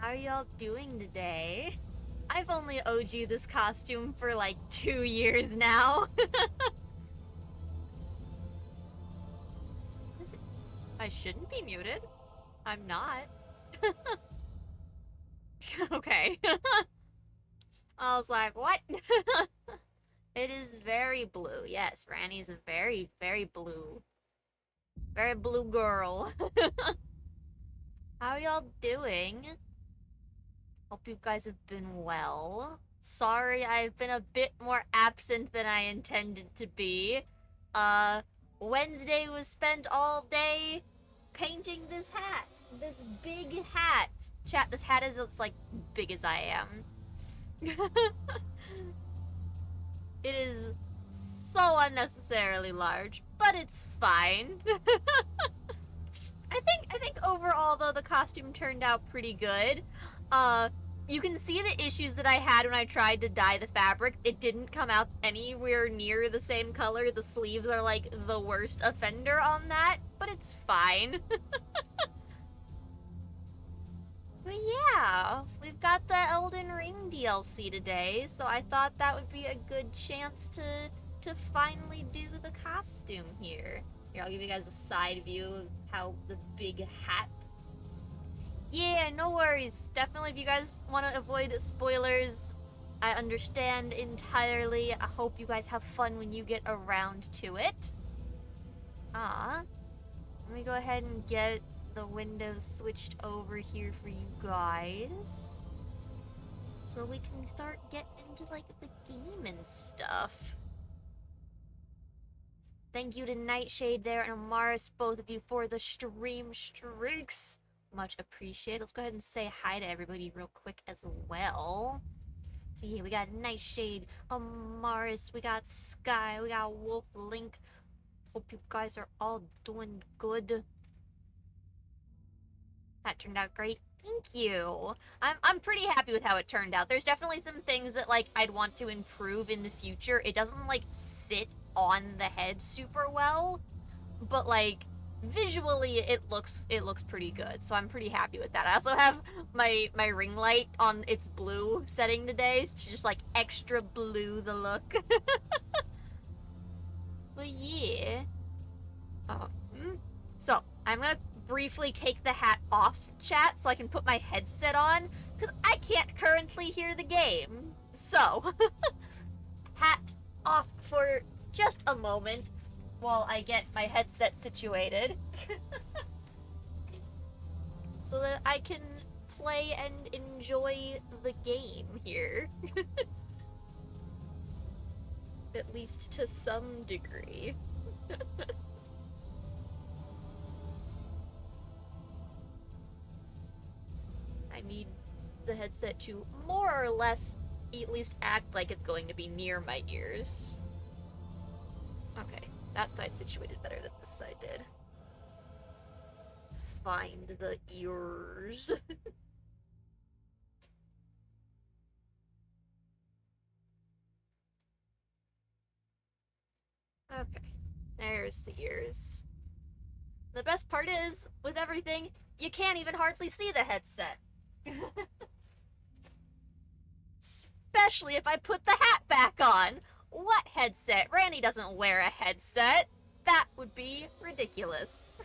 How are y'all doing today? I've only owed you this costume for like 2 years now. I shouldn't be muted. I'm not. Okay. I was like, what? It is very blue. Yes, Ranni's a very, very blue. Very blue girl. How y'all doing? Hope you guys have been well. Sorry, I've been a bit more absent than I intended to be. Wednesday was spent all day painting this hat. This big hat. Chat, this hat is it's like big as I am. It is so unnecessarily large, but it's fine. I think overall though the costume turned out pretty good. You can see the issues that I had when I tried to dye the fabric. It didn't come out anywhere near the same color. The sleeves are like the worst offender on that, but it's fine. But yeah, we've got the Elden Ring DLC today, so I thought that would be a good chance to finally do the costume here. Here, I'll give you guys a side view of how the big hat. Yeah, no worries. Definitely, if you guys want to avoid spoilers, I understand entirely. I hope you guys have fun when you get around to it. Let me go ahead and get the windows switched over here for you guys, so we can start getting into like the game and stuff. Thank you to Nightshade there and Amaris, both of you, for the stream streaks. Much appreciated. Let's go ahead and say hi to everybody real quick as well. So yeah, we got Nightshade, Amaris, we got Sky, we got Wolf Link. Hope you guys are all doing good. That turned out great. Thank you. I'm pretty happy with how it turned out. There's definitely some things that like I'd want to improve in the future. It doesn't like sit on the head super well, but like visually it looks pretty good. So I'm pretty happy with that. I also have my ring light on its blue setting today to just like extra blue the look. But yeah. So I'm gonna briefly take the hat off, chat, so I can put my headset on, because I can't currently hear the game. So, hat off for just a moment while I get my headset situated. So that I can play and enjoy the game here. At least to some degree. I need the headset to more or less at least act like it's going to be near my ears. Okay, that side situated better than this side did. Find the ears. Okay, there's the ears. The best part is, with everything, you can't even hardly see the headset. Especially if I put the hat back on. What headset? Ranni doesn't wear a headset. That would be ridiculous.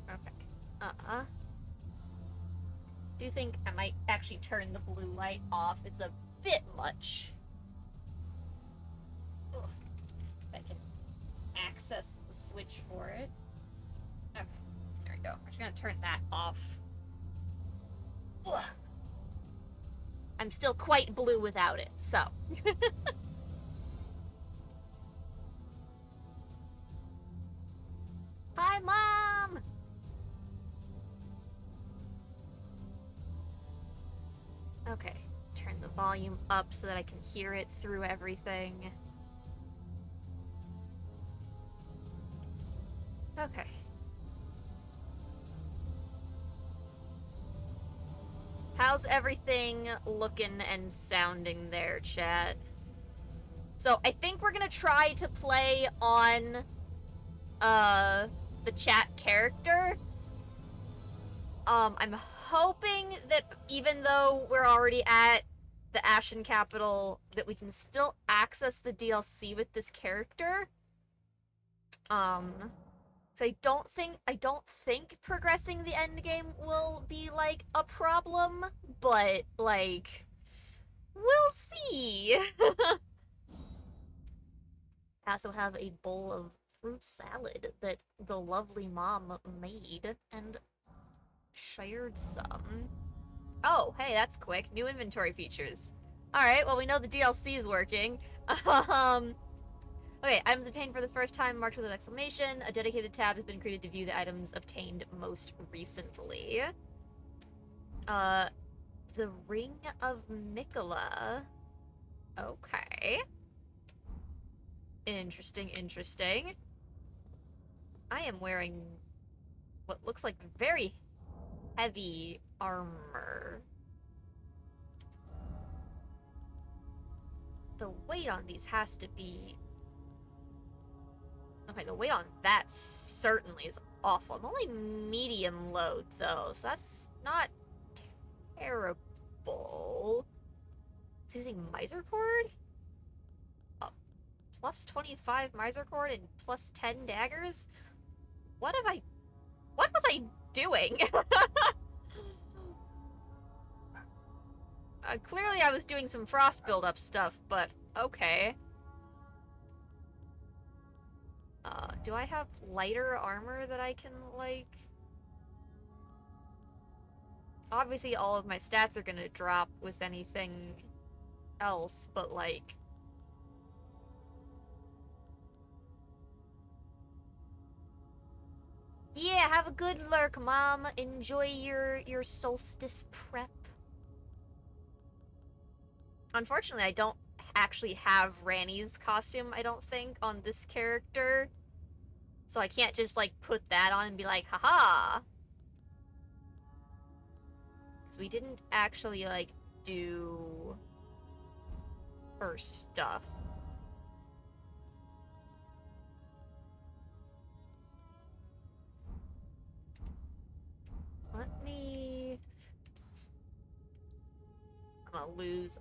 Okay. Do you think I might actually turn the blue light off? It's a bit much. Ugh. If I can access the switch for it. Okay, there we go. I'm just gonna turn that off. Ugh. I'm still quite blue without it, so. Hi, Mom! Okay, turn the volume up so that I can hear it through everything. Okay. How's everything looking and sounding there, chat? So I think we're gonna try to play on the chat character. I'm hoping that even though we're already at the Ashen Capital, that we can still access the DLC with this character. So I don't think progressing the end game will be like a problem, but like we'll see. I also have a bowl of fruit salad that the lovely mom made and shared some. Oh, hey, that's quick. New inventory features. Alright, well, we know the DLC is working. um, okay, items obtained for the first time marked with an exclamation. A dedicated tab has been created to view the items obtained most recently. The Ring of Mikola. Okay. Interesting, interesting. I am wearing what looks like very heavy armor. The weight on these has to be... Okay, the weight on that certainly is awful. I'm only medium load, though, so that's not terrible. It's using Miser Cord? Plus 25 Miser Cord and plus 10 daggers? What was I doing? Clearly I was doing some frost buildup stuff, but okay. Do I have lighter armor that I can, like... Obviously all of my stats are gonna drop with anything else, but like... Yeah, have a good lurk, Mom. Enjoy your solstice prep. Unfortunately, I don't actually have Ranni's costume, I don't think, on this character. So I can't just, like, put that on and be like, haha! Because we didn't actually, like, do her stuff. Let me... I'm gonna lose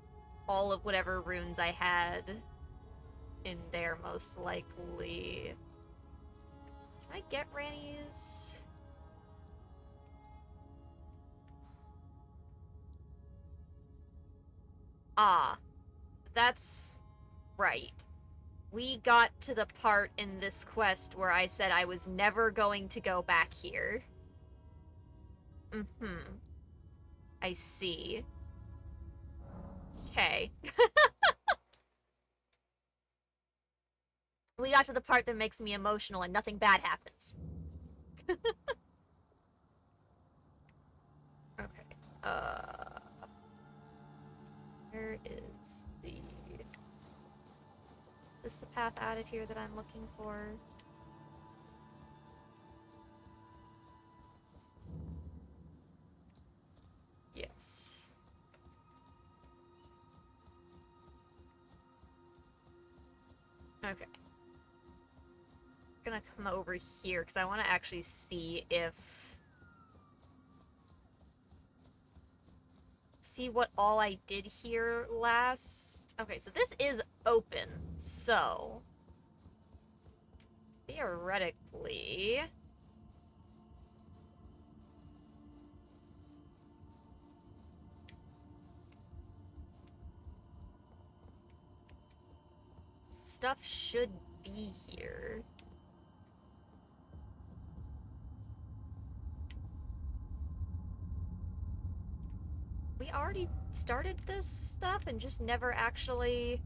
all of whatever runes I had in there, most likely. Can I get Ranni's? Ah, that's right. We got to the part in this quest where I said I was never going to go back here. Mm-hmm. I see. Okay. We got to the part that makes me emotional and nothing bad happens. Okay. Where is the... Is this the path out of here that I'm looking for? Yes. Okay. I'm gonna come over here because I want to actually see if... See what all I did here last. Okay, so this is open, so... Theoretically... Stuff should be here. We already started this stuff and just never actually...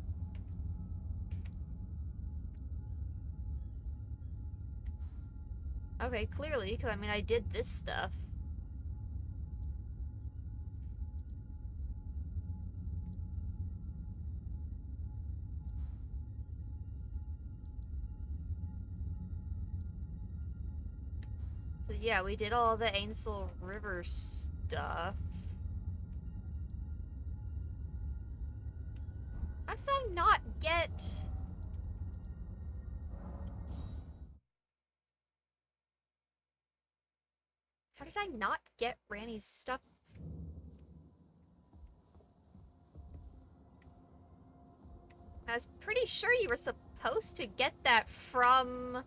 Okay, clearly, because I mean I did this stuff. So yeah, we did all the Ainsel River stuff. How did I not get... How did I not get Ranni's stuff? I was pretty sure you were supposed to get that from...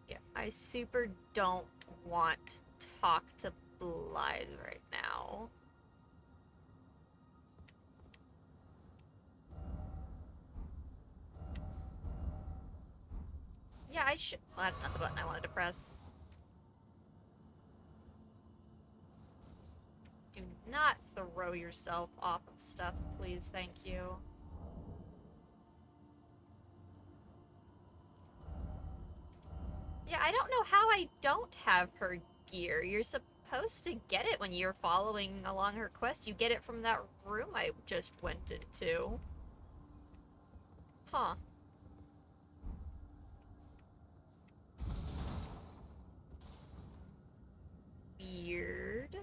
Yeah, I super don't want to talk to Blythe right now. Yeah, I should... Well, that's not the button I wanted to press. Do not throw yourself off of stuff, please. Thank you. Yeah, I don't know how I don't have her gear. You're supposed to get it when you're following along her quest. You get it from that room I just went into. Huh. Weird.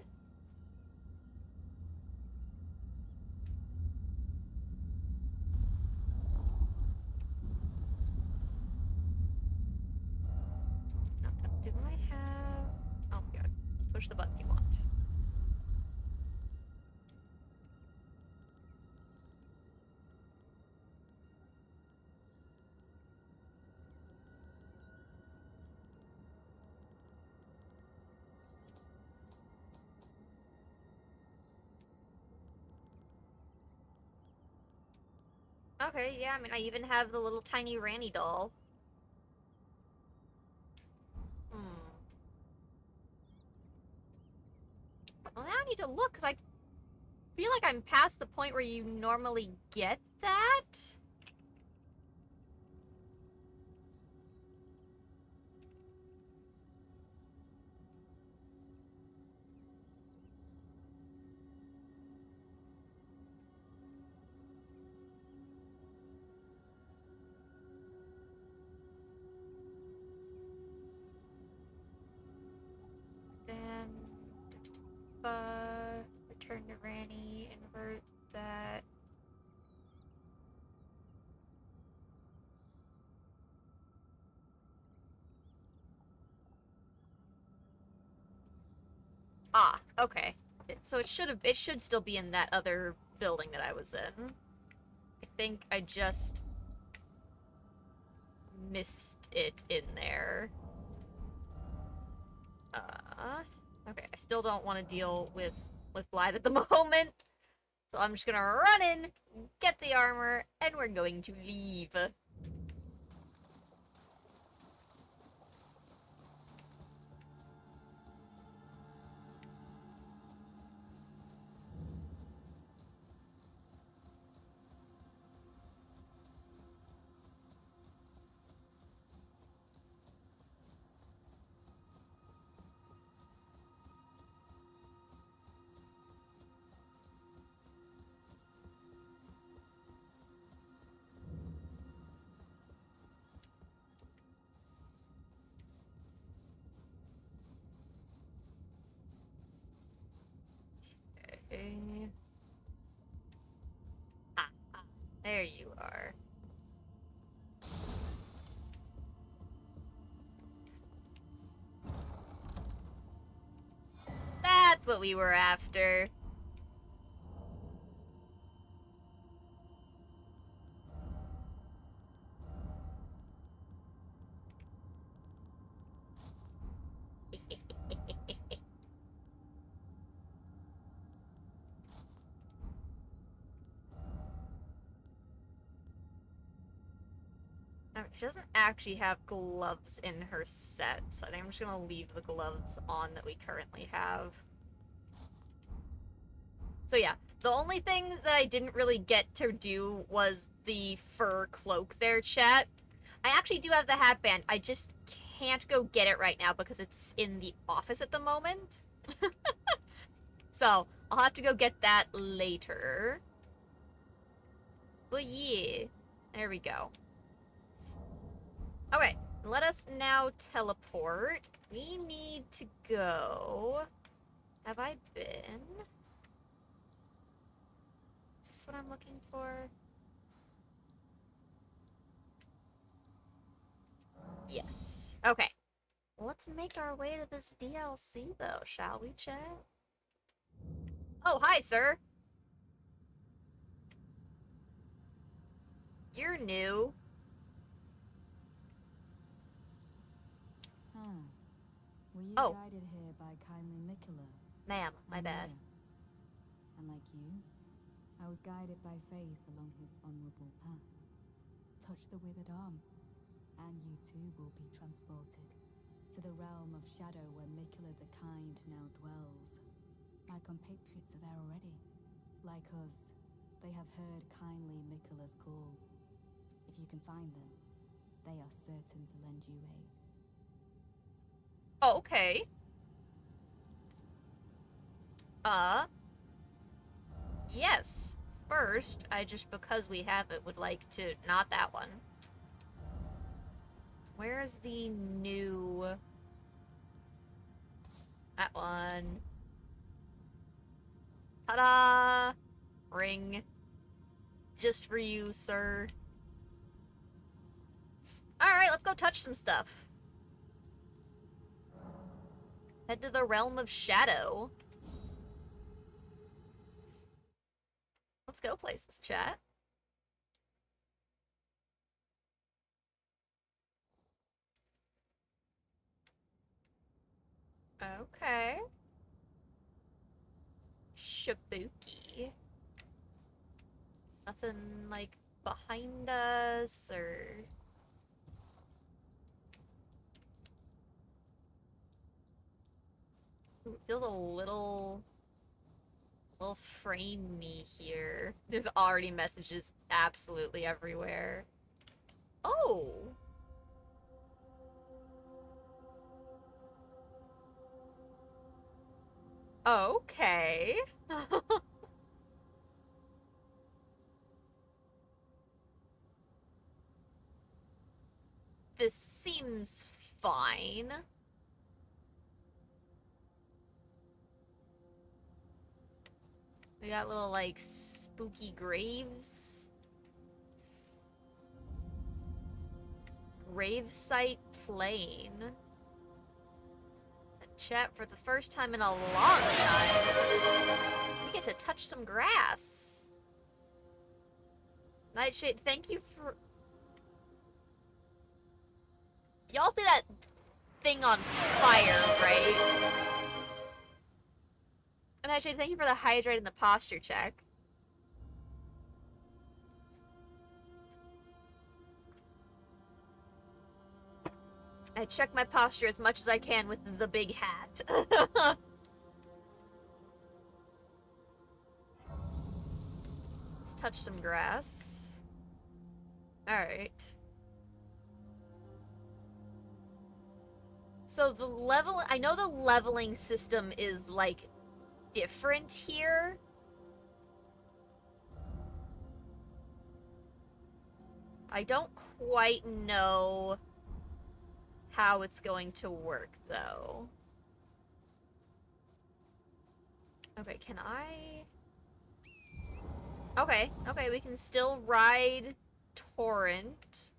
Do I have... Oh my god. Push the button you want. Okay, yeah, I mean, I even have the little tiny Ranni doll. Hmm. Well, now I need to look, because I feel like I'm past the point where you normally get that. And... return to Ranni, invert that. Ah, okay. So it should still be in that other building that I was in. I think I just missed it in there. Okay, I still don't want to deal with Blythe at the moment. So I'm just gonna run in, get the armor, and we're going to leave. Okay. There you are. That's what we were after. She doesn't actually have gloves in her set, so I think I'm just gonna leave the gloves on that we currently have. So yeah, the only thing that I didn't really get to do was the fur cloak there, chat. I actually do have the hatband. I just can't go get it right now because it's in the office at the moment. So, I'll have to go get that later. But yeah, there we go. Okay, let us now teleport. We need to go Have I been? Is this what I'm looking for? Yes. Okay. Let's make our way to this DLC, though, shall we, chat? Oh, hi, sir. You're new. Huh. Were you Oh. guided here by kindly Mikula? Ma'am, my bad. Mia? And like you, I was guided by faith along his honorable path. Touch the withered arm, and you too will be transported to the realm of Shadow where Mikula the Kind now dwells. My compatriots are there already. Like us, they have heard kindly Mikula's call. If you can find them, they are certain to lend you aid. Oh, okay. Yes. First, I just, because we have it, would like to... Not that one. Where's the new... That one. Ta-da! Ring. Just for you, sir. Alright, let's go touch some stuff. Head to the realm of Shadow. Let's go places, chat. Okay. Shibuki. Nothing, like, behind us, or... Ooh, it feels a little framey here. There's already messages absolutely everywhere. Oh! Okay. This seems fine. We got little, like, spooky graves. Gravesite Plain. And chat, for the first time in a long time, we get to touch some grass. Nightshade, thank you for... Y'all see that thing on fire, right? And Nightshade, thank you for the hydrate and the posture check. I check my posture as much as I can with the big hat. Let's touch some grass. Alright. So the level... I know the leveling system is, like, different here. I don't quite know how it's going to work, though. Okay, can I... Okay, we can still ride Torrent.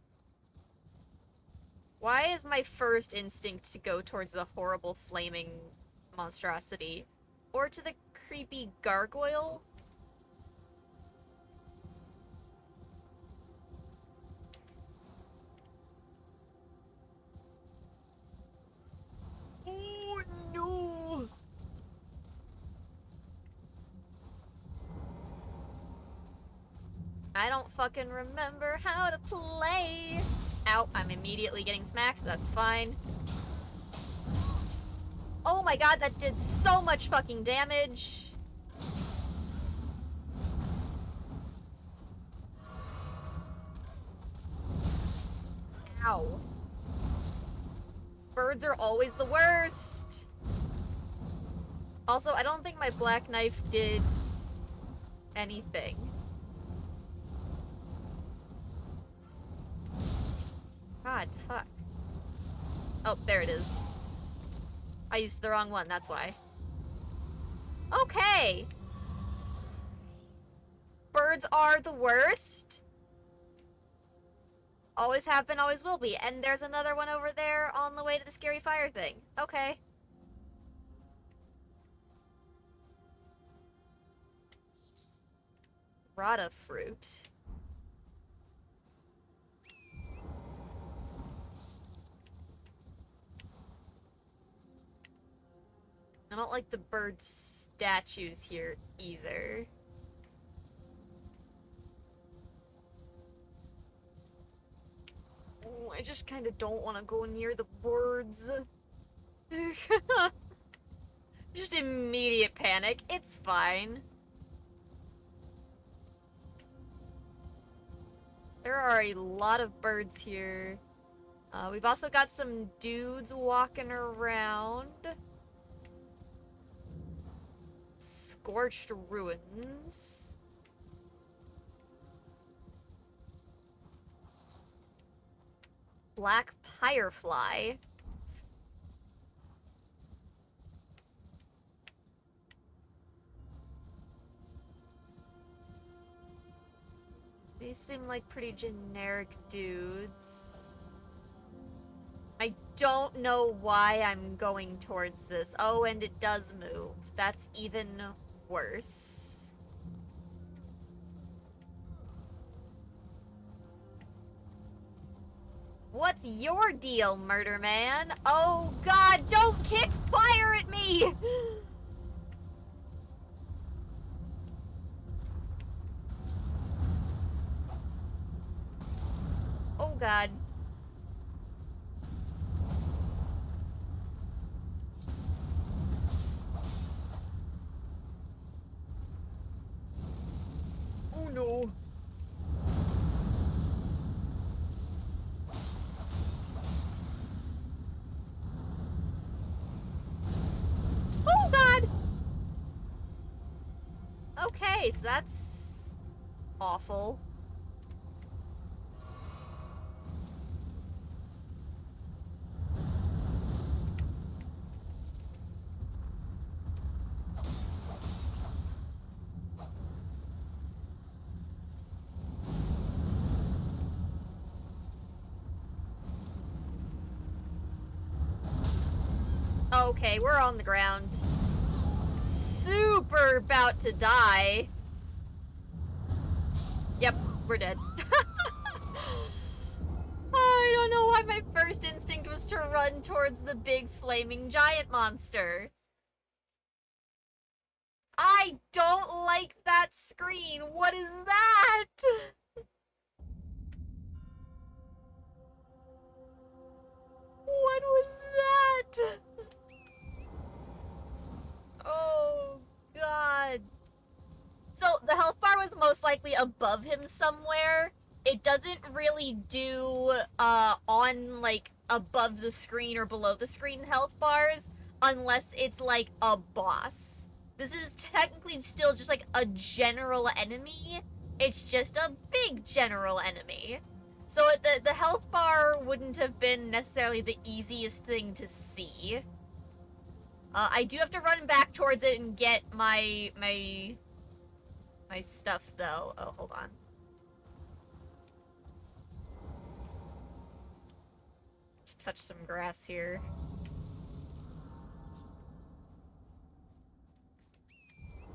Why is my first instinct to go towards the horrible flaming monstrosity? Or to the creepy gargoyle? Oh no! I don't fucking remember how to play. Ow, I'm immediately getting smacked. That's fine. Oh my god, that did so much fucking damage. Ow. Birds are always the worst. Also, I don't think my black knife did anything. God, fuck. Oh, there it is. I used the wrong one, that's why. Okay. Birds are the worst. Always have been, always will be. And there's another one over there on the way to the scary fire thing. Okay. Rata fruit. I don't like the bird statues here either. Oh, I just kind of don't want to go near the birds. Just immediate panic. It's fine. There are a lot of birds here. We've also got some dudes walking around. Scorched ruins. Black firefly. These seem like pretty generic dudes. I don't know why I'm going towards this. Oh, and it does move. That's even worse. What's your deal, murder man? Oh god, don't kick fire at me! Oh god. Oh no. Oh god! Okay, so that's awful. Okay, we're on the ground. Super about to die. Yep, we're dead. I don't know why my first instinct was to run towards the big flaming giant monster. I don't like that screen. What is that? What was that? Oh, God. So the health bar was most likely above him somewhere. It doesn't really do on like above the screen or below the screen health bars unless it's like a boss. This is technically still just like a general enemy. It's just a big general enemy. So the health bar wouldn't have been necessarily the easiest thing to see. I do have to run back towards it and get my stuff, though. Oh, hold on. Just touch some grass here.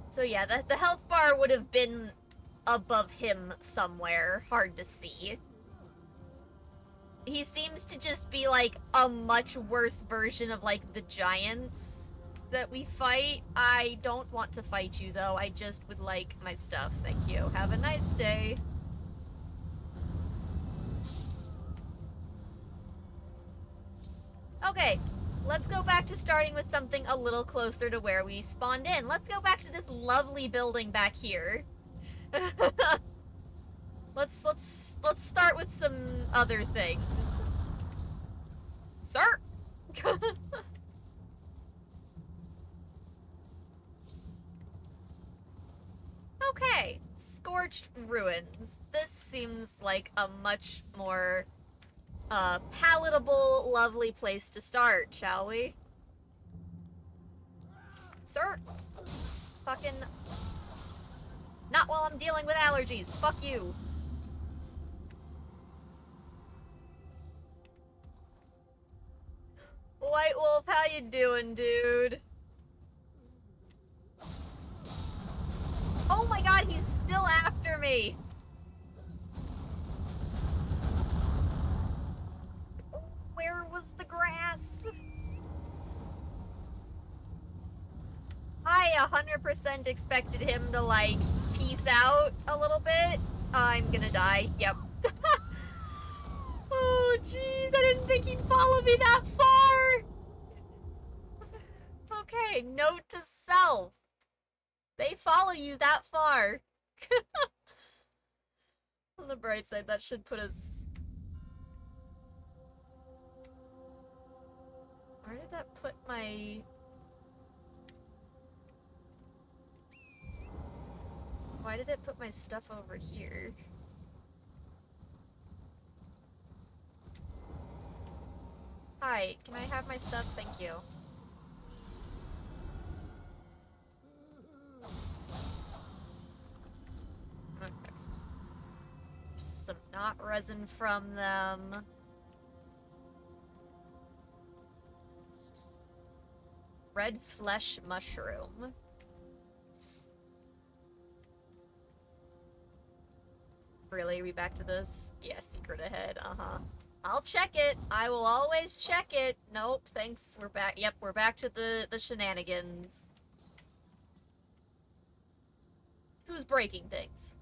So yeah, the health bar would have been above him somewhere. Hard to see. He seems to just be, like, a much worse version of, like, the giants that we fight. I don't want to fight you, though. I just would like my stuff. Thank you. Have a nice day. Okay, let's go back to starting with something a little closer to where we spawned in. Let's go back to this lovely building back here. let's start with some other things. Sir! Okay, Scorched Ruins. This seems like a much more palatable, lovely place to start, shall we? Sir? Fucking... Not while I'm dealing with allergies. Fuck you. White Wolf, how you doing, dude? Oh my god, he's still after me! Where was the grass? I 100% expected him to, like, peace out a little bit. I'm gonna die. Yep. Oh, jeez, I didn't think he'd follow me that far! Okay, note to self. They follow you that far. On the bright side, that should put us... Where did that put my... Why did it put my stuff over here? Hi, can I have my stuff? Thank you. Okay. Just some knot resin from them. Red flesh mushroom. Really? Are we back to this? Yeah, secret ahead. Uh-huh. I'll check it. I will always check it. Nope, thanks. We're back. Yep, we're back to the shenanigans. Who's breaking things?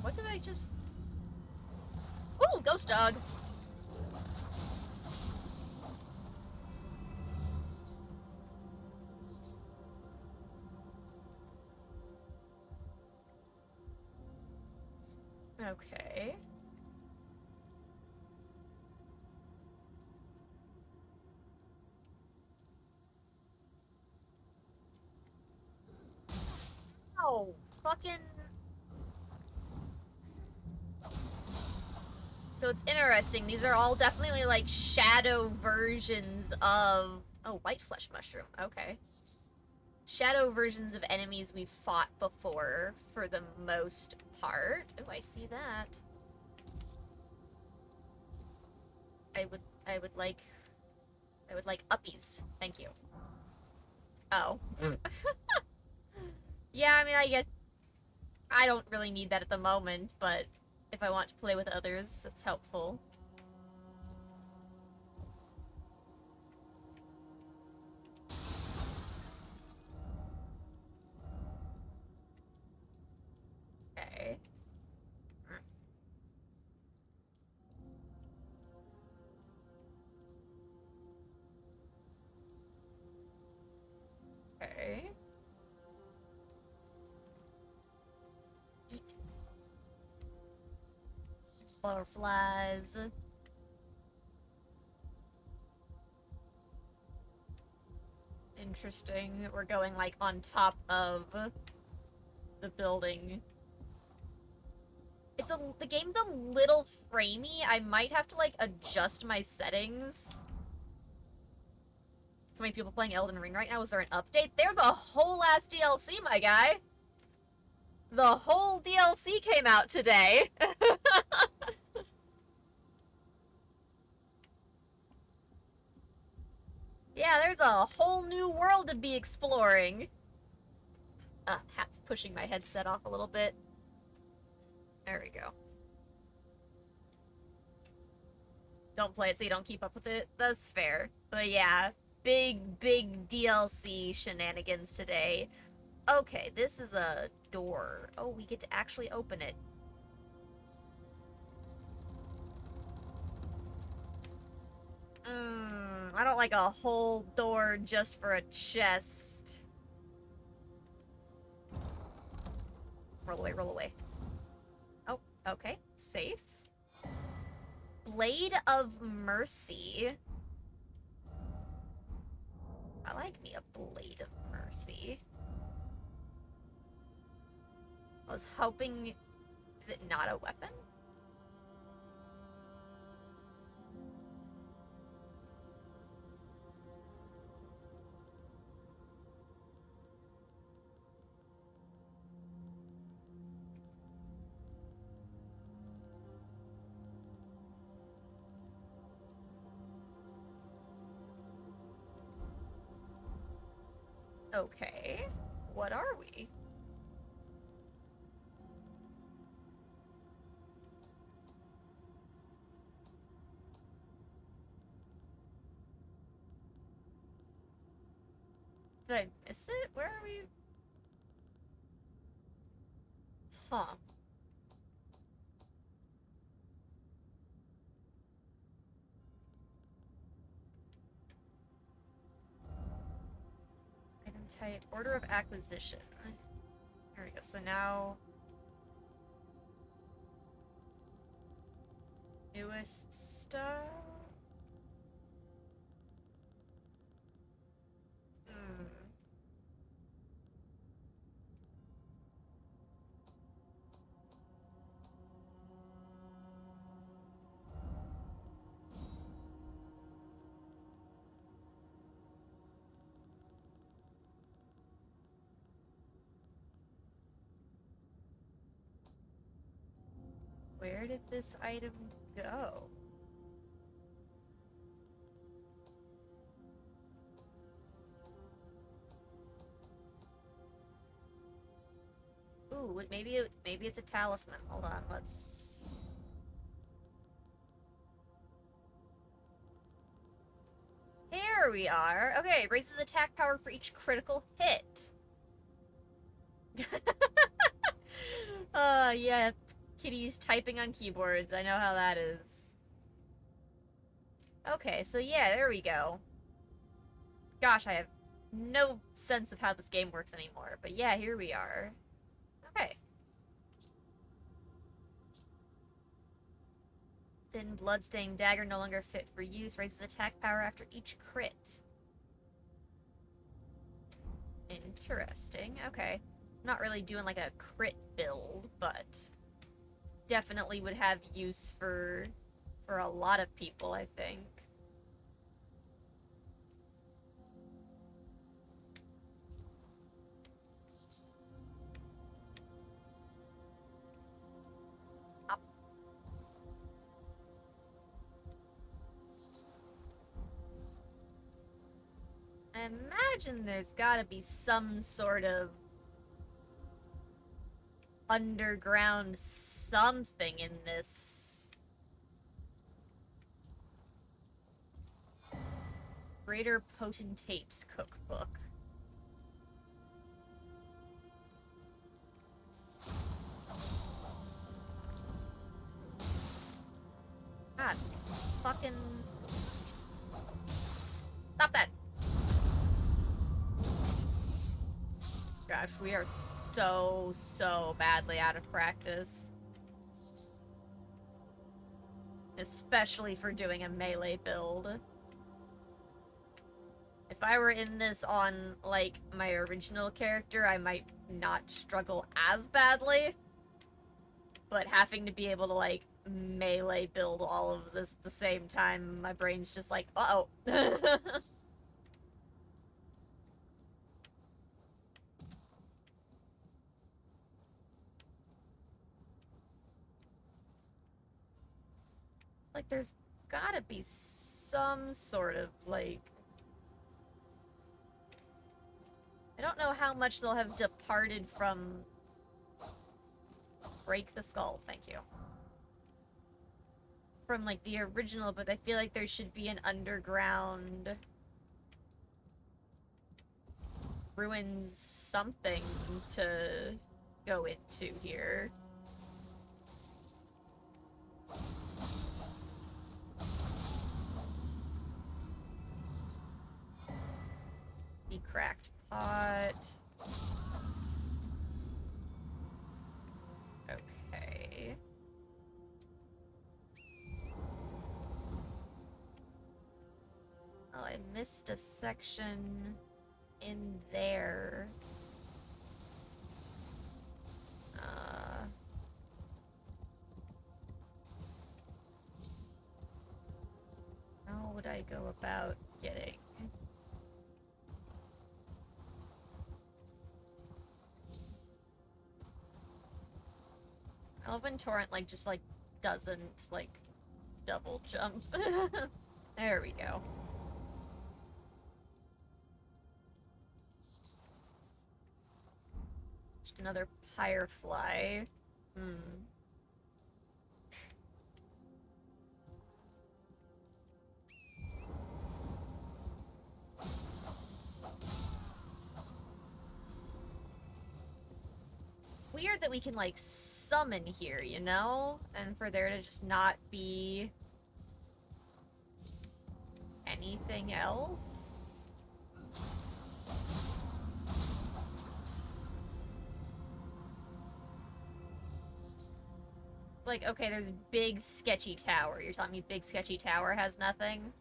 What did I just... Ooh, ghost dog! Okay. Oh, fucking... So it's interesting. These are all definitely, like, shadow versions of... Oh, white flesh mushroom. Okay. Shadow versions of enemies we've fought before, for the most part. Oh, I see that. I would like uppies. Thank you. Oh. Yeah, I mean, I guess I don't really need that at the moment, but if I want to play with others, it's helpful. Okay. Okay. Butterflies. Interesting. We're going, like, on top of the building. The game's a little framey. I might have to, like, adjust my settings. So many people playing Elden Ring right now. Is there an update? There's a whole ass DLC, my guy. The whole DLC came out today. Yeah, there's a whole new world to be exploring. Hat's pushing my headset off a little bit. There we go. Don't play it so you don't keep up with it. That's fair. But yeah, big DLC shenanigans today. Okay, this is a door. Oh, we get to actually open it. I don't like a whole door just for a chest. Roll away, roll away. Oh, okay. Safe. Blade of Mercy. I like me a Blade of Mercy. I was hoping... Is it not a weapon? Okay. What are we? Did I miss it? Where are we? Huh. Item type, order of acquisition. There we go. So now... Newest stuff? Hmm. Where did this item go? Ooh, maybe it's a talisman. Hold on, let's... Here we are. Okay, raises attack power for each critical hit. Yeah, kitties typing on keyboards. I know how that is. Okay, so yeah, there we go. Gosh, I have no sense of how this game works anymore. But yeah, here we are. Okay. Thin bloodstained dagger no longer fit for use. Raises attack power after each crit. Interesting. Okay. Not really doing like a crit build, but definitely would have use for a lot of people, I think. Up. I imagine there's gotta be some sort of underground something in this. Greater Potentate's Cookbook. God, fucking... Stop that! Gosh, we are so badly out of practice. Especially for doing a melee build. If I were in this on, like, my original character, I might not struggle as badly. But having to be able to, like, melee build all of this at the same time, my brain's just like, uh-oh. Like, there's gotta be some sort of, like... I don't know how much they'll have departed from... Break the skull, thank you. From, like, the original, but I feel like there should be an underground... ruins something to go into here. The cracked pot. Okay. Oh, I missed a section in there. How would I go about getting... Elven Torrent, like, just, like, doesn't, like, double jump. There we go. Just another Firefly. Weird that we can, like, summon here, you know? And for there to just not be anything else? It's like, okay, there's big sketchy tower. You're telling me big sketchy tower has nothing?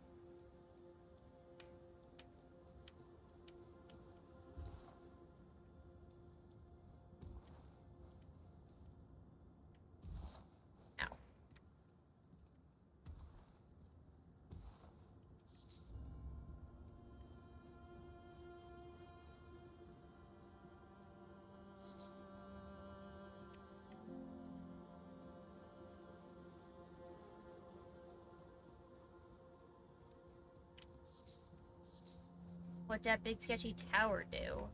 Ow. What'd that big sketchy tower do?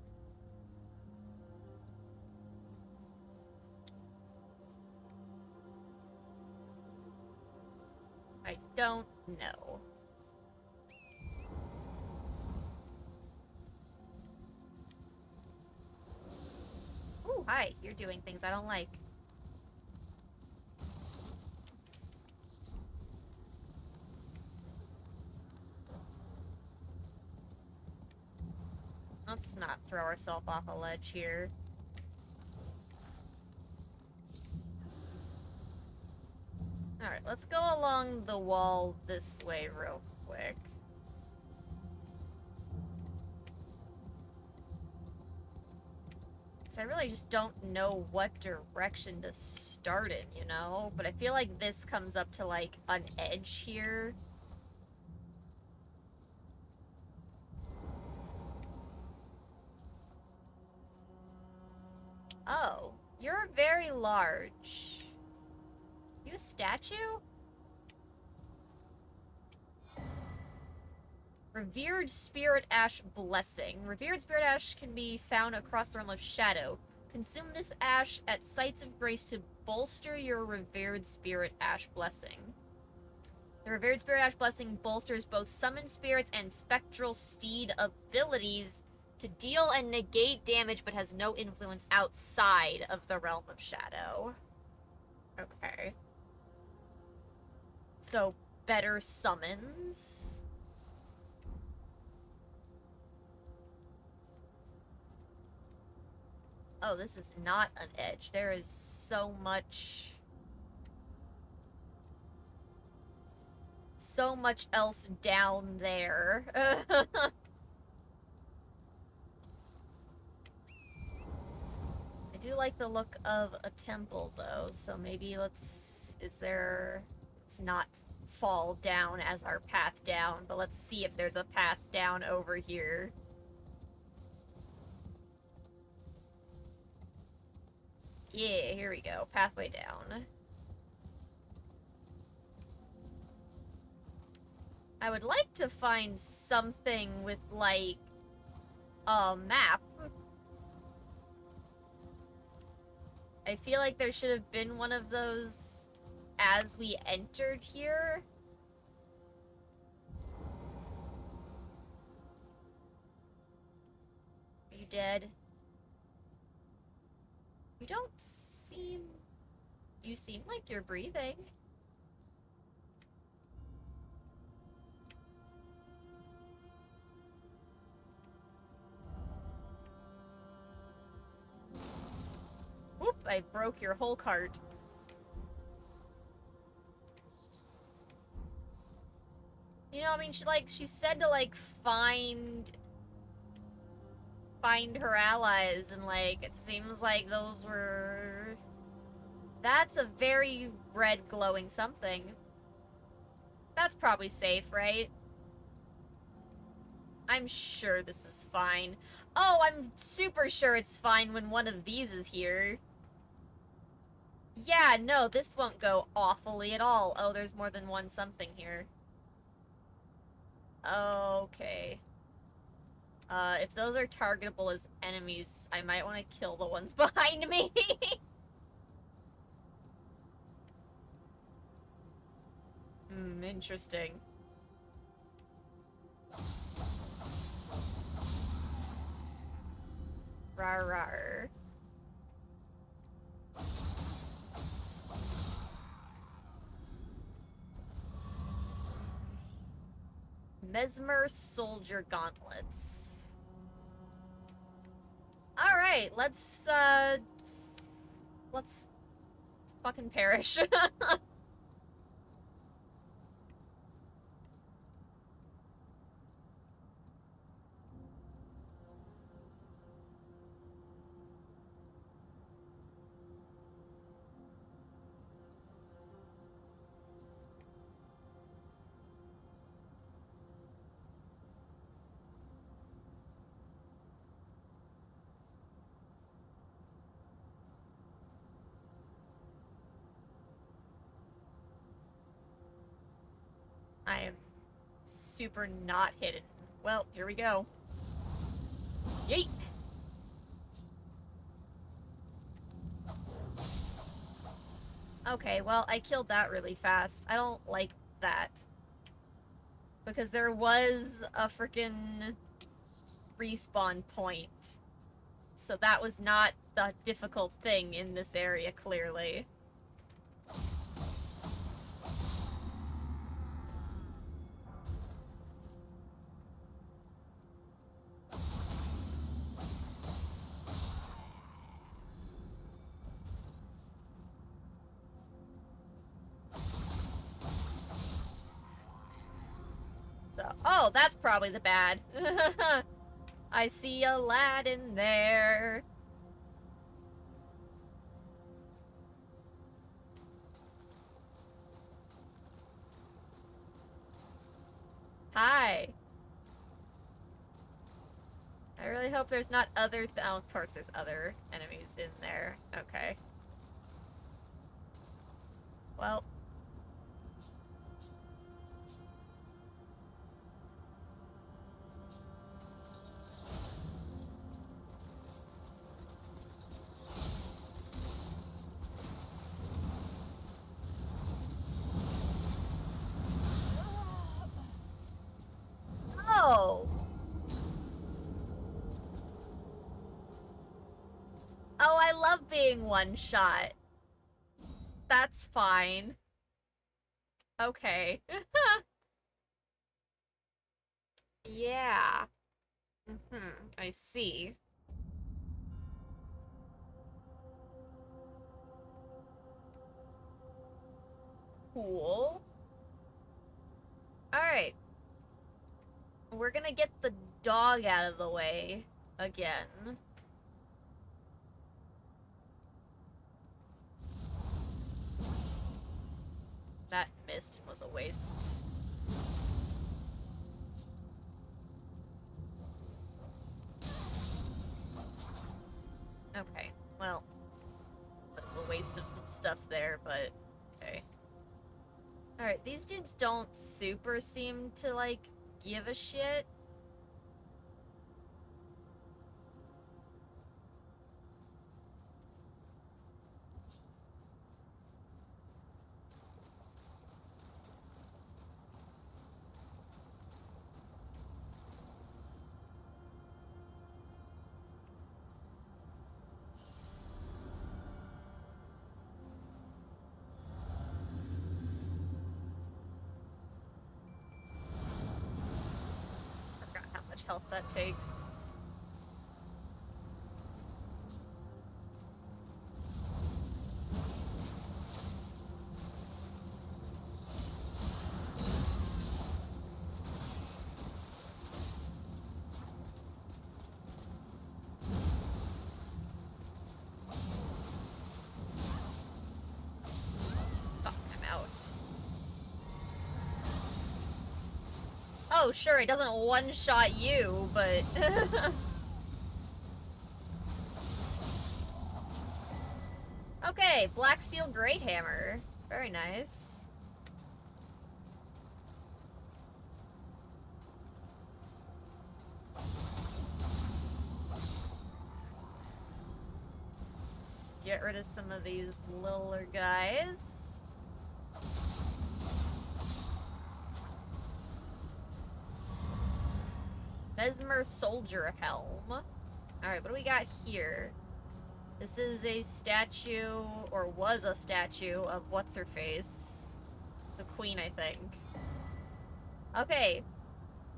I don't know. Ooh, hi. You're doing things I don't like. Let's not throw ourselves off a ledge here. Alright, let's go along the wall this way real quick. I really just don't know what direction to start in, you know? But I feel like this comes up to, like, an edge here. Oh, you're very large. You a statue? Revered Spirit Ash Blessing. Revered Spirit Ash can be found across the realm of Shadow. Consume this ash at sites of grace to bolster your Revered Spirit Ash Blessing. The Revered Spirit Ash Blessing bolsters both Summon Spirits and Spectral Steed abilities to deal and negate damage, but has no influence outside of the realm of Shadow. Okay. So, better summons. Oh, this is not an edge. There is so much else down there. I do like the look of a temple, though, so maybe let's not fall down as our path down, but let's see if there's a path down over here. Yeah, here we go. Pathway down. I would like to find something with, like, a map. I feel like there should have been one of those as we entered here. Are you dead? You don't seem... You seem like you're breathing. Whoop, I broke your whole cart. You know, I mean, she said to, like, find find her allies, and, like, it seems like those were... That's a very red glowing something. That's probably safe, right? I'm sure this is fine. Oh, I'm super sure it's fine when one of these is here. Yeah, no, this won't go awfully at all. Oh, there's more than one something here. Okay. If those are targetable as enemies, I might want to kill the ones behind me. Interesting. Rar rar. Mesmer Soldier Gauntlets. Alright, let's fucking perish. I am super not hidden. Well, here we go. Yeet! Okay, well, I killed that really fast. I don't like that. Because there was a frickin' respawn point. So that was not the difficult thing in this area, clearly. So, oh, that's probably the bad. I see a lad in there. Hi. I really hope there's not other oh, of course there's other enemies in there. Okay. Well. Oh! Oh, I love being one shot. That's fine. Okay. Yeah. I see. Cool. Alright. We're gonna get the dog out of the way again. That missed and was a waste. Okay, well, a waste of some stuff there, but okay. Alright, these dudes don't super seem to, like, give a shit. Forgot how much health that takes. Oh, sure, it doesn't one-shot you, but... Okay, Black Steel Great Hammer. Very nice. Let's get rid of some of these littler guys. Mesmer Soldier Helm. Alright, what do we got here? This is a statue, or was a statue, of what's-her-face? The queen, I think. Okay.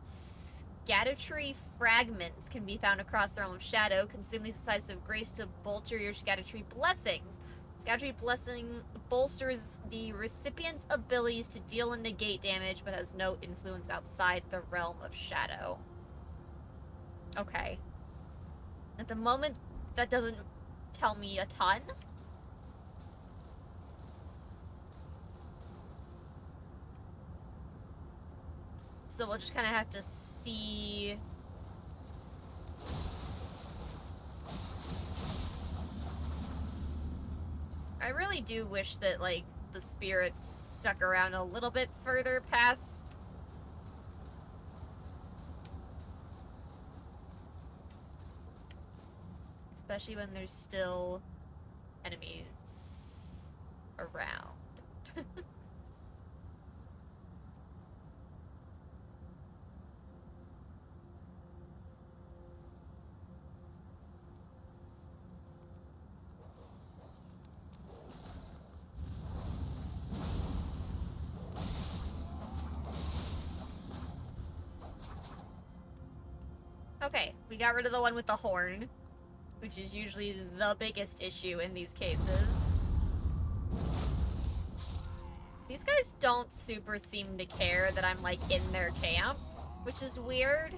Scattertree fragments can be found across the realm of Shadow. Consume these sites of grace to bolster your Scattertree blessings. Scattertree blessing bolsters the recipient's abilities to deal and negate damage, but has no influence outside the realm of Shadow. Okay. At the moment, that doesn't tell me a ton. So we'll just kind of have to see. I really do wish that, like, the spirits stuck around a little bit further past. Especially when there's still enemies around. Okay, we got rid of the one with the horn, which is usually the biggest issue in these cases. These guys don't super seem to care that I'm, like, in their camp, which is weird.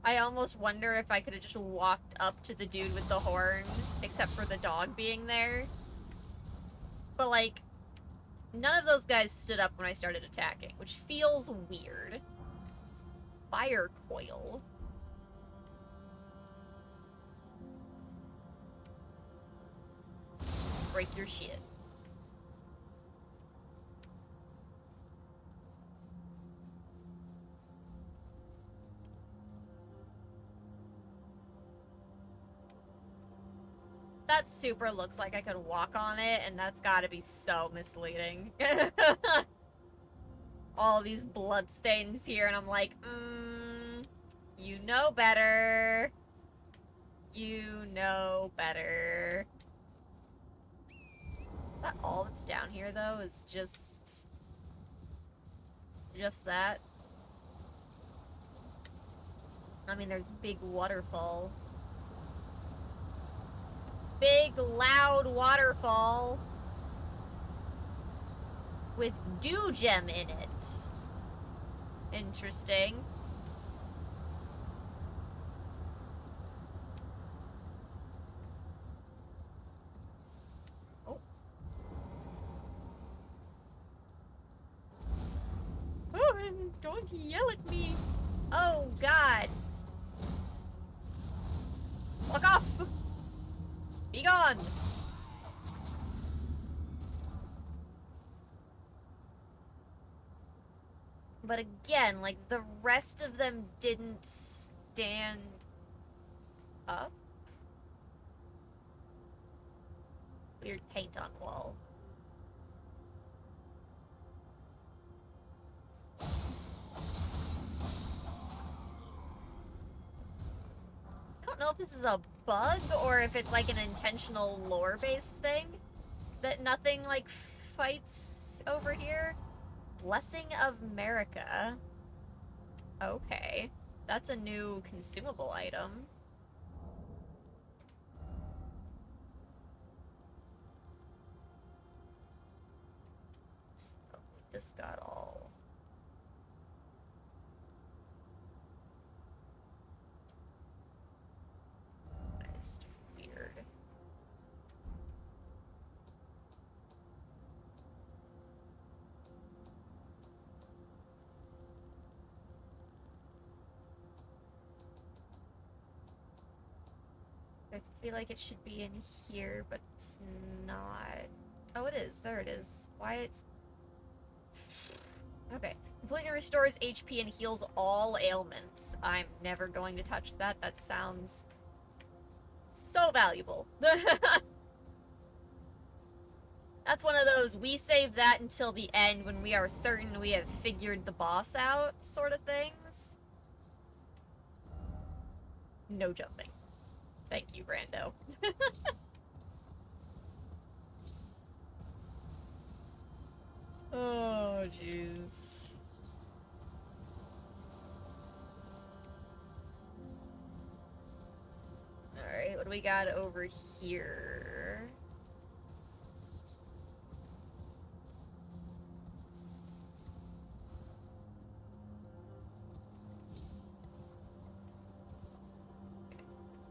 I almost wonder if I could have just walked up to the dude with the horn, except for the dog being there. But, like, none of those guys stood up when I started attacking, which feels weird. Fire coil. Break your shit. That super looks like I could walk on it, and that's gotta be so misleading. All these bloodstains here, and I'm like, you know better. You know better. Is that all that's down here, though? Is just that? I mean, there's big waterfall. Big, loud waterfall. With dew gem in it. Interesting. Oh. Oh, don't yell at me. Oh, God. Fuck off. Be gone. But again, like, the rest of them didn't stand up. Weird paint on wall. I don't know if this is a bug or if it's like an intentional lore-based thing that nothing like fights over here. Blessing of America. Okay. That's a new consumable item. Oh, this got all... Just weird. I feel like it should be in here, but it's not. Oh, it is. There it is. Why it's... Okay. Completely restores HP and heals all ailments. I'm never going to touch that. That sounds so valuable. That's one of those, we save that until the end when we are certain we have figured the boss out sort of things. No jumping. Thank you, Brando. Oh, jeez. Alright, what do we got over here?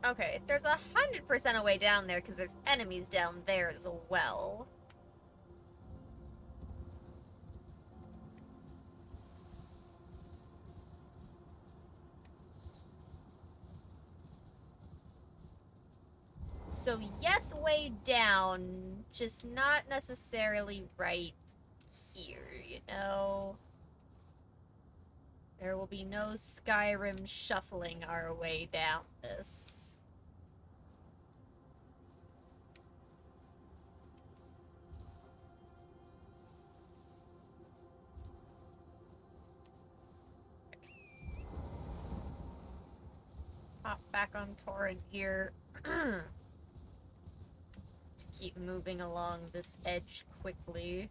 Okay, there's 100% a way down there because there's enemies down there as well. So yes, way down, just not necessarily right here, you know? There will be no Skyrim shuffling our way down this. Hop back on Torrent here. To keep moving along this edge quickly.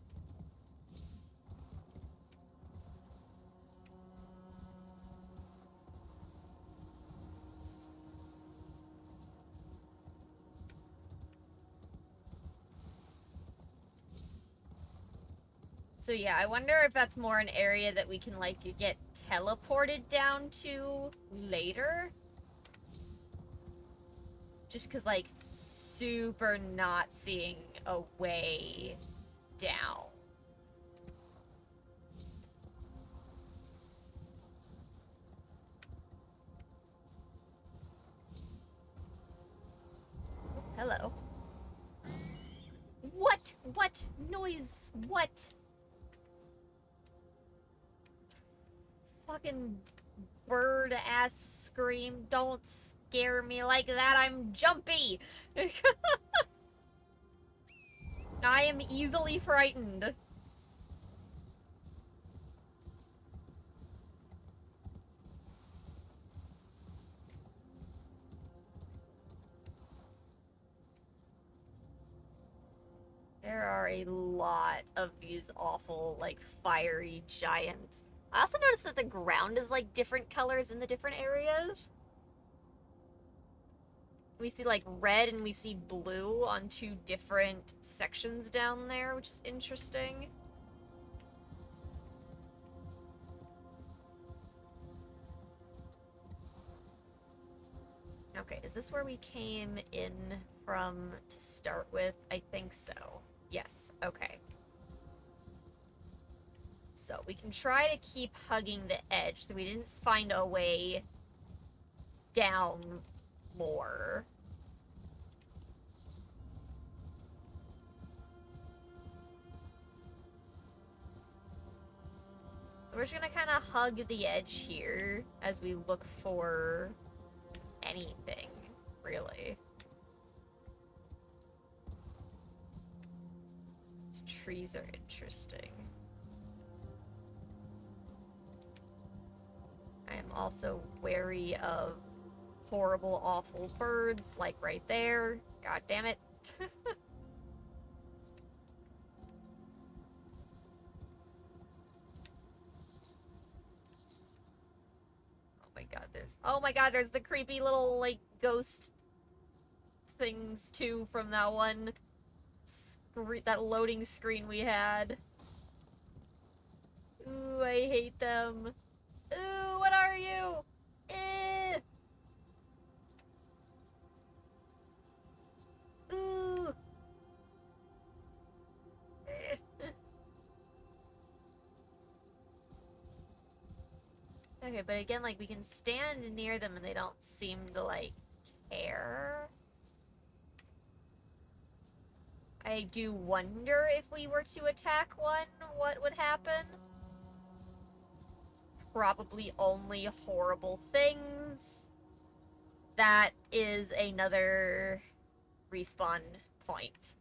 So yeah, I wonder if that's more an area that we can, like, get teleported down to later. Just because, like, super not seeing a way down. Oh, hello. What? What? Noise? What? Fucking bird-ass scream. Don't scare me like that. I'm jumpy. I am easily frightened. There are a lot of these awful, like, fiery giants. I also noticed that the ground is, like, different colors in the different areas. We see, like, red and we see blue on two different sections down there, which is interesting. Okay, is this where we came in from to start with? I think so. Yes, okay. So we can try to keep hugging the edge so we didn't find a way down more. So we're just gonna kind of hug the edge here as we look for anything, really. These trees are interesting. I am also wary of horrible, awful birds, like right there. God damn it. Oh my god, there's the creepy little, like, ghost things, too, from that one. That loading screen we had. Ooh, I hate them. Ooh, what are you? Eh. Ooh. Okay, but again, like, we can stand near them and they don't seem to, like, care. I do wonder if we were to attack one, what would happen? Probably only horrible things. That is another respawn point.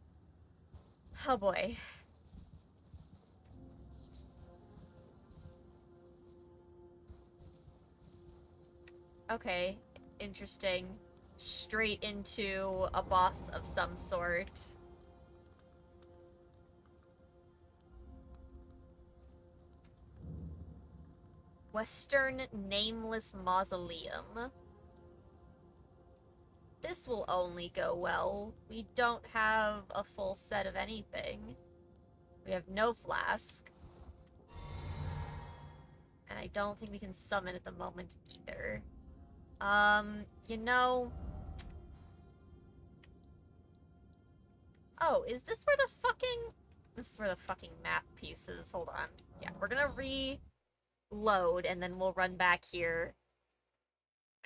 Oh boy. Okay, interesting. Straight into a boss of some sort. Western Nameless Mausoleum. This will only go well. We don't have a full set of anything. We have no flask. And I don't think we can summon at the moment either. You know... Oh, is this where the fucking... This is where the fucking map piece is. Hold on. Yeah, we're gonna reload, and then we'll run back here.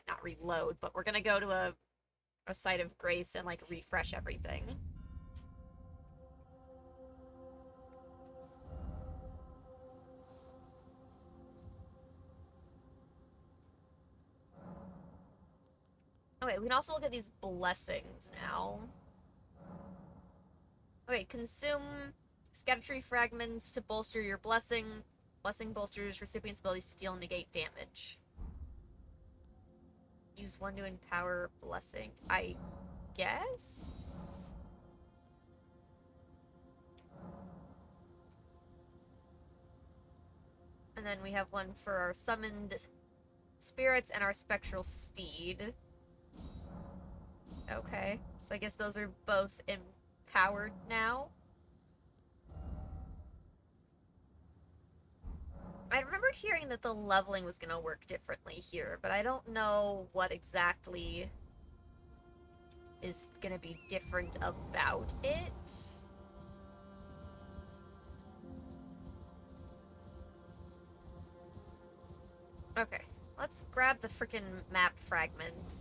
Not reload, but we're gonna go to a site of grace and, like, refresh everything. Okay, we can also look at these blessings now. Okay, consume scatter fragments to bolster your blessing. Blessing bolsters recipient's abilities to deal and negate damage. Use one to empower blessing, I guess? And then we have one for our summoned spirits and our spectral steed. Okay, so I guess those are both empowered now. I remembered hearing that the leveling was gonna work differently here, but I don't know what exactly is gonna be different about it. Okay, let's grab the frickin' map fragment.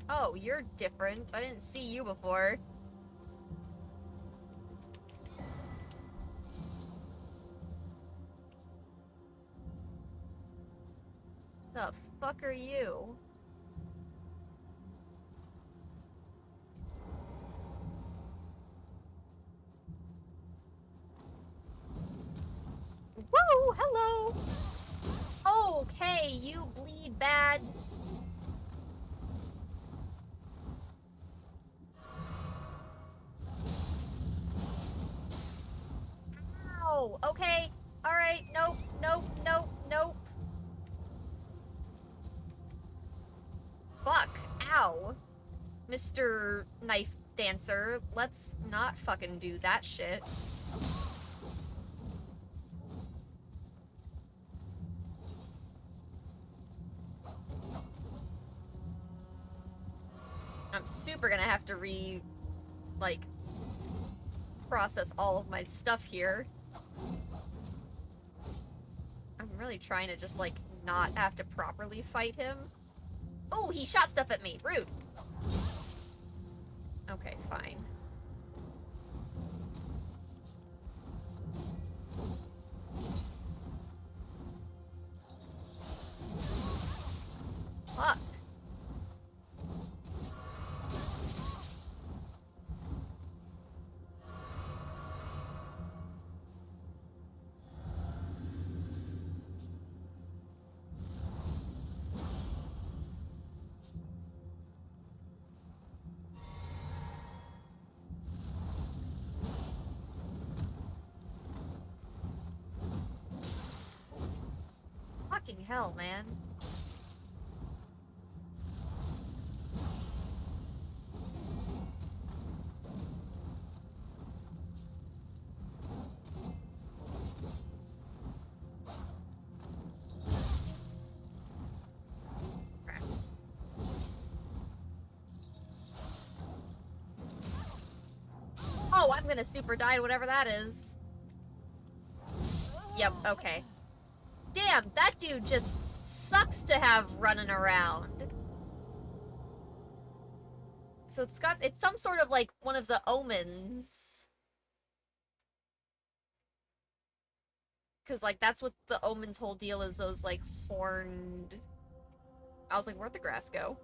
Oh, you're different. I didn't see you before. The fuck are you? Whoa, hello! Okay, you bleed bad. Ow, okay. Alright, nope, nope, nope, nope. Fuck, ow. Mr. Knife Dancer, let's not fucking do that shit. I'm super gonna have to process all of my stuff here. I'm really trying to just, not have to properly fight him. Oh, he shot stuff at me. Rude. Okay, fine. Fuck. Fucking hell, man. Crap. Oh, I'm gonna super die, whatever that is. Yep, okay. Damn, that dude just sucks to have running around. So it's some sort of like one of the omens. Cause like that's what the omen's whole deal is, those like horned. I was like, where'd the grass go?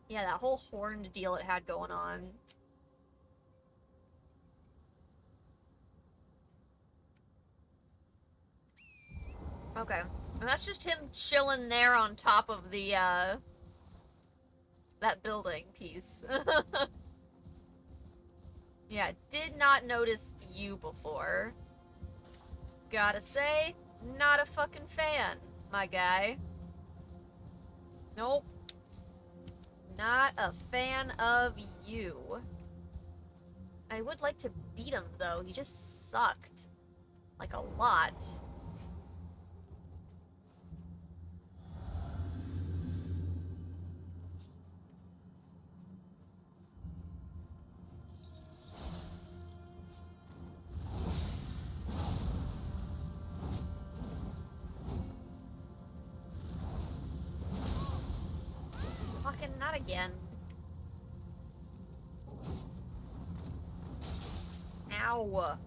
Yeah, that whole horned deal it had going on. Okay. And that's just him chilling there on top of the, that building piece. Yeah, did not notice you before. Gotta say, not a fucking fan, my guy. Nope. Not a fan of you. I would like to beat him, though. He just sucked. Like, a lot. Fucking not again. Ow.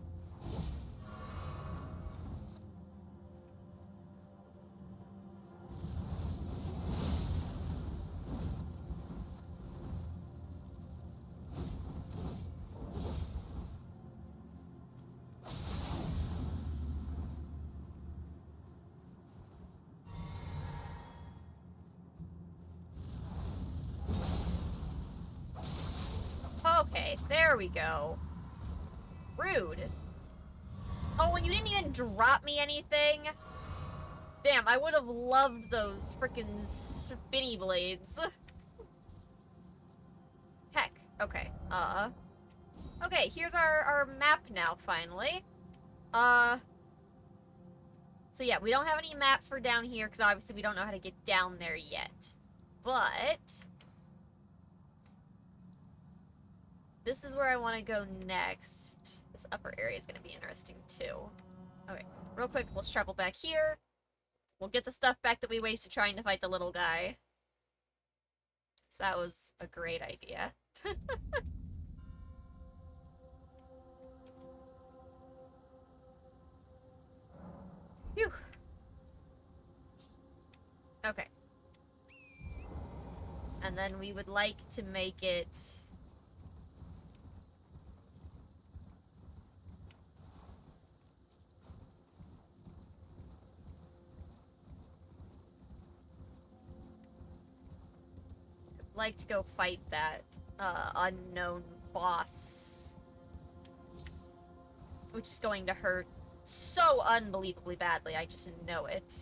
Okay, there we go. Rude. Oh, and you didn't even drop me anything? Damn, I would have loved those frickin' spinny blades. Heck. Okay. Okay, here's our map now, finally. So yeah, we don't have any map for down here, because obviously we don't know how to get down there yet. But this is where I want to go next. This upper area is going to be interesting, too. Okay, real quick, let's travel back here. We'll get the stuff back that we wasted trying to fight the little guy. So that was a great idea. Phew. Okay. And then we would like to make it... like to go fight that unknown boss, which is going to hurt so unbelievably badly. I just know it.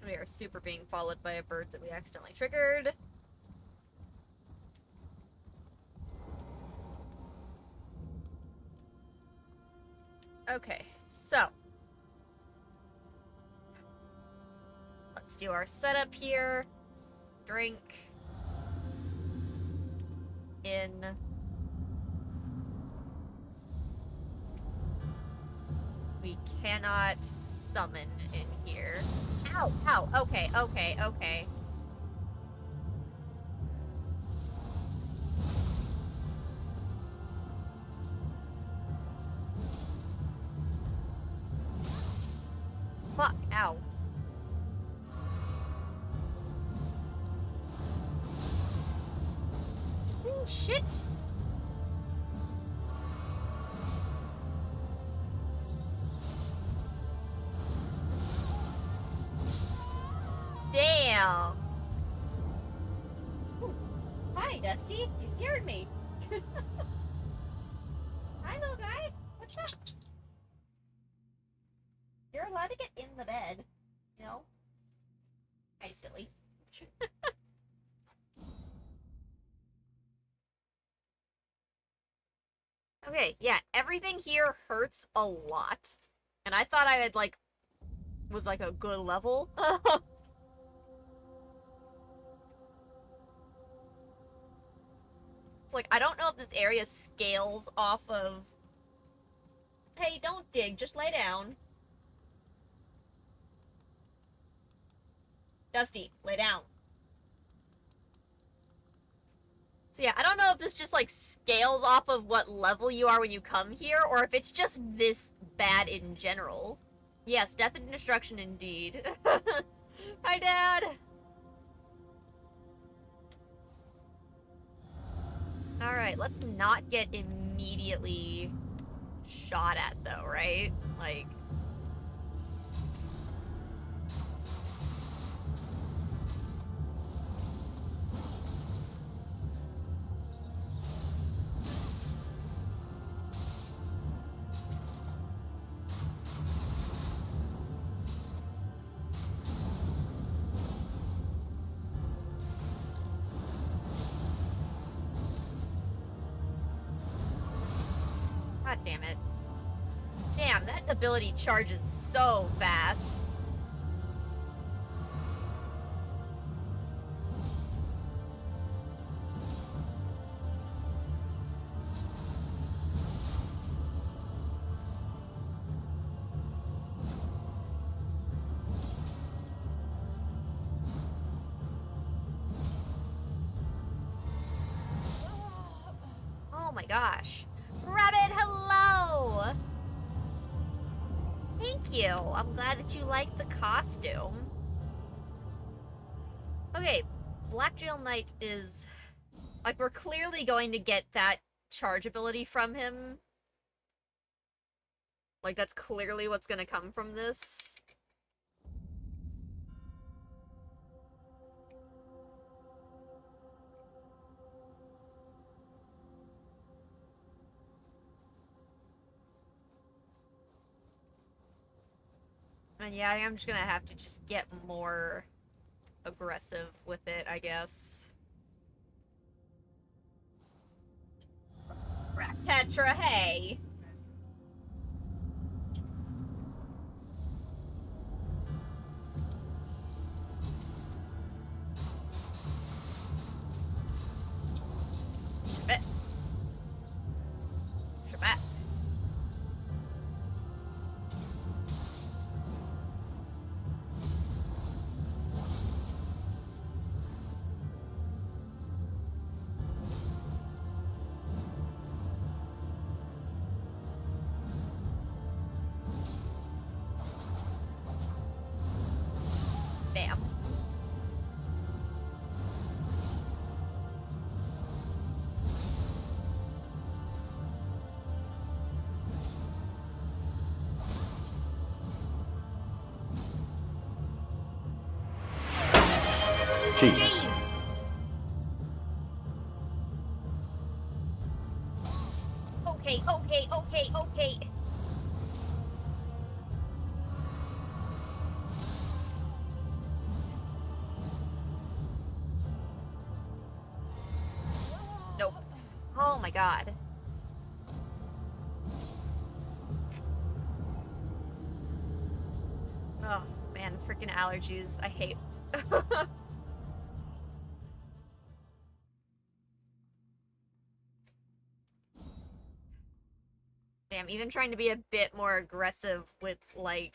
We are super being followed by a bird that we accidentally triggered. Okay, so let's do our setup here. Drink. In. We cannot summon in here. Ow, ow, okay, okay, okay. Fuck, ow. Ooh, shit. Damn. Ooh. Hi, Dusty. You scared me. Hi, little guy. What's up? You're allowed to get in the bed, you know? Hi, silly. Okay, yeah, everything here hurts a lot. And I thought I had, like, was, like, a good level. So, like, I don't know if this area scales off of... Hey, don't dig, just lay down. Dusty, lay down. So yeah, I don't know if this just, like, scales off of what level you are when you come here, or if it's just this bad in general. Yes, death and destruction indeed. Hi, Dad! Alright, let's not get immediately shot at, though, right? Like... God damn it. Damn, that ability charges so fast. Oh my gosh. Rabbit, hello! Thank you. I'm glad that you like the costume. Okay, Black Drill Knight is... Like, we're clearly going to get that charge ability from him. Like, that's clearly what's gonna come from this. And yeah, I'm just gonna have to just get more aggressive with it, I guess. Tetra, hey! Shibet. Shibet. Damn. Jeez. Okay, okay, okay, okay. Nope. Oh my god. Oh man, freaking allergies. I hate. Damn, even trying to be a bit more aggressive with, like...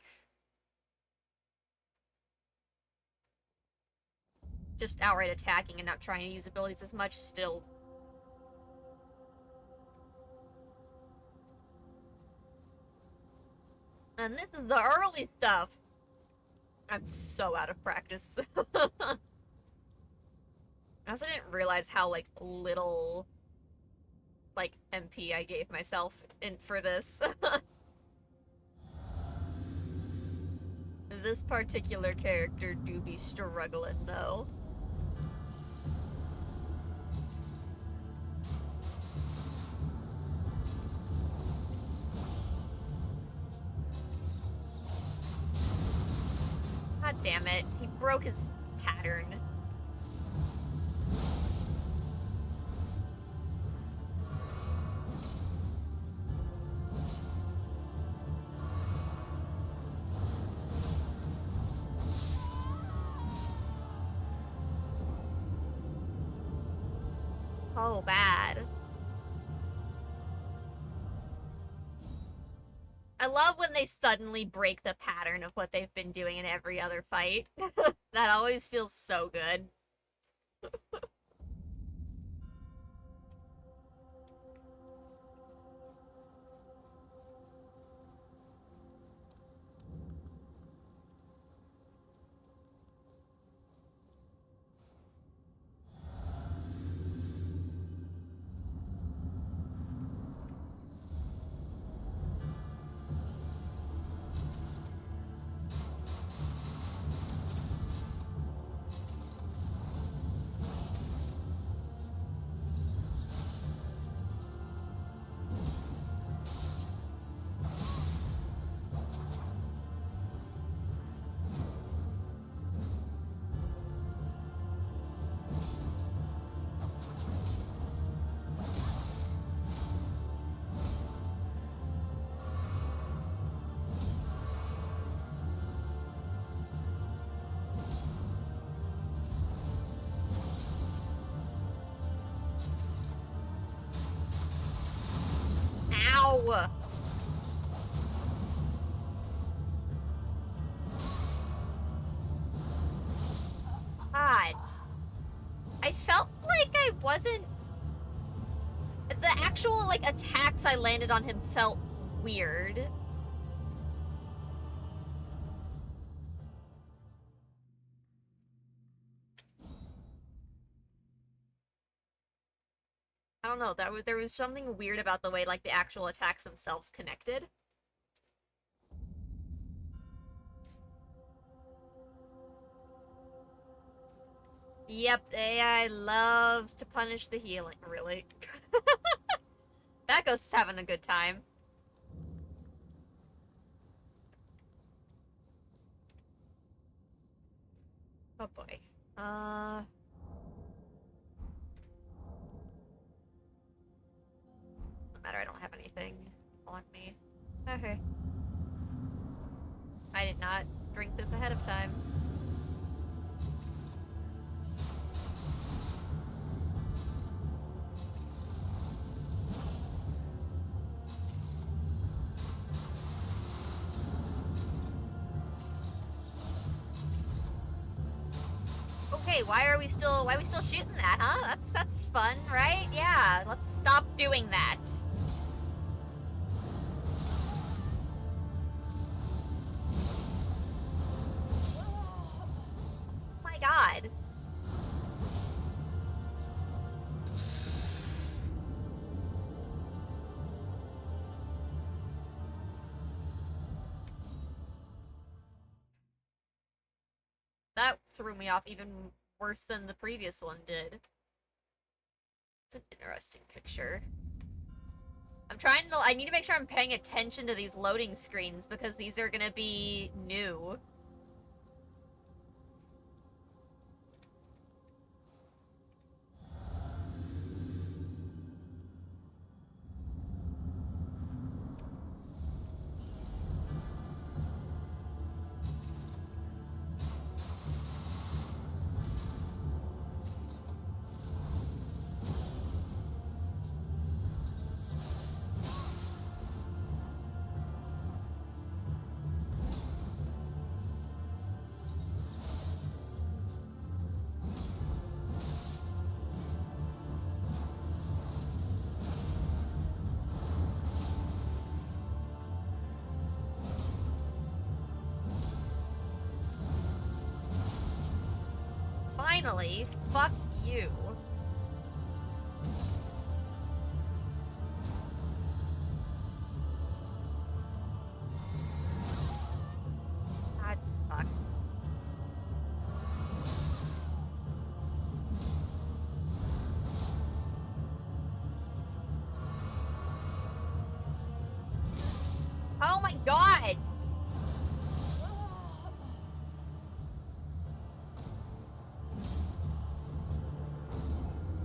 just outright attacking and not trying to use abilities as much still. And this is the early stuff! I'm so out of practice. I also didn't realize how, like, little, like, MP I gave myself for this. This particular character do be struggling, though. God damn it. He broke his pattern. Oh, bad. bad. I love when they suddenly break the pattern of what they've been doing in every other fight. That always feels so good. Ow! God. I felt like I wasn't... The actual, like, attacks I landed on him felt weird. I don't know, there was something weird about the way, like, the actual attacks themselves connected. Yep, AI loves to punish the healing, really. That ghost is having a good time. Oh boy. Doesn't matter, I don't have anything on me. Okay. I did not drink this ahead of time. Okay, why are we still shooting that, huh? That's fun, right? Yeah, let's stop doing that. Oh my god. That threw me off even worse than the previous one did. It's an interesting picture. I need to make sure I'm paying attention to these loading screens because these are gonna be new. Finally, fuck you. God, fuck. Oh my god!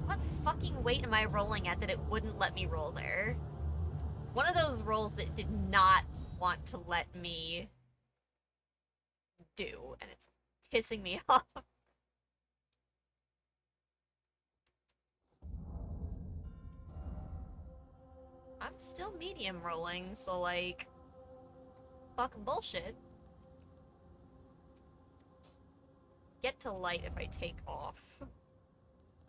What fucking weight am I rolling at that it wouldn't let me roll there? One of those rolls that did not want to let me do, and it's pissing me off. still medium rolling, so like, fucking bullshit. Get to light if I take off.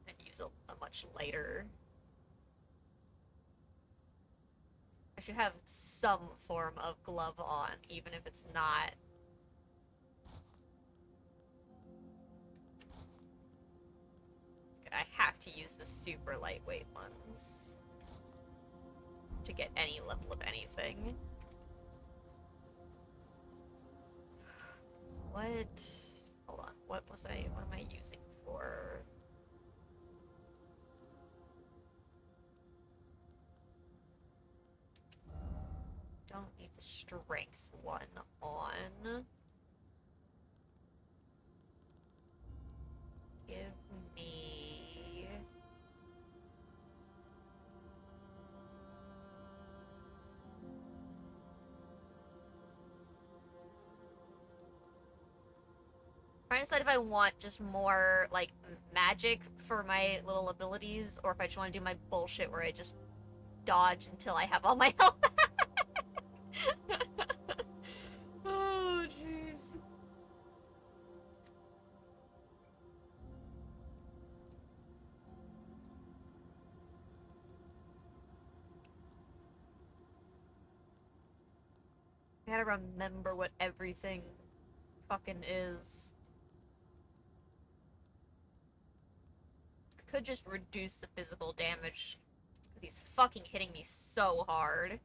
And use a much lighter. I should have some form of glove on, even if it's not. I have to use the super lightweight ones to get any level of anything. What? Hold on. What am I using for? Don't need the strength one on. Give me... trying to decide if I want just more, like, magic for my little abilities, or if I just want to do my bullshit where I just dodge until I have all my health back. Oh, jeez. I gotta remember what everything fucking is. I could just reduce the physical damage, because he's fucking hitting me so hard.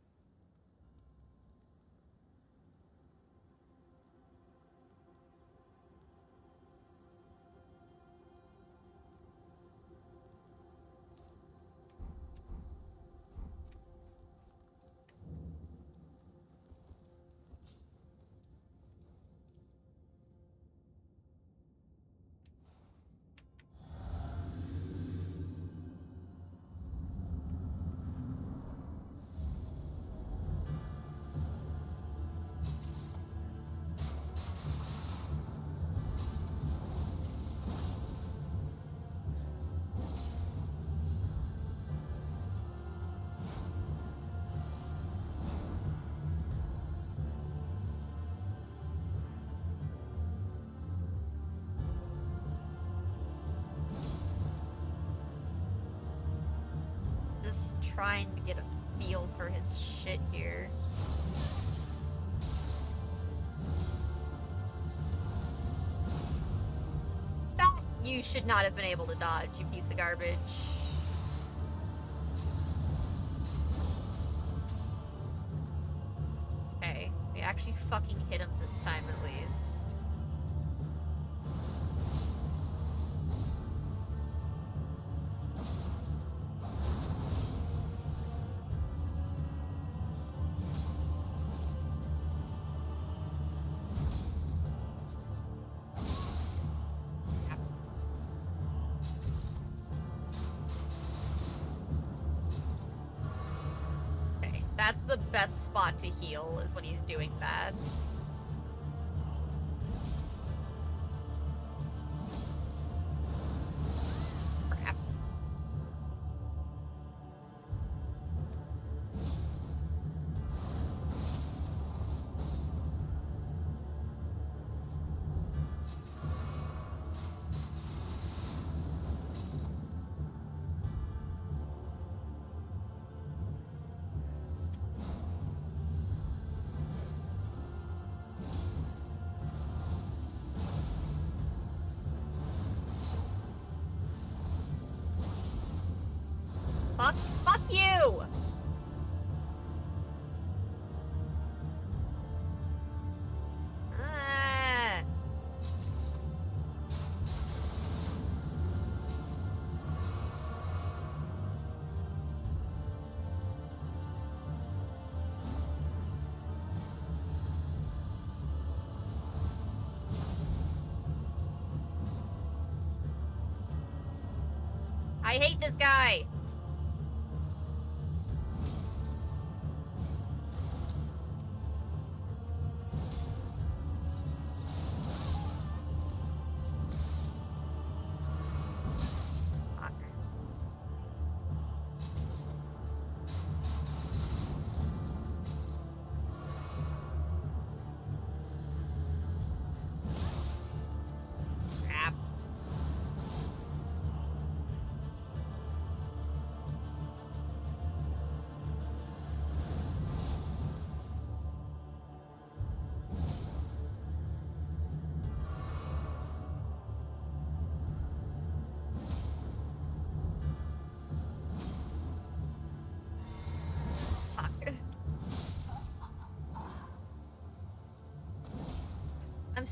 Just trying to get a feel for his shit here. That you should not have been able to dodge, you piece of garbage. Okay, we actually fucking hit him this time at least. That's the best spot to heal, is when he's doing that. Crap. Fuck you! Ah. I hate this guy! Fuck.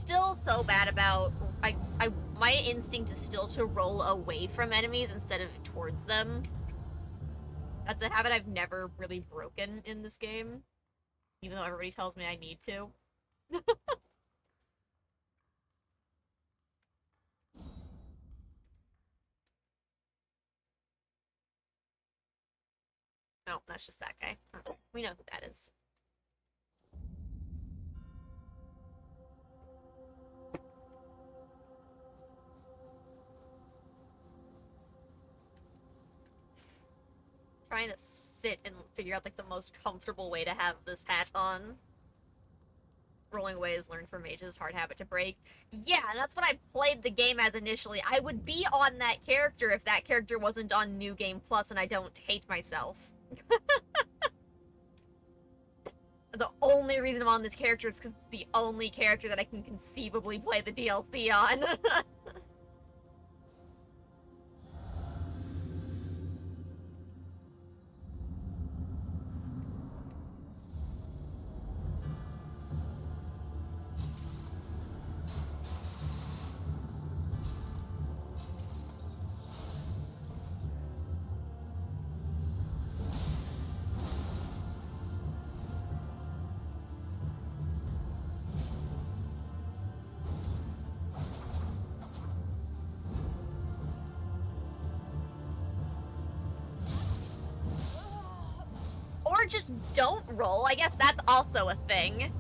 still so bad about my instinct is still to roll away from enemies instead of towards them. That's a habit I've never really broken in this game, even though everybody tells me I need to. Oh, that's just that guy. Okay. We know who that is. Trying to sit and figure out like the most comfortable way to have this hat on. Rolling away is learned from mages, hard habit to break. Yeah, and that's what I played the game as initially. I would be on that character if that character wasn't on New Game Plus and I don't hate myself. The only reason I'm on this character is because it's the only character that I can conceivably play the DLC on. Or just don't roll. I guess that's also a thing.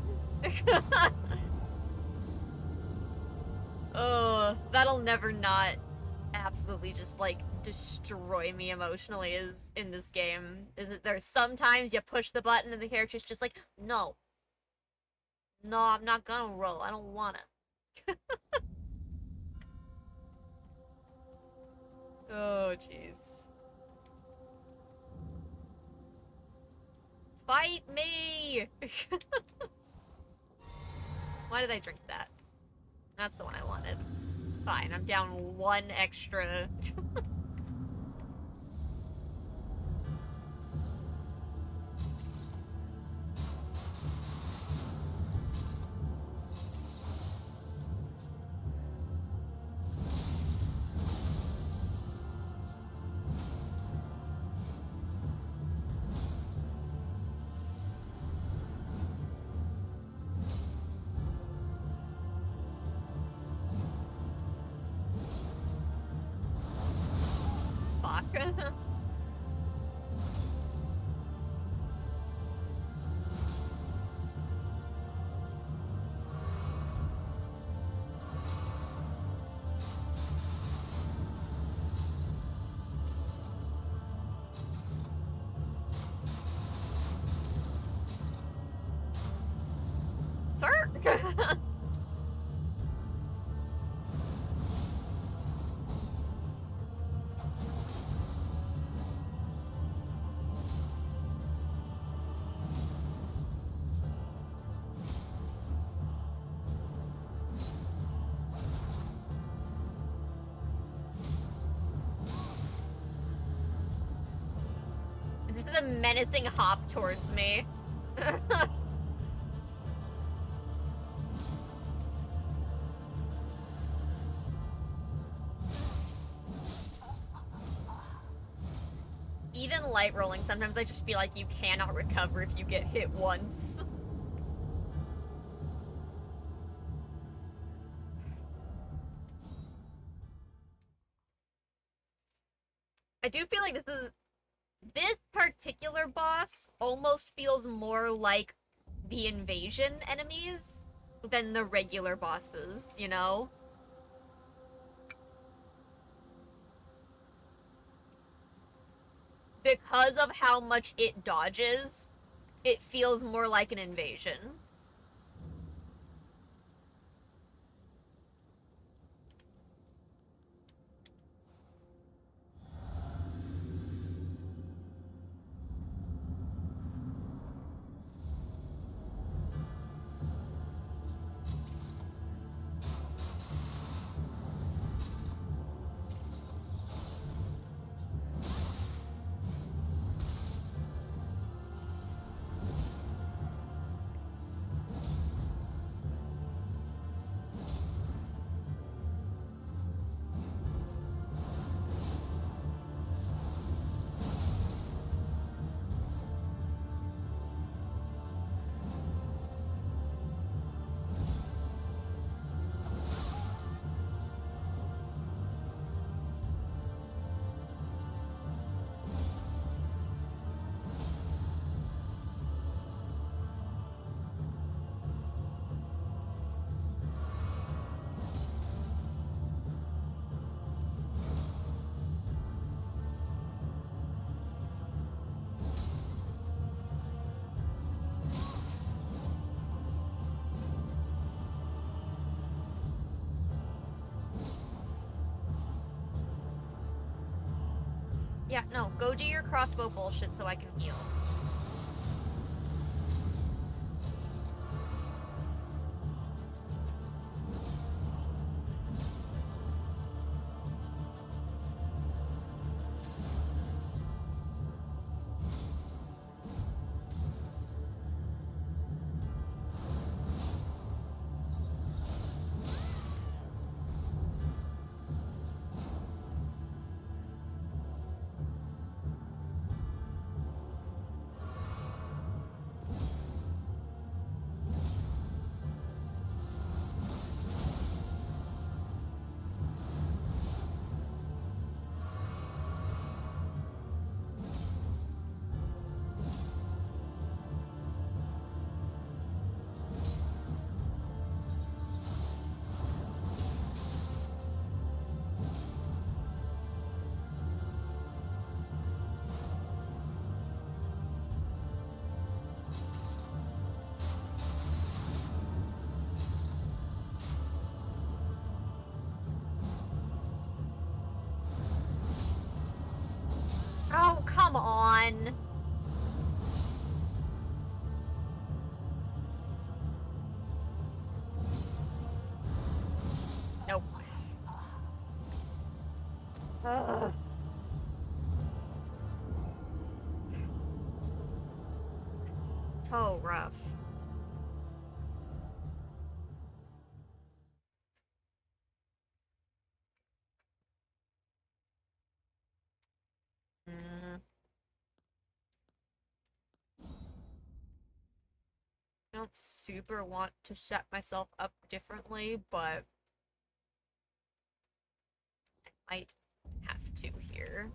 Oh, that'll never not absolutely just like destroy me emotionally is in this game. Is it there's sometimes you push the button and the character's just like, no. No, I'm not gonna roll. I don't wanna. Oh, jeez. Fight me! Why did I drink that? That's the one I wanted. Fine, I'm down one extra. Fuck. Sir? This is a menacing hop towards me. Even light rolling, sometimes I just feel like you cannot recover if you get hit once. I do feel like this particular boss almost feels more like the invasion enemies than the regular bosses, you know? Because of how much it dodges, it feels more like an invasion. Yeah, no, go do your crossbow bullshit so I can heal. Oh, come on! Nope. Ugh. So rough. Mm. I don't super want to set myself up differently, but I might have to here.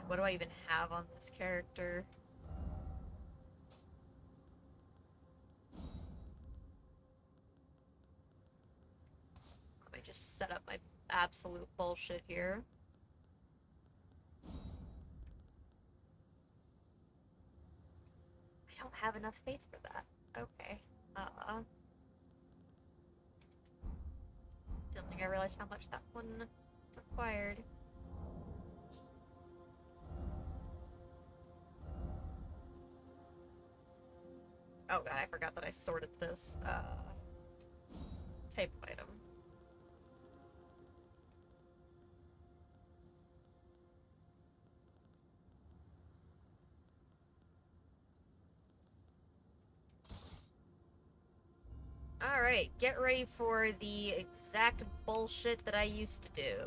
What do I even have on this character? Let me just set up my absolute bullshit here. I don't have enough faith for that. Okay. Didn't think I realized how much that one required. Oh god, I forgot that I sorted this, type of item. Alright, get ready for the exact bullshit that I used to do.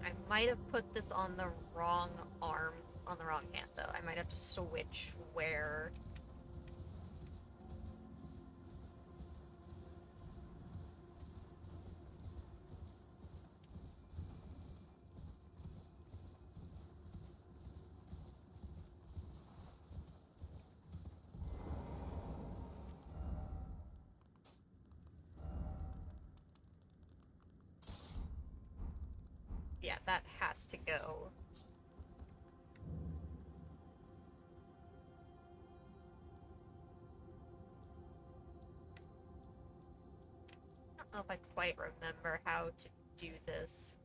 I might have put this on the wrong arm, on the wrong hand, though. I might have to switch where... Yeah, that has to go. I don't know if I quite remember how to do this.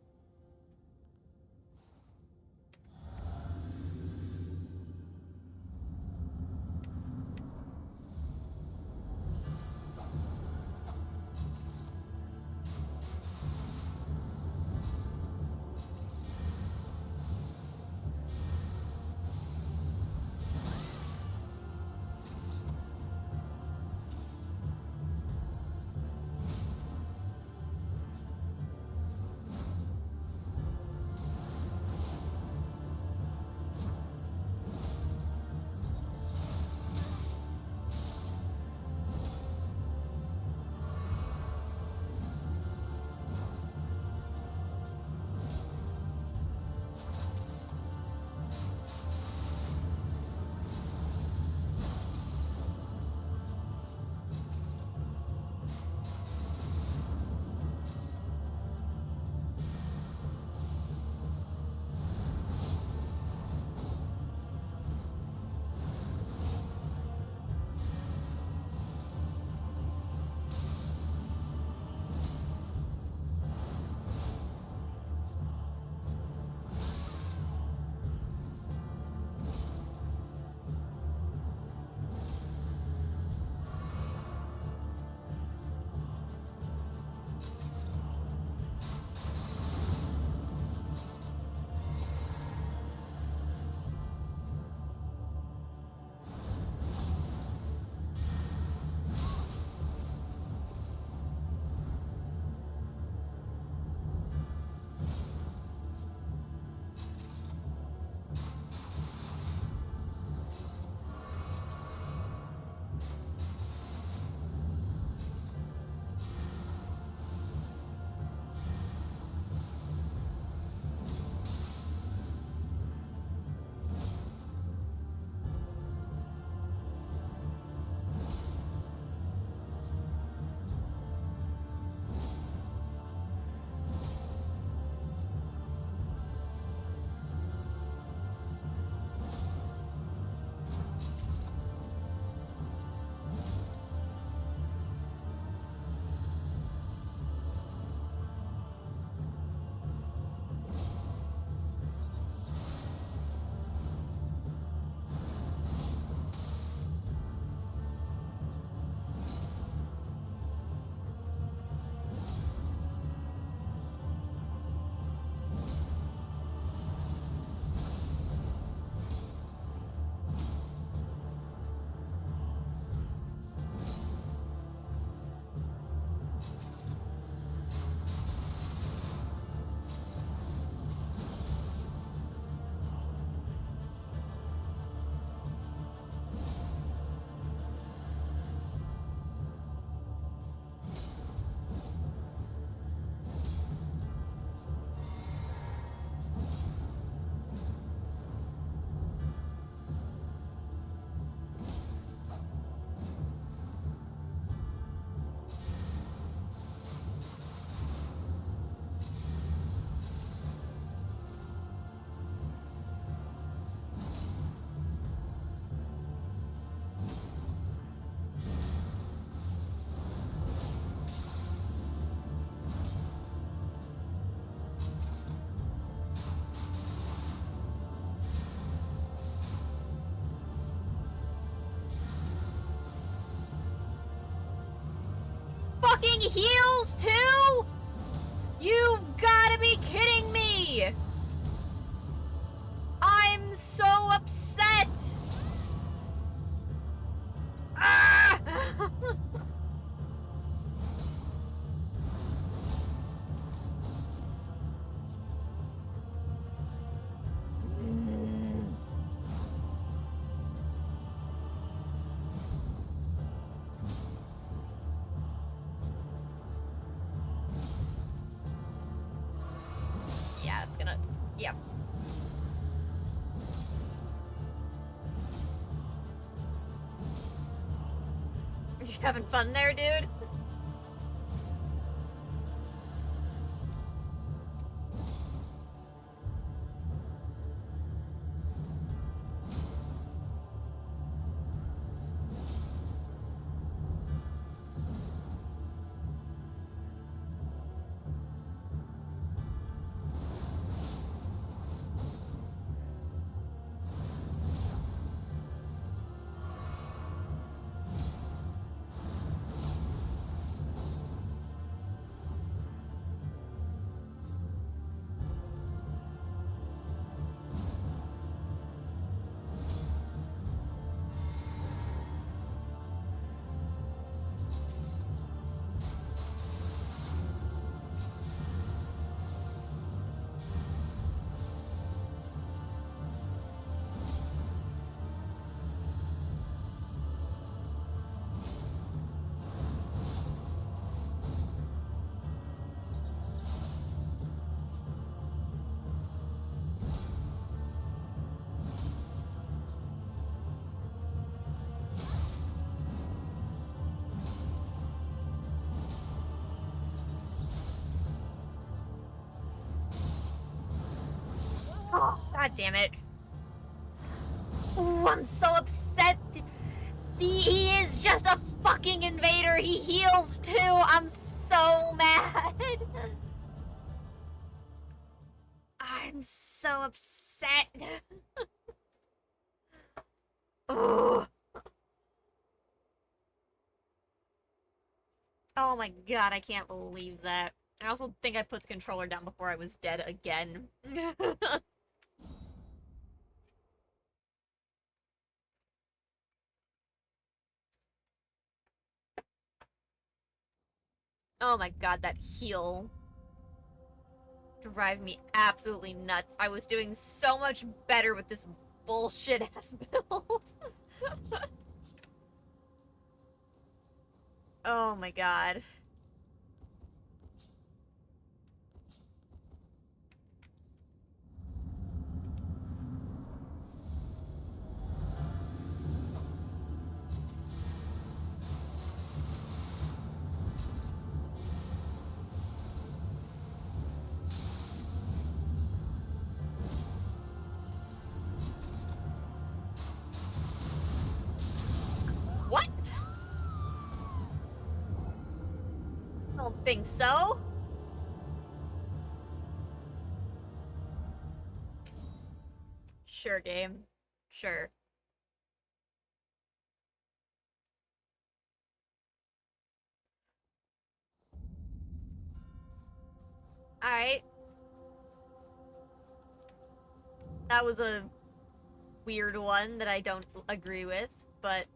fucking heals too? You've gotta be kidding me! I'm so upset! Ah! Yeah, it's gonna... Yep. You having fun there, dude? Oh, god damn it. Ooh, I'm so upset. He is just a fucking invader. He heals too. I'm so mad. I'm so upset. Ooh. Oh my god, I can't believe that. I also think I put the controller down before I was dead again. Oh my god, that heal drive me absolutely nuts. I was doing so much better with this bullshit ass build. Oh my god. What? I don't think so. Sure, game. Sure. Alright. That was a weird one that I don't agree with, but...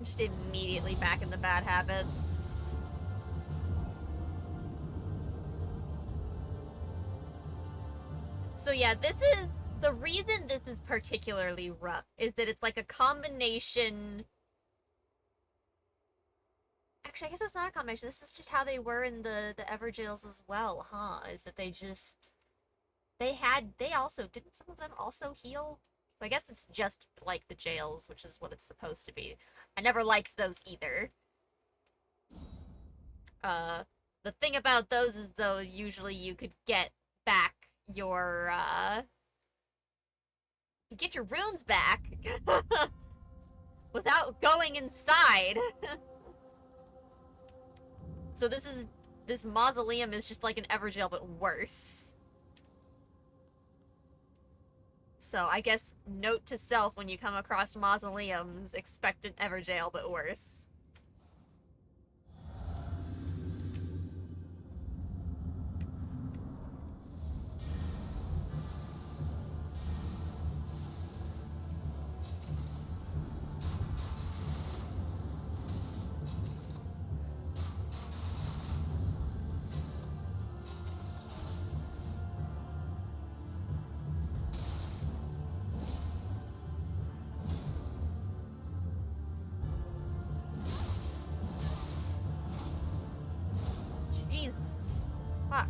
just immediately back in the bad habits. So yeah, this is... The reason this is particularly rough is that it's like a combination... Actually, I guess it's not a combination. This is just how they were in the Everjails as well, huh? Is that they just... They also... Didn't some of them also heal? So I guess it's just like the jails, which is what it's supposed to be. I never liked those either. Uh, the thing about those is, though, usually you could get back your, you get your runes back without going inside. So this mausoleum is just like an Everjail, but worse. So I guess note to self when you come across mausoleums, expect an Everjail, but worse. Jesus. Fuck.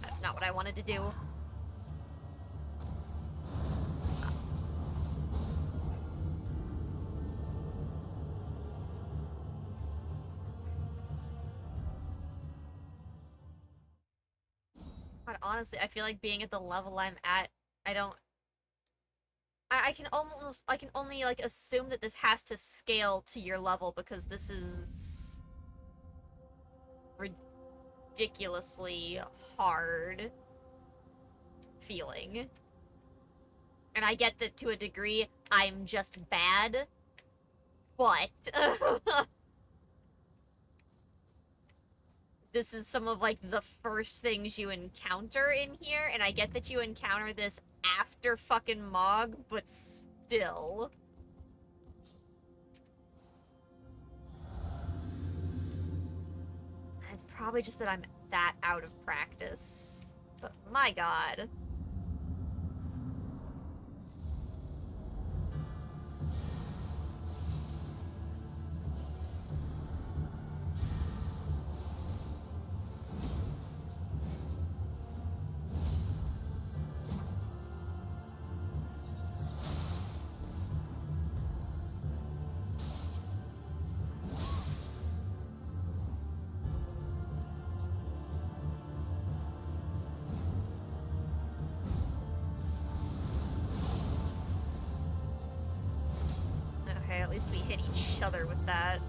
That's not what I wanted to do. But honestly, I feel like being at the level I'm at, I don't. I can only like assume that this has to scale to your level because this is ridiculously hard feeling. And I get that to a degree I'm just bad, but this is some of like the first things you encounter in here, and I get that you encounter this after fucking Mog, but still. It's probably just that I'm that out of practice. But my god. Okay, at least we hit each other with that.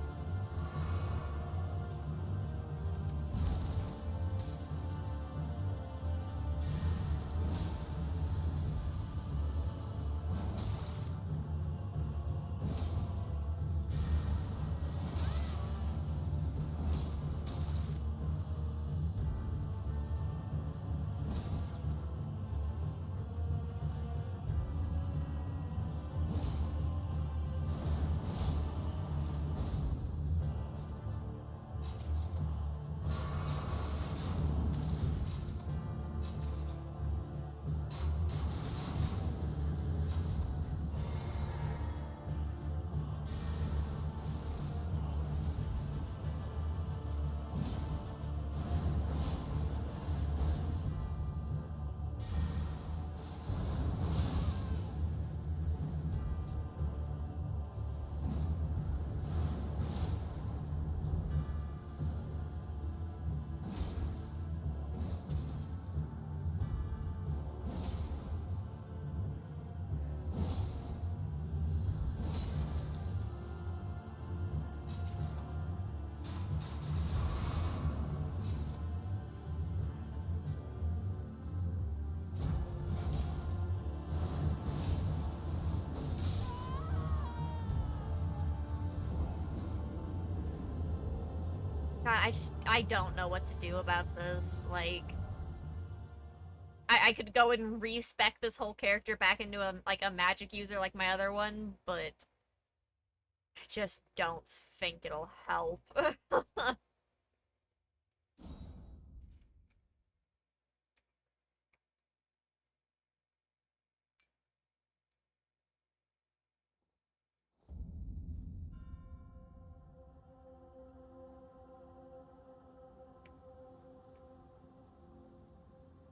God, I don't know what to do about this. Like, I could go and respec this whole character back into a magic user like my other one, but I just don't think it'll help.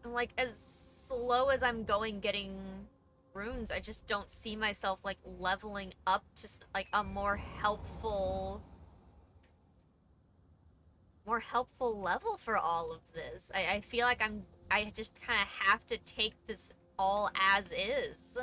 And like as slow as I'm going getting runes, I just don't see myself like leveling up to like a more helpful level for all of this. I feel like I just kind of have to take this all as is.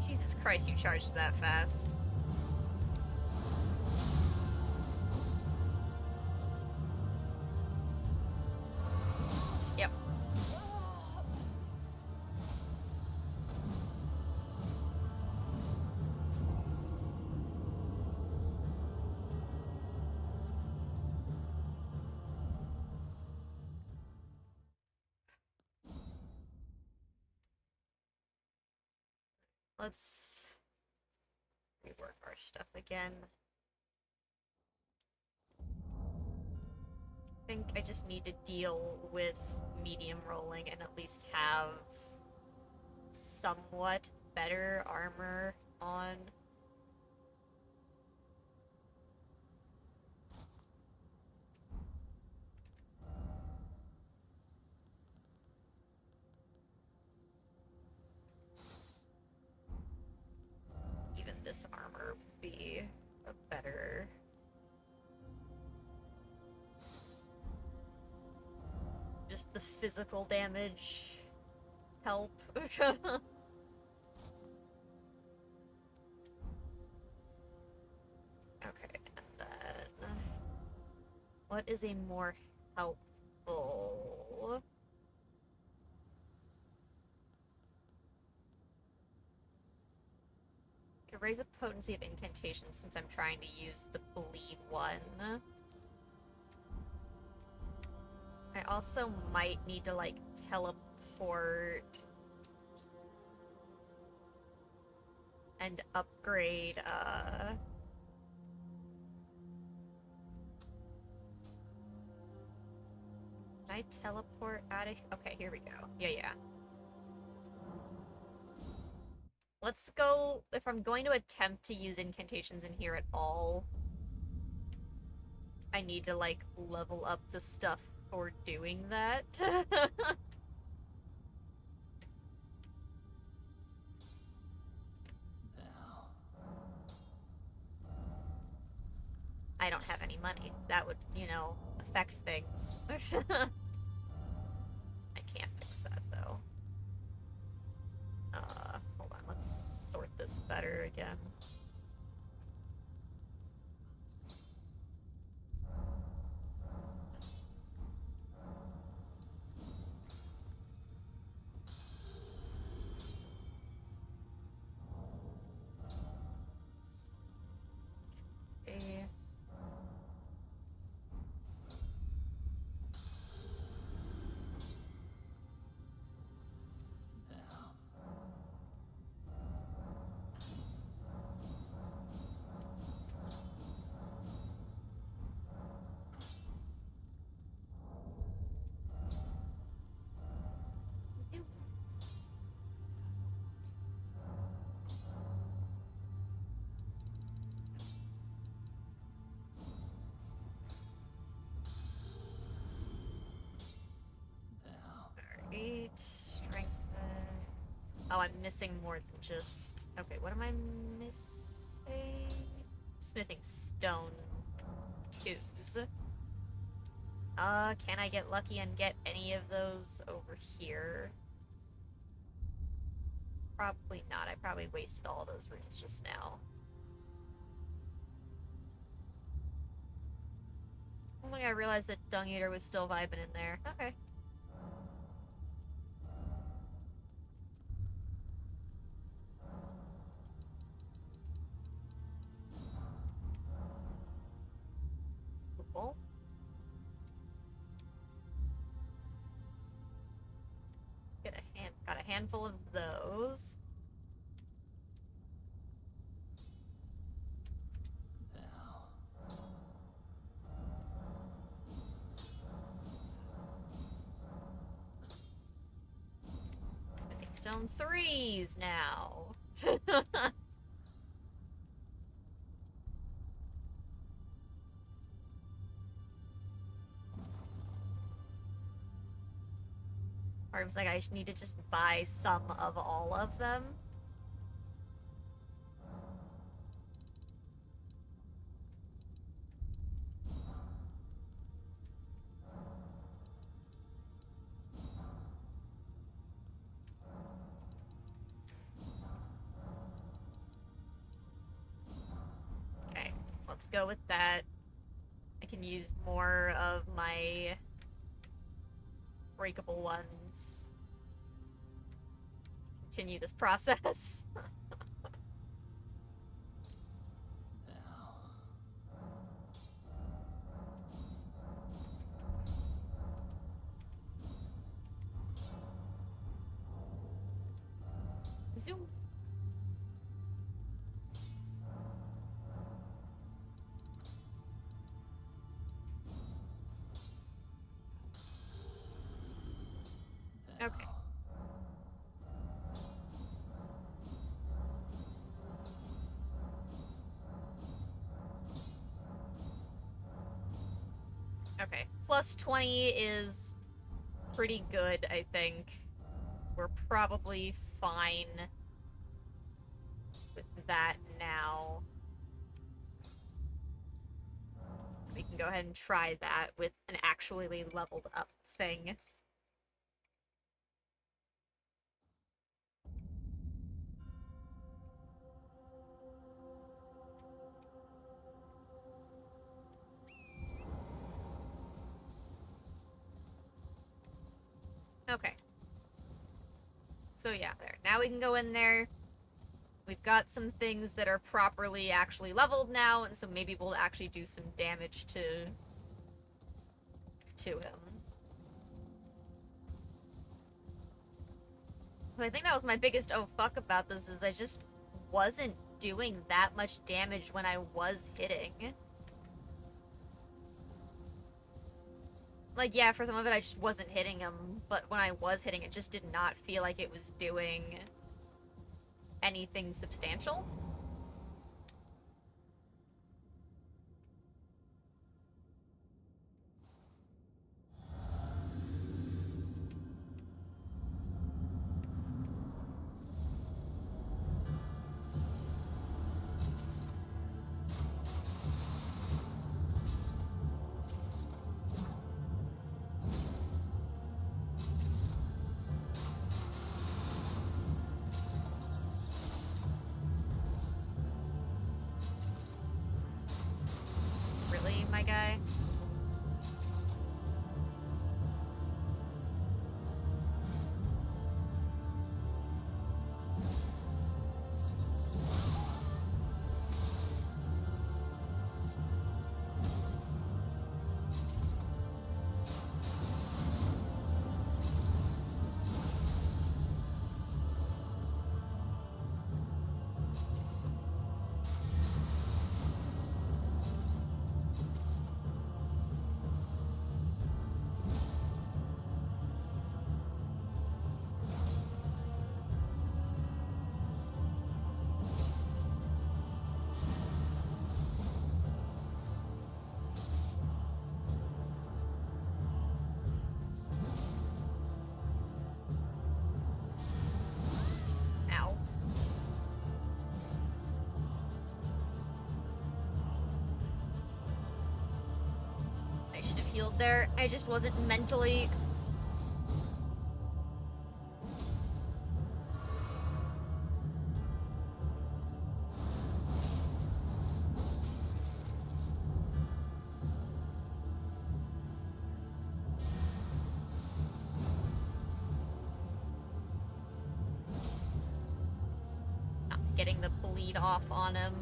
Jesus Christ, you charged that fast. Yep. Let's rework our stuff again. I think I just need to deal with medium rolling and at least have somewhat better armor on. Even this armor would be a better. Just the physical damage help. Okay, and then what is a more helpful? Could raise the potency of incantations since I'm trying to use the bleed one. I also might need to like teleport and upgrade can I teleport out of okay, here we go. Yeah. Let's go if I'm going to attempt to use incantations in here at all. I need to like level up the stuff for doing that. I don't have any money. That would, affect things. I can't fix that though. Hold on, let's sort this better again. Okay. Alright, strength. Oh, I'm missing more than just. Okay, what am I missing? Smithing stone twos. Can I get lucky and get any of those over here? Probably not. I probably wasted all those runes just now. Oh my god, I realized that Dung Eater was still vibing in there. Okay. handful of those. Smithing stone 3s now. Or it was like I need to just buy some of all of them. Okay, let's go with that. I can use more of my breakable ones to continue this process. Zoom. Okay. Okay. Plus 20 is pretty good, I think. We're probably fine with that now. We can go ahead and try that with an actually leveled up thing. Okay. So yeah, there. Now we can go in there. We've got some things that are properly actually leveled now, and so maybe we'll actually do some damage to him. But I think that was my biggest oh fuck about this, is I just wasn't doing that much damage when I was hitting. Like, yeah, for some of it I just wasn't hitting him, but when I was hitting, it just did not feel like it was doing anything substantial. Really, my guy? Ow. I should have healed there. I just wasn't mentally... not getting the bleed off on him.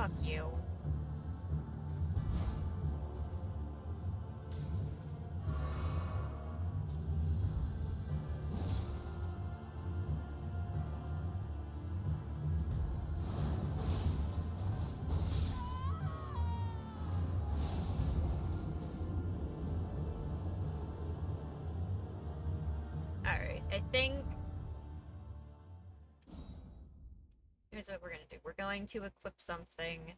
Fuck you. Alright, I think... Here's what we're gonna do. We're going to equip something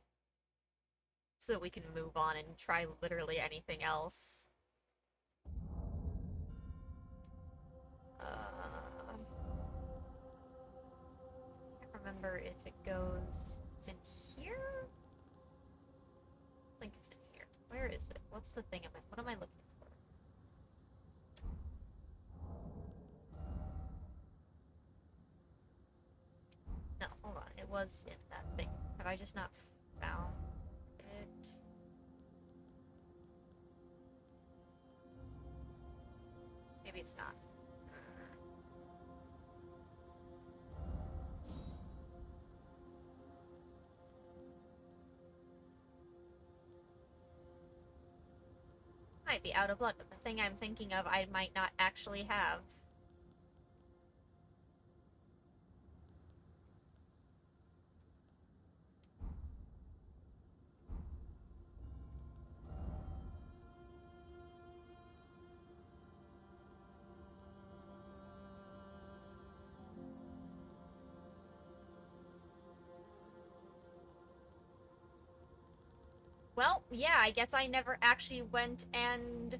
so that we can move on and try literally anything else. Can't remember if it goes... It's in here? I think it's in here. Where is it? What's the thing? What am I looking for? No, hold on. It was in that thing. Have I just not found it? Maybe it's not. Might be out of luck, but the thing I'm thinking of I might not actually have. Well, yeah, I guess I never actually went and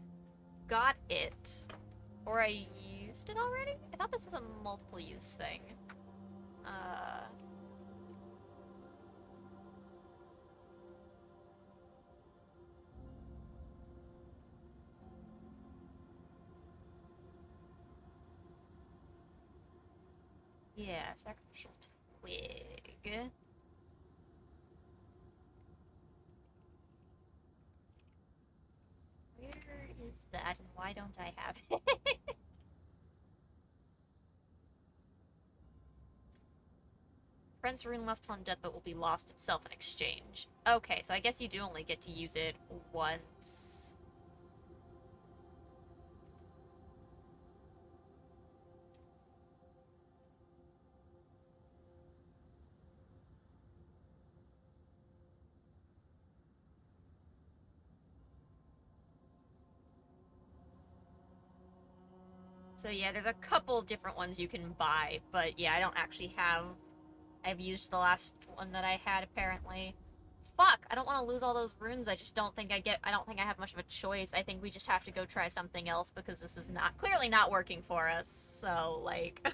got it. Or I used it already? I thought this was a multiple use thing. Yeah, sacrificial twig. Where is that, and why don't I have it? Friends rune left upon death, but will be lost itself in exchange. Okay, so I guess you do only get to use it once. So yeah, there's a couple different ones you can buy, but yeah, I don't actually have... I've used the last one that I had, apparently. Fuck! I don't want to lose all those runes. I just don't think I don't think I have much of a choice. I think we just have to go try something else because this is clearly not working for us. So, like...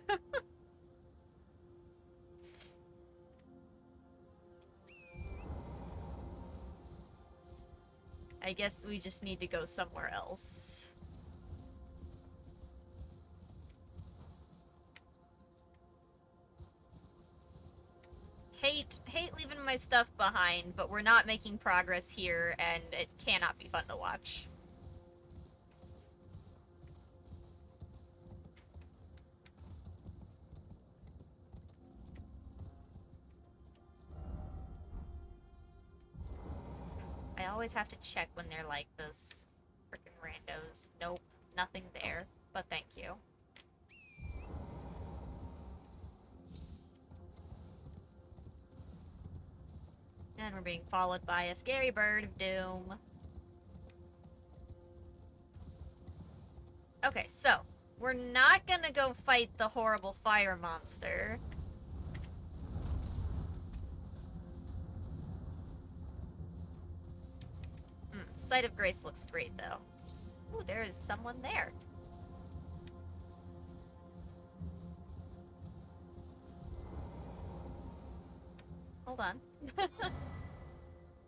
I guess we just need to go somewhere else. Hate leaving my stuff behind, but we're not making progress here, and it cannot be fun to watch. I always have to check when they're like this. Freaking randos. Nope, nothing there, but thank you. And we're being followed by a scary bird of doom. Okay, so we're not gonna go fight the horrible fire monster. Sight of Grace looks great, though. Ooh, there is someone there. Hold on.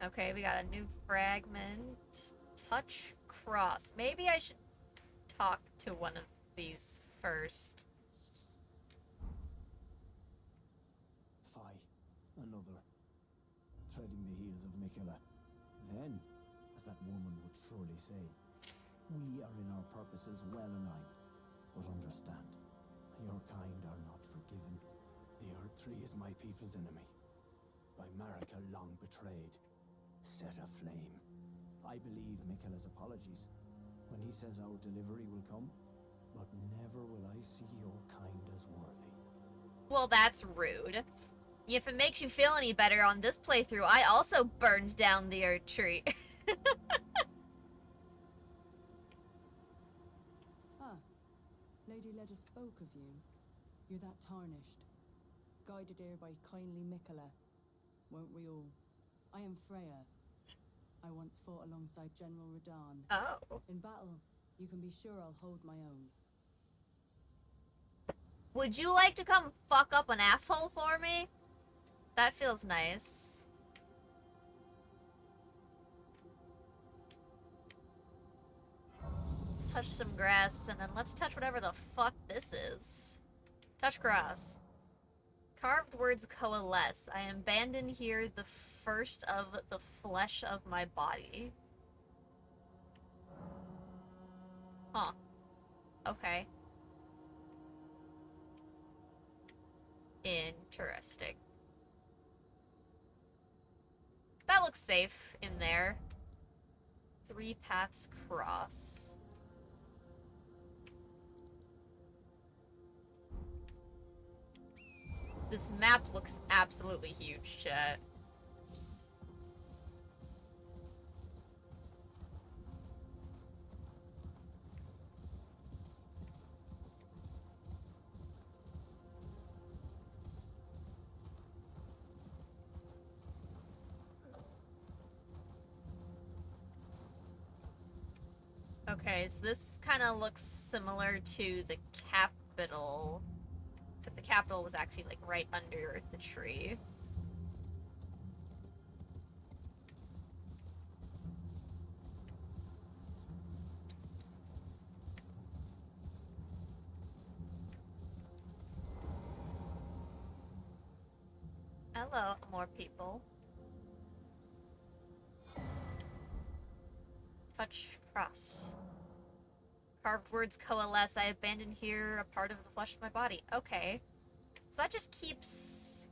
Okay, we got a new fragment. Touch cross. Maybe I should talk to one of these first. Another. Treading the heels of Mikela. Then, as that woman would surely say, we are in our purposes well aligned. But understand, your kind are not forgiven. The Erdtree is my people's enemy. by Marika long betrayed, set aflame. I believe Miquella's apologies when he says our delivery will come, but never will I see your kind as worthy. Well, that's rude. If it makes you feel any better, on this playthrough, I also burned down the Erdtree. Ah, Lady Ledger spoke of you. You're that tarnished. Guided here by kindly Miquella. Won't we all? I am Freya. I once fought alongside General Radahn. Oh. In battle, you can be sure I'll hold my own. Would you like to come fuck up an asshole for me? That feels nice. Let's touch some grass, and then let's touch whatever the fuck this is. Touch grass. Carved words coalesce. I abandon here the first of the flesh of my body. Huh. Okay. Interesting. That looks safe in there. 3 paths cross. This map looks absolutely huge, chat. Okay, so this kind of looks similar to the capital, except the capital was actually like right under the tree. Hello, more people. Touch cross. Carved words coalesce. I abandon here a part of the flesh of my body. Okay. So that just keeps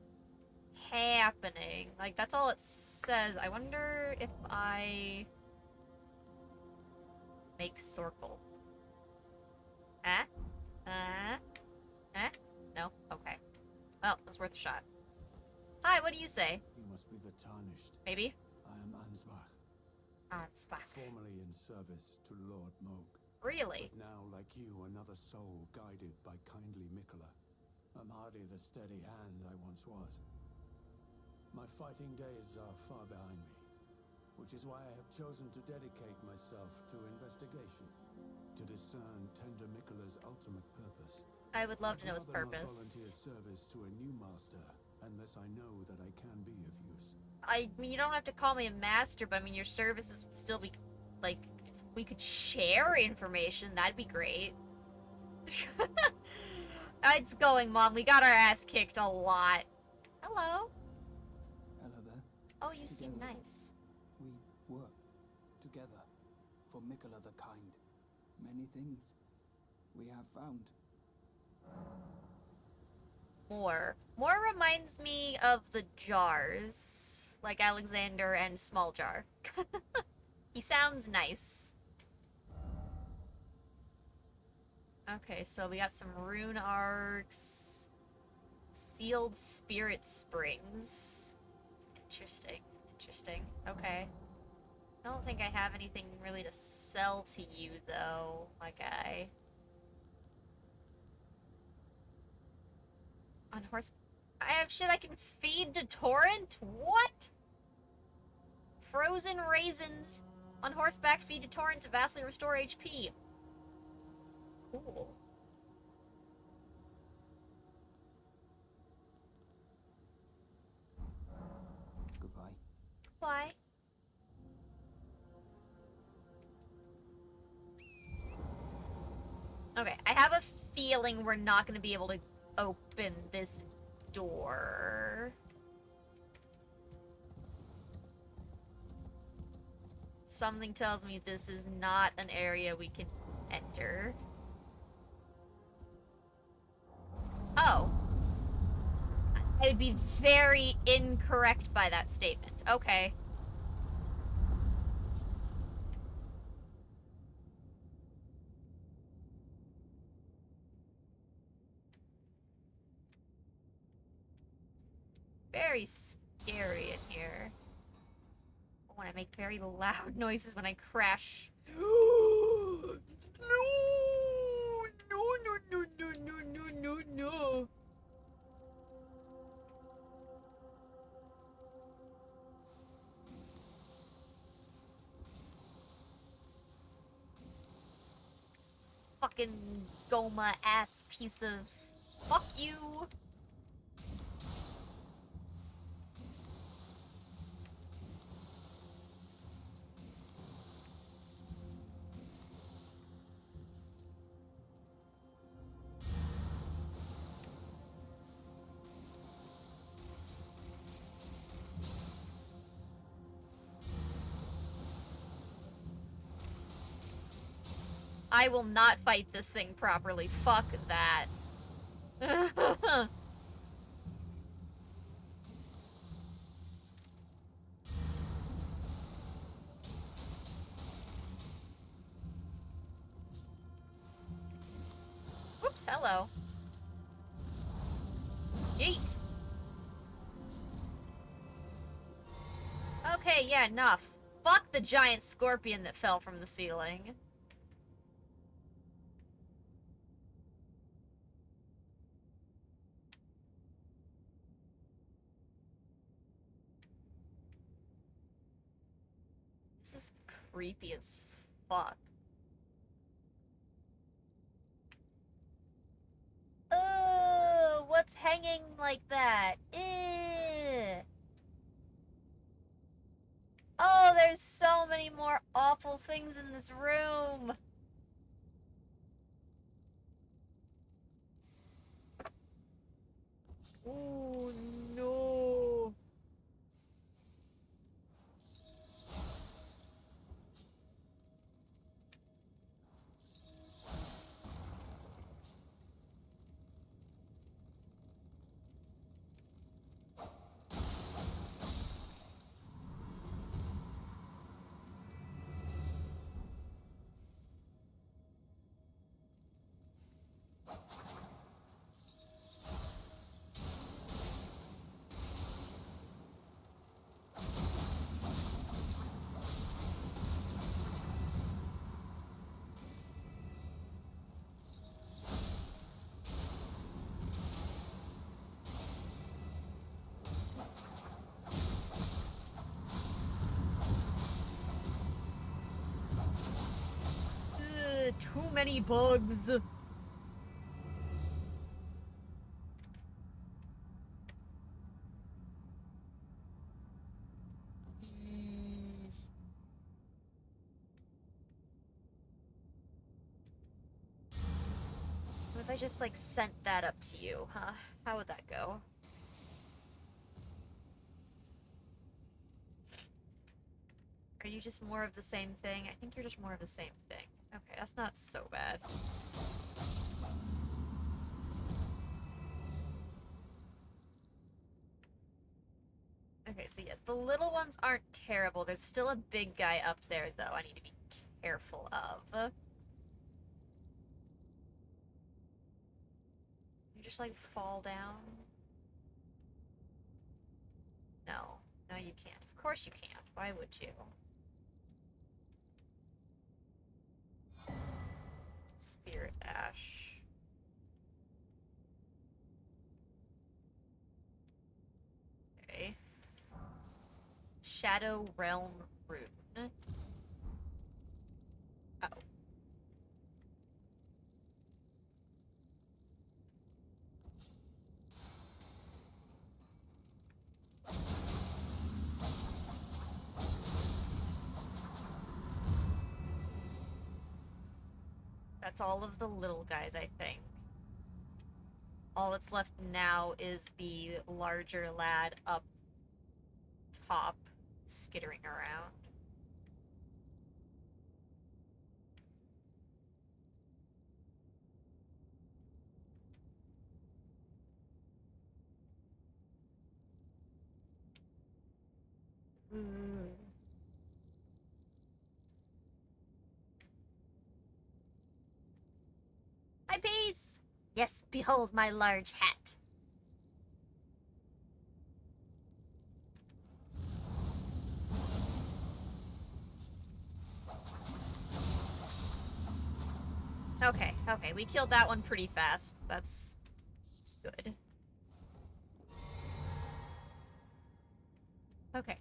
happening. Like, that's all it says. I wonder if I make circle. Eh? No? Okay. Well, it was worth a shot. Hi, what do you say? You must be the tarnished. Maybe? I am Ansbach, Ansbach. formerly in service to Lord Moog. Really? But now, like you, another soul guided by kindly Miquella. I'm hardly the steady hand I once was. My fighting days are far behind me, which is why I have chosen to dedicate myself to investigation, to discern tender Miquella's ultimate purpose. I would love to know his I'd rather not purpose. volunteer service to a new master unless I know that I can be of use. I mean, you don't have to call me a master, but I mean, your services would still be, like, if we could share information, that'd be great. It's going, Mom. We got our ass kicked a lot. Hello. Hello there. Oh, you seem Together. nice. We work together for Miquella the Kind. Many things we have found. More. More reminds me of the jars. Like Alexander and Small Jar. He sounds nice. Okay, so we got some rune arcs. Sealed spirit springs. Interesting. Interesting. Okay. I don't think I have anything really to sell to you, though, my guy. On horse... I have shit I can feed to Torrent? What? Frozen raisins. On horseback, feed to Torrent to vastly restore HP. Cool. Goodbye. Why? Okay, I have a feeling we're not going to be able to open this door. Something tells me this is not an area we can enter. Oh. I would be very incorrect by that statement. Okay. Very scary in here. When I make very loud noises when I crash. No! No! No, no, no, no, no, no, no, no. Fucking Goma ass piece of... Fuck you! I will not fight this thing properly. Fuck that. Oops, hello. Yeet. Okay, yeah, enough. Fuck the giant scorpion that fell from the ceiling. This is creepy as fuck. Ugh, what's hanging like that? Ew. Oh, there's so many more awful things in this room. Oh, no. Ugh, too many bugs. What if I just, like, sent that up to you, huh? How would that go? Are you just more of the same thing? I think you're just more of the same thing. Okay, that's not so bad. Okay, so yeah, the little ones aren't terrible. There's still a big guy up there, though, I need to be careful of. You just, like, fall down? No. No, you can't. Of course you can't. Why would you? Spirit Ash. Okay. Shadow Realm Rune. Oh. That's all of the little guys, I think. All that's left now is the larger lad up top, skittering around. Mm. My piece! Yes, behold my large hat. Okay, okay, we killed that one pretty fast. That's good. Okay.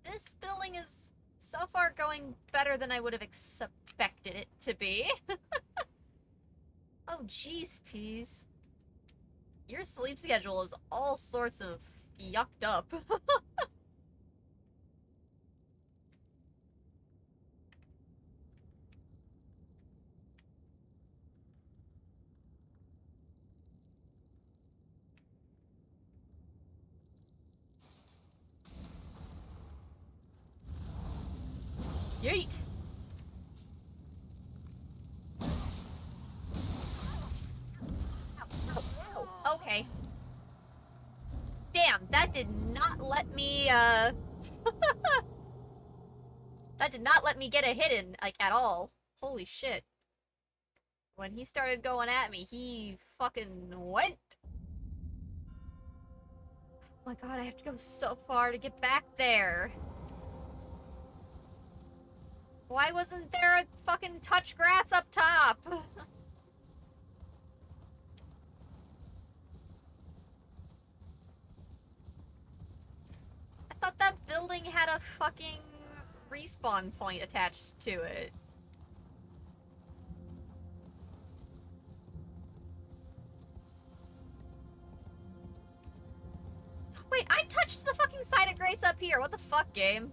This building is so far going better than I would have expected it to be. Oh, jeez, peas. Your sleep schedule is all sorts of yucked up. Yeet! Okay. Damn, that did not let me, that did not let me get a hit in, like, at all. Holy shit. When he started going at me, he fucking went. Oh my god, I have to go so far to get back there. Why wasn't there a fucking touch grass up top? I thought that building had a fucking respawn point attached to it. Wait, I touched the fucking side of Grace up here. What the fuck, game?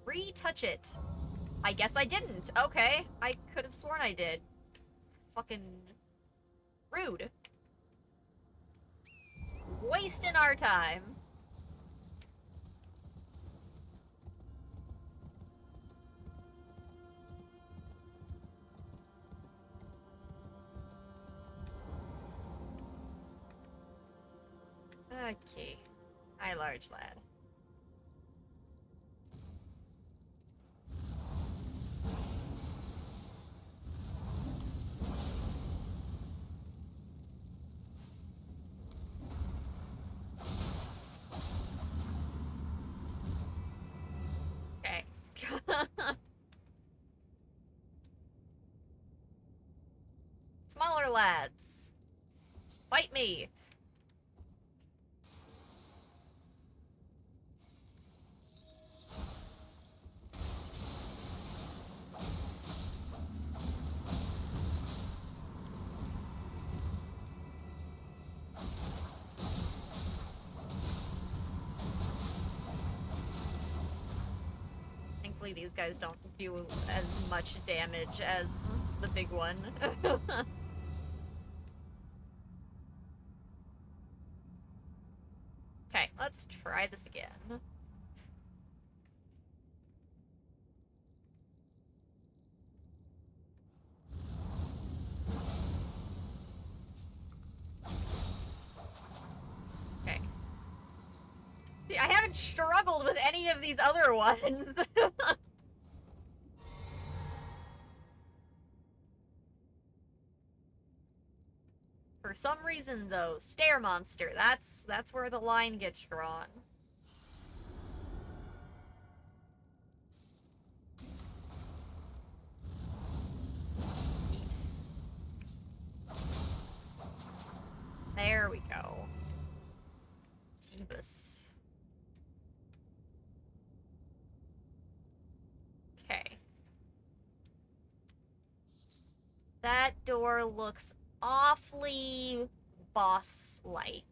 Retouch it. I guess I didn't. Okay. I could have sworn I did. Fucking rude. Wasting our time. Okay. Hi, large lad. Okay. Smaller lads. Fight me. Thankfully, these guys don't do as much damage as the big one. Okay, let's try this again. Okay. See, I haven't struggled with any of these other ones. For some reason, though, Stair Monster, that's where the line gets drawn. Eat. There we go. Jeebus. Okay. That door looks awfully boss-like.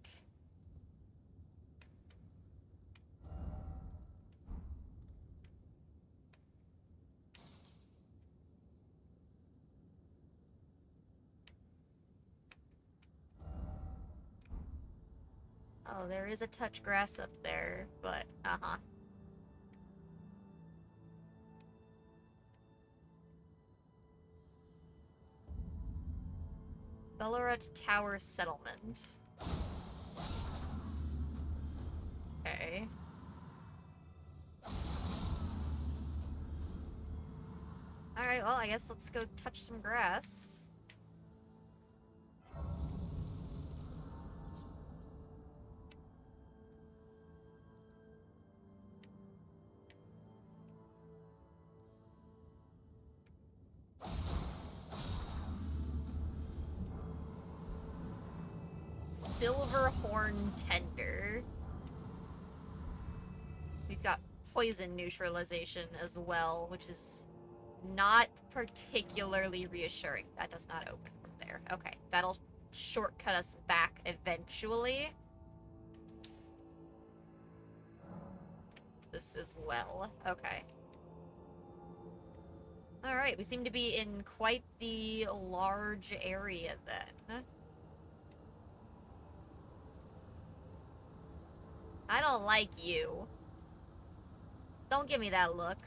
Oh, there is a touch grass up there, but uh-huh. Bellerat Tower Settlement. Okay. Alright, well, I guess let's go touch some grass. Silverhorn Tender. We've got poison neutralization as well, which is not particularly reassuring. That does not open from there. Okay, that'll shortcut us back eventually. This as well. Okay. Alright, we seem to be in quite the large area then. I don't like you. Don't give me that look.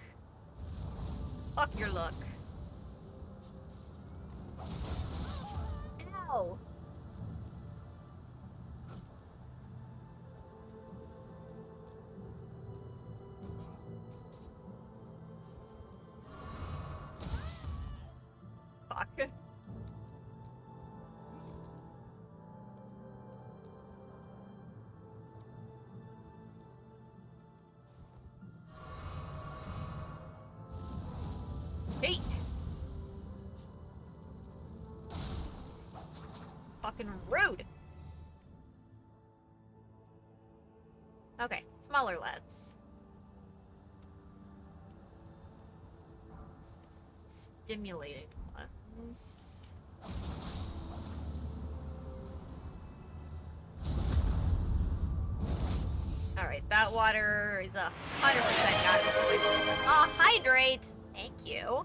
Fuck your look. Ow! Fuck. Hey! Fucking rude! Okay, smaller lads. Stimulating ones. Alright, that water is 100% not poison. Hydrate! Thank you.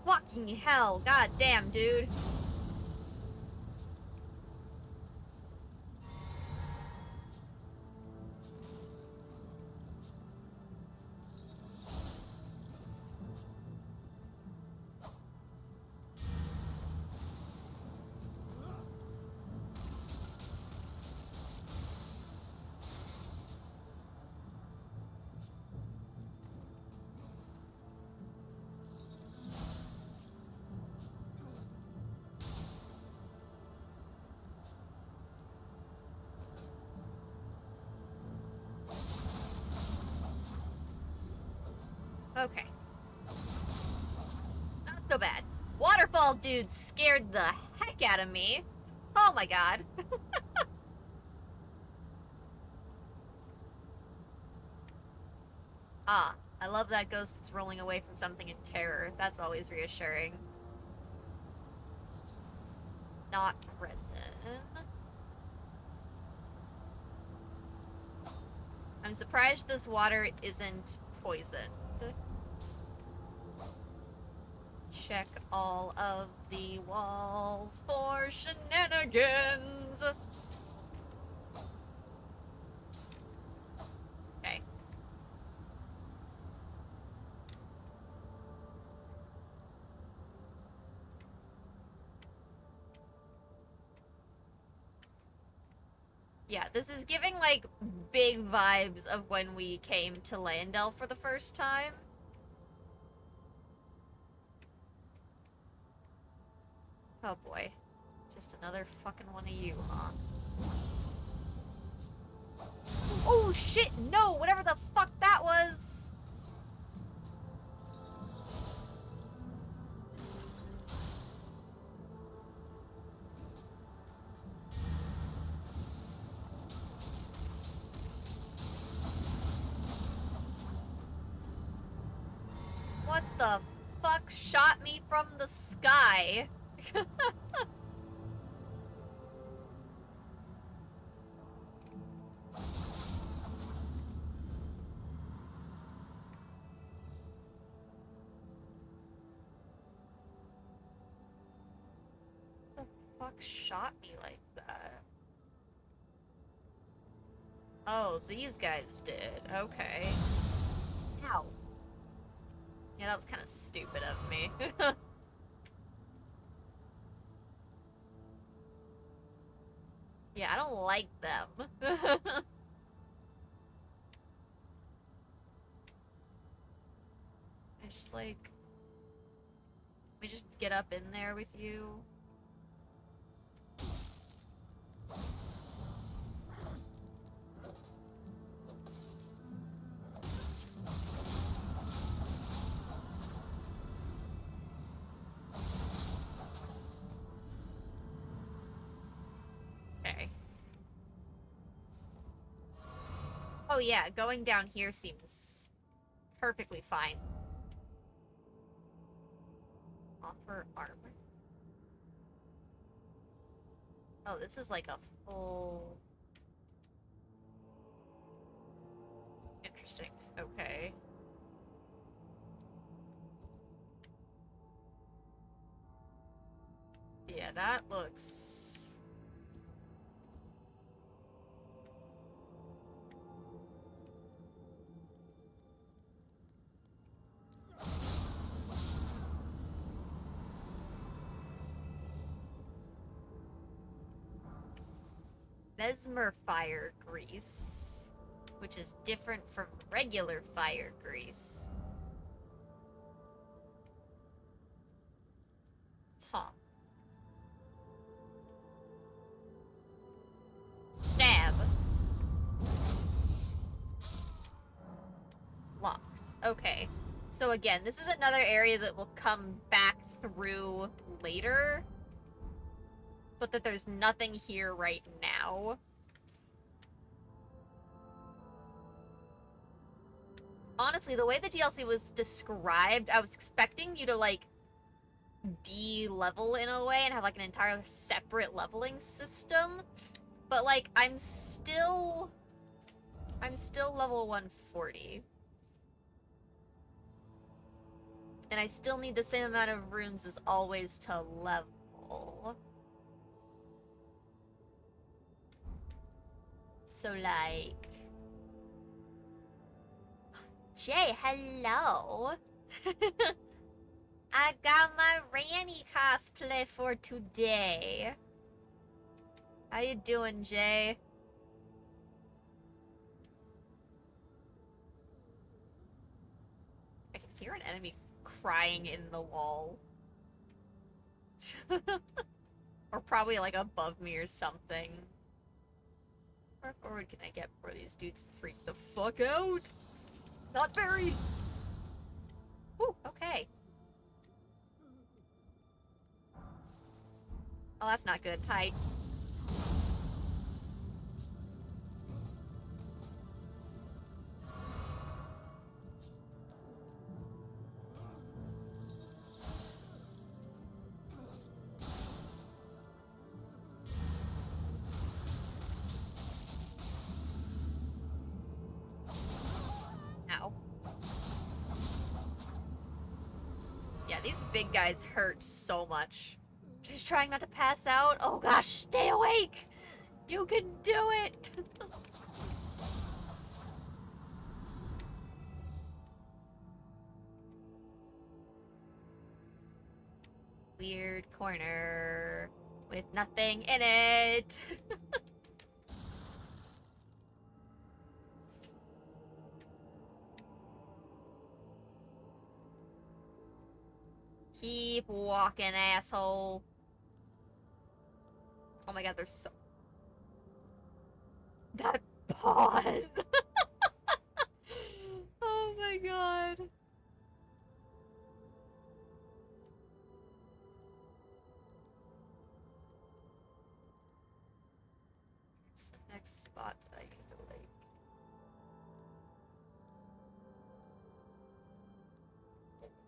Fucking hell, goddamn, dude. Okay. Not so bad. Waterfall dude scared the heck out of me. Oh my god. Ah, I love that ghosts rolling away from something in terror. That's always reassuring. Not resin. I'm surprised this water isn't poisoned. Check all of the walls for shenanigans. Okay. Yeah, this is giving, like, big vibes of when we came to Landel for the first time. Oh boy. Just another fucking one of you, huh? Oh shit, no! Whatever the fuck that was! What the fuck shot me from the sky? What the fuck shot me like that? Oh, these guys did. Okay. Ow. Yeah, that was kind of stupid of me. Yeah, I don't like them. I just like... We just get up in there with you. Okay. Oh yeah, going down here seems perfectly fine. Offer armor. Oh, this is like a full... Interesting. Okay. Yeah, that looks... Mesmer fire grease, which is different from regular fire grease. Huh. Stab. Locked. Okay. So again, this is another area that will come back through later, but that there's nothing here right now. Honestly, the way the DLC was described, I was expecting you to, like, de-level in a way and have, like, an entire separate leveling system. But, like, I'm still level 140. And I still need the same amount of runes as always to level. So, like... Jay, hello! I got my Ranni cosplay for today. How you doing, Jay? I can hear an enemy crying in the wall. Or probably, like, above me or something. How far forward can I get before these dudes freak the fuck out? Not very! Ooh, okay. Oh, that's not good. Hi. Ow. Yeah, these big guys hurt so much. Just trying not to pass out. Oh gosh, stay awake! You can do it! Weird corner with nothing in it. Keep walking, asshole. Oh my god, there's so... That pause! Oh my god. What's the next spot that I need to, like...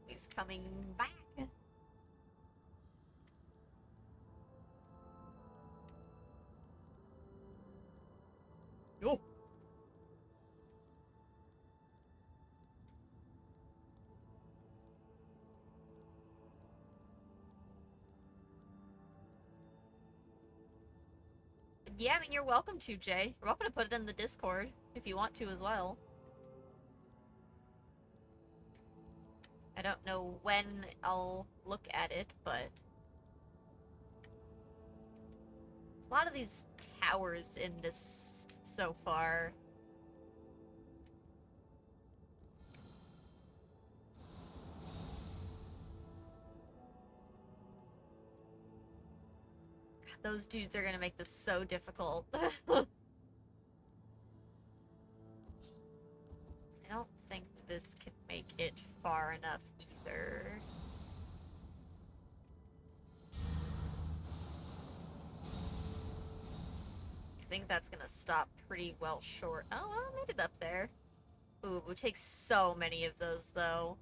He's coming back. Oh. Yeah, I mean, you're welcome to, Jay. You're welcome to put it in the Discord if you want to as well. I don't know when I'll look at it, but... a lot of these towers in this so far. God, those dudes are gonna make this so difficult. I don't think this can make it far enough either. I think that's gonna stop pretty well short. Oh, well, I made it up there. Ooh, it would take so many of those, though.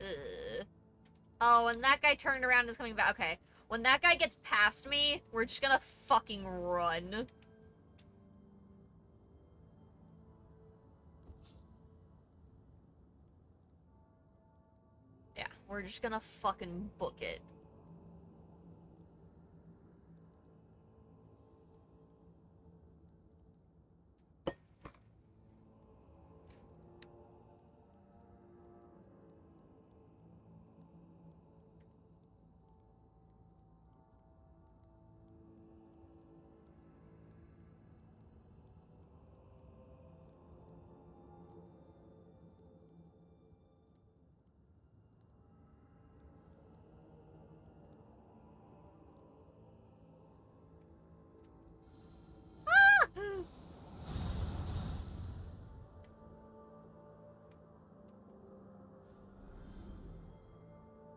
Ugh. Oh, and that guy turned around and is coming back. Okay. When that guy gets past me, we're just gonna fucking run. Yeah, we're just gonna fucking book it.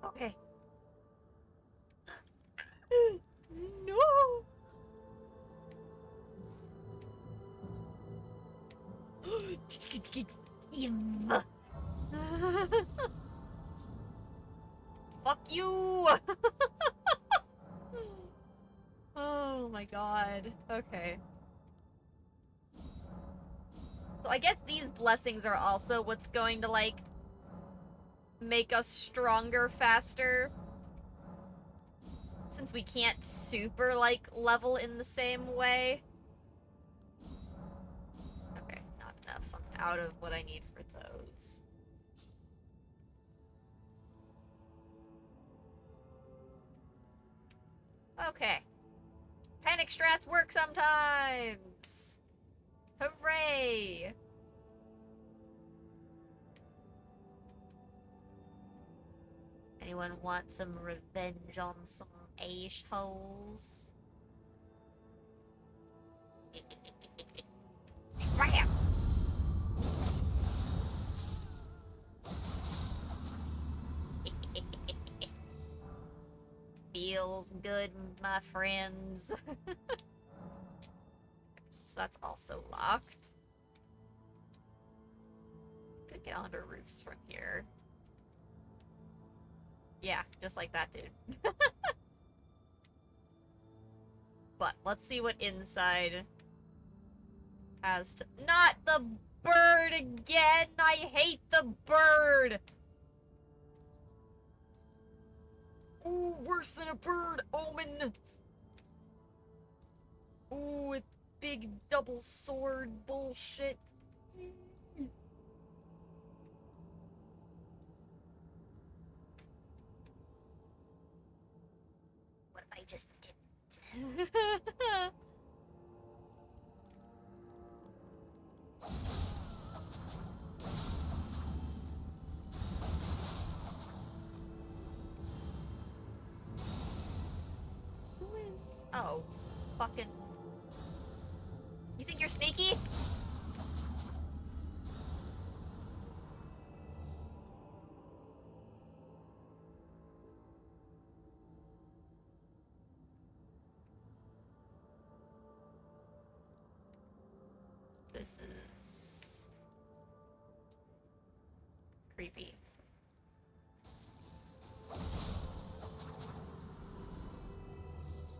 Okay. No! Fuck you! Oh my god. Okay. So I guess these blessings are also what's going to, like, make us stronger faster. Since we can't super, like, level in the same way. Okay, not enough, so I'm out of what I need for those. Okay. Panic strats work sometimes! Hooray! Anyone want some revenge on some a-holes? Bam! Feels good, my friends. So that's also locked. Could get onto roofs from here. Yeah, just like that dude. But let's see what inside has to— not the bird again! I hate the bird! Ooh, worse than a bird, Omen! Ooh, it's big double sword bullshit. What if I just didn't? Who is— oh, fucking— you think you're sneaky? This is creepy.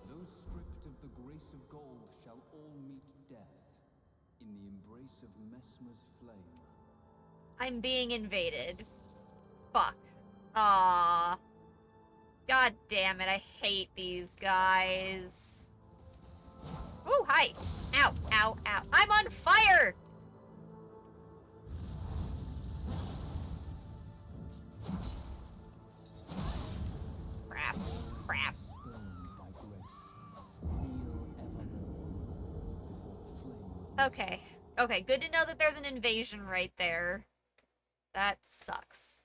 Those stripped of the grace of gold shall all meet death in the embrace of Mesmer's flame. I'm being invaded. Fuck. Ah. God damn it, I hate these guys. Ooh, hi. Ow, ow, ow. I'm on fire! Crap, crap. Okay. Okay, good to know that there's an invasion right there. That sucks.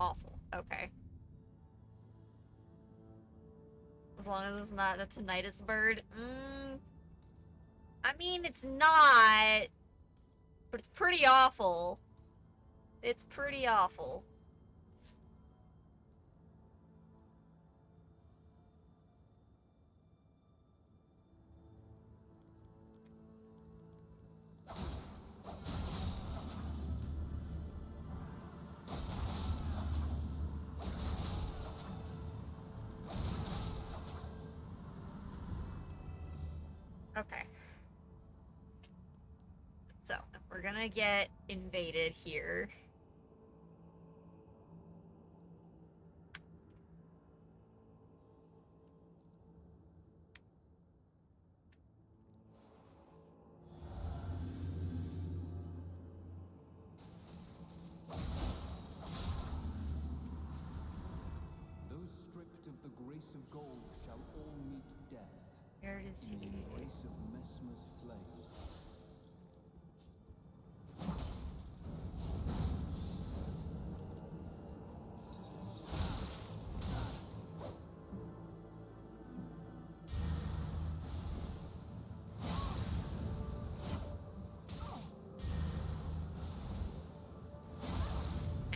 Awful. Okay. As long as it's not a tinnitus bird. I mean, it's not, but it's pretty awful. It's pretty awful. Okay. So, we're gonna get invaded here. Those stripped of the grace of gold shall all meet death. Where is In he? the embrace of Messmer's flame.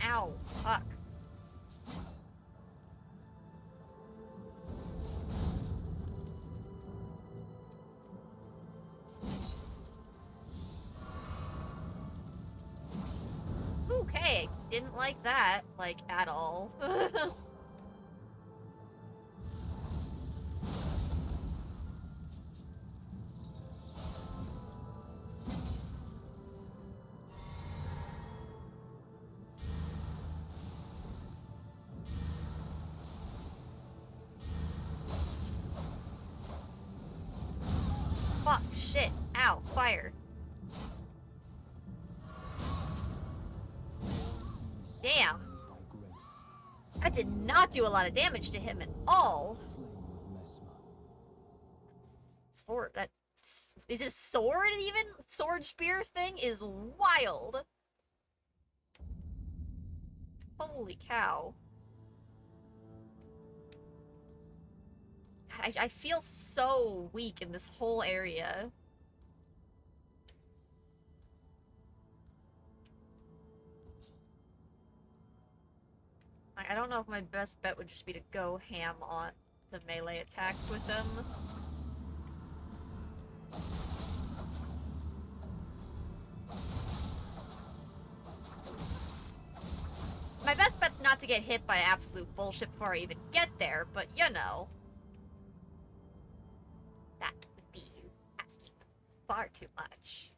Ow. Fuck. Okay, didn't like that, like, at all. Fuck, shit, ow, fire. Damn. That did not do a lot of damage to him at all. Sword, that... Is it sword even? Sword spear thing is wild. Holy cow. I feel so weak in this whole area. I don't know if my best bet would just be to go ham on the melee attacks with them. My best bet's not to get hit by absolute bullshit before I even get there, but you know. That would be asking far too much.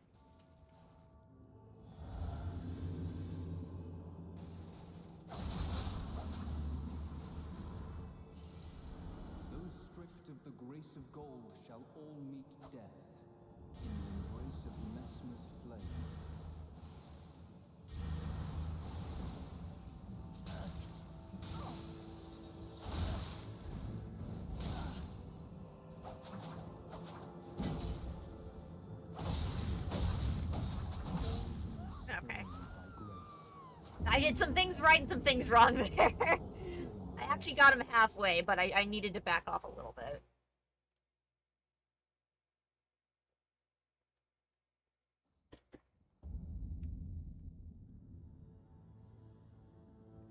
Those stripped of the grace of gold shall all meet death. In the embrace of Messmer's flame. Okay. I did some things right and some things wrong there. I actually got him halfway, but I needed to back off a little bit.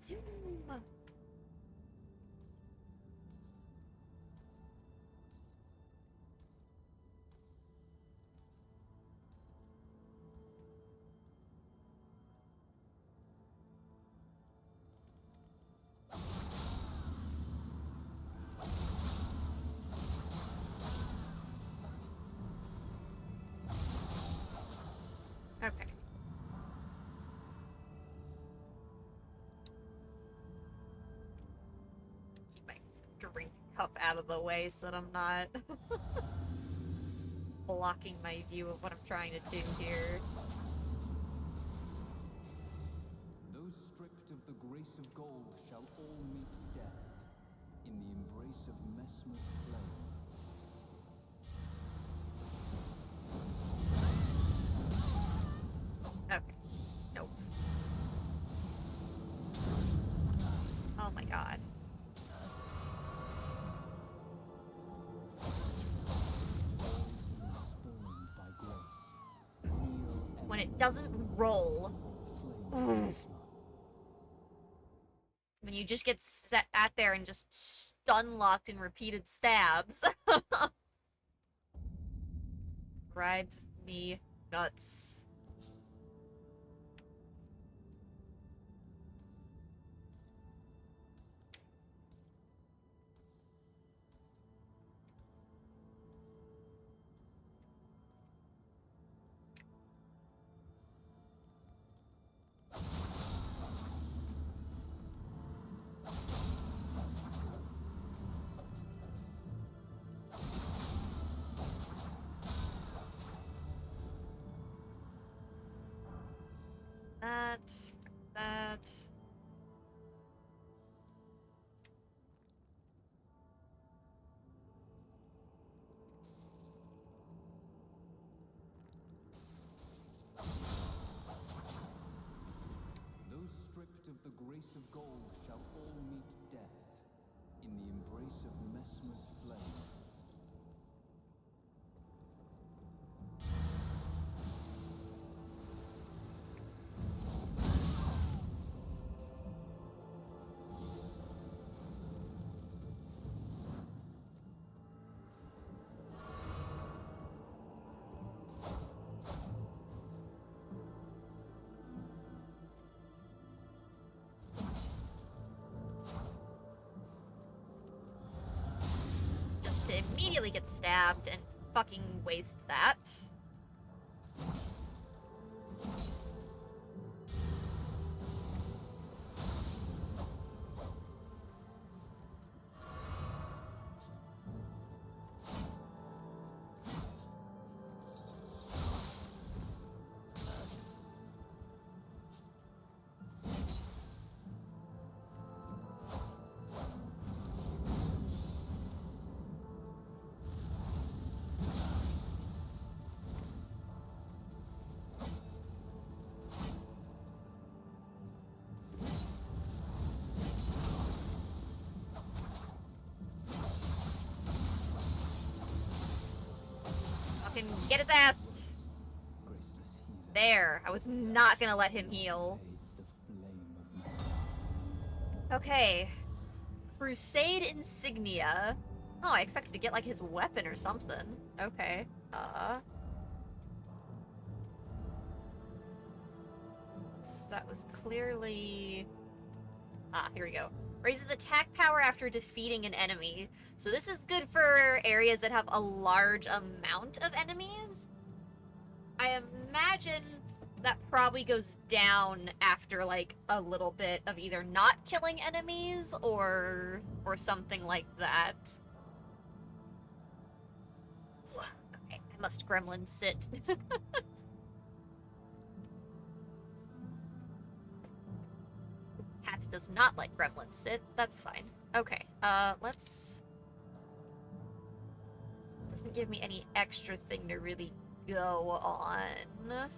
Zoom. Okay. drink cup out of the way so that I'm not blocking my view of what I'm trying to do here. Those stripped of the grace of gold shall all meet death in the embrace of Messmer's flame. Okay. Nope. Oh my god. Spurned by grace. When it doesn't roll. When you just get set at there and just stun locked in repeated stabs. Drives me nuts. That. Those stripped of the grace of gold shall all meet death in the embrace of Messmer's flame. Just to immediately get stabbed and fucking waste that. Fucking get his ass! There, I was not gonna let him heal. Okay. Crusade insignia. Oh, I expected to get like his weapon or something. Okay. So that was clearly... Ah, here we go. Raises attack power after defeating an enemy. So this is good for areas that have a large amount of enemies. I imagine that probably goes down after like a little bit of either not killing enemies or something like that. Okay, I must gremlin sit. Hat does not like gremlin sit. That's fine. Okay, let's... Doesn't give me any extra thing to really go on.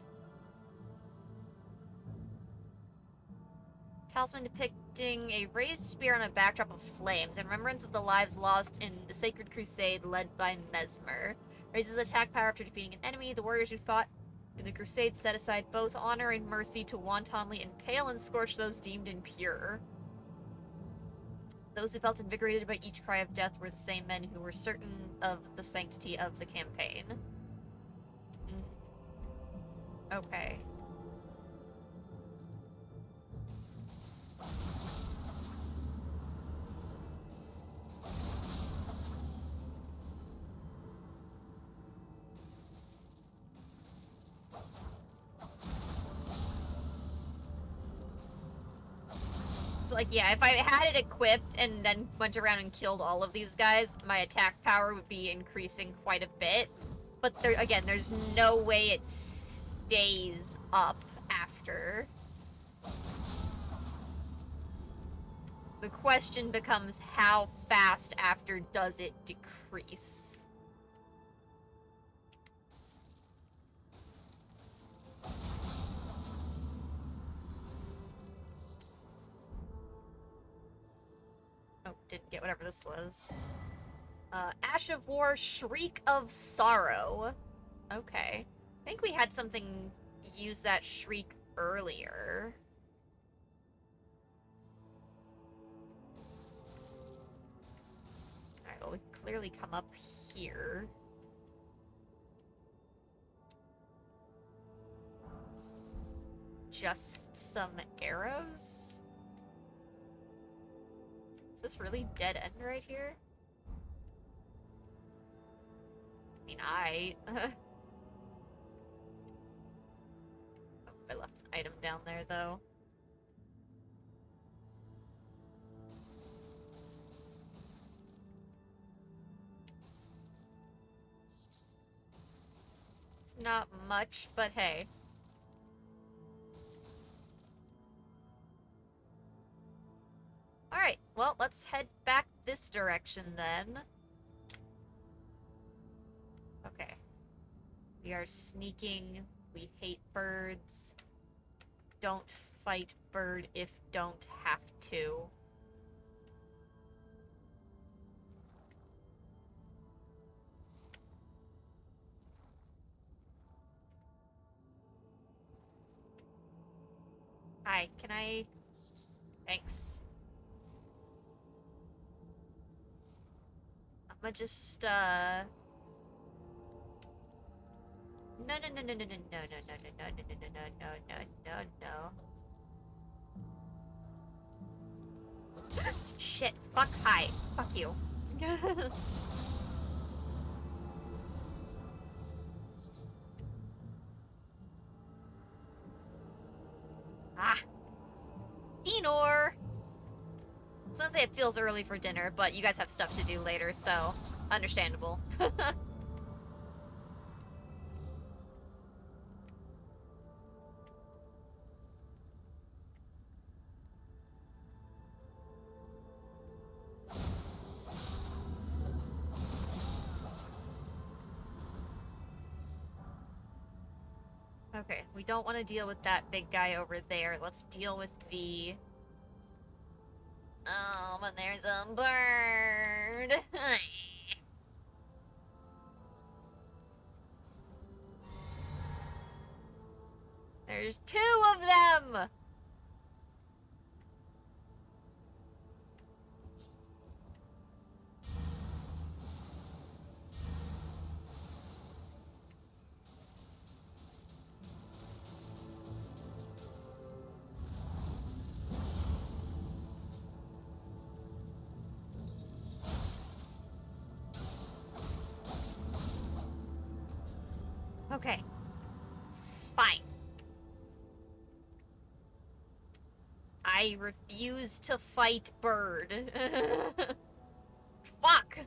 Talisman depicting a raised spear on a backdrop of flames in remembrance of the lives lost in the Sacred Crusade led by Mesmer. Raises attack power after defeating an enemy. The warriors who fought in the Crusade set aside both honor and mercy to wantonly impale and scorch those deemed impure. Those who felt invigorated by each cry of death were the same men who were certain of the sanctity of the campaign. Okay. So, like, yeah, if I had it equipped and then went around and killed all of these guys, my attack power would be increasing quite a bit. But there, again, there's no way it stays up after. The question becomes, how fast after does it decrease? Oh, didn't get whatever this was. Ash of War, Shriek of Sorrow. Okay. I think we had something use that shriek earlier. Alright, well, we've clearly come up here. Just some arrows? Is this really dead end right here? I mean, oh, I left an item down there, though. It's not much, but hey. Alright, well, let's head back this direction then. Okay. We are sneaking. We hate birds. Don't fight bird if don't have to. Hi, can I... Thanks. I'ma just, No, no, no, no, no, no, no, no, no, no, no, no, no, no, no, no, no. Shit, fuck, hi. Fuck you. Ah. Dinor! I was gonna say it feels early for dinner, but you guys have stuff to do later, so understandable. Okay, we don't want to deal with that big guy over there. Let's deal with the... Oh, but there's a bird. There's 2 of them! Okay. It's fine. I refuse to fight bird. Fuck!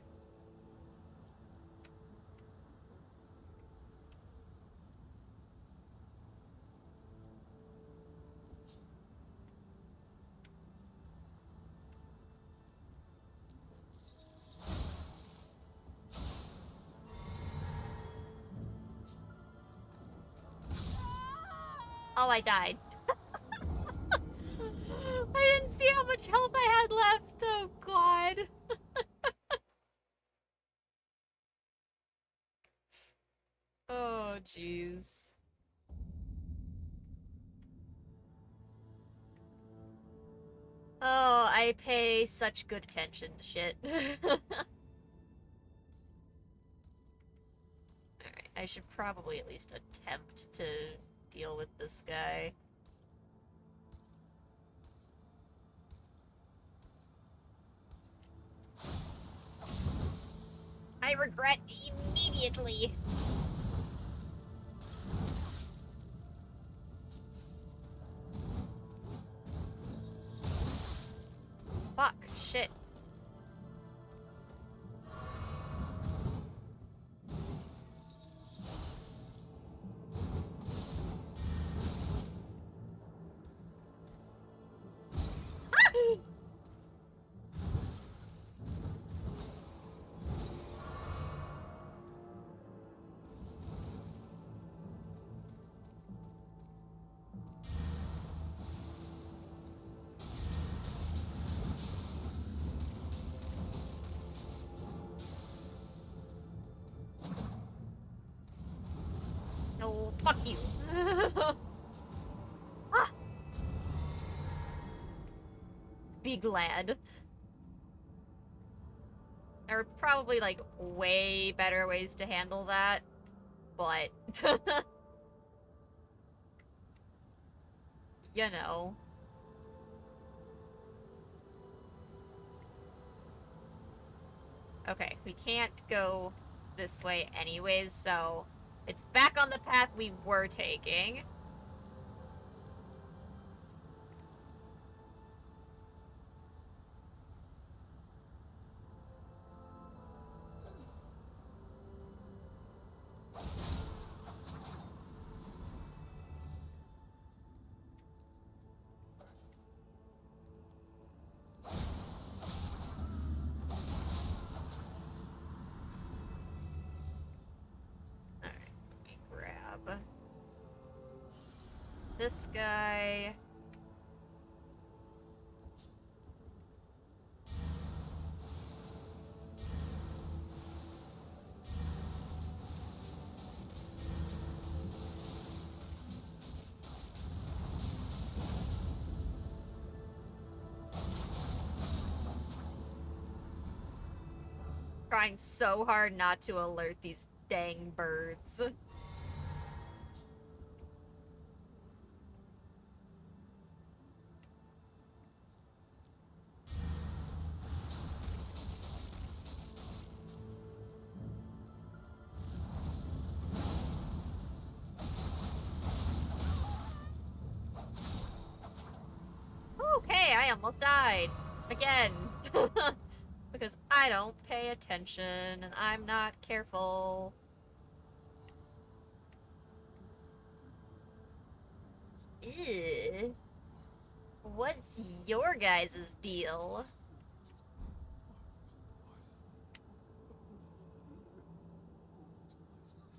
Oh, I died. I didn't see how much health I had left. Oh, God. Oh, jeez. Oh, I pay such good attention to shit. Alright, I should probably at least attempt to deal with this guy. I regret immediately. Fuck you. Ah. Be glad. There are probably, like, way better ways to handle that, but... you know. Okay, we can't go this way anyways, so it's back on the path we were taking. Alright, let me grab this guy. Trying so hard not to alert these dang birds. Okay, I almost died. Again. Because I don't pay attention and I'm not careful. Ew. What's your guys' deal?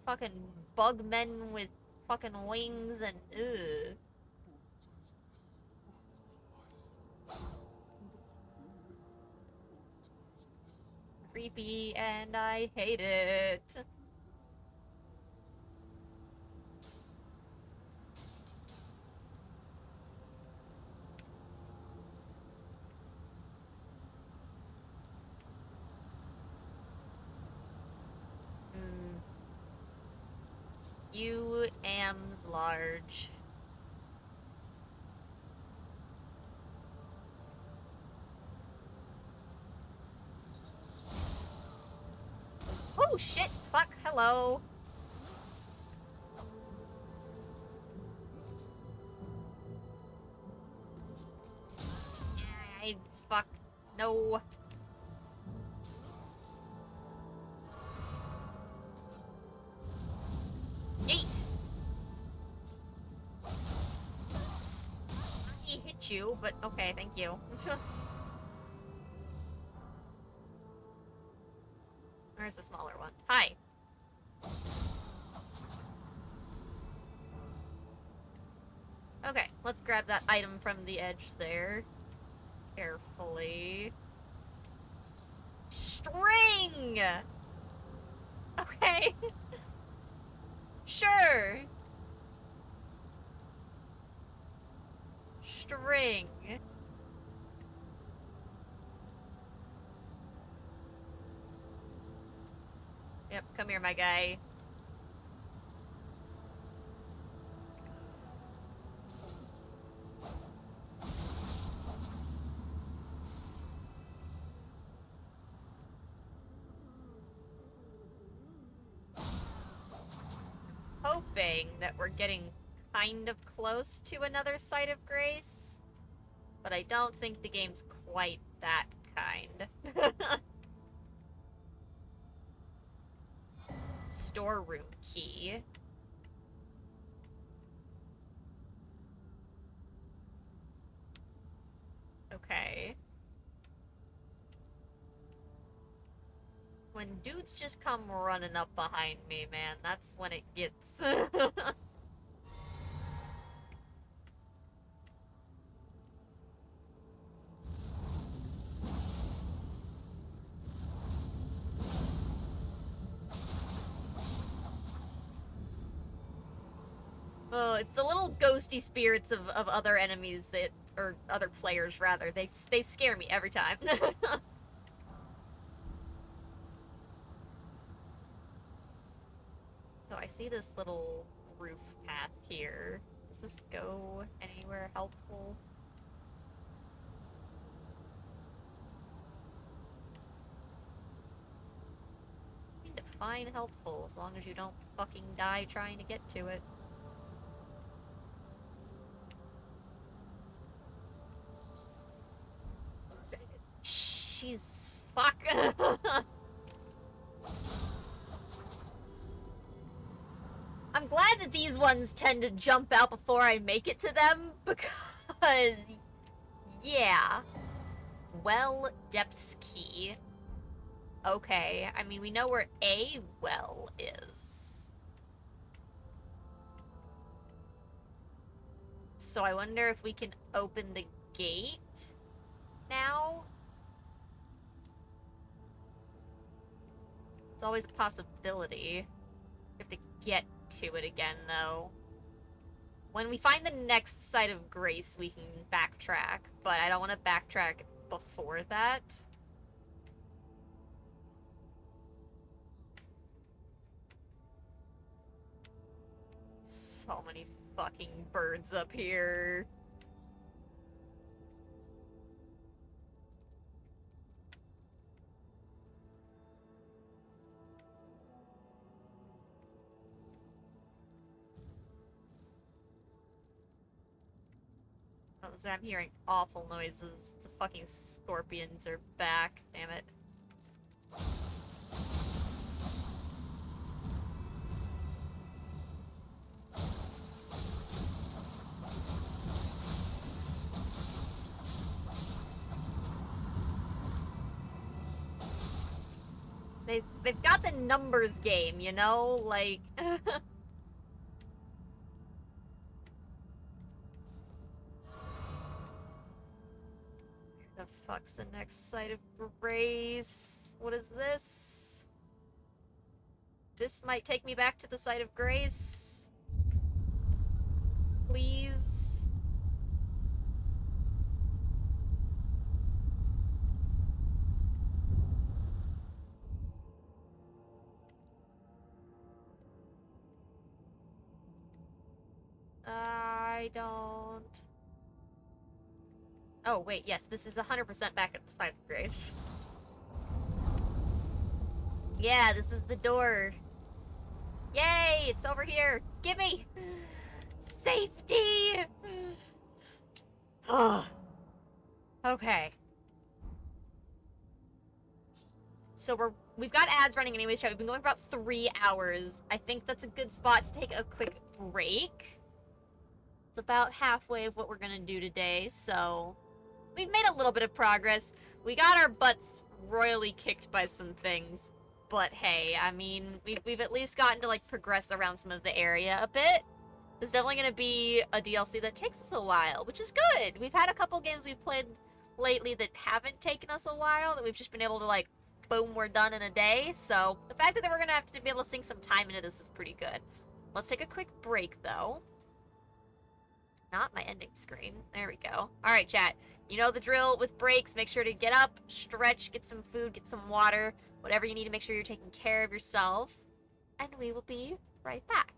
Fucking bug men with fucking wings and ugh. Creepy and I hate it. You am's large. Oh shit! Fuck! Hello! I fuck no. Yeet! He hit you, but okay, thank you. Where's the smaller one? Hi! Okay, let's grab that item from the edge there. Carefully. String! Okay. Sure. String. Yep, come here, my guy. Hoping that we're getting kind of close to another site of grace, but I don't think the game's quite that kind. Storeroom key. Okay. When dudes just come running up behind me, man, that's when it gets... Oh, it's the little ghosty spirits of other enemies that, or other players rather. They scare me every time. So I see this little roof path here. Does this go anywhere helpful? Define helpful, as long as you don't fucking die trying to get to it. Jeez, fuck. I'm glad that these ones tend to jump out before I make it to them, because, yeah. Well, depths key. Okay, I mean, we know where a well is. So I wonder if we can open the gate now? It's always a possibility. We have to get to it again, though. When we find the next site of grace, we can backtrack, but I don't want to backtrack before that. So many fucking birds up here. Oh, I'm hearing awful noises. The fucking scorpions are back. Damn it. They've got the numbers game, you know? Like... The fuck's the next site of grace? What is this? This might take me back to the site of grace. Please. I don't... Oh, wait, yes, this is 100% back at the site of grace. Yeah, this is the door. Yay, it's over here. Gimme! Safety! Okay. So we've got ads running anyways, chat. We've been going for about 3 hours. I think that's a good spot to take a quick break. It's about halfway of what we're gonna do today, so we've made a little bit of progress. We got our butts royally kicked by some things, but hey, I mean, we've at least gotten to like progress around some of the area a bit. There's definitely gonna be a DLC that takes us a while, which is good. We've had a couple games we've played lately that haven't taken us a while, that we've just been able to like, boom, we're done in a day. So the fact that we're gonna have to be able to sink some time into this is pretty good. Let's take a quick break though. Not my ending screen. There we go. Alright, chat. You know the drill with breaks. Make sure to get up, stretch, get some food, get some water. Whatever you need to make sure you're taking care of yourself. And we will be right back.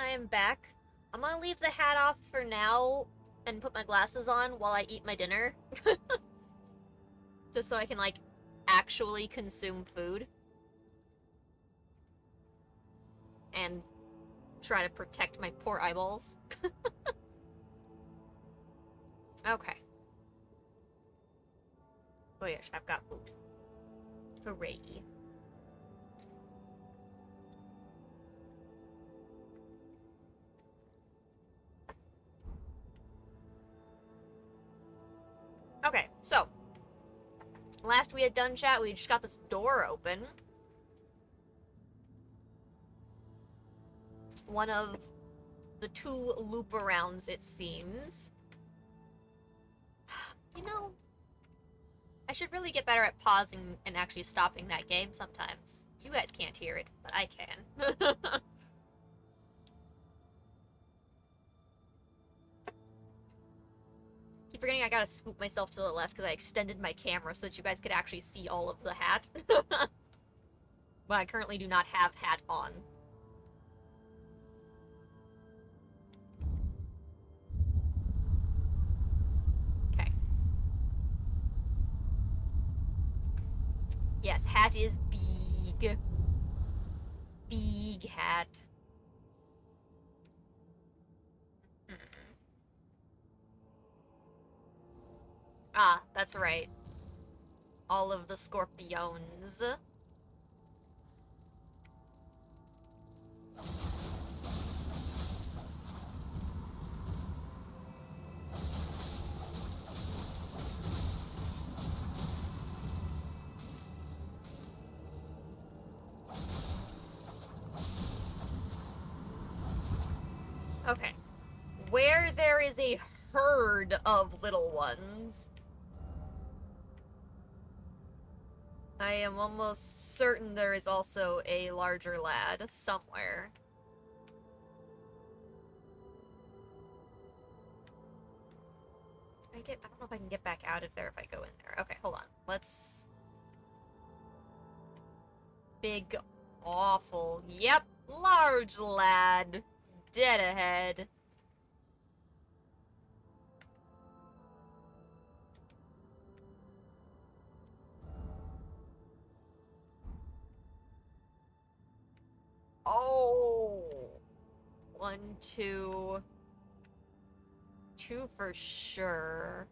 I am back. I'm gonna leave the hat off for now and put my glasses on while I eat my dinner. Just so I can, like, actually consume food. And try to protect my poor eyeballs. Okay. Oh yes, I've got food. Hooray. Okay, so last we had done chat, we just got this door open. One of the 2 loop-arounds, it seems. You know, I should really get better at pausing and actually stopping that game sometimes. You guys can't hear it, but I can. Keep forgetting I gotta scoop myself to the left because I extended my camera so that you guys could actually see all of the hat. But I currently do not have hat on. Okay. Yes, hat is big. Big hat. Ah, that's right. All of the scorpions. Okay. Where there is a herd of little ones, I am almost certain there is also a larger lad somewhere. I don't know if I can get back out of there if I go in there. Okay, hold on. Let's... Big, awful. Yep, large lad. Dead ahead. Oh. 1, 2. 2 for sure.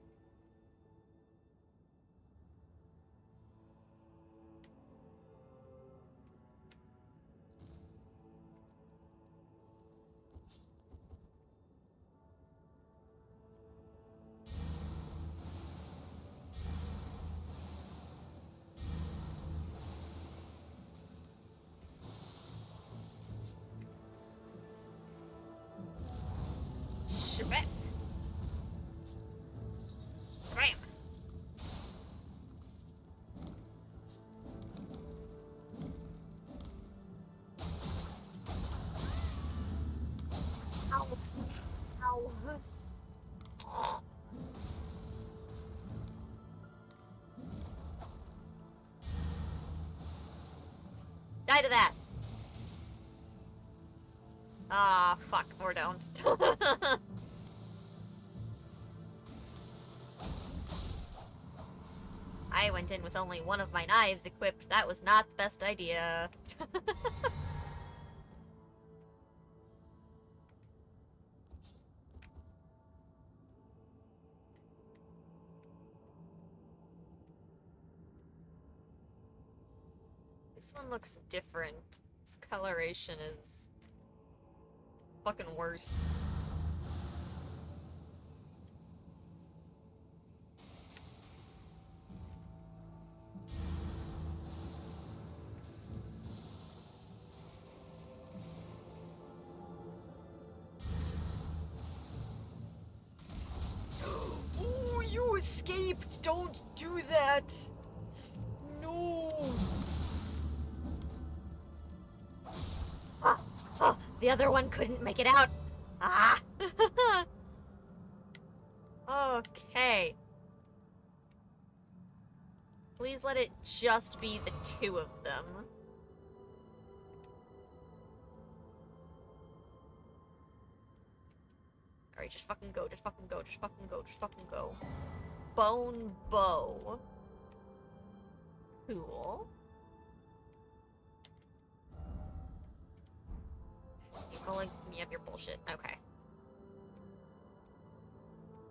Shabam. Bam. Ow. Ow. Die to that. Ah, fuck, or don't. I went in with only one of my knives equipped. That was not the best idea. This one looks different. This coloration is fucking worse. Oh, you escaped! Don't do that! No! The other one couldn't make it out. Ah! Okay. Please let it just be the 2 of them. Alright, just fucking go, just fucking go, just fucking go, just fucking go. Bone bow. Cool. You're rolling me up your bullshit. Okay.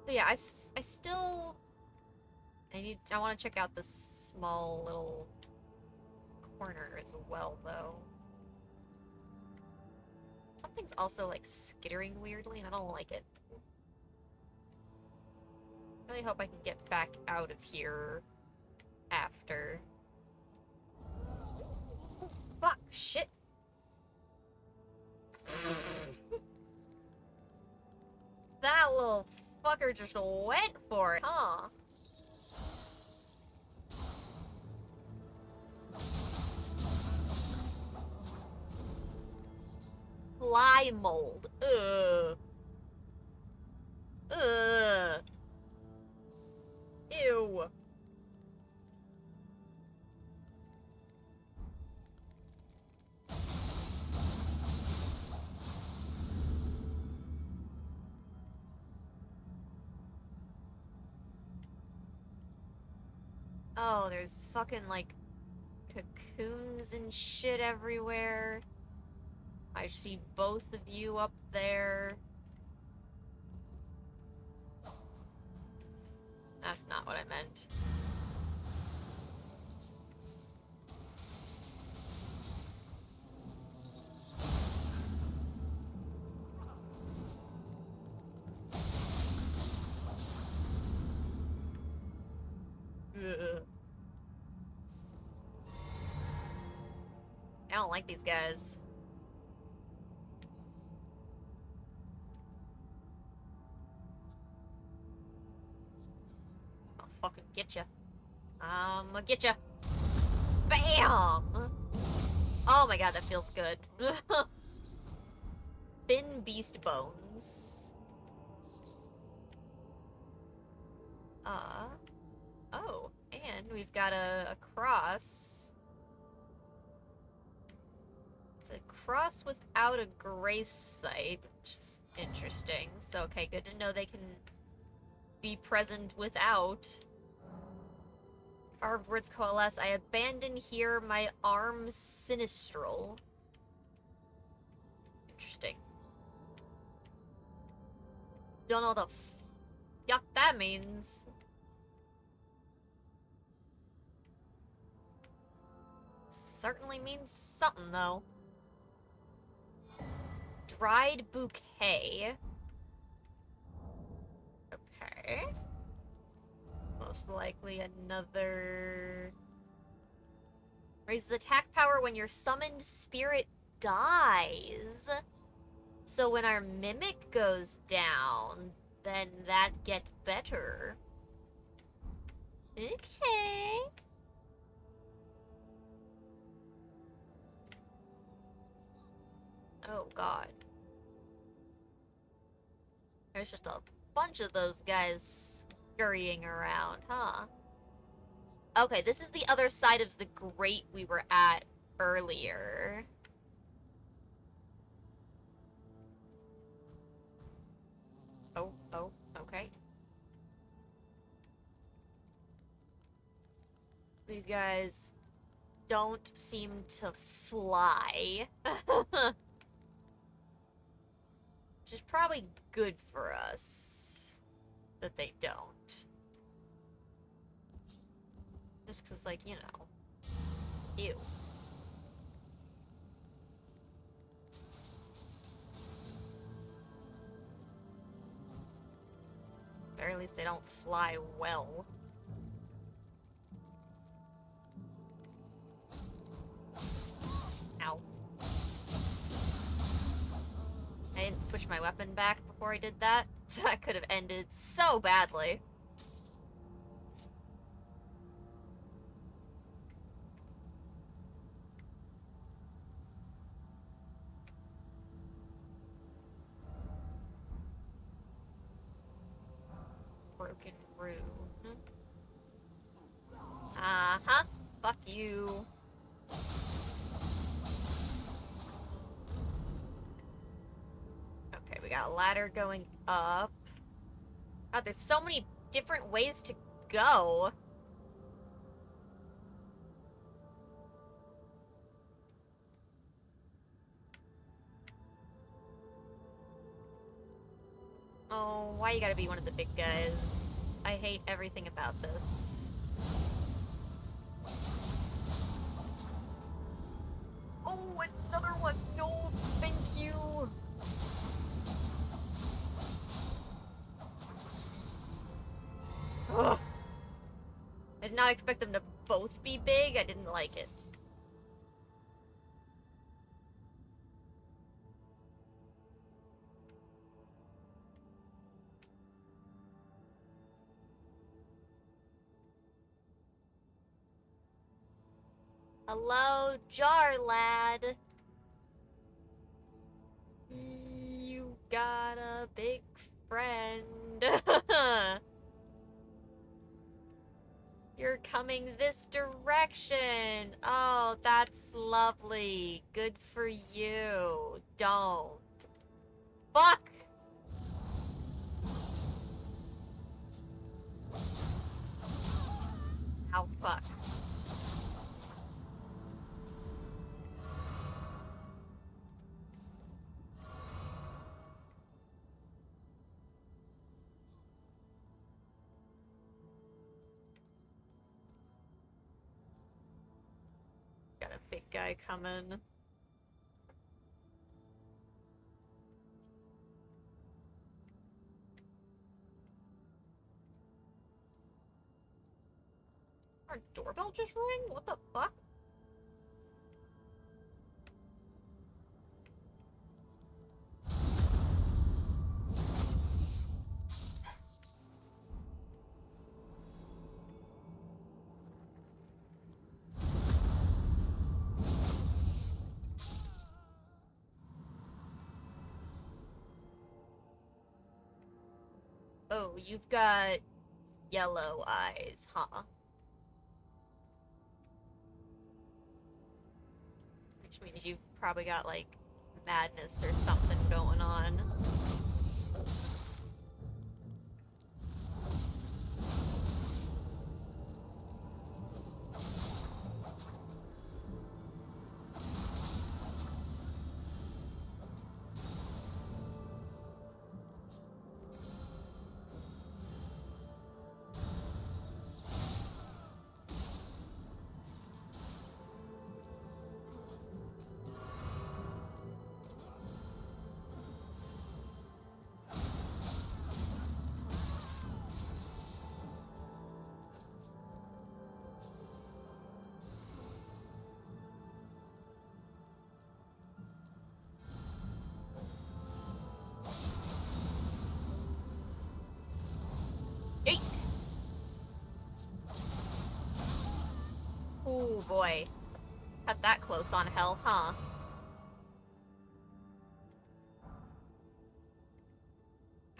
So yeah, I still... I want to check out this small little corner as well, though. Something's also, like, skittering weirdly, and I don't like it. I really hope I can get back out of here after. Oh, fuck, shit. That little fucker just went for it, huh? Fly mold. Ugh. Ugh. Ew. Oh, there's fucking, like, cocoons and shit everywhere. I see both of you up there. That's not what I meant. Ugh. I don't like these guys. I'll fucking get ya. I'ma get ya. Bam! Oh my god, that feels good. Thin beast bones. Oh, and we've got a cross. It's a cross without a grace site, which is interesting. So, okay, good to know they can be present without. Carved words coalesce. I abandon here my arm sinistral. Interesting. Don't know the yuck that means. Certainly means something, though. Dried bouquet. Okay. Most likely another... Raises attack power when your summoned spirit dies. So when our mimic goes down, then that get better. Okay. Oh god. There's just a bunch of those guys scurrying around, huh? Okay, this is the other side of the grate we were at earlier. Oh, okay. These guys don't seem to fly. Which is probably good for us that they don't. Just because, like, you know. Ew. Or at least they don't fly well. Ow. I didn't switch my weapon back before I did that. That could have ended so badly. Broken rune. Uh-huh. Fuck you. Okay, we got a ladder going up. God, there's so many different ways to go. Oh, why you gotta be one of the big guys? I hate everything about this. Oh, another one! No, thank you! Ugh. I did not expect them to both be big. I didn't like it. Hello, Jar Lad. You got a big friend. You're coming this direction. Oh, that's lovely. Good for you. Don't. Fuck! Ow, fuck. Got a big guy coming. Our doorbell just rang? What the fuck? Oh, you've got yellow eyes, huh? Which means you've probably got, like, madness or something going on. Yeet! Ooh, boy. Cut that close on health, huh?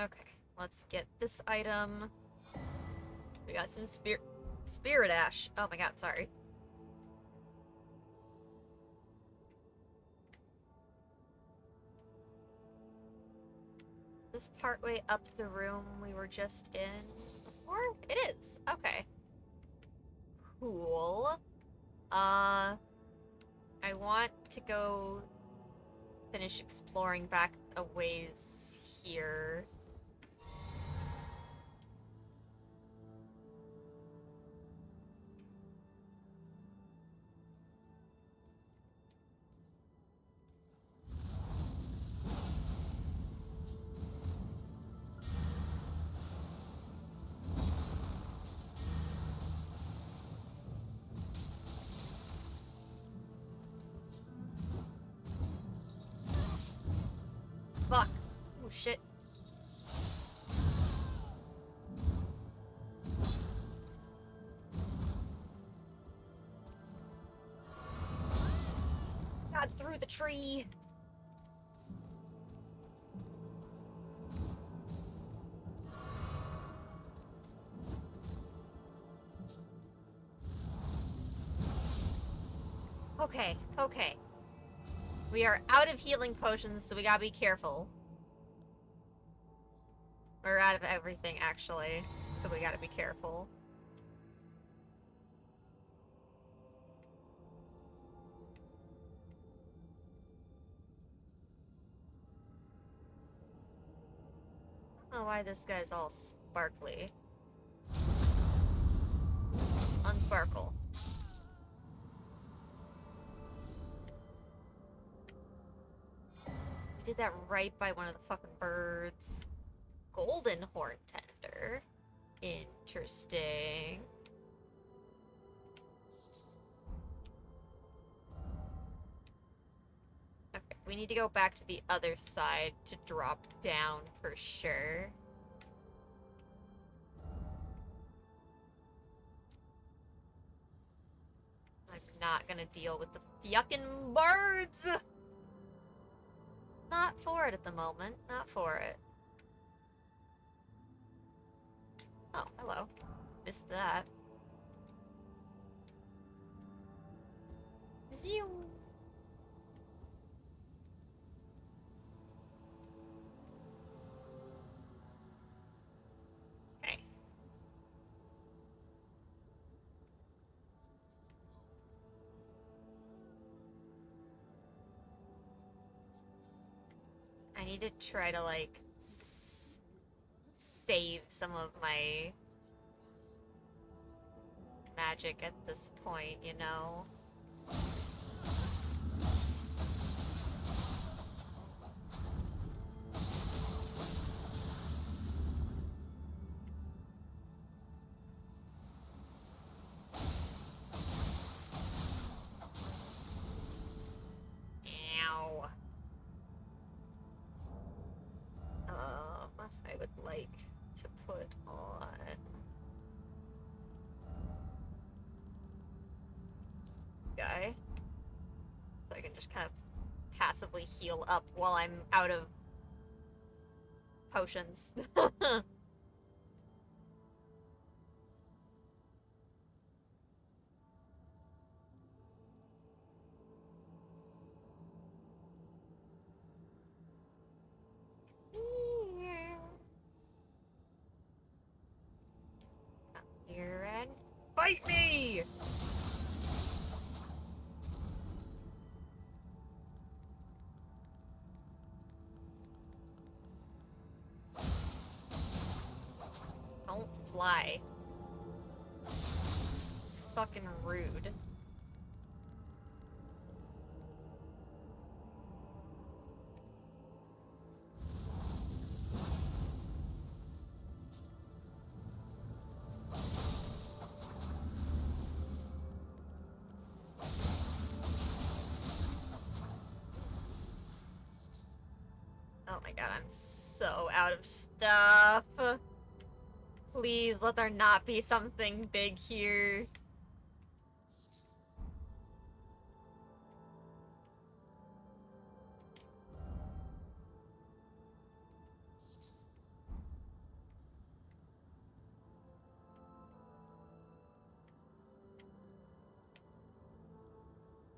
Okay, let's get this item. We got some spirit ash. Oh my god, sorry. Is this partway up the room we were just in before? It is. Okay. Cool. I want to go finish exploring back a ways here. Fuck. Oh shit. Got through the tree. Okay, okay. We are out of healing potions, so we gotta be careful. Or out of everything, actually. So we gotta be careful. I don't know why this guy's all sparkly. Unsparkle. We did that right by one of the fucking birds. Golden horn tender. Interesting. Okay, we need to go back to the other side to drop down for sure. I'm not gonna deal with the fucking birds! Not for it at the moment. Not for it. Oh, hello. Missed that. Zoom! Okay. I need to try to, like, save some of my magic at this point, you know? Ow. I would like to put on... guy. So I can just kind of passively heal up while I'm out of potions. Come here and fight me! Don't fly. It's fucking rude. Oh my god, I'm so out of stuff. Please, let there not be something big here.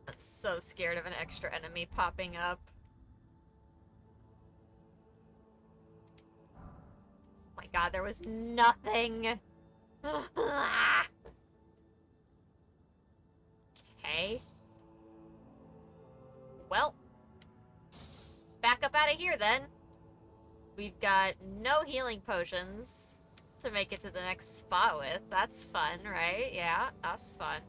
I'm so scared of an extra enemy popping up. Oh my god, there was nothing. Okay. Well, back up out of here then. We've got no healing potions to make it to the next spot with. That's fun, right? Yeah, that's fun.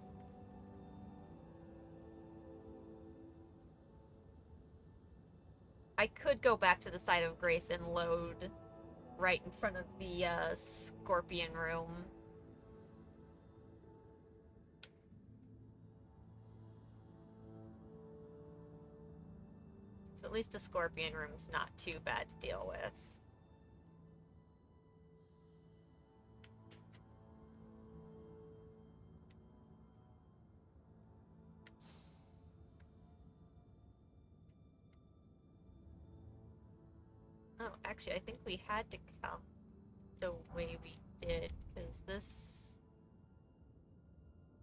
I could go back to the site of grace and load right in front of the scorpion room. So at least the scorpion room's not too bad to deal with. Oh, actually, I think we had to come the way we did, because this...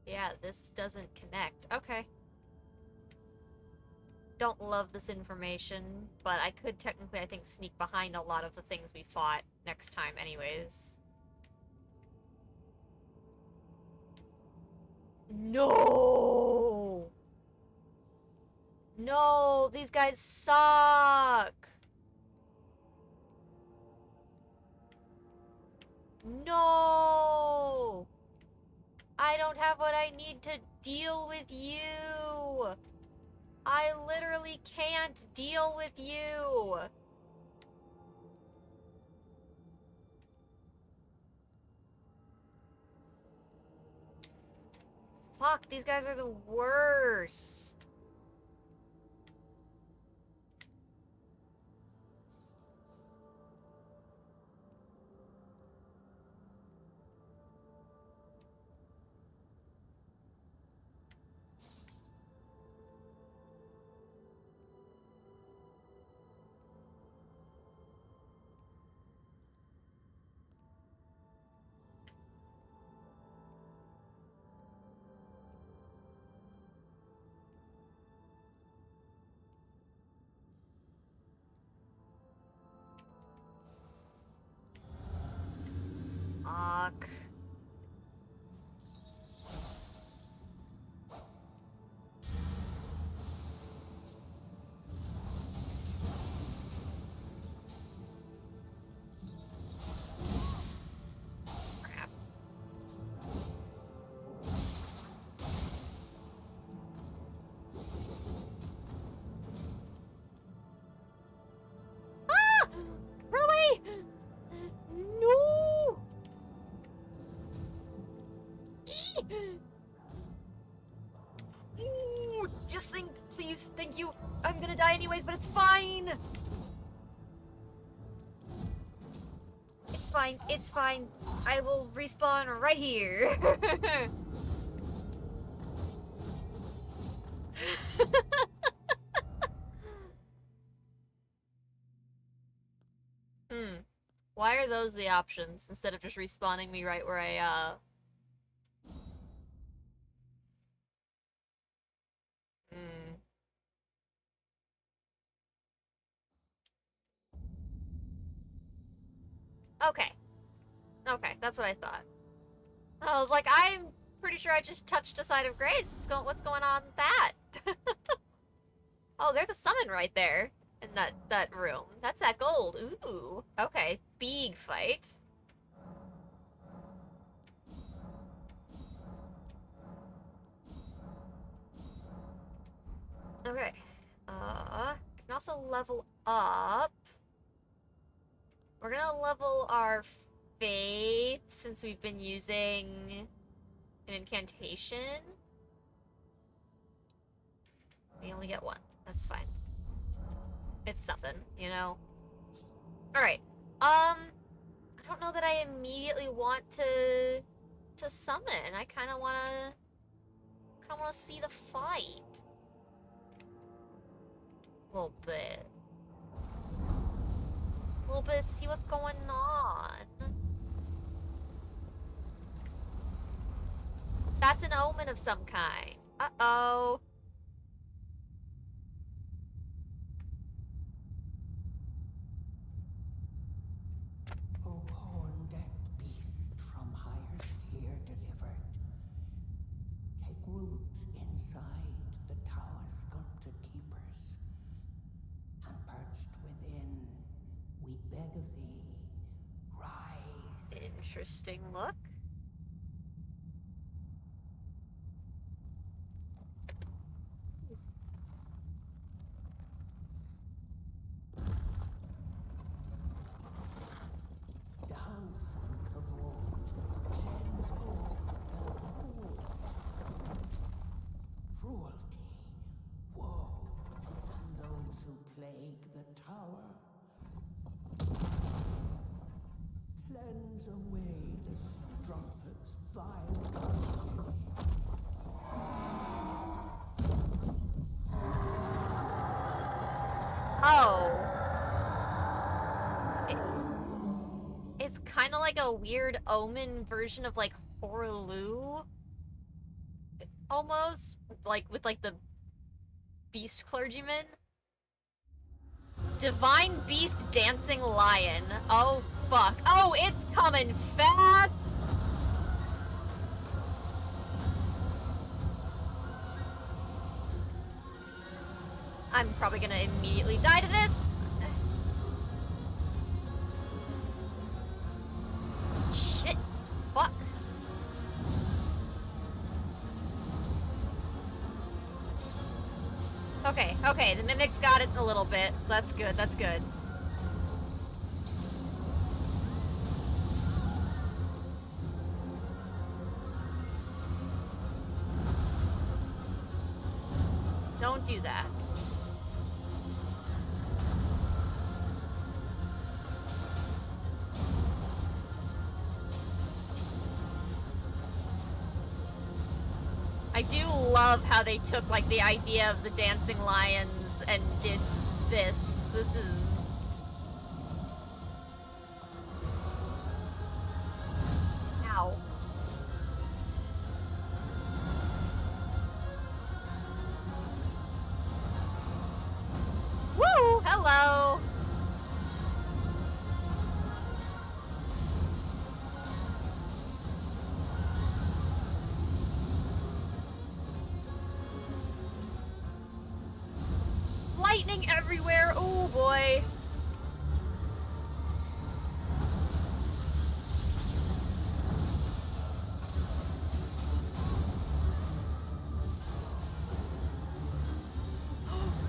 Yeah, this doesn't connect. Okay. don't love this information, but I could technically, I think, sneak behind a lot of the things we fought next time anyways. No! No, these guys suck! No! I don't have what I need to deal with you! I literally can't deal with you! Fuck, these guys are the worst. Fuck. Crap. Ah! Run away! No! Ooh, just think, please, thank you. I'm gonna die anyways, but it's fine. It's fine, it's fine. I will respawn right here. Why are those the options instead of just respawning me right where I, Okay. Okay, that's what I thought. I was like, I'm pretty sure I just touched a side of grace. What's going on with that? Oh, there's a summon right there in that room. That's that gold. Ooh. Okay. Big fight. Okay. I can also level up. We're gonna level our faith since we've been using an incantation. We only get one. That's fine. It's something, you know? Alright. I don't know that I immediately want to summon. I kinda wanna see the fight. A little bit. A little bit, see what's going on. That's an omen of some kind. Uh-oh. O horn-decked beast from higher sphere delivered, take root inside the tower's sculpted keepers, and perched within, we beg of thee, rise. Interesting look. Dance and kavod, cleanse all and hold. Cruelty, woe, and those who plague the tower. Cleanse away the strumpet's vile progeny. Oh. It's kind of like a weird omen version of like Horaloo. Almost. Like with like the Beast clergyman? Divine beast dancing lion. Oh, fuck. Oh, it's coming fast! I'm probably gonna immediately die to this. Shit. Fuck. Okay, okay, the Mimic's got it a little bit, so that's good, that's good. Don't do that. I do love how they took, like, the idea of the dancing lions and did this. This is... Ow. Woo! Hello! Lightning everywhere! Oh boy!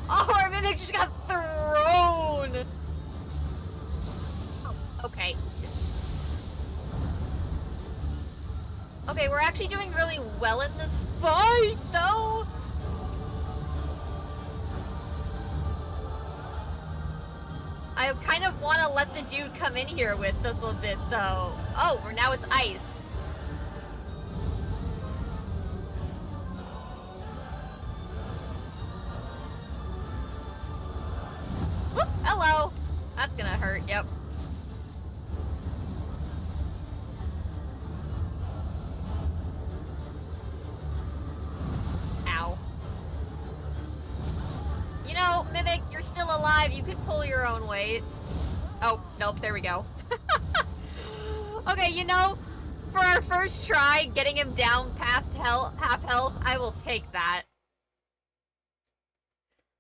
Oh, our Mimic just got thrown! Oh, okay. Okay, we're actually doing really well in this fight, though! I kind of want to let the dude come in here with us a bit, though. Oh, now it's ice. Whoop, hello. That's gonna hurt, yep. Ow. You know, Mimic, you're still alive. You could pull your own weight. Oh, nope, there we go. Okay, you know, for our first try, getting him down past half health, I will take that.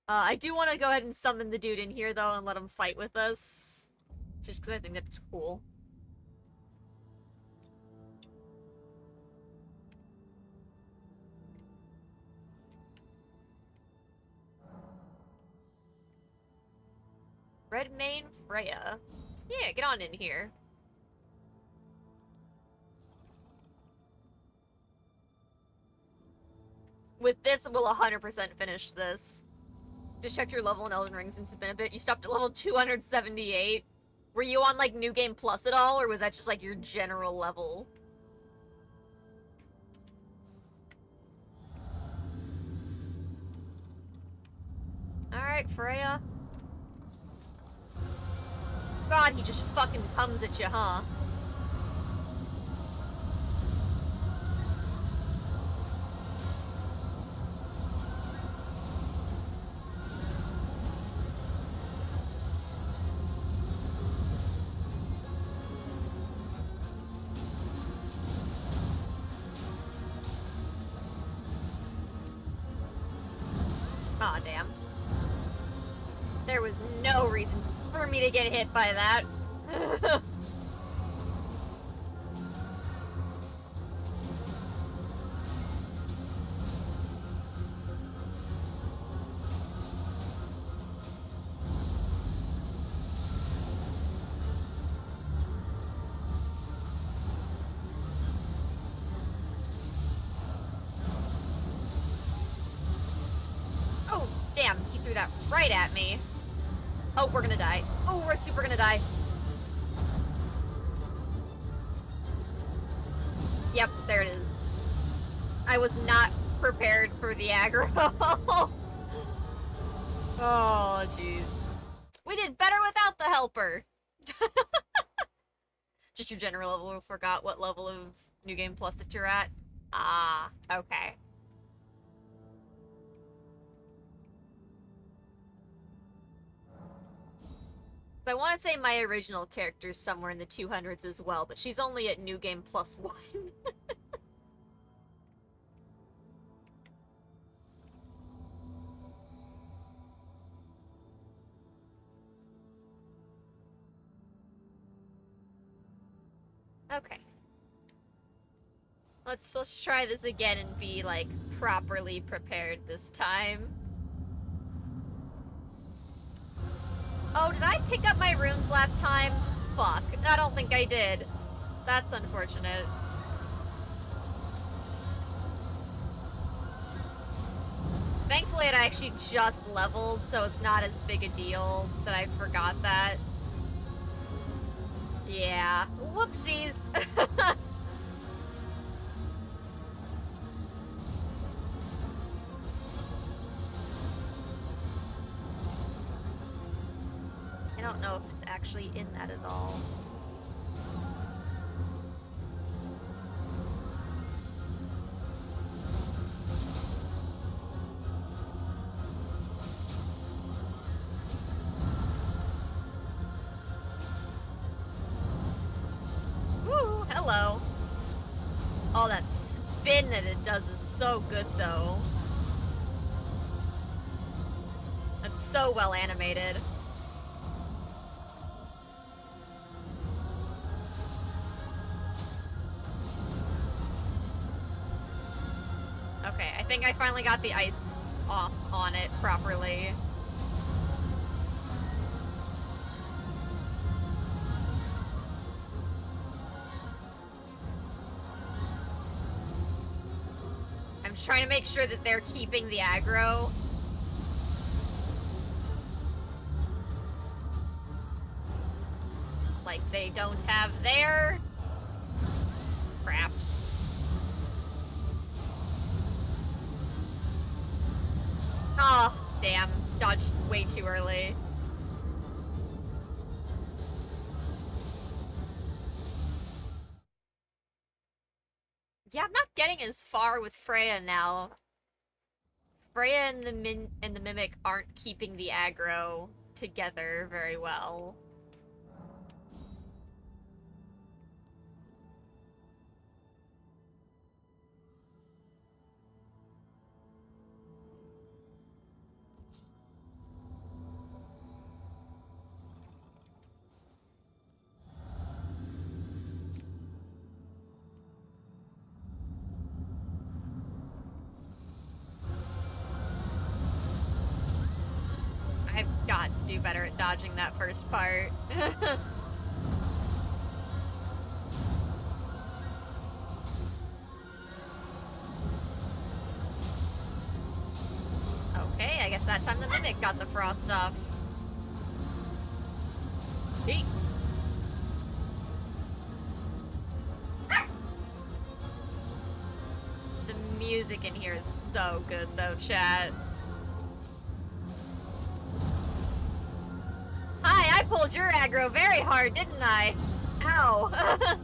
I do want to go ahead and summon the dude in here, though, and let him fight with us. Just because I think that's cool. Redmane Freya. Yeah, get on in here. With this, we'll 100% finish this. Just checked your level in Elden Ring since it's been a bit. You stopped at level 278. Were you on, like, New Game Plus at all, or was that just, like, your general level? Alright, Freya. God, he just fucking comes at you, huh? Aw, damn. There was no reason for me to get hit by that. Oh, damn, he threw that right at me. Oh, we're gonna die. Oh, we're super gonna die. Yep, there it is. I was not prepared for the aggro. Oh, jeez. We did better without the helper. Just your general level. Forgot what level of New Game Plus that you're at. Ah, okay. I want to say my original character's somewhere in the 200s as well, but she's only at New Game +1. Okay. Let's try this again and be, like, properly prepared this time. Oh, did I pick up my runes last time? Fuck. I don't think I did. That's unfortunate. Thankfully, it actually just leveled, so it's not as big a deal that I forgot that. Yeah. Whoopsies. I don't know if it's actually in that at all. Woo, hello. Oh, that spin that it does is so good, though. It's so well animated. Okay, I think I finally got the ice off on it properly. I'm trying to make sure that they're keeping the aggro. Like they don't have their... Crap. Oh, damn. Dodged way too early. Yeah, I'm not getting as far with Freya now. Freya and the Mimic aren't keeping the aggro together very well. I've got to do better at dodging that first part. Okay, I guess that time the Mimic got the frost off. Hey. The music in here is so good though, chat. Hi, I pulled your aggro very hard, didn't I? Ow.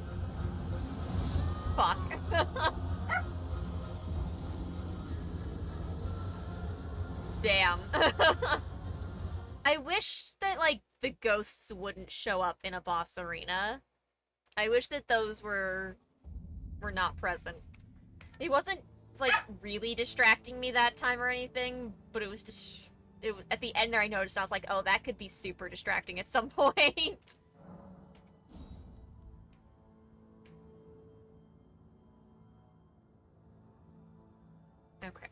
Fuck. Damn. I wish that, like, the ghosts wouldn't show up in a boss arena. I wish that those were not present. It wasn't, like, really distracting me that time or anything, but it was just... at the end there I noticed, I was like, oh, that could be super distracting at some point. Okay.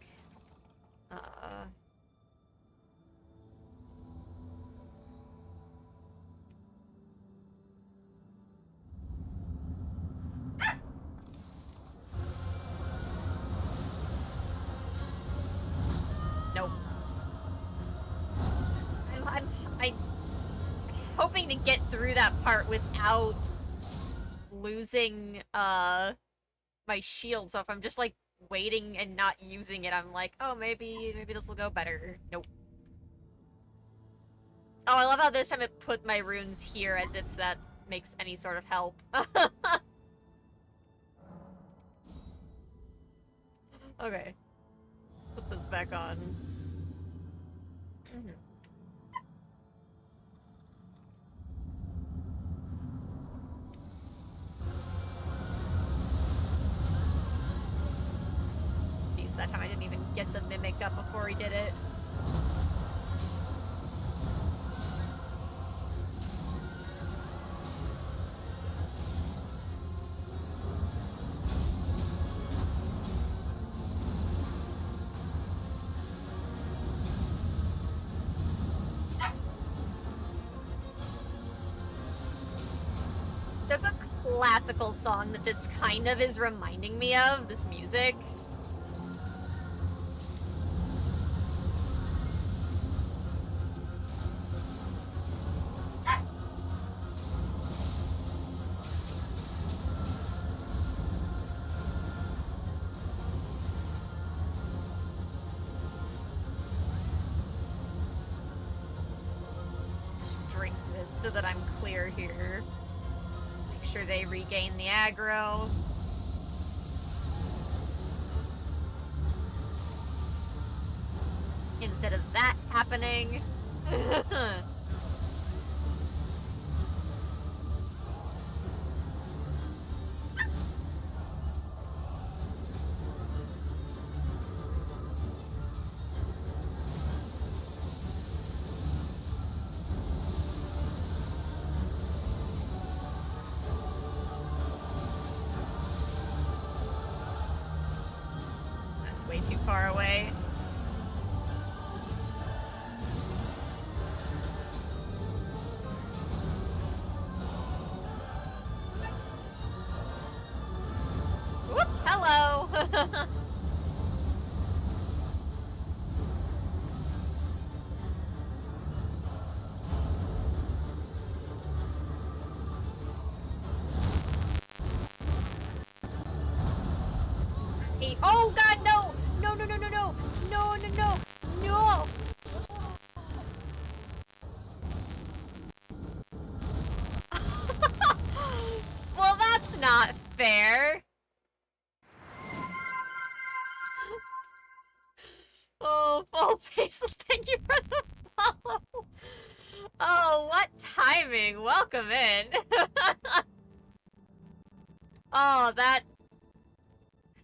Nope. I'm hoping to get through that part without losing, my shield, so if I'm just, like, waiting and not using it, I'm like, oh, maybe this will go better. Nope. Oh, I love how this time it put my runes here as if that makes any sort of help. Okay. Let's put this back on. get the mimic up before he did it. There's a classical song that this kind of is reminding me of, this music. Just drink this so that I'm clear here. Make sure they regain the aggro. Instead of that happening. That's way too far away. Whoops, hello! Hey, oh god, no! No, no, no, no, no! No, no, no! No! Well, that's not fair. Oh, full faces, thank you for the follow. Oh, what timing. Welcome in. Oh, that...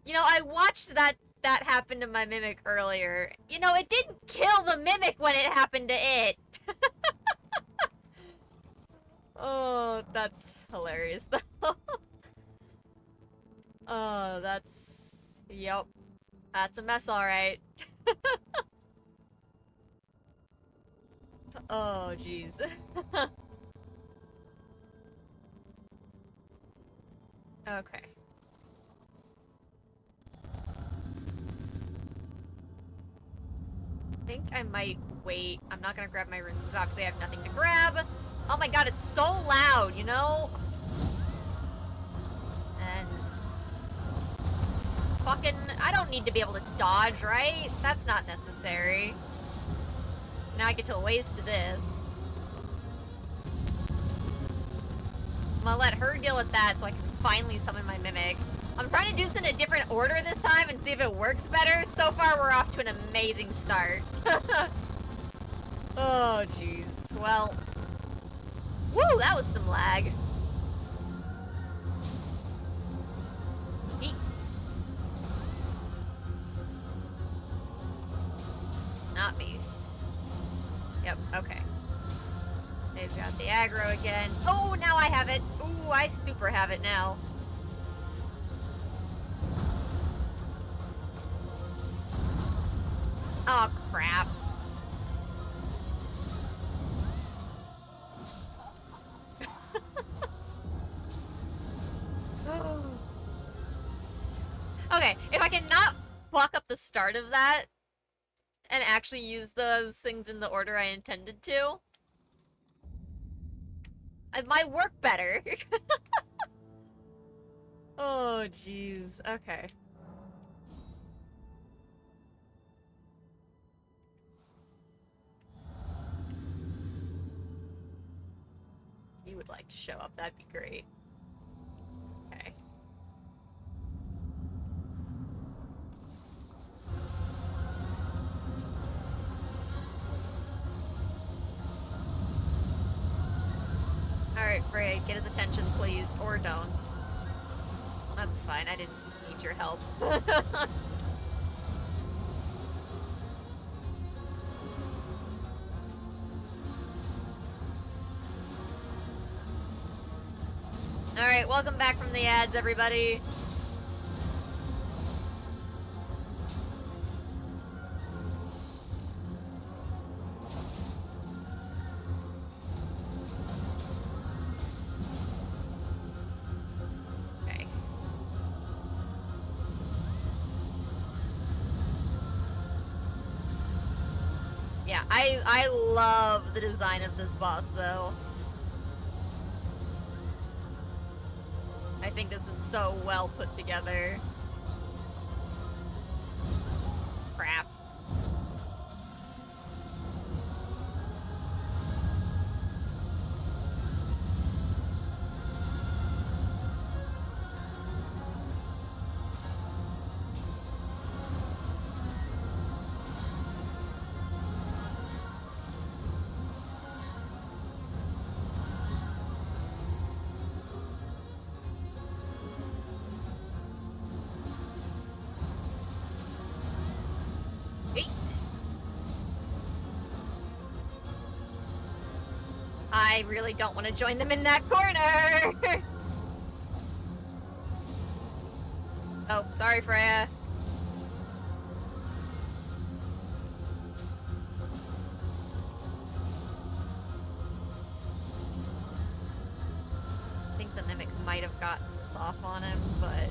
You know, I watched that happen to my mimic earlier. You know, it didn't kill the mimic when it happened to it. Oh, that's hilarious, though. Oh, that's... Yep. That's a mess, alright. Oh, jeez. Okay. I think I might wait. I'm not gonna grab my runes because obviously I have nothing to grab. Oh my god, it's so loud, you know? And... Fucking... I don't need to be able to dodge, right? That's not necessary. Now I get to waste this. I'm gonna let her deal with that so I can finally summon my mimic. I'm trying to do this in a different order this time and see if it works better. So far, we're off to an amazing start. Oh, jeez. Well... Woo, that was some lag. Eek. Not me. Yep, okay. They've got the aggro again. Oh, now I have it. Ooh, I super have it now. Oh, crap. Okay, if I can not fuck up the start of that and actually use those things in the order I intended to, it might work better. Oh, jeez. Okay. If you would like to show up, that'd be great. Okay. Alright, Frey, get his attention, please. Or don't. That's fine, I didn't need your help. Alright, welcome back from the ads, everybody. Okay. Yeah, I love the design of this boss, though. I think this is so well put together. Crap. Hey. I really don't want to join them in that corner. Oh, sorry, Freya. I think the Mimic might have gotten this off on him, but...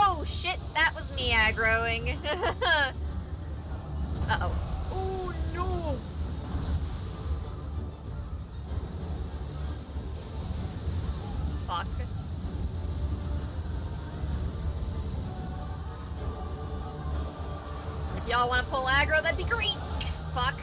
Oh shit, that was me aggroing. Uh-oh. Oh no! Fuck. If y'all want to pull aggro, that'd be great! Fuck.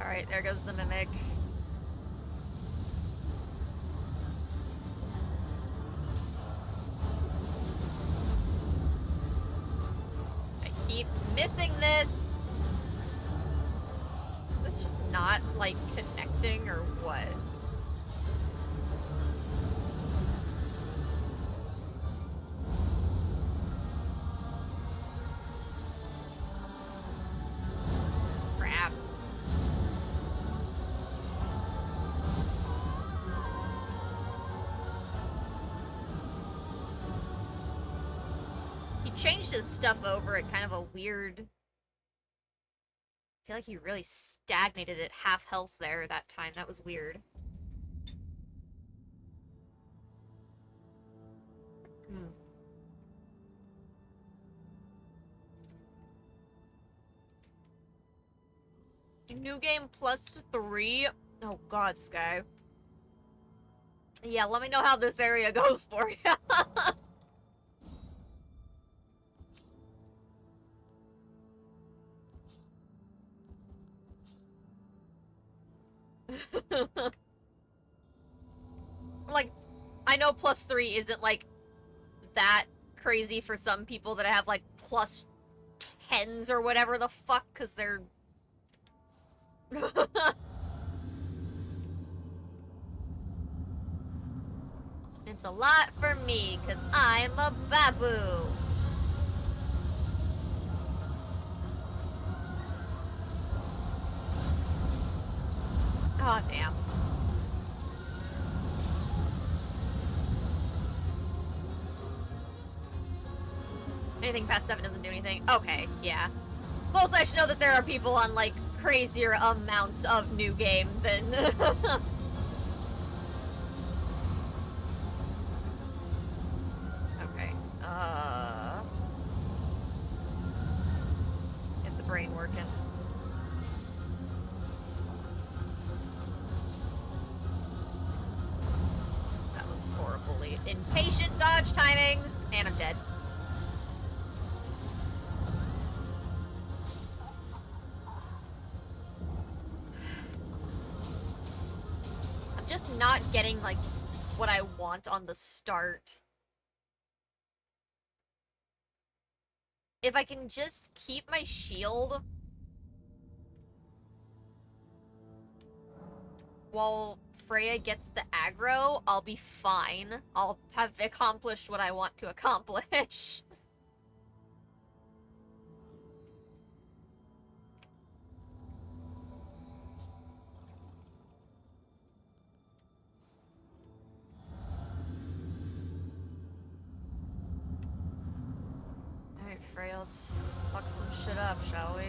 Alright, there goes the Mimic. I keep missing this! Is this just not, like, connecting, or what? Crap. He changed his stuff over at kind of a weird... I feel like he really stagnated at half health there that time. That was weird. New game +3? Oh god, Sky. Yeah, let me know how this area goes for you. Like, I know +3 isn't, like, that crazy for some people that have, like, +10s or whatever the fuck, because they're... It's a lot for me, because I'm a babu. Oh, damn. Anything past 7 doesn't do anything? Okay, yeah. Most I should know that there are people on, like, crazier amounts of new game than... Okay, get the brain working. That was horribly impatient dodge timings, and I'm dead. I'm just not getting, like, what I want on the start. If I can just keep my shield while Freya gets the aggro, I'll be fine. I'll have accomplished what I want to accomplish. Alright, Freya, let's fuck some shit up, shall we?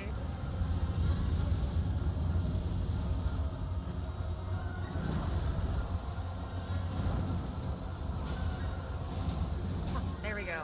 There we go.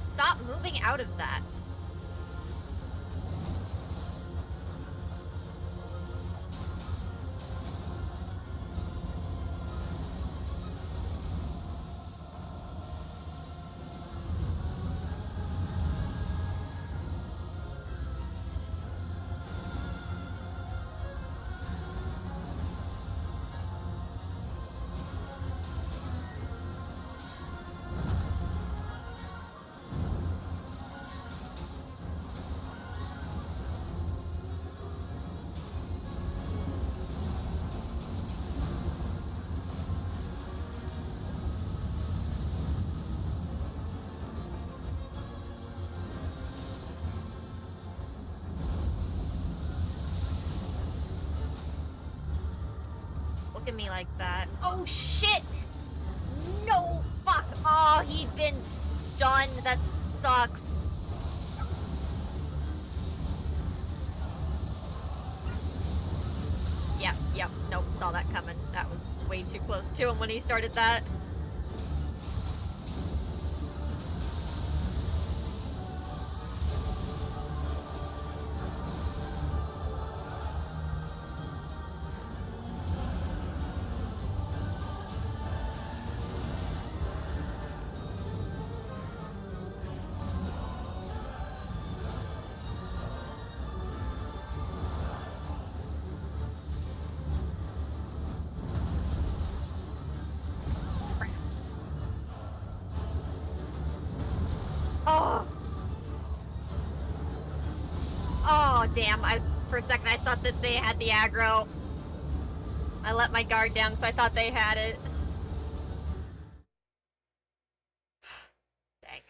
Stop moving out of that. Look at me like that. Oh shit! No! Fuck! Oh, he'd been stunned. That sucks. Yep. Nope, saw that coming. That was way too close to him when he started that. Oh! Oh, damn. For a second, I thought that they had the aggro. I let my guard down because I thought they had it. Dang.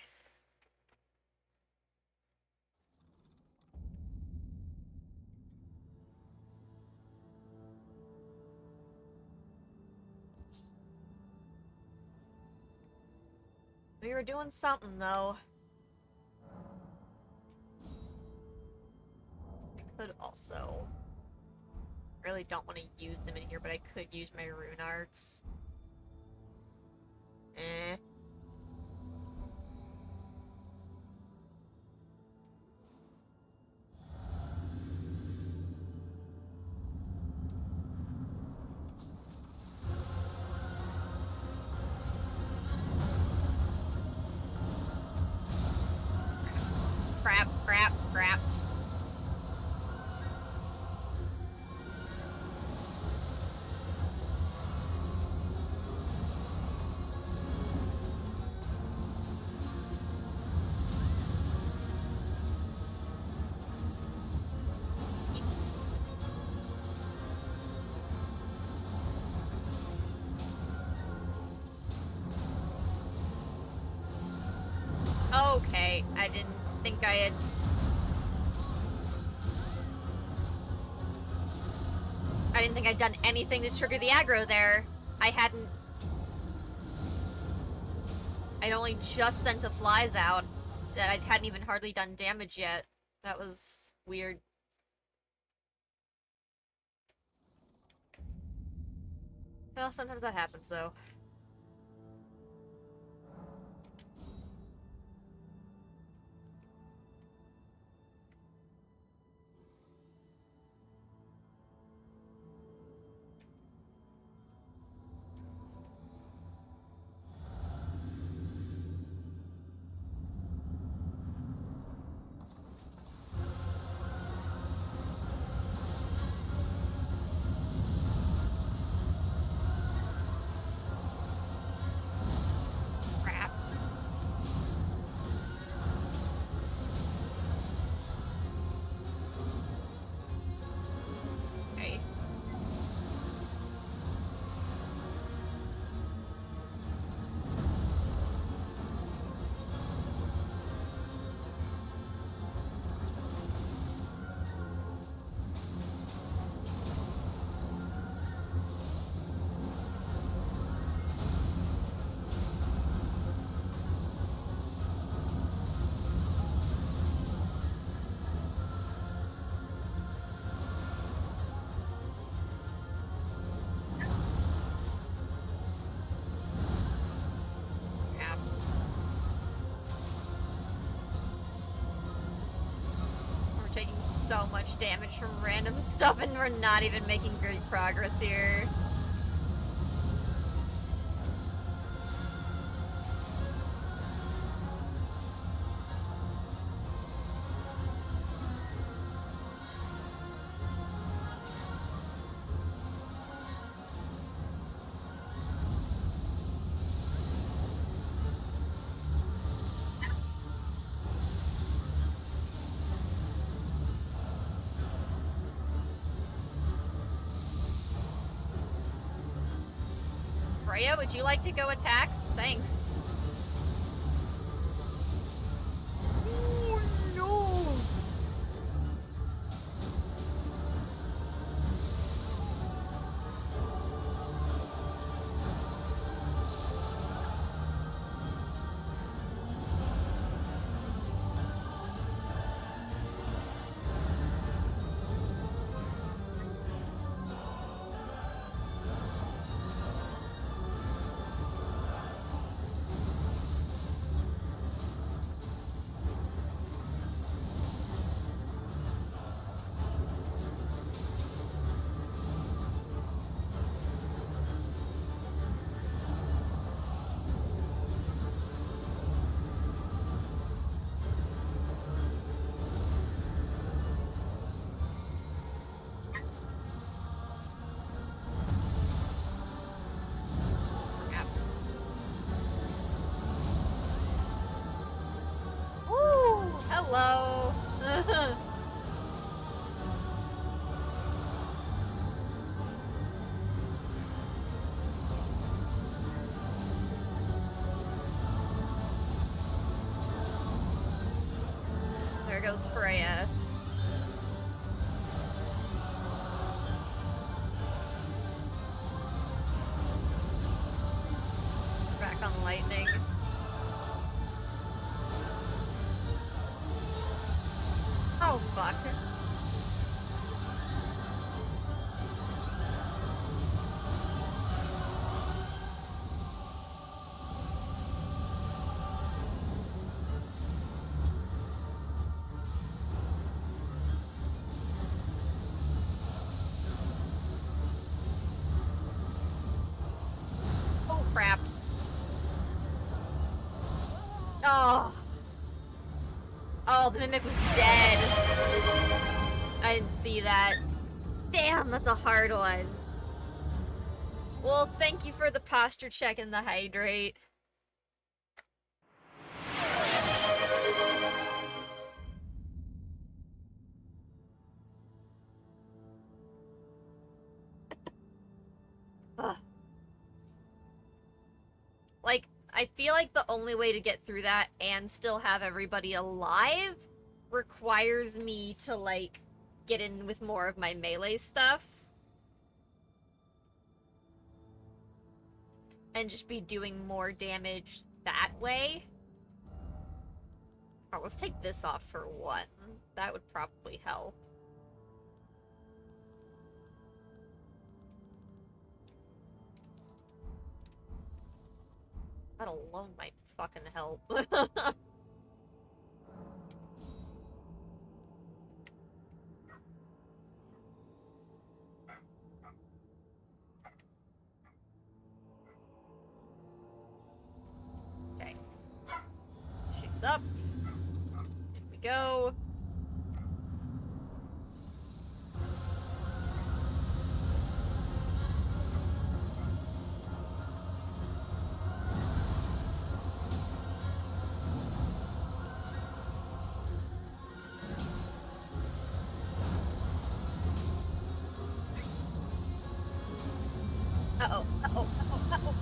We were doing something, though. I could also... really don't want to use them in here, but I could use my rune arts. Eh. Crap. Okay, I didn't think I had... I didn't think I'd done anything to trigger the aggro there. I'd only just sent a flies out. That I hadn't even hardly done damage yet. That was weird. Well, sometimes that happens, though. so much damage from random stuff, and we're not even making great progress here. Freya, would you like to go attack? Thanks. Oh, no! Hello. There goes Freya. Back on lightning. Oh, fuck. Oh, crap. Oh. Oh, the Mimic was dead. I didn't see that. Damn, that's a hard one. Well, thank you for the posture check and the hydrate. Ugh. Like, I feel like the only way to get through that and still have everybody alive requires me to, like, get in with more of my melee stuff. And just be doing more damage that way. Oh, let's take this off for one. That would probably help. That alone might fucking help. Okay. Shakes up. In we go. Uh-oh, uh-oh, uh-oh, uh-oh.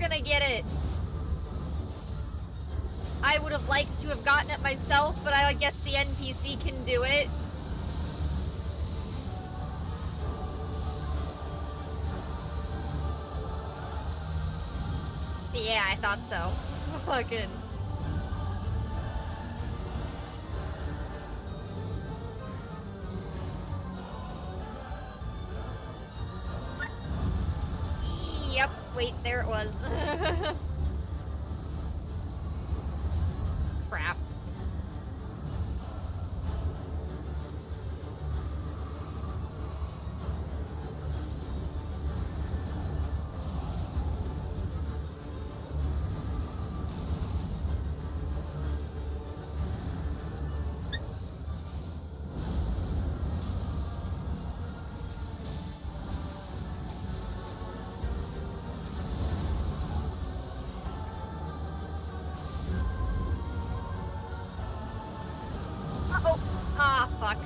gonna get it. I would have liked to have gotten it myself, but I guess the NPC can do it. Yeah, I thought so. Fucking. Yep, wait, there it was. Crap. Uh-oh. Ah, fuck.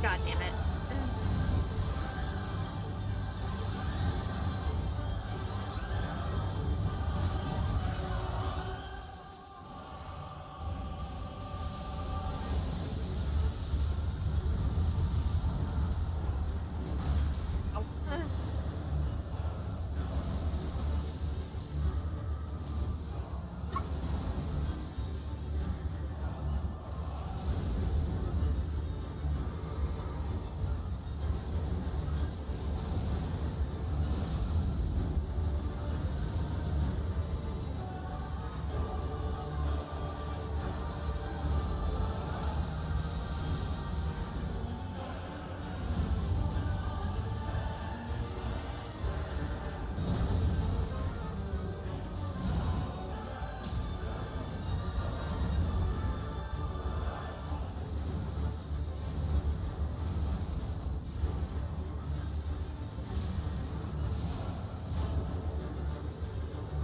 God damn it. Oh.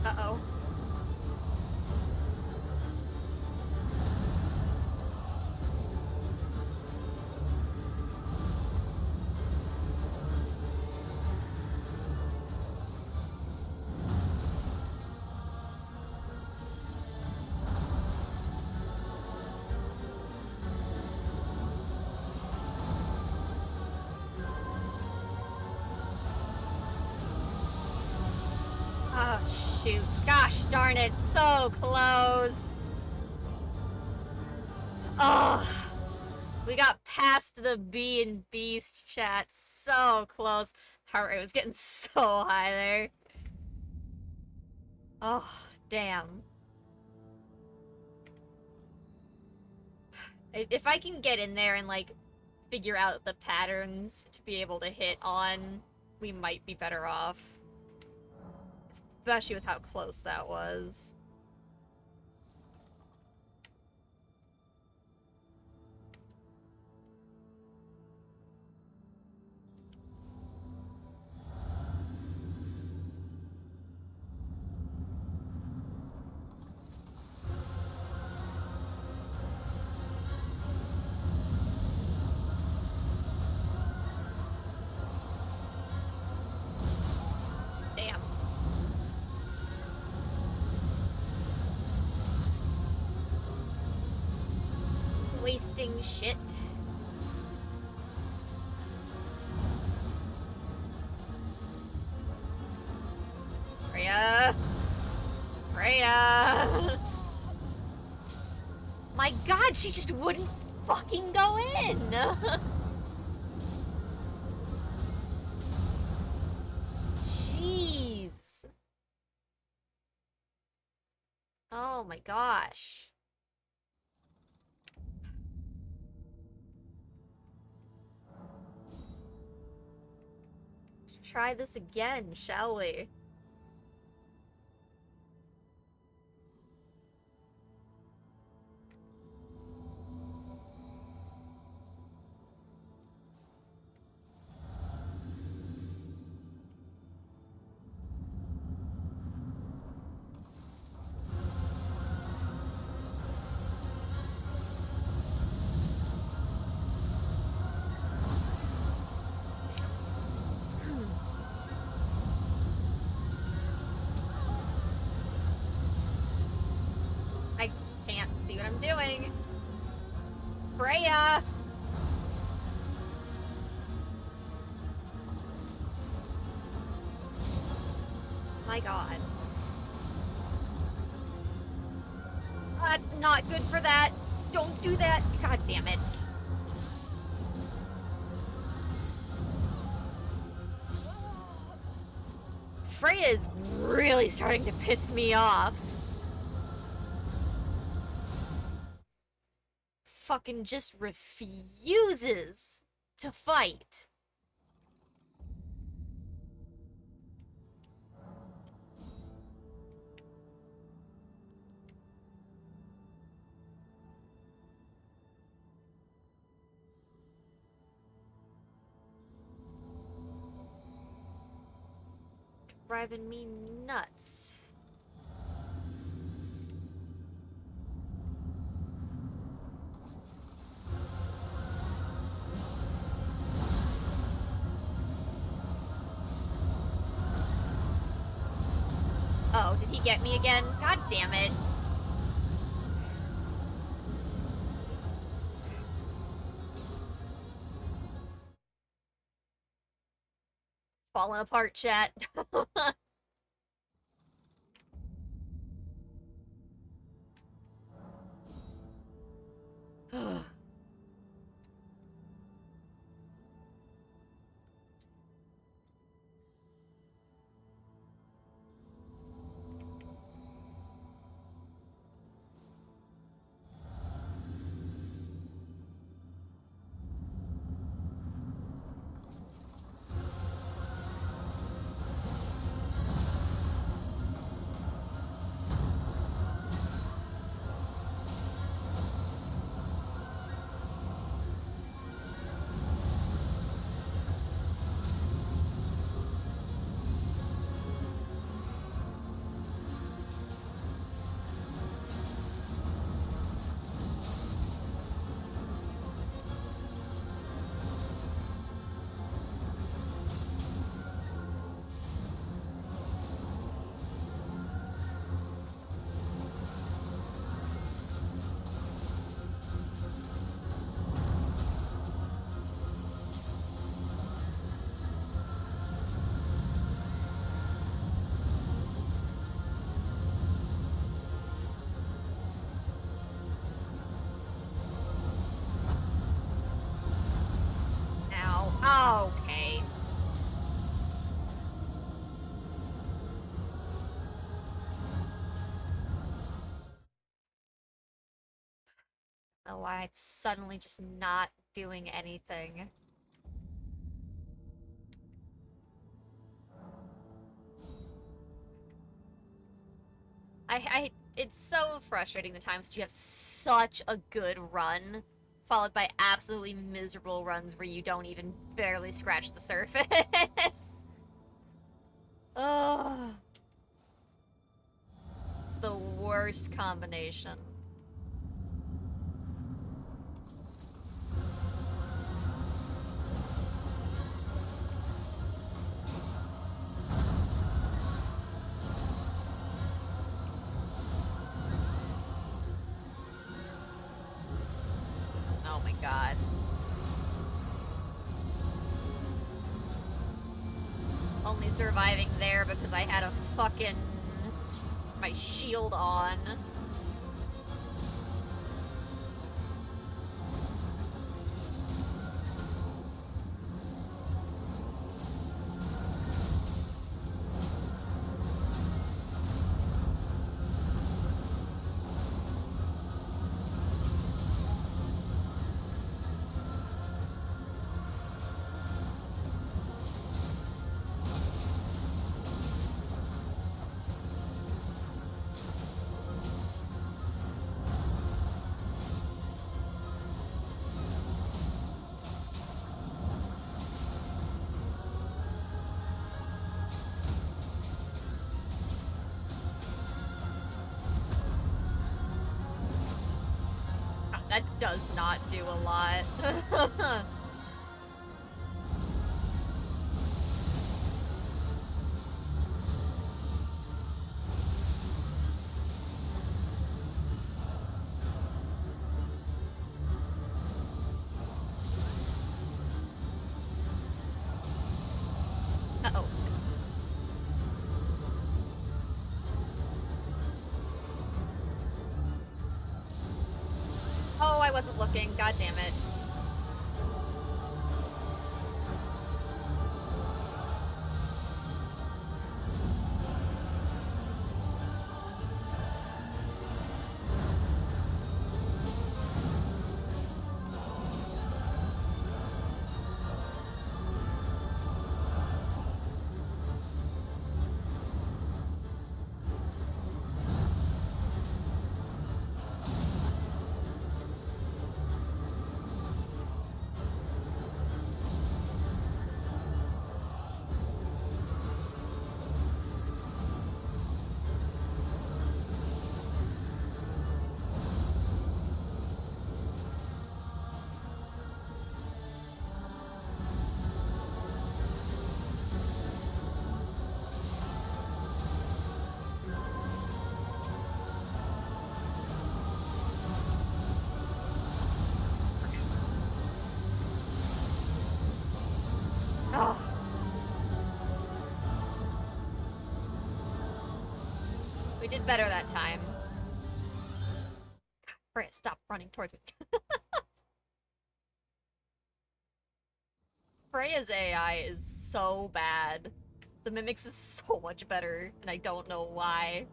Uh-oh. Oh, shoot. Gosh darn it, so close. Oh, we got past the Bee and Beast chat. So close. Heart rate was getting so high there. Oh, damn. If I can get in there and, like, figure out the patterns to be able to hit on, we might be better off. Especially with how close that was. Damn. Wasting shit. Freya! Freya! My god, she just wouldn't fucking go in! Jeez. Oh my gosh. Let's try this again, shall we? See what I'm doing. Freya! My god. That's not good for that. Don't do that. God damn it. Freya is really starting to piss me off. Fucking just refuses to fight. Driving me nuts. Oh, did he get me again? God damn it. Falling apart, chat. Ow. Okay. I don't know why it's suddenly just not doing anything. It's so frustrating the times that you have such a good run, followed by absolutely miserable runs where you don't even barely scratch the surface. Ugh. It's the worst combination. Oh my god. Only surviving there because I had a fucking... my shield on. That does not do a lot. Uh-oh. Oh, I wasn't looking. God damn it. Oh. We did better that time. God, Freya, stop running towards me. Freya's AI is so bad. The Mimics is so much better, and I don't know why.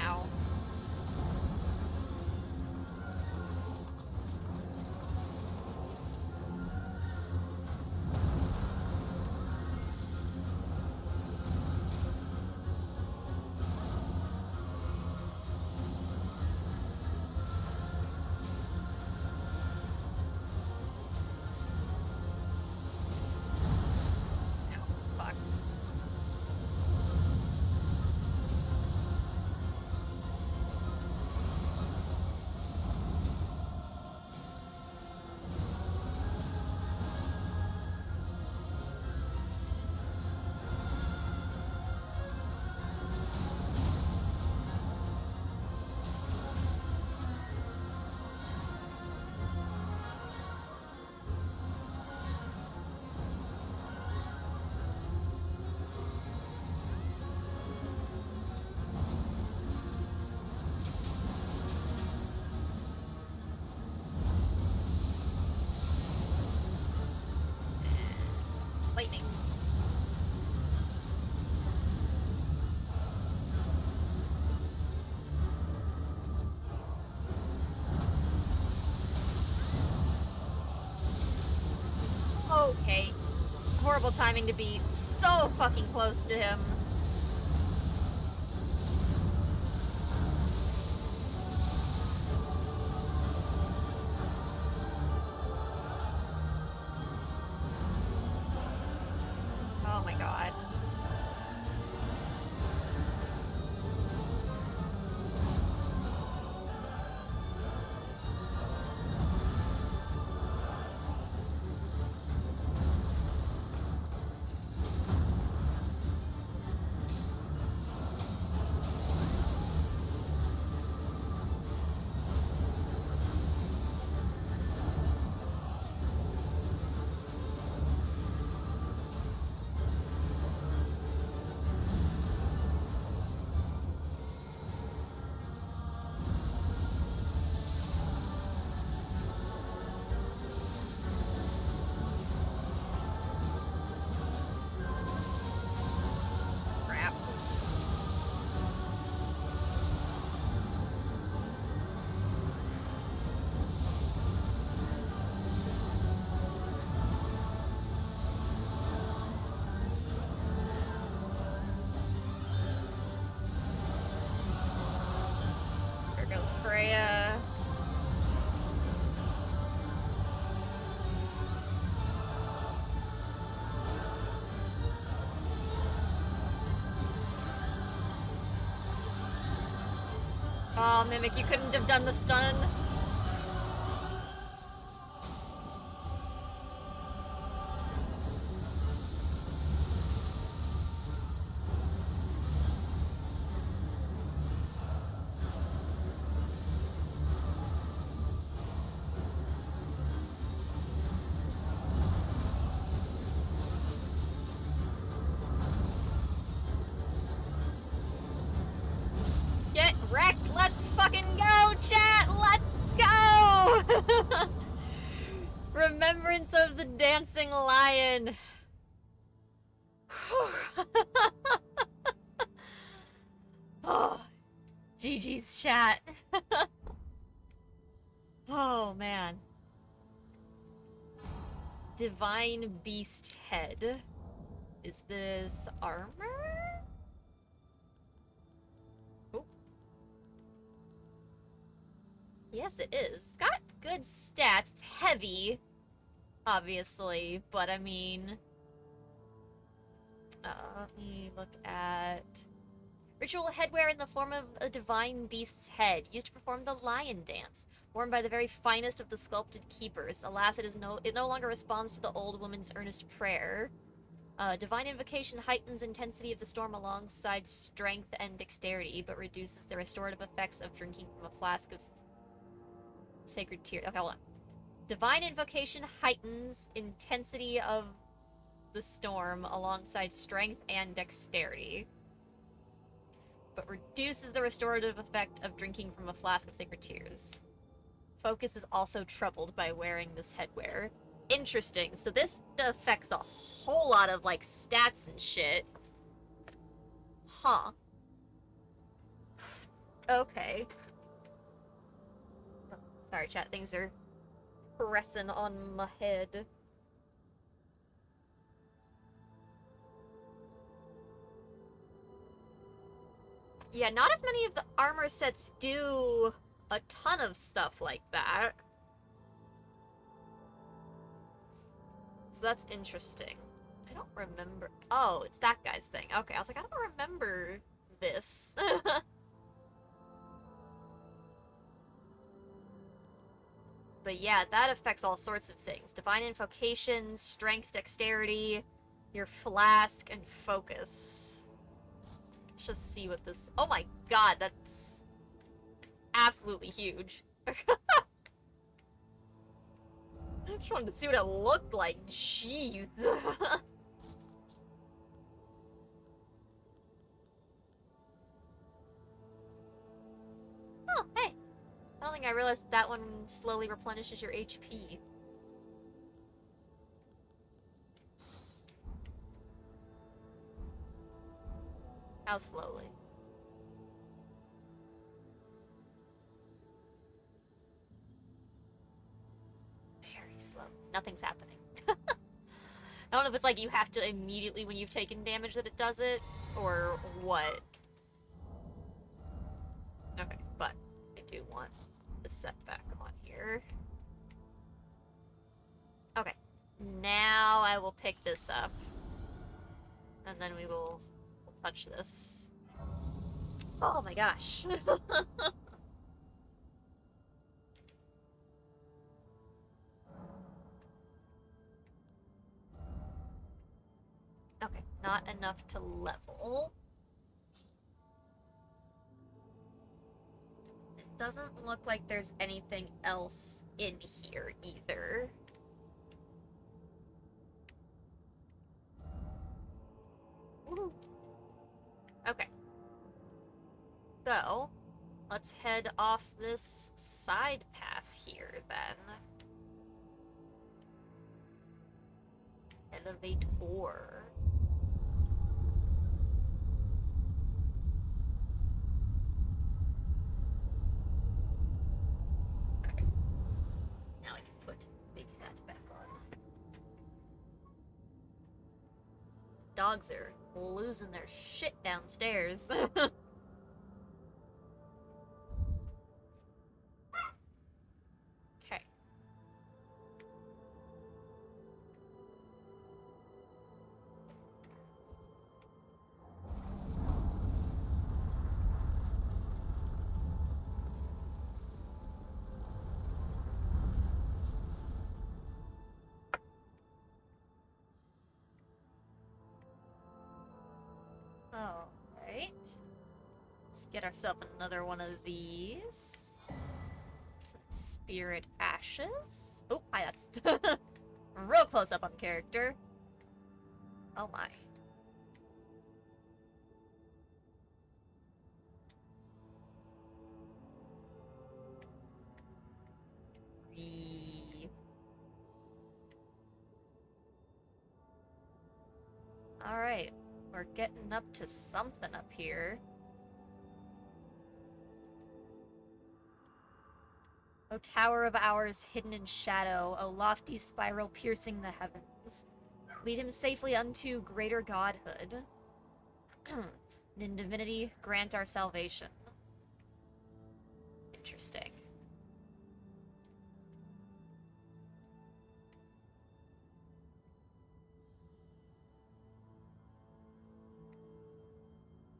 Ow. Fuck. Lightning. Okay. Horrible timing to be so fucking close to him. Oh my god. Goes Freya. Oh, Mimic, you couldn't have done the stun. Get wrecked! Let's fucking go, chat! Let's go! Remembrance of the dancing lion. Oh, GG's chat. Oh, man. Divine Beast Head. Is this armor? Oh. Yes, it is. It's got good stats. It's heavy, obviously, but I mean... let me look at... Ritual headwear in the form of a divine beast's head, used to perform the lion dance, worn by the very finest of the sculpted keepers. Alas, it no longer responds to the old woman's earnest prayer. Divine invocation heightens intensity of the storm alongside strength and dexterity, but reduces the restorative effects of drinking from a flask of sacred tears. Okay, hold on. Divine invocation heightens intensity of the storm alongside strength and dexterity, but reduces the restorative effect of drinking from a flask of sacred tears. Focus is also troubled by wearing this headwear. Interesting. So this affects a whole lot of, like, stats and shit. Huh. Okay. Sorry, chat. Things are pressing on my head. Yeah, not as many of the armor sets do a ton of stuff like that. So that's interesting. I don't remember. Oh, it's that guy's thing. Okay, I was like, I don't remember this. But yeah, that affects all sorts of things. Divine invocation, strength, dexterity, your flask, and focus. Let's just see what this... Oh my god, that's absolutely huge. I just wanted to see what it looked like. Jeez. Oh, hey. I don't think I realized that one slowly replenishes your HP. How slowly? Very slow. Nothing's happening. I don't know if it's like you have to immediately when you've taken damage that it does it, or what. Okay, but I do want the setback on here. Okay, now I will pick this up. And then we'll touch this. Oh my gosh. Okay, not enough to level. It doesn't look like there's anything else in here either. Woo. Okay. So, let's head off this side path here then. Elevator. Okay. Now I can put Big Hat back on. Dogs are losing their shit downstairs. get ourselves another one of these. Some spirit ashes. Oh, hi, that's real close up on the character. Oh my. Alright, we're getting up to something up here. O tower of ours hidden in shadow, O lofty spiral piercing the heavens, lead him safely unto greater godhood. And in divinity, grant our salvation. Interesting.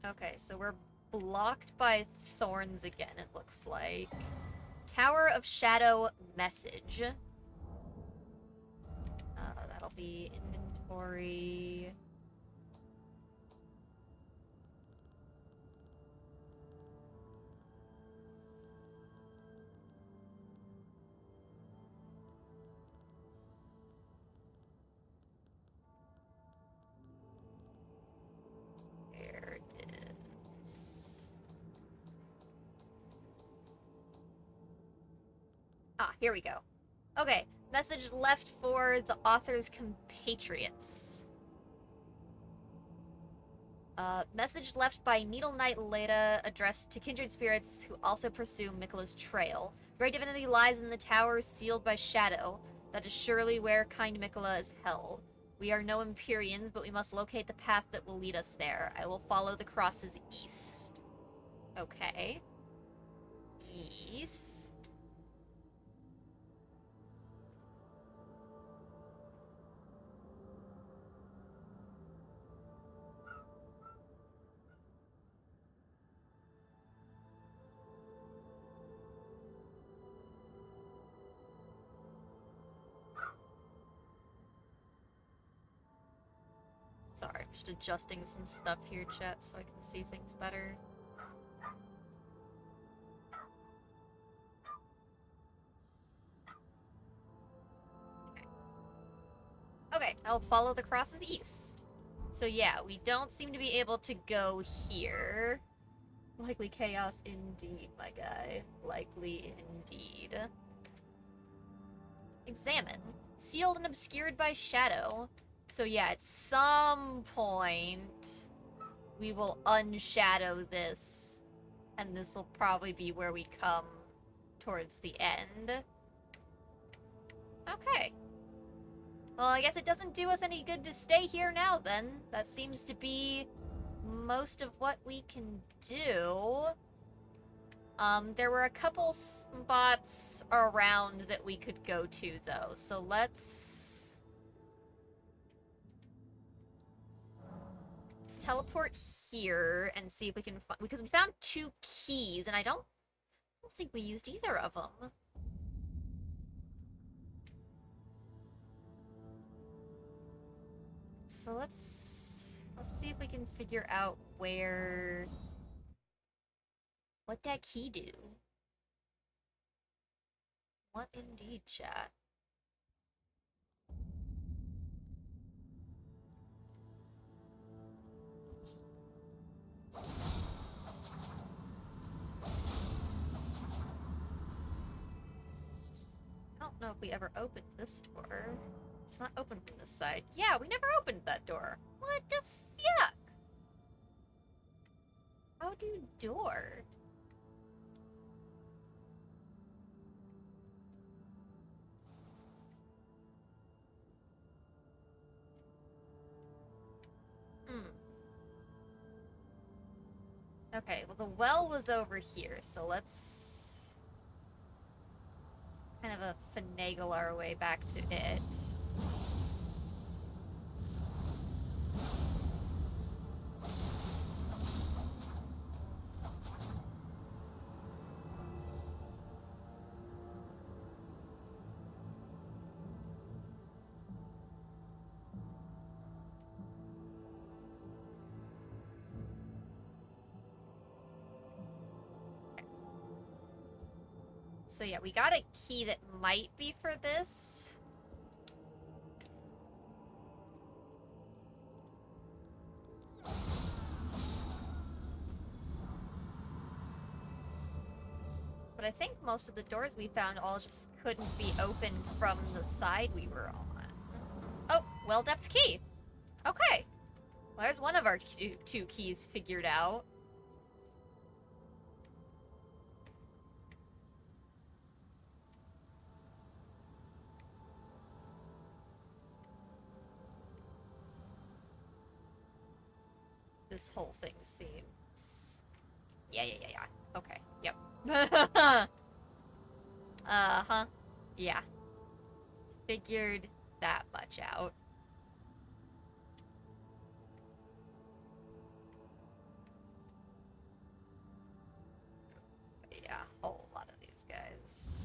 Okay, so we're blocked by thorns again, it looks like. Tower of Shadow message. That'll be inventory. There it is. Ah, here we go. Okay, message left for the author's compatriots. Message left by Needle Knight Leda, addressed to kindred spirits who also pursue Miquella's trail. Great divinity lies in the tower sealed by shadow. That is surely where kind Miquella is held. We are no Empyreans, but we must locate the path that will lead us there. I will follow the crosses east. Okay. East. Sorry, I'm just adjusting some stuff here, chat, so I can see things better. Okay, I'll follow the crosses east. So yeah, we don't seem to be able to go here. Likely chaos indeed, my guy. Likely indeed. Examine. Sealed and obscured by shadow. So yeah, at some point, we will unshadow this, and this will probably be where we come towards the end. Okay. Well, I guess it doesn't do us any good to stay here now, then. That seems to be most of what we can do. There were a couple spots around that we could go to, though. So let's teleport here and see if we can find... Because we found 2 keys, and I don't think we used either of them. So let's see if we can figure out where... What that key do? What indeed, chat? I don't know if we ever opened this door. It's not open from this side. Yeah, we never opened that door. What the fuck? How do door? Okay, well the well was over here, so let's kind of finagle our way back to it. So yeah, we got a key that might be for this. But I think most of the doors we found all just couldn't be opened from the side we were on. Oh, well-depth key. Okay. Well, there's one of our two keys figured out. This whole thing seems... Yeah. Okay, yep. Uh-huh. Yeah. Figured that much out. But yeah, a whole lot of these guys.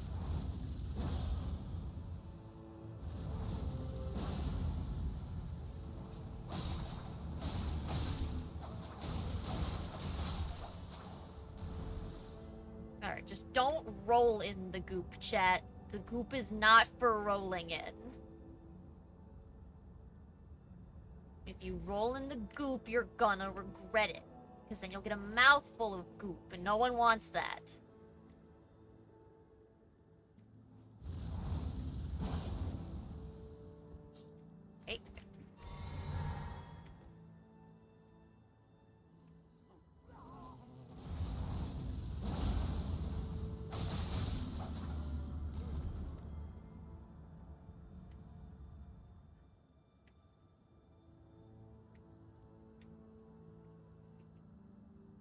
Alright, just don't roll in the goop, chat. The goop is not for rolling in. If you roll in the goop, you're gonna regret it. Because then you'll get a mouthful of goop, and no one wants that. Hey.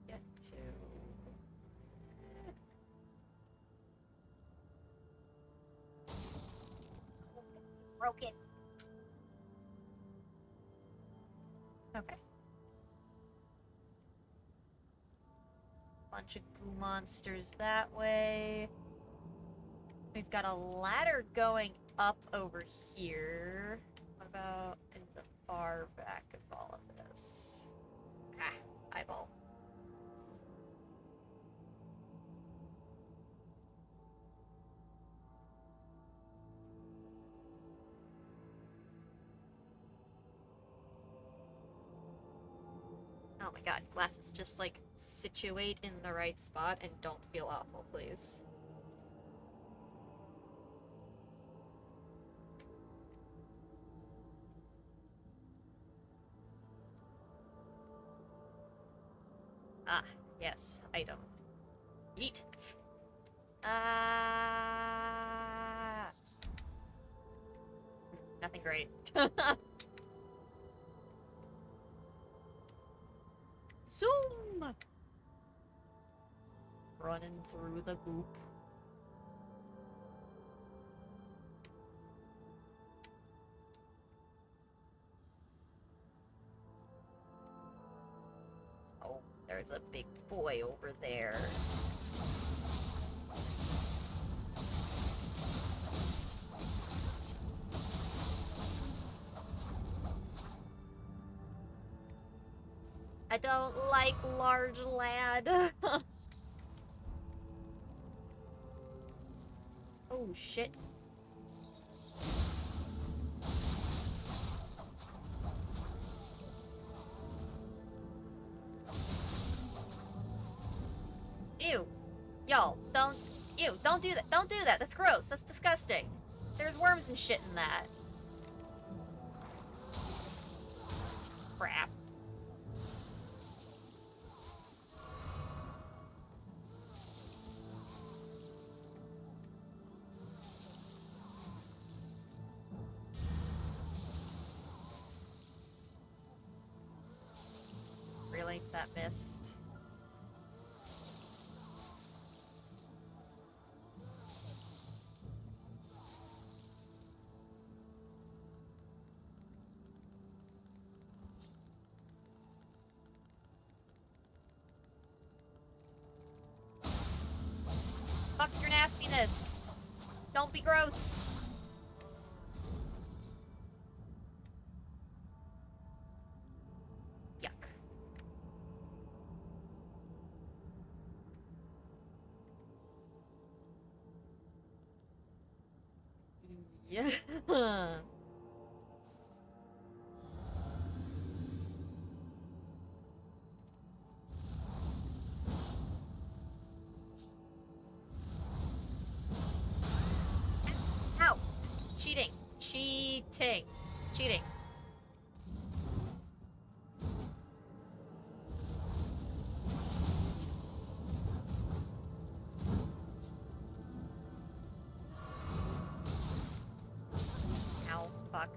Get to... Broken. Okay. Bunch of goo monsters that way. We've got a ladder going up over here. What about in the far back of all of this? Ah, eyeball. Oh my god, glasses, just like situate in the right spot and don't feel awful, please. Ah, yes, item. Yeet. Ah. Nothing great. Zoom! Running through the goop. Oh, there's a big boy over there. I don't like large lad. Oh, shit. Ew. Y'all, don't... Ew, don't do that. Don't do that. That's gross. That's disgusting. There's worms and shit in that. Crap. Really? That missed. Fuck your nastiness. Don't be gross. Yuck. Yeah. Ow! Cheating. Cheating. Cheating. Ow. Fuck.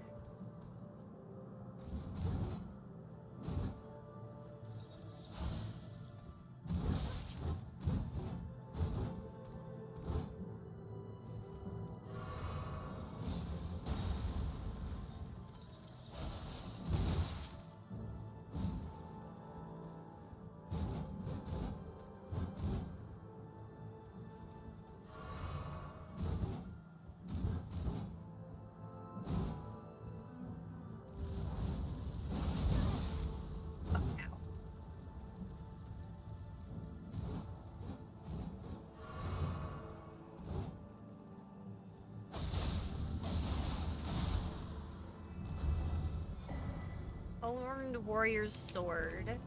Horned Warrior's Sword.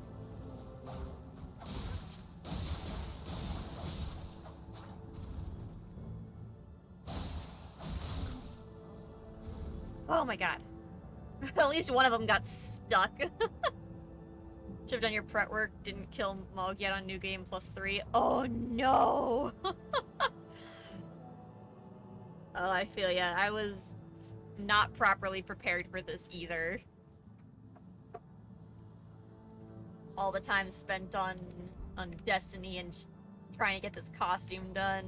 Oh my god. At least one of them got stuck. Should have done your prep work, didn't kill Mog yet on New Game +3. Oh no! Oh, I feel ya. I was not properly prepared for this either. All the time spent on Destiny and just trying to get this costume done.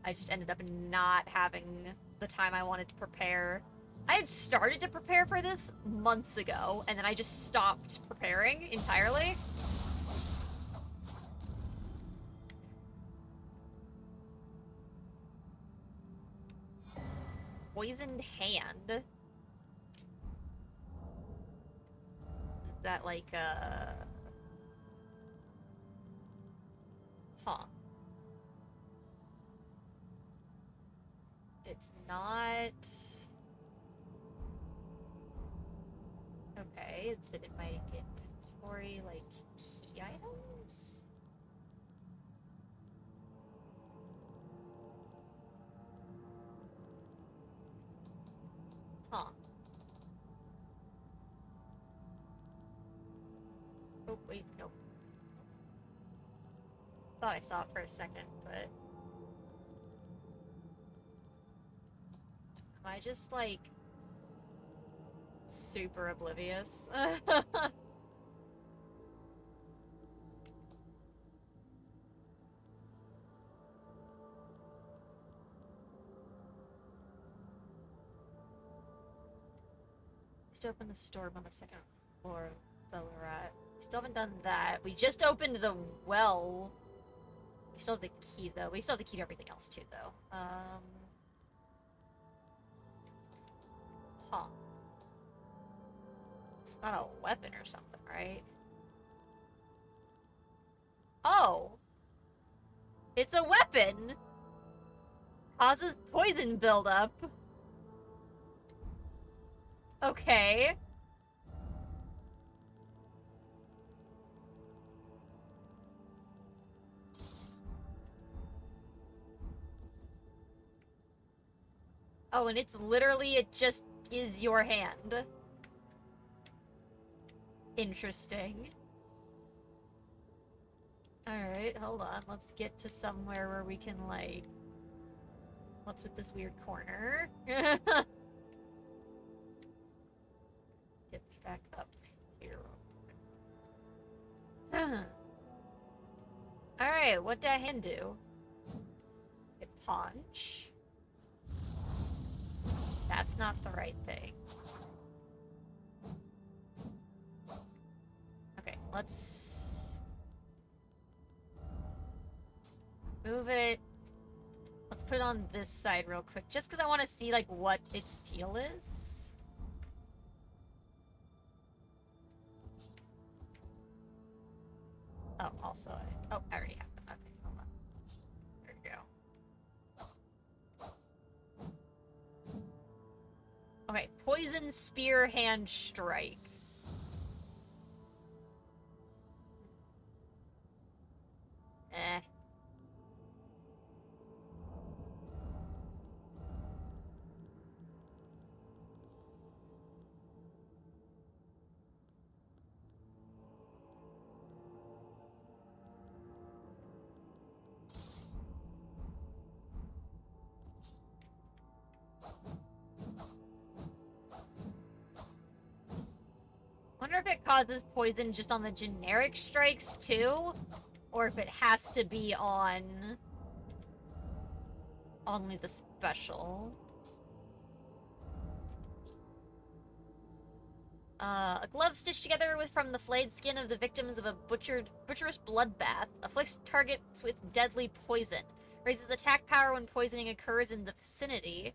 I just ended up not having the time I wanted to prepare. I had started to prepare for this months ago, and then I just stopped preparing entirely. Poisoned Hand. Is that like a... Huh. It's not... Okay, it's in my inventory, like, key items? Huh. Oh, wait, nope. Thought I saw it for a second, but... Am I just, like... super oblivious? Just open the store on the second floor of Bellarat. Still haven't done that. We just opened the well. We still have the key, though. We still have the key to everything else, too, though. Huh. It's not a weapon or something, right? Oh! It's a weapon! Causes poison buildup. Okay. Oh, and it's literally, it just is your hand. Interesting. Alright, hold on. Let's get to somewhere where we can, like... What's with this weird corner? Get back up here. Alright, what did that hand do? It punch. That's not the right thing. Okay, let's... move it. Let's put it on this side real quick, just because I want to see, like, what its deal is. Oh, also, oh, I already have it. Okay, hold on. There we go. Okay, poison spear hand strike. Eh. Wonder if it causes poison just on the generic strikes too, or if it has to be on only the special. A glove stitched together from the flayed skin of the victims of a butcherous bloodbath afflicts targets with deadly poison. Raises attack power when poisoning occurs in the vicinity.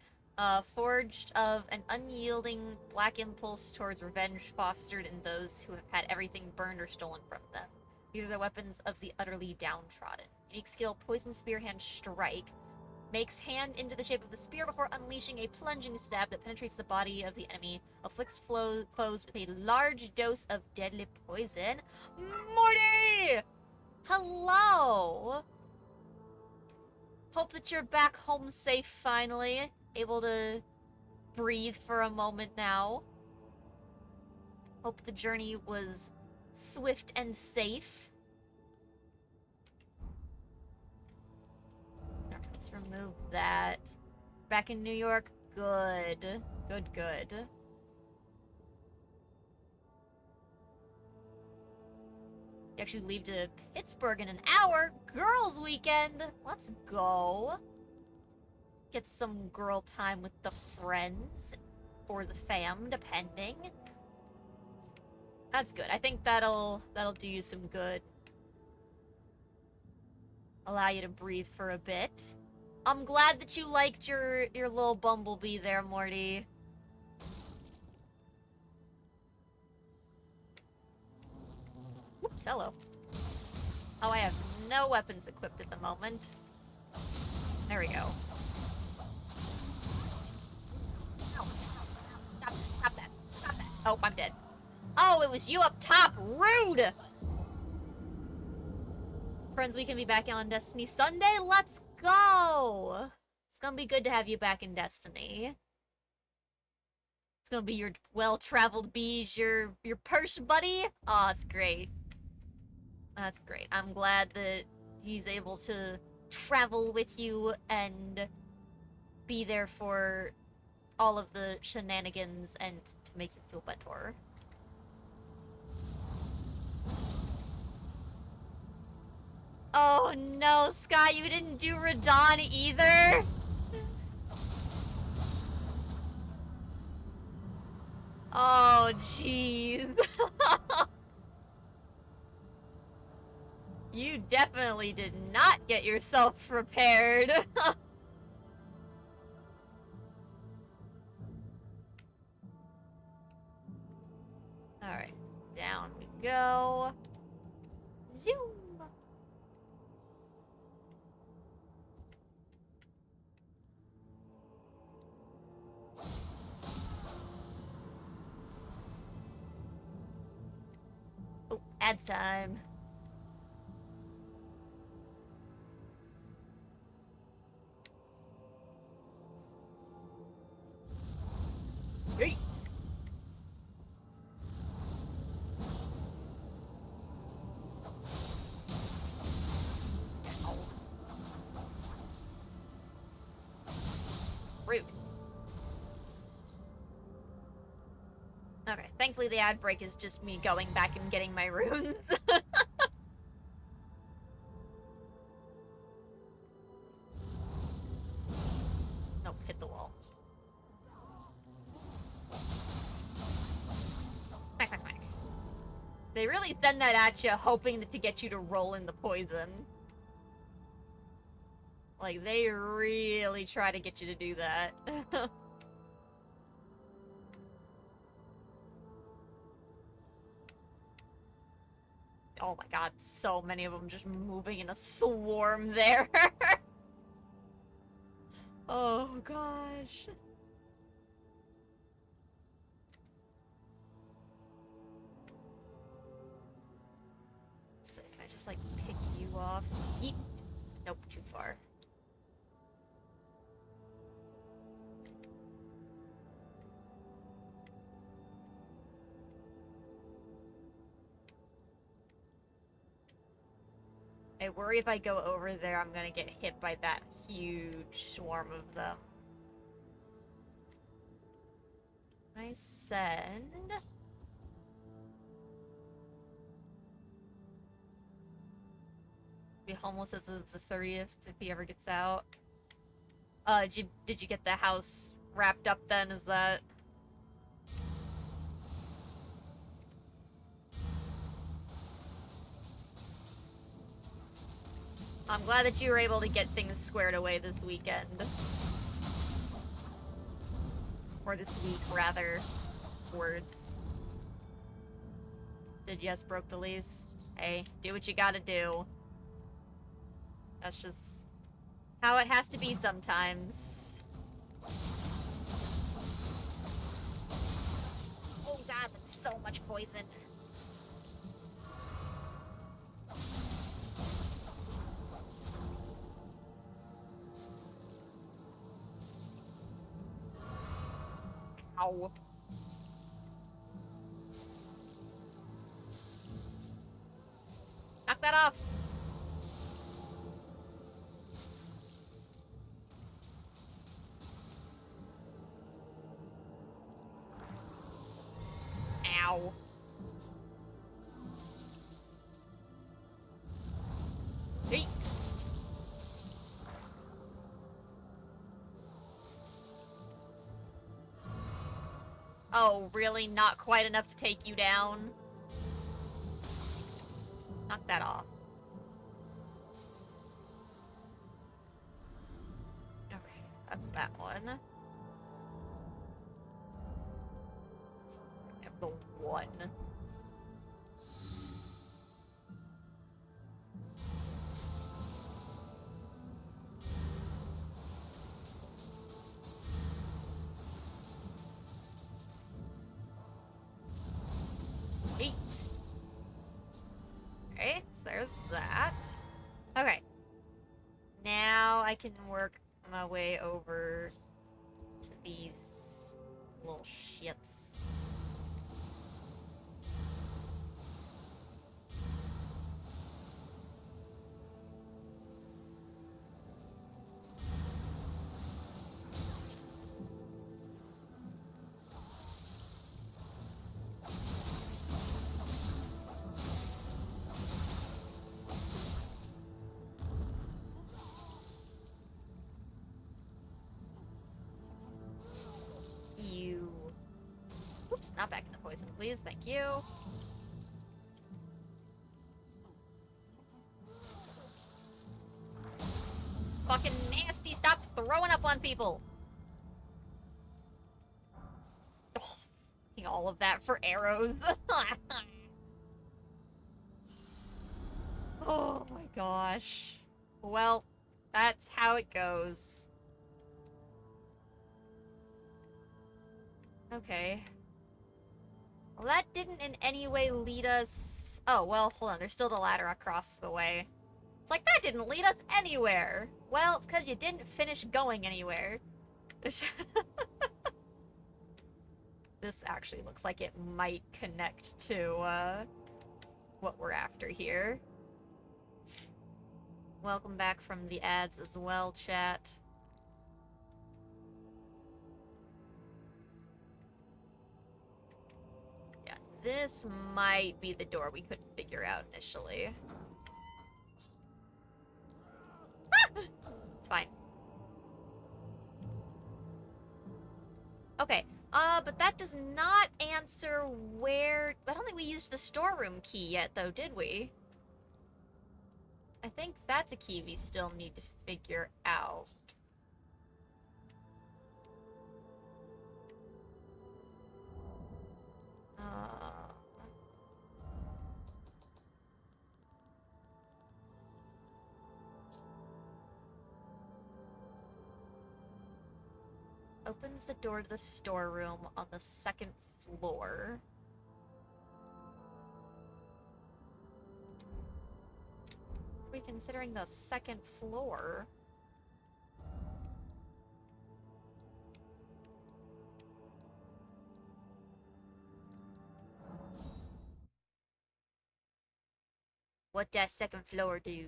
Forged of an unyielding black impulse towards revenge fostered in those who have had everything burned or stolen from them. These are the weapons of the utterly downtrodden. Unique skill, Poison Spear Hand Strike. Makes hand into the shape of a spear before unleashing a plunging stab that penetrates the body of the enemy. Afflicts foes with a large dose of deadly poison. Morty! Hello! Hope that you're back home safe finally. Able to breathe for a moment now. Hope the journey was swift and safe. Let's remove that. Back in New York? Good. Good. You actually leave to Pittsburgh in an hour? Girls' weekend! Let's go. Get some girl time with the friends. Or the fam, depending. That's good. I think that'll do you some good. Allow you to breathe for a bit. I'm glad that you liked your little bumblebee there, Morty. Oops, hello. Oh, I have no weapons equipped at the moment. There we go. Ow. Stop that. Stop that. Oh, I'm dead. Oh, it was you up top. Rude! Friends, we can be back on Destiny Sunday. Let's go! It's gonna be good to have you back in Destiny. It's gonna be your well-traveled bees, your purse buddy. Oh, that's great. That's great. I'm glad that he's able to travel with you and be there for all of the shenanigans and to make you feel better. Oh no, Sky, you didn't do Radon either? Oh, jeez. You definitely did not get yourself prepared. Alright, down we go. Zoom! Oh, ads time. Hey. Rude. Okay, thankfully the ad break is just me going back and getting my runes. Nope, hit the wall. Smack. They really send that at you, hoping to get you to roll in the poison. Like, they really try to get you to do that. Oh my god, so many of them just moving in a swarm there. Oh gosh. just, like, pick you off. Yeet. Nope, too far. I worry if I go over there, I'm gonna get hit by that huge swarm of them. I send... Be homeless as of the 30th if he ever gets out. Did you get the house wrapped up then? Is that... I'm glad that you were able to get things squared away this weekend. Or this week, rather. Words. Did yes broke the lease? Hey, do what you gotta do. That's just how it has to be sometimes. Oh god, that's so much poison. Ow. Knock that off. Ow. Hey. Oh, really? Not quite enough to take you down? Knock that off. Okay, that's that one. I have the one. Eight. Okay, so there's that. Okay. Now I can work my way over to these little shits. You. Oops, not back in the poison, please. Thank you. Fucking nasty. Stop throwing up on people. Oh, all of that for arrows. Oh my gosh. Well, that's how it goes. Okay. Well, that didn't in any way lead us... Oh, well, hold on. There's still the ladder across the way. It's like, that didn't lead us anywhere. Well, it's because you didn't finish going anywhere. This actually looks like it might connect to, what we're after here. Welcome back from the ads as well, chat. Yeah, this might be the door we couldn't figure out initially. Ah! It's fine. Okay, but that does not answer where... I don't think we used the storeroom key yet, though, did we? I think that's a key we still need to figure out. Opens the door to the storeroom on the second floor. Reconsidering the second floor. What that second floor do?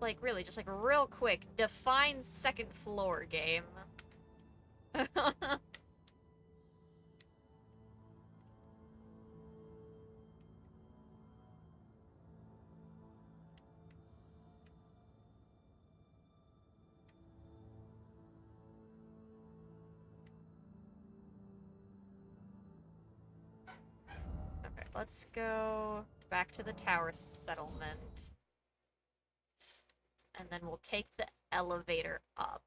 Like, really, just like real quick, define second floor, game. Okay, let's go back to the tower settlement. And then we'll take the elevator up.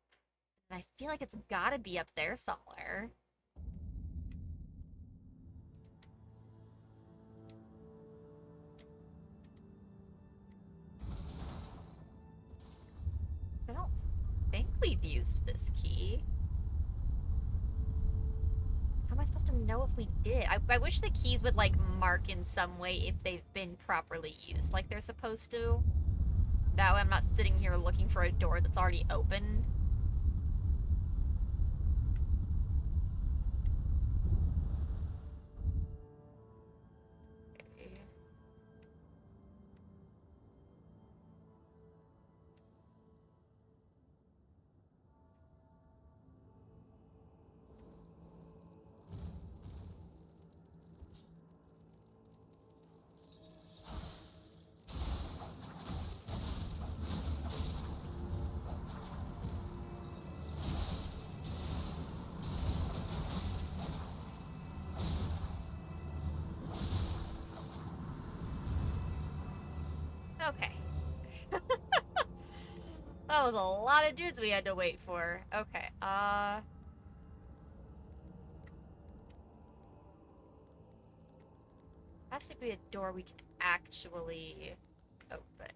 And I feel like it's gotta be up there somewhere. I don't think we've used this key. How am I supposed to know if we did? I wish the keys would, like, mark in some way if they've been properly used like they're supposed to. That way I'm not sitting here looking for a door that's already open. Okay. Okay. That was a lot of dudes we had to wait for. Okay, has to be a door we can actually open.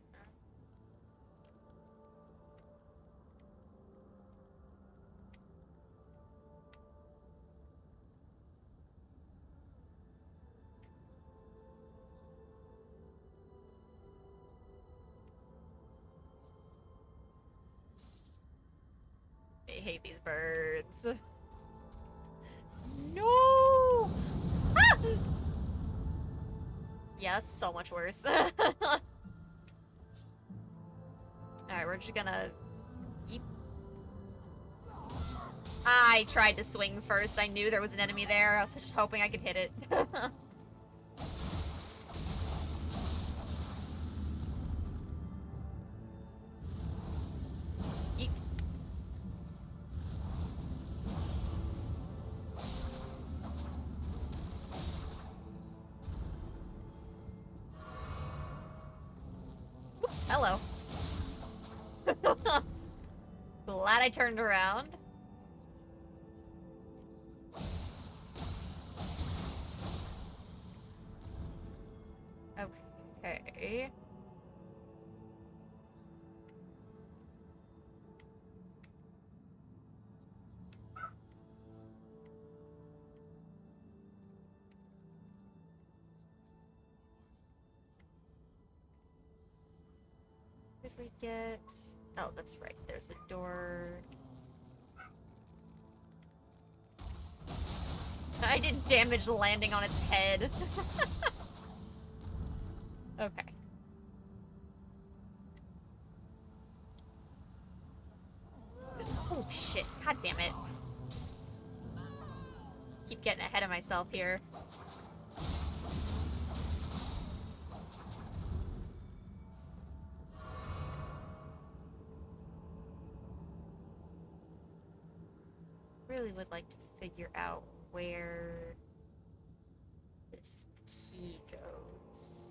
I hate these birds. No! Ah! Yeah, that's so much worse. Alright, we're just gonna... Yeep. I tried to swing first. I knew there was an enemy there. I was just hoping I could hit it. Yeet. Oops, hello. Glad I turned around. Okay. Did we get... Oh, that's right. There's a door. I did damage landing on its head. Okay. Oh, shit. God damn it. Keep getting ahead of myself here. Really would like to figure out where this key goes.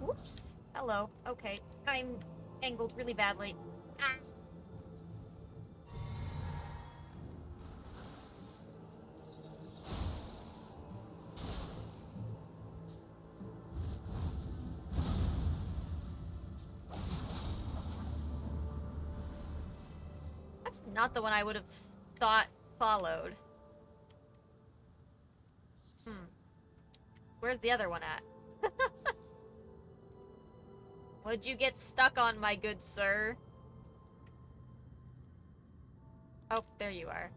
Whoops. Hello. Okay. I'm angled really badly. Ah. Not the one I would have thought followed. Where's the other one at? What'd you get stuck on, my good sir? Oh, there you are.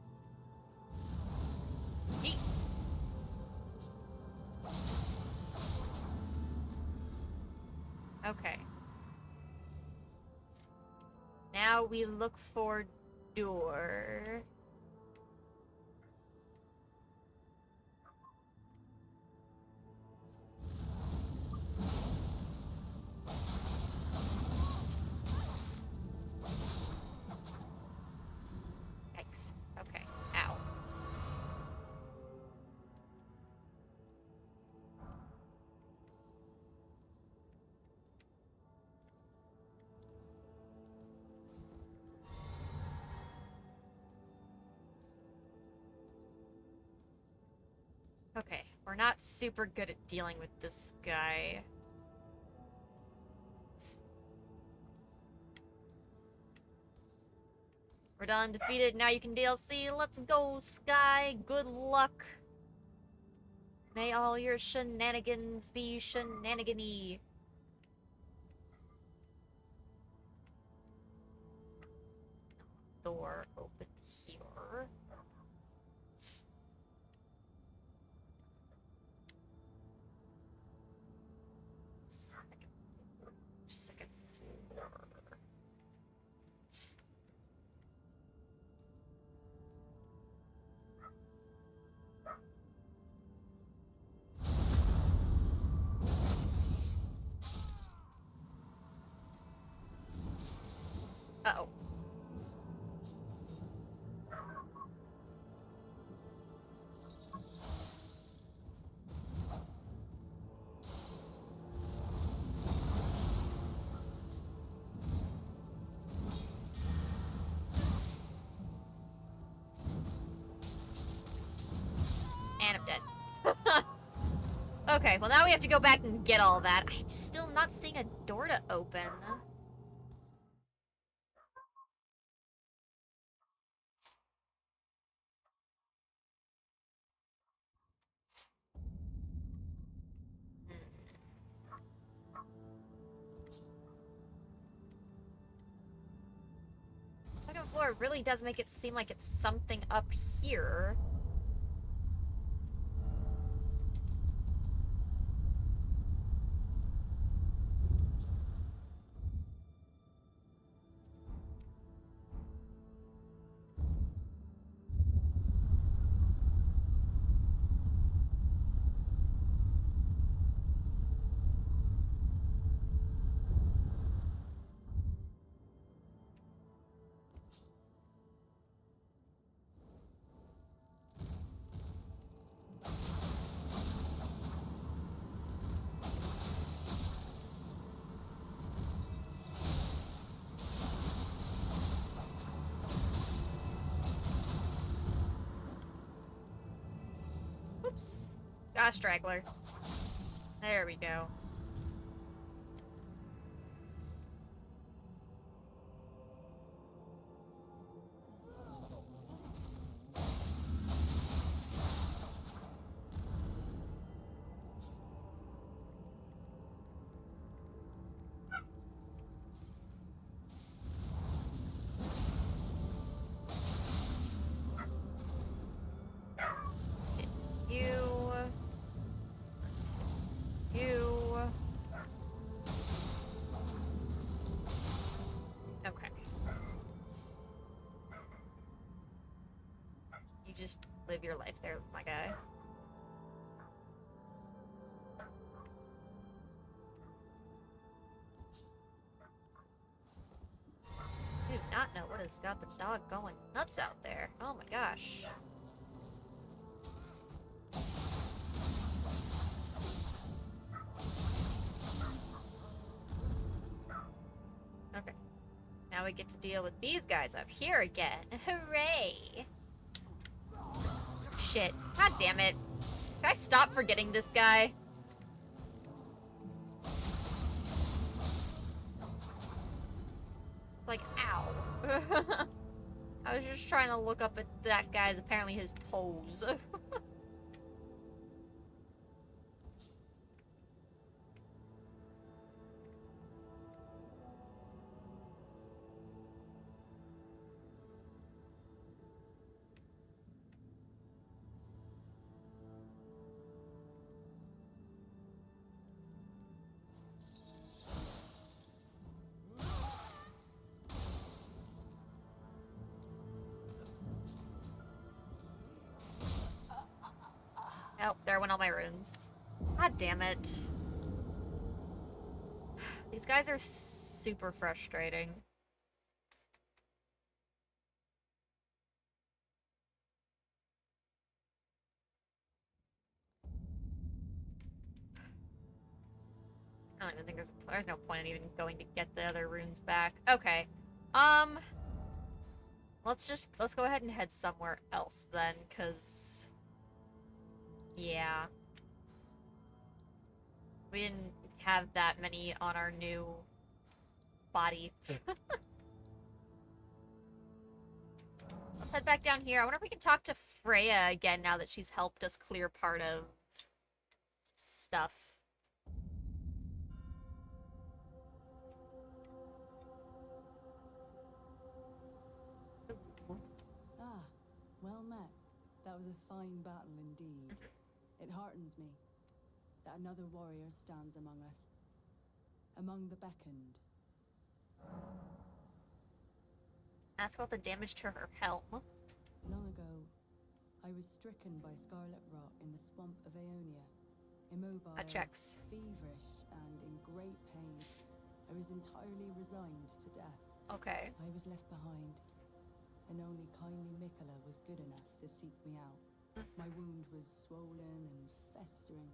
Yeet. Okay. Now we look for door. Yikes. Okay. Ow. Okay, we're not super good at dealing with this guy. We're done, defeated, now you can DLC. Let's go, Sky. Good luck. May all your shenanigans be shenanigan-y. Door open here. Second floor. Uh-oh. And I'm dead. Okay, well now we have to go back and get all that. I'm just still not seeing a door to open. Second floor really does make it seem like it's something up here. Oops. Gosh, straggler. There we go. Let's hit you. Let's hit you. Okay. You just live your life there, my guy. I do not know what has got the dog going nuts out there. Oh my gosh. Okay. Now we get to deal with these guys up here again. Hooray! Shit. God damn it. Can I stop forgetting this guy? It's like, ow. I was just trying to look up at that guy's, apparently his pose. Oh, there went all my runes. God damn it. These guys are super frustrating. I don't even think there's no point in even going to get the other runes back. Okay. Let's go ahead and head somewhere else then, cause yeah. We didn't have that many on our new body. Let's head back down here. I wonder if we can talk to Freya again now that she's helped us clear part of stuff. Ah, well met. That was a fine battle indeed. It heartens me that another warrior stands among us, among the beckoned. Ask about the damage to her helm. Long ago, I was stricken by scarlet rot in the swamp of Aeonia. Immobile, That checks. feverish, and in great pain, I was entirely resigned to death. Okay. I was left behind, and only kindly Mikola was good enough to seek me out. My wound was swollen and festering,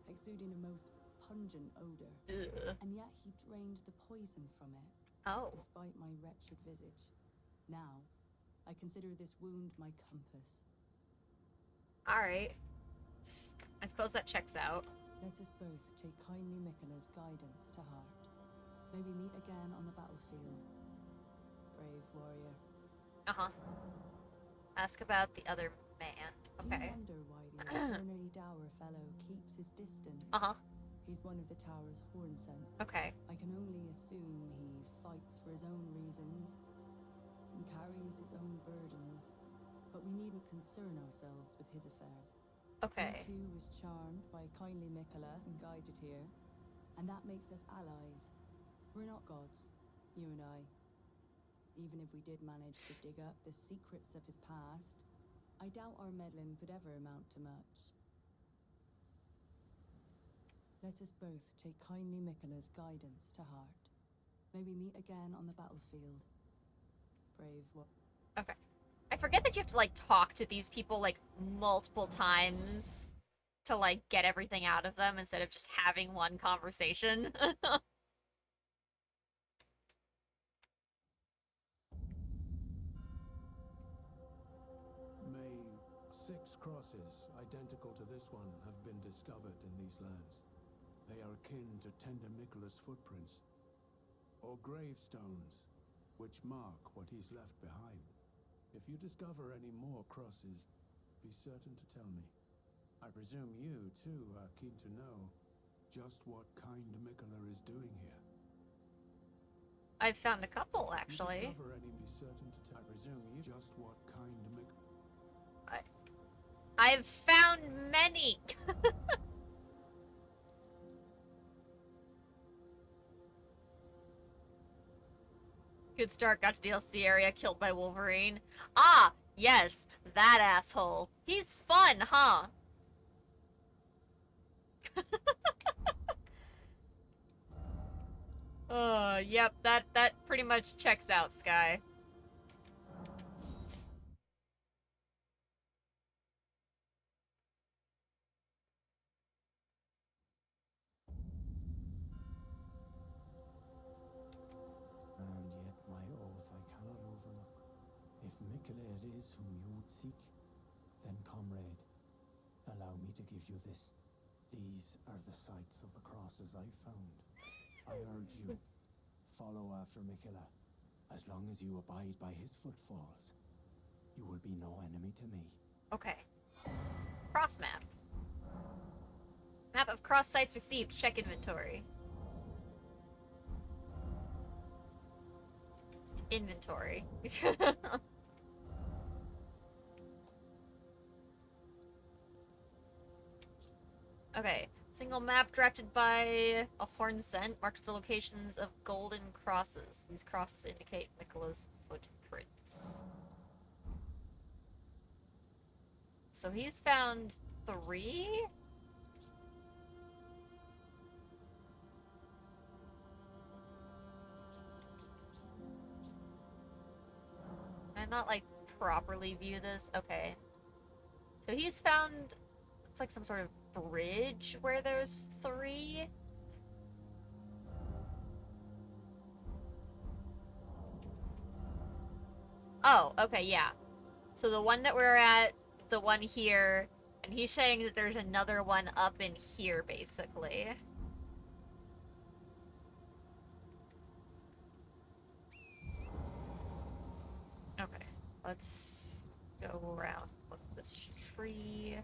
exuding a most pungent odor. Ugh. And yet he drained the poison from it, Oh. despite my wretched visage. Now, I consider this wound my compass. Alright. I suppose that checks out. Let us both take kindly Mikola's guidance to heart. May we meet again on the battlefield, brave warrior. Uh-huh. Ask about the other man. Okay. You wonder why the eternally dour fellow keeps his distance. Uh-huh. He's one of the tower's hornsent. Okay. I can only assume he fights for his own reasons and carries his own burdens, but we needn't concern ourselves with his affairs. Okay. He too was charmed by kindly Mikola and guided here, and that makes us allies. We're not gods, you and I. Even if we did manage to dig up the secrets of his past, I doubt our meddling could ever amount to much. Let us both take kindly Mikola's guidance to heart. May we meet again on the battlefield, brave one. Okay. I forget that you have to, like, talk to these people, like, multiple times to, like, get everything out of them instead of just having one conversation. May 6 crosses, identical to this one, have been discovered in these lands. They are akin to tender Mikola's footprints, or gravestones, which mark what he's left behind. If you discover any more crosses, be certain to tell me. I presume you, too, are keen to know just what kind Mikola is doing here. I've found a couple, If you actually. discover any, be certain to tell. I presume you just what kind Mikola. I've found many! Good start, got to DLC area, killed by Wolverine. Ah, yes, that asshole. He's fun, huh? Yep, that pretty much checks out, Sky. And yet my oath I cannot overlook. If Mikola it is whom you would seek, then comrade, allow me to give you this. These are the sites of the crosses I found. I urge you, follow after Mikola. As long as you abide by his footfalls, you will be no enemy to me. Okay. Cross map. Map of cross sites received. Check inventory. Inventory. Okay. Single map drafted by a horn scent marks the locations of golden crosses. These crosses indicate Miquella's footprints. So he's found 3? Can I not, like, properly view this? Okay. So he's found, looks like some sort of bridge where there's 3. Oh, okay, yeah. So the one that we're at, the one here, and he's saying that there's another one up in here, basically. Okay, let's go around. Look at this tree.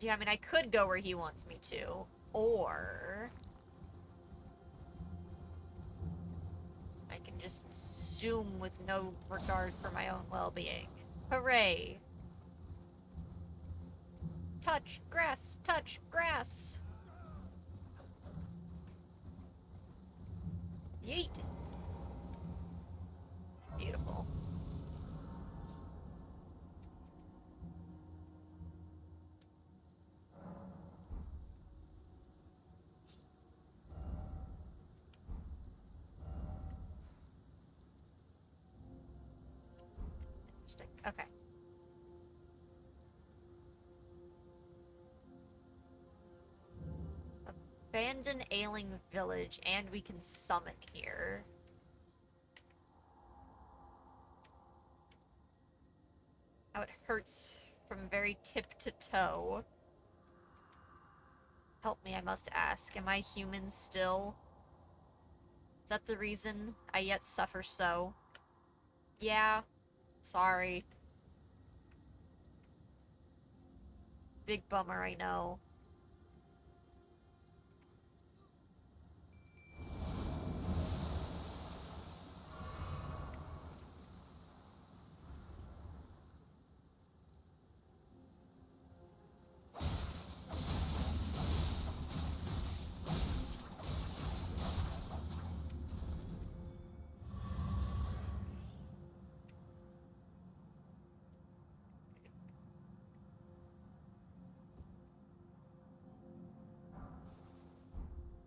Yeah, I mean, I could go where he wants me to, or I can just zoom with no regard for my own well-being. Hooray! Touch grass! Touch grass! Yeet! Beautiful. Interesting. Okay. Abandon ailing village, and we can summon here. How it hurts from very tip to toe. Help me, I must ask. Am I human still? Is that the reason I yet suffer so? Yeah. Sorry. Big bummer, I know.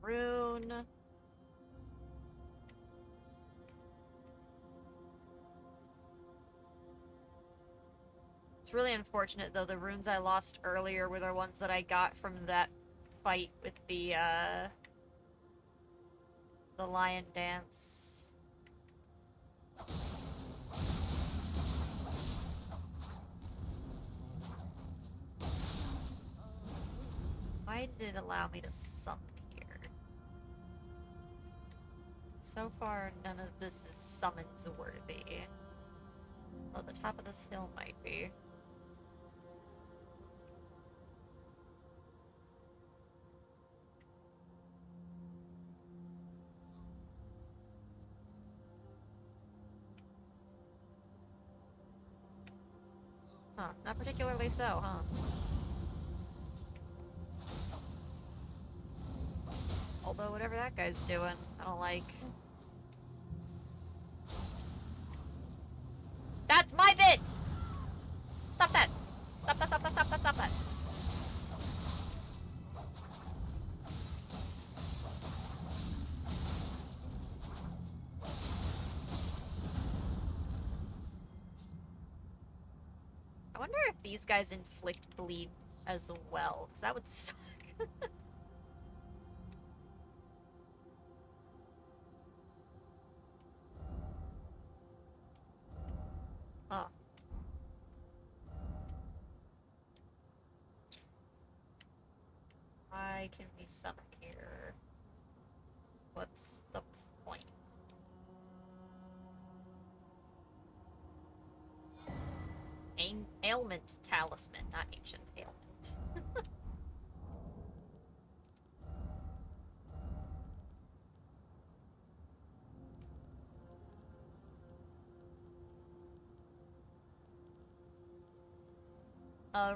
Rune. It's really unfortunate, though. The runes I lost earlier were the ones that I got from that fight with the lion dance. Why did it allow me to summon here? So far, none of this is summons worthy. Well, the top of this hill might be. Huh, not particularly so, huh? Although, whatever that guy's doing, I don't like. That's my bit! Stop that! Stop that, stop that, stop that, stop that! I wonder if these guys inflict bleed as well, because that would suck. Huh. can we summon here? What's the point? Ailment talisman, not ancient ailment.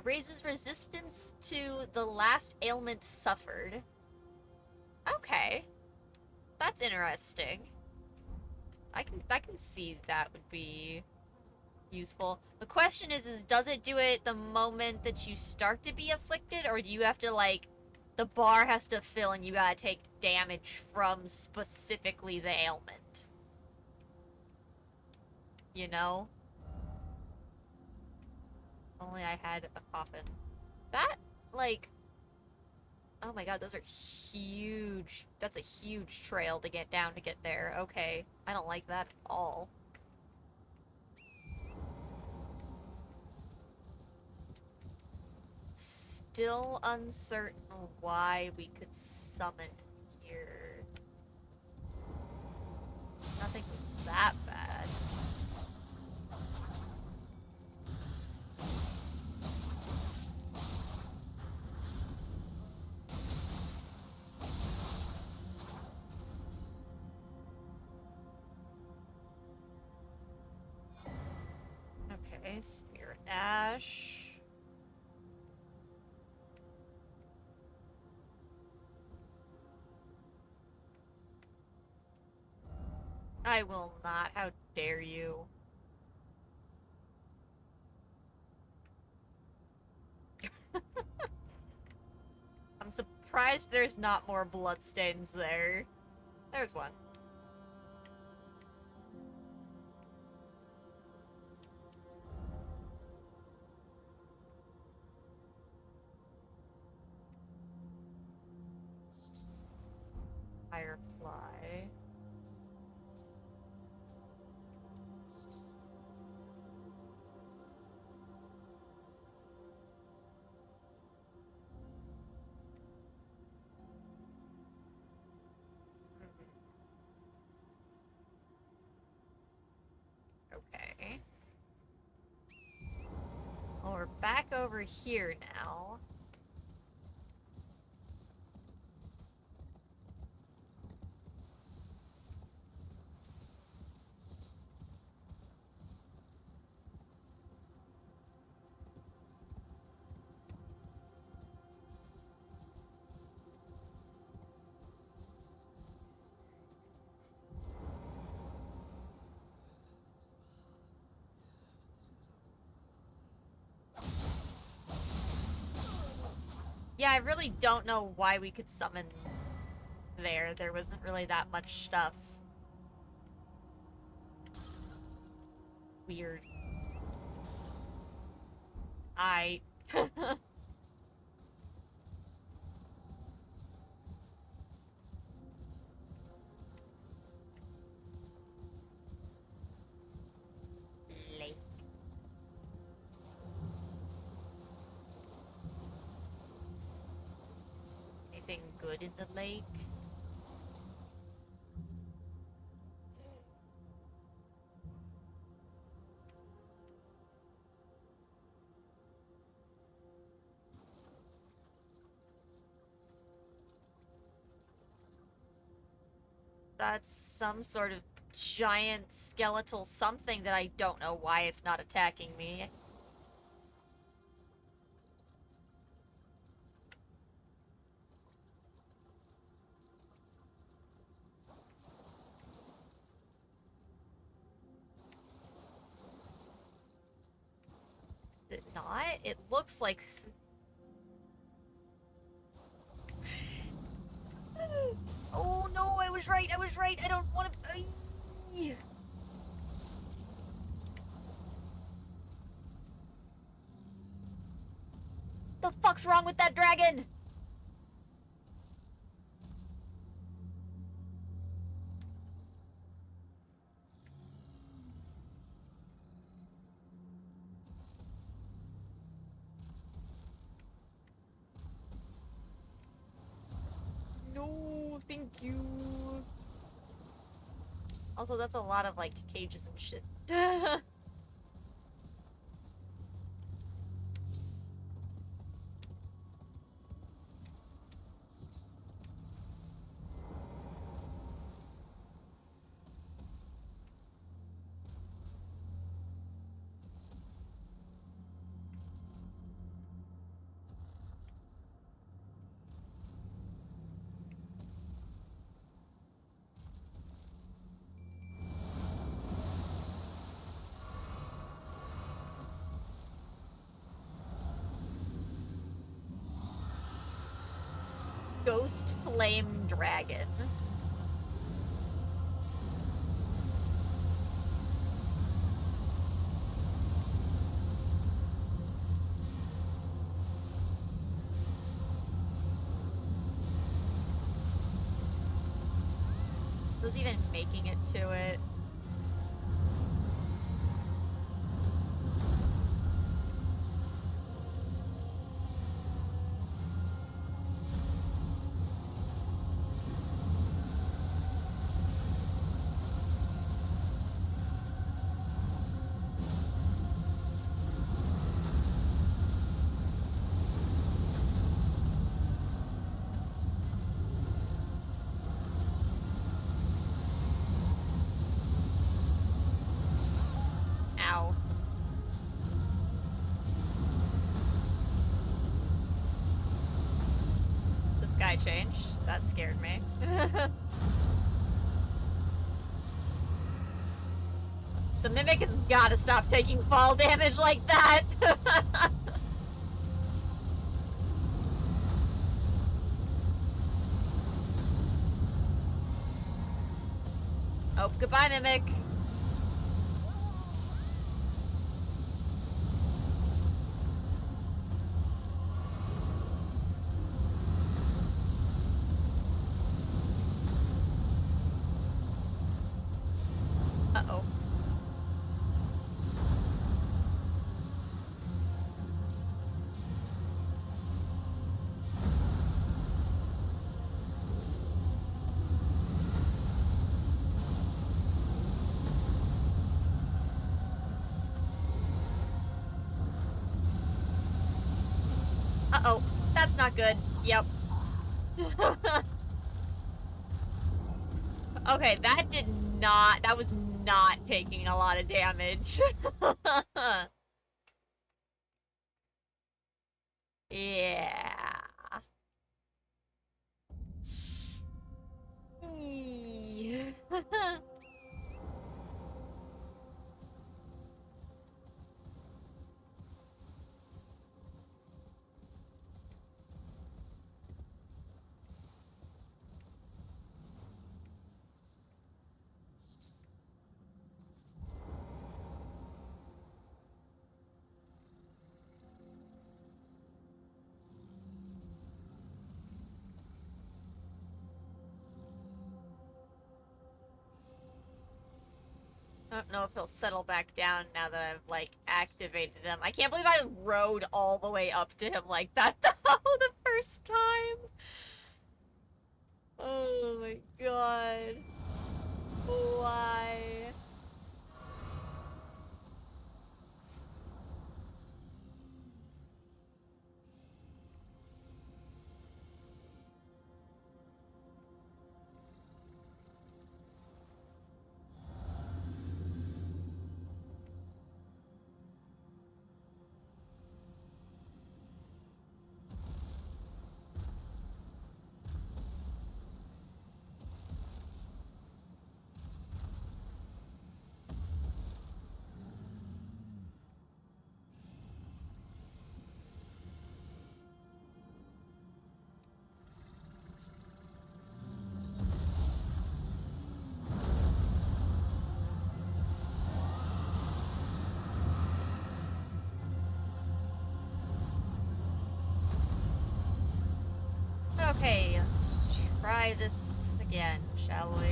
Raises resistance to the last ailment suffered. Okay. That's interesting. I can see that would be useful. The question is does it do it the moment that you start to be afflicted, or do you have to, like, the bar has to fill and you gotta take damage from specifically the ailment? You know? Only I had a coffin. That, like... Oh my god, those are huge. That's a huge trail to get down to get there. Okay. I don't like that at all. Still uncertain why we could summon here. Nothing was that bad. Okay, Spirit Ash. I will not. How dare you? I'm surprised there's not more bloodstains there. There's one. Firefly. Okay. Well, we're back over here now. Yeah, I really don't know why we could summon there. There wasn't really that much stuff. Weird. I... Lake. Anything good in the lake? That's some sort of giant skeletal something that I don't know why it's not attacking me. Is it not? It looks like... Oh no, I was right, I don't want to... The fuck's wrong with that dragon? Thank you. Also, that's a lot of, like, cages and shit. Ghost Flame Dragon. Who's even making it to it? Ow. The sky changed. That scared me. The Mimic has gotta stop taking fall damage like that! Oh, goodbye, Mimic. Uh-oh. Uh-oh. That's not good. Yep. Okay, that was not taking a lot of damage. Yeah. Eee. I don't know if he'll settle back down now that I've, like, activated him. I can't believe I rode all the way up to him like that, though, the first time. Oh my god. Why? Okay, let's try this again, shall we?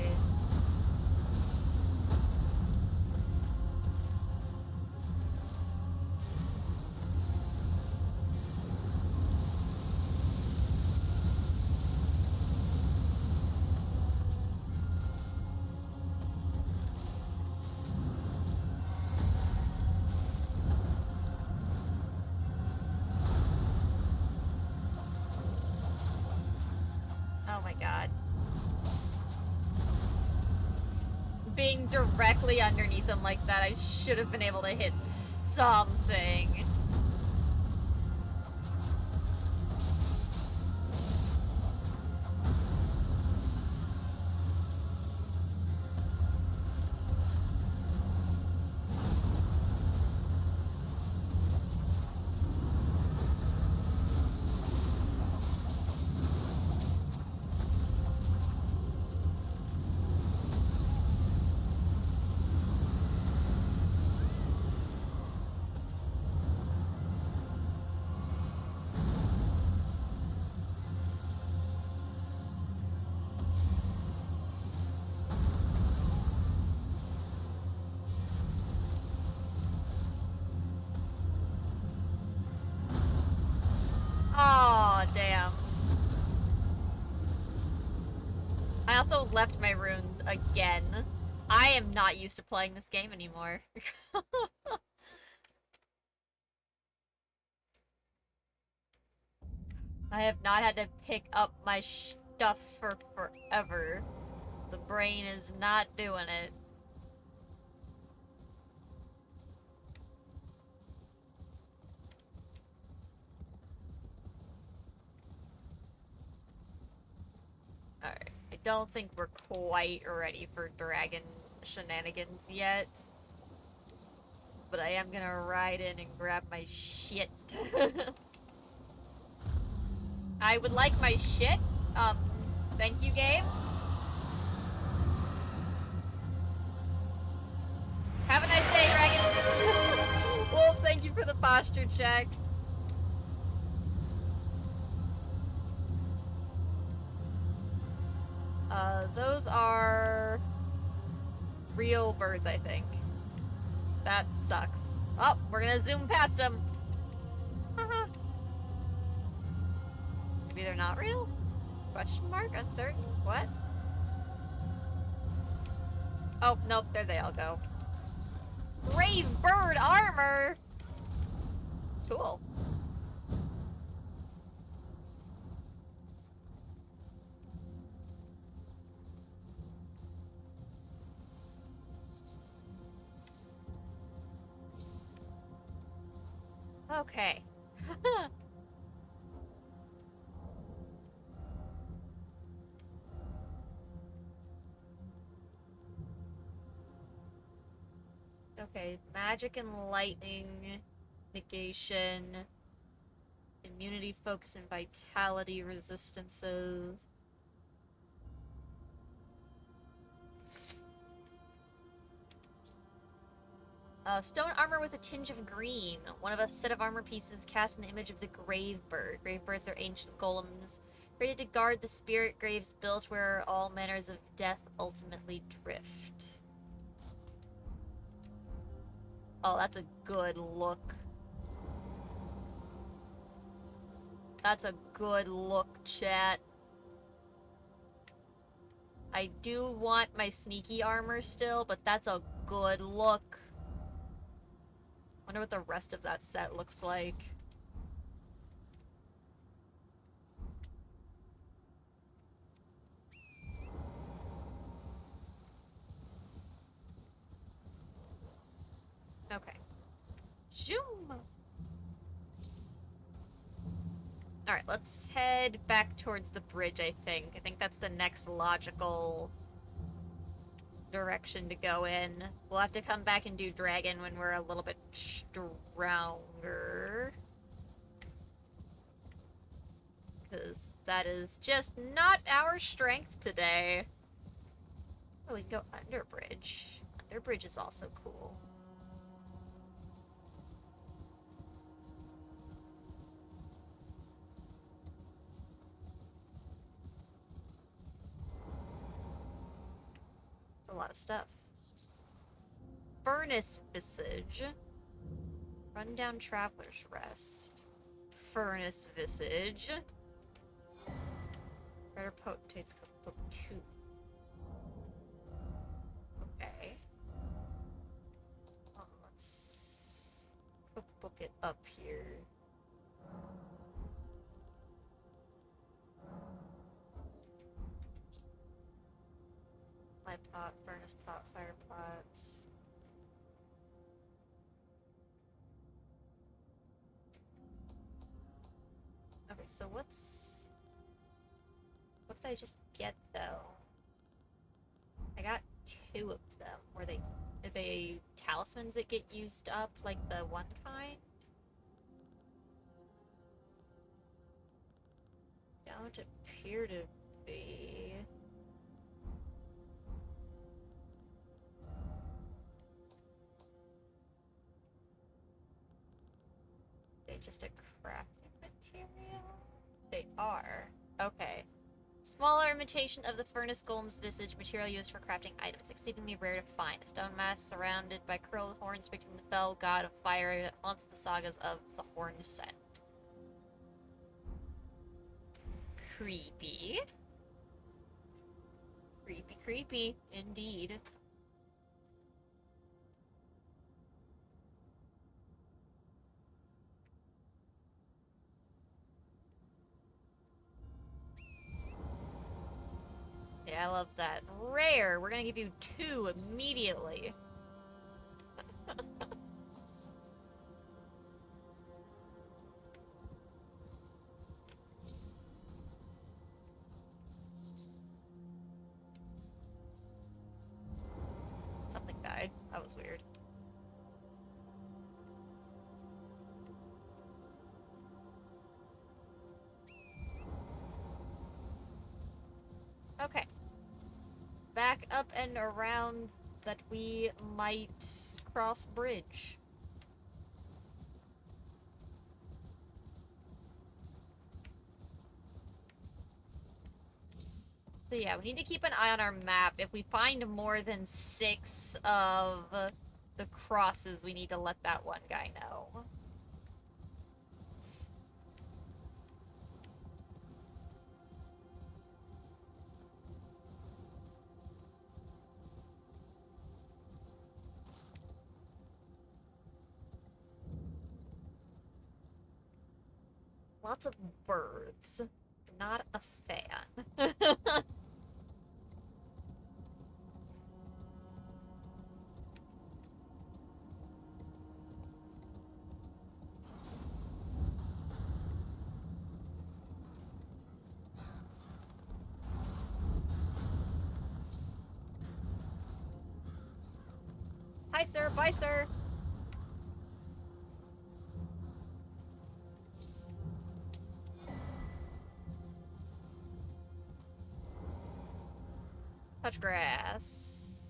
my god. Being directly underneath him like that, I should have been able to hit something. Oh, damn. I also left my runes again. I am not used to playing this game anymore. I have not had to pick up my stuff for forever. The brain is not doing it. Alright, I don't think we're quite ready for dragon shenanigans yet. But I am gonna ride in and grab my shit. I would like my shit. Thank you, game. Have a nice day, dragon. Wolf, thank you for the posture check. Those are real birds, I think. That sucks. Oh, we're gonna zoom past them. Maybe they're not real? Question mark? Uncertain? What? Oh, nope, there they all go. Brave bird armor! Cool. Okay. Okay, magic and lightning, negation, immunity, focus, and vitality resistances. Stone armor with a tinge of green. One of a set of armor pieces cast an image of the grave bird. Grave birds are ancient golems, ready to guard the spirit graves built where all manners of death ultimately drift. Oh, that's a good look. That's a good look, chat. I do want my sneaky armor still, but that's a good look. Wonder what the rest of that set looks like. Okay. Zoom! Alright, let's head back towards the bridge, I think. I think that's the next logical direction to go in. We'll have to come back and do dragon when we're a little bit stronger. Because that is just not our strength today. Oh, we can go under bridge. Under bridge is also cool. It's a lot of stuff. Furnace Visage. Rundown Traveler's Rest. Furnace Visage. Rare Potentates Cookbook 2. Okay. Let's cookbook it up here. Supply pot, furnace pot, fire pots. Okay, so what did I just get though? I got 2 of them. Are they talismans that get used up like the one kind? Don't appear to be. They just a crafting material? They are. Okay. Smaller imitation of the furnace golem's visage, material used for crafting items, exceedingly rare to find. A stone mask surrounded by curled horns depicting the fell god of fire that haunts the sagas of the Horn Set. Creepy. Creepy, creepy, indeed. Yeah, I love that. Rare! We're gonna give you 2 immediately. Something died. That was weird. Okay. Back up and around that we might cross bridge. So yeah, we need to keep an eye on our map. If we find more than 6 of the crosses, we need to let that one guy know. Lots of birds. Not a fan. Hi, sir. Bye, sir. Touch grass.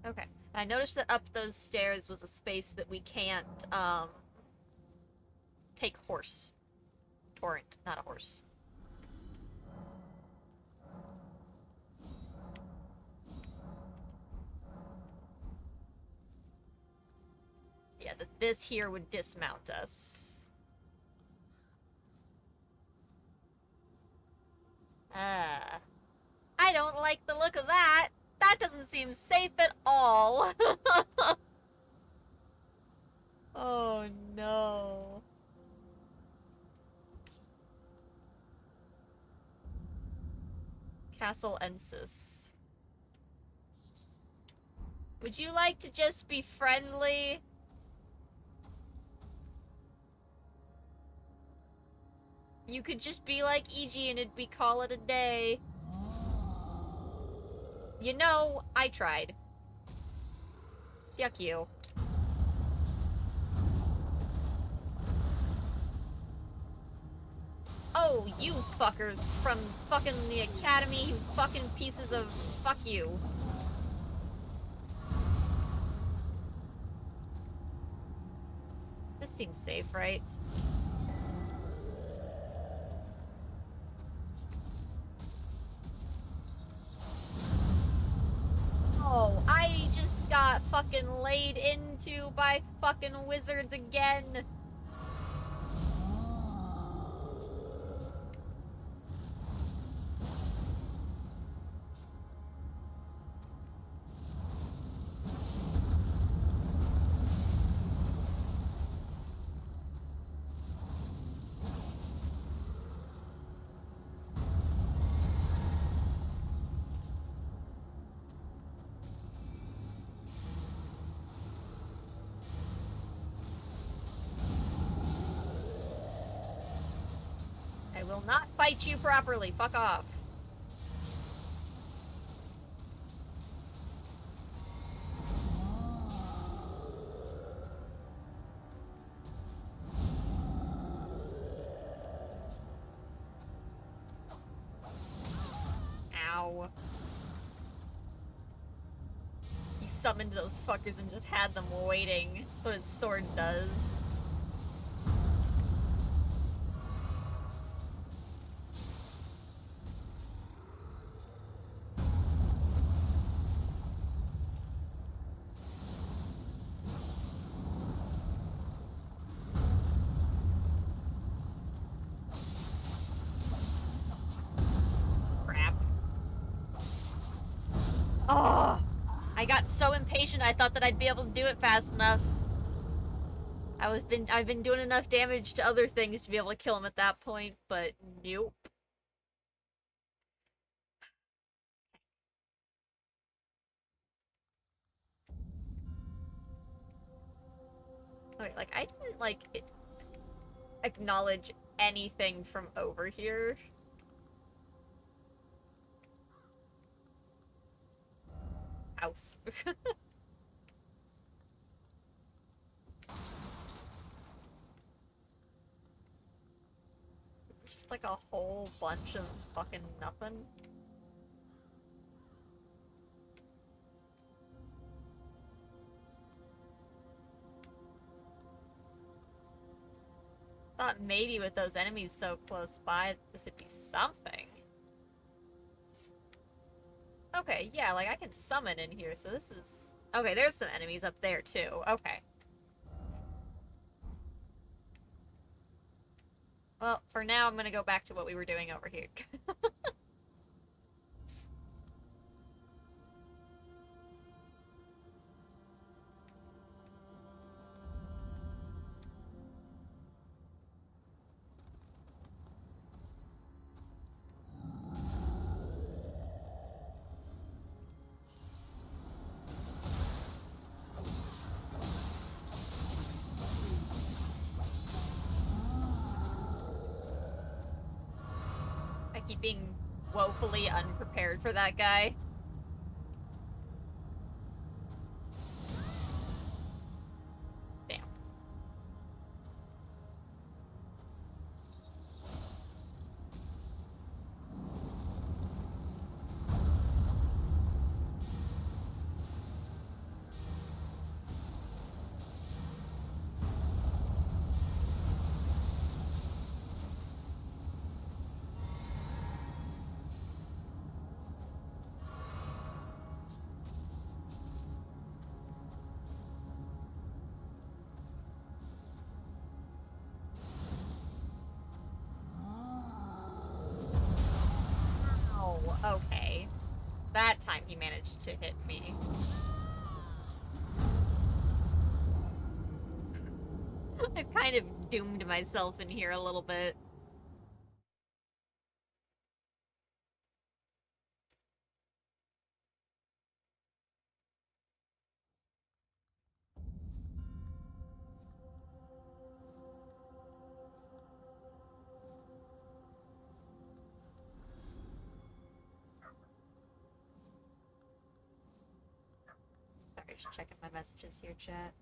Okay. I noticed that up those stairs was a space that we can't, take horse. Torrent, not a horse. Yeah, this here would dismount us. I don't like the look of that. That doesn't seem safe at all. Oh no. Castle Ensis. Would you like to just be friendly? You could just be like EG and it'd be call it a day. You know, I tried. Yuck you. Oh, you fuckers from fucking the academy, you fucking pieces of fuck you. This seems safe, right? Oh, I just got fucking laid into by fucking wizards again. I will not fight you properly. Fuck off. Ow. He summoned those fuckers and just had them waiting. That's what his sword does. Crap. Oh! I got so impatient I thought that I'd be able to do it fast enough. I've been doing enough damage to other things to be able to kill him at that point, but nope. Okay, like, I didn't, like, acknowledge anything from over here. House. It's just like a whole bunch of fucking nothing. Thought maybe with those enemies so close by, this would be something. Okay, yeah, like I can summon in here, so this is... Okay, there's some enemies up there too. Okay. Well, for now, I'm gonna go back to what we were doing over here. I keep being woefully unprepared for that guy. Damn. Oh, okay. That time he managed to hit me. I've kind of doomed myself in here a little bit. Sorry, just checking my messages here, chat.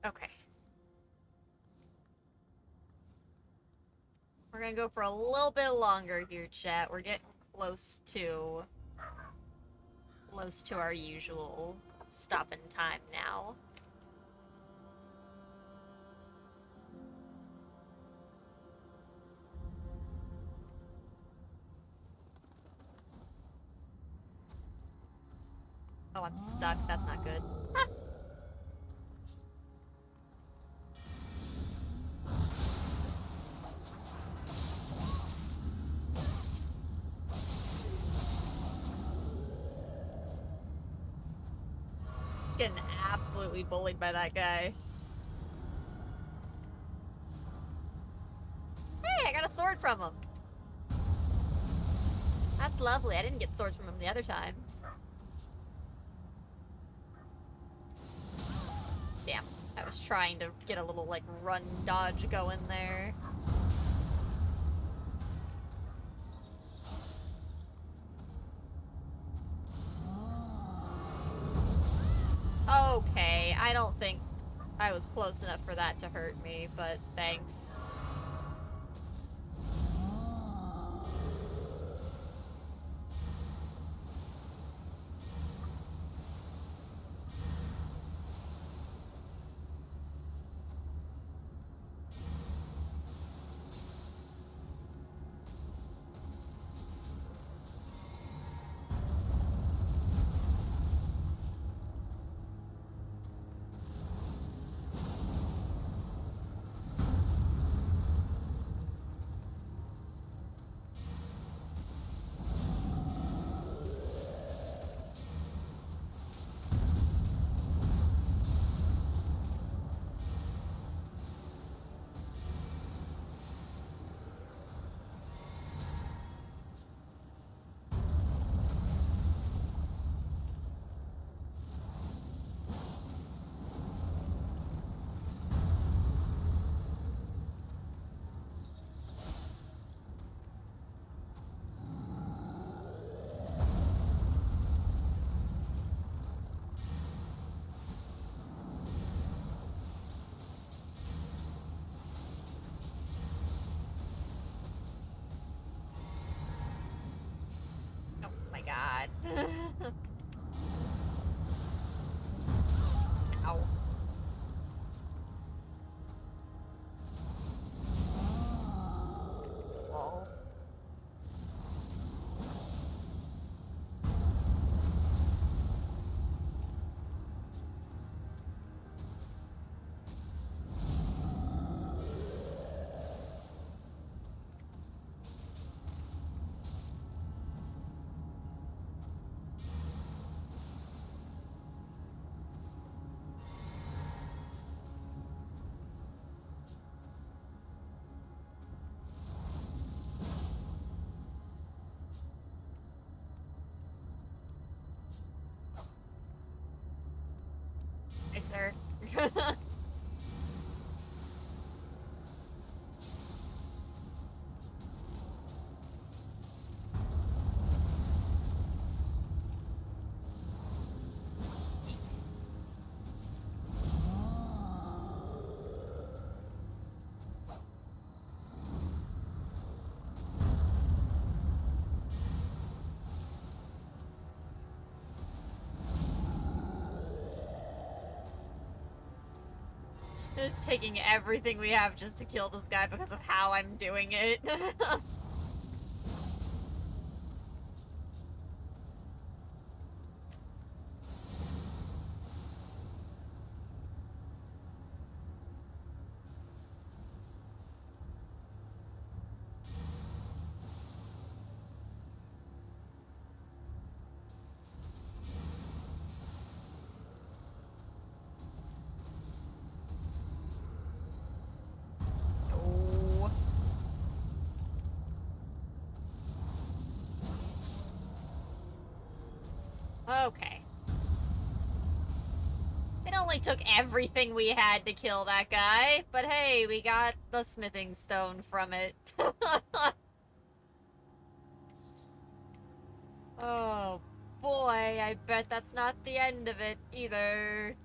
Okay. We're gonna go for a little bit longer here, chat. We're getting close to our usual stopping time now. Oh, I'm stuck. That's not good. Ah! getting absolutely bullied by that guy. Hey, I got a sword from him. That's lovely. I didn't get swords from him the other times. Damn. I was trying to get a little, like, run dodge going there. Okay, I don't think I was close enough for that to hurt me, but thanks. Oh my god. Ow. Oh. Hi, sir. It's taking everything we have just to kill this guy because of how I'm doing it. Oh. Okay. It only took everything we had to kill that guy, but hey, we got the smithing stone from it. Oh boy, I bet that's not the end of it either.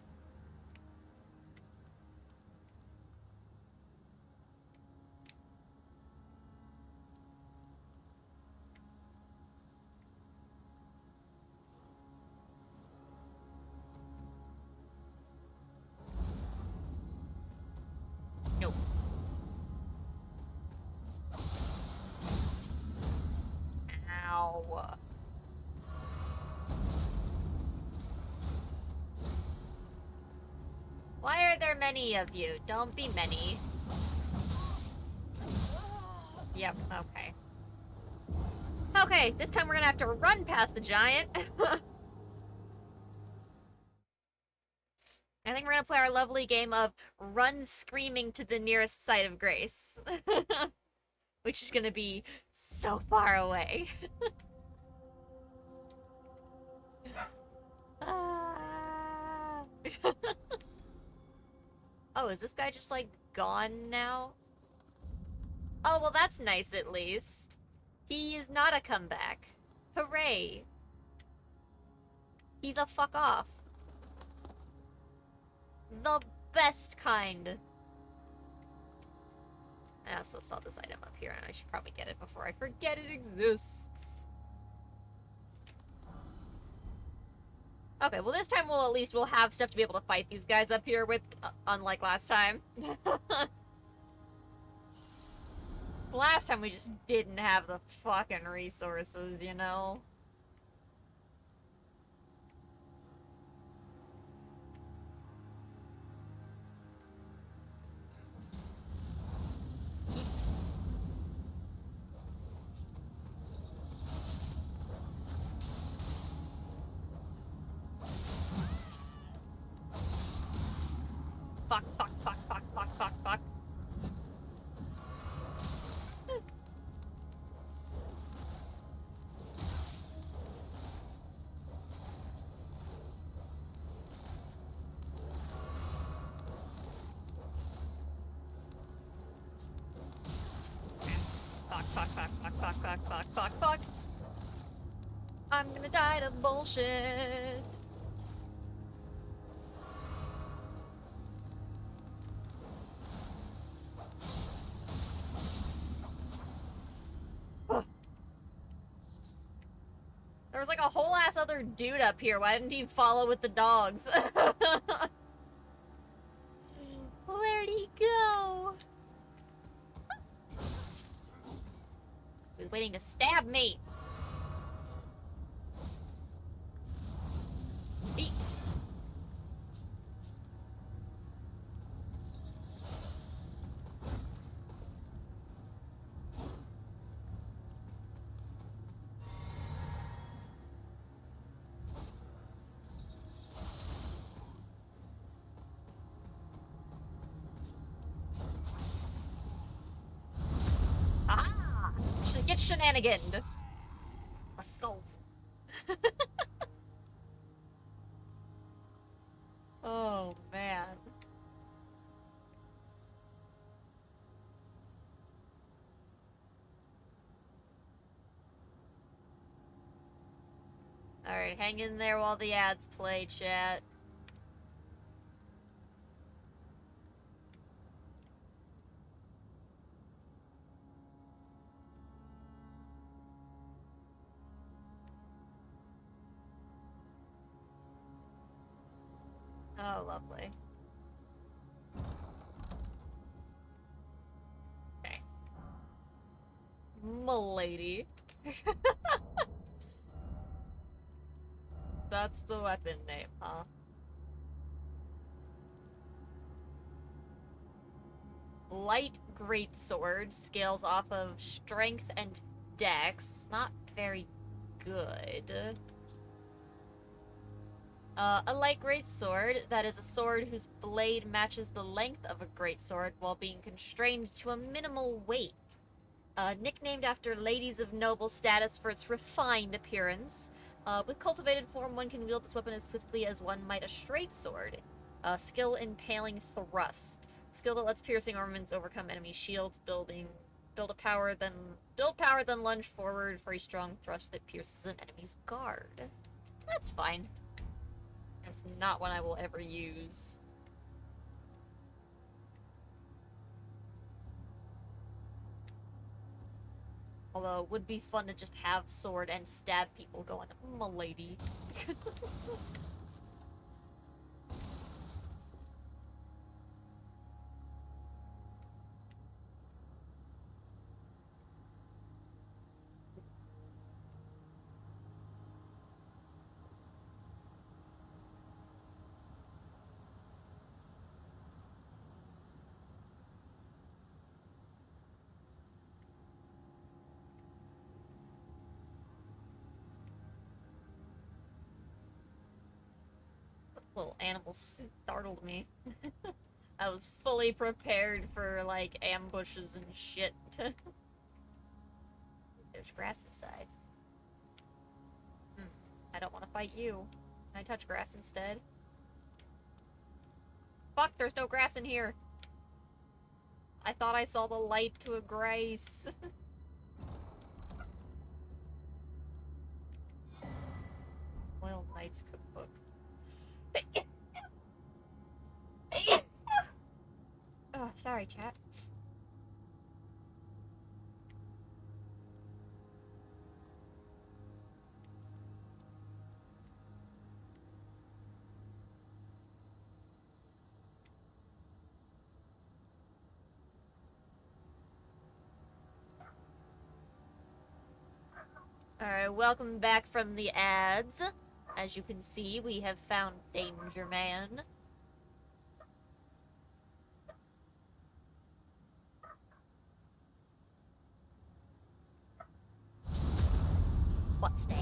Nope. Ow. Why are there many of you? Don't be many. Yep, okay. Okay, this time we're gonna have to run past the giant. I think we're gonna play our lovely game of run screaming to the nearest site of grace. Which is gonna be so far away. Ah. Oh, is this guy just like gone now? Oh, well that's nice at least. He is not a comeback. Hooray. He's a fuck off. The best kind. I also saw this item up here and I should probably get it before I forget it exists. Okay, well this time we'll have stuff to be able to fight these guys up here with, unlike last time. So last time we just didn't have the fucking resources, you know? Fuck, fuck, fuck, fuck, fuck, fuck, fuck. Fuck, fuck, fuck, fuck, fuck, fuck, fuck, fuck, fuck. I'm gonna die to bullshit. Ugh. There was like a whole ass other dude up here. Why didn't he follow with the dogs? Where'd he go? He was waiting to stab me. He Aha! Get shenaniganed. Let's go. Oh, man. Alright, hang in there while the ads play, chat. Oh, lovely. Okay. M'lady. That's the weapon name, huh? Light greatsword scales off of strength and dex. Not very good. A light greatsword, that is a sword whose blade matches the length of a greatsword while being constrained to a minimal weight. Nicknamed after ladies of noble status for its refined appearance. With cultivated form, one can wield this weapon as swiftly as one might a straight sword. Skill impaling thrust. Skill that lets piercing armaments overcome enemy shields, build power, then lunge forward for a strong thrust that pierces an enemy's guard. That's fine. It's not one I will ever use. Although it would be fun to just have sword and stab people going, m'lady. Little animal startled me. I was fully prepared for, like, ambushes and shit. There's grass inside. I don't want to fight you. Can I touch grass instead? Fuck, there's no grass in here. I thought I saw the light to a grace. Wild Knight's cookbook. Oh, sorry, chat. Alright, welcome back from the ads. As you can see, we have found Danger Man. What stab?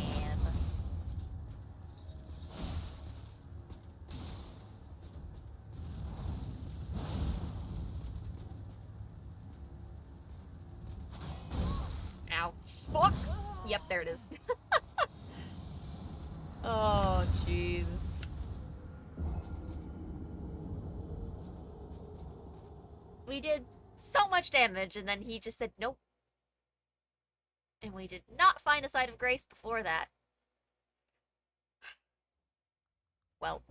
Ow. Fuck! Yep, there it is. Oh, jeez. We did so much damage, and then he just said nope. And we did not find a site of grace before that. Well.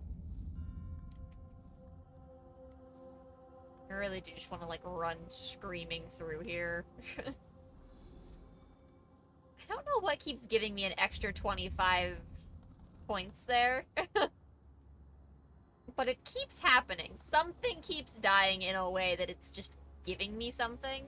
I really do just want to, like, run screaming through here. I don't know what keeps giving me an extra 25 points there. But it keeps happening. Something keeps dying in a way that it's just giving me something.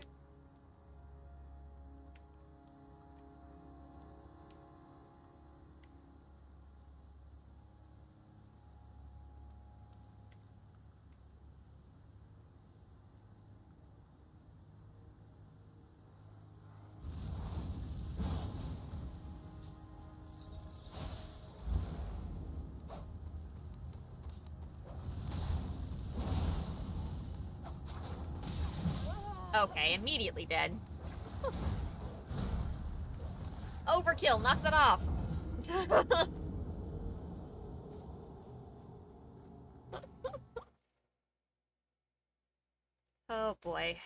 Okay, immediately dead. Overkill, knock that off. Oh boy.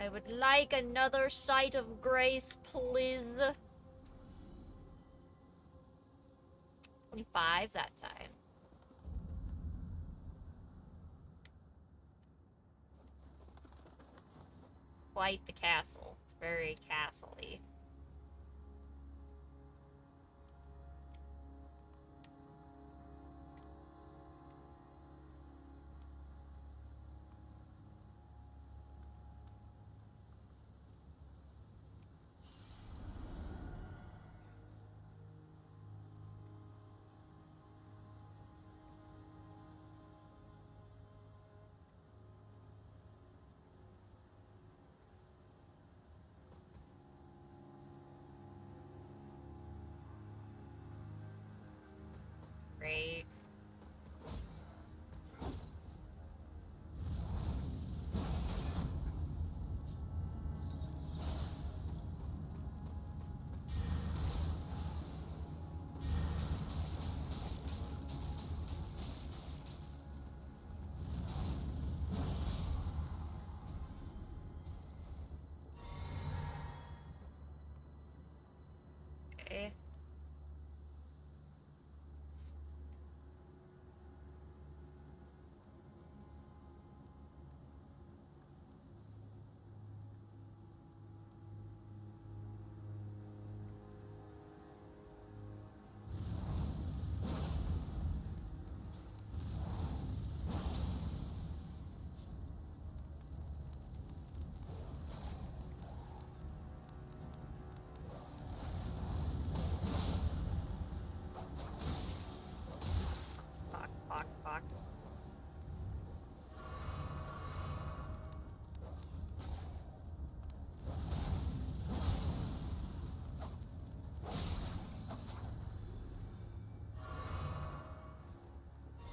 I would like another site of grace, please. 25 that time. It's quite the castle. It's very castle-y.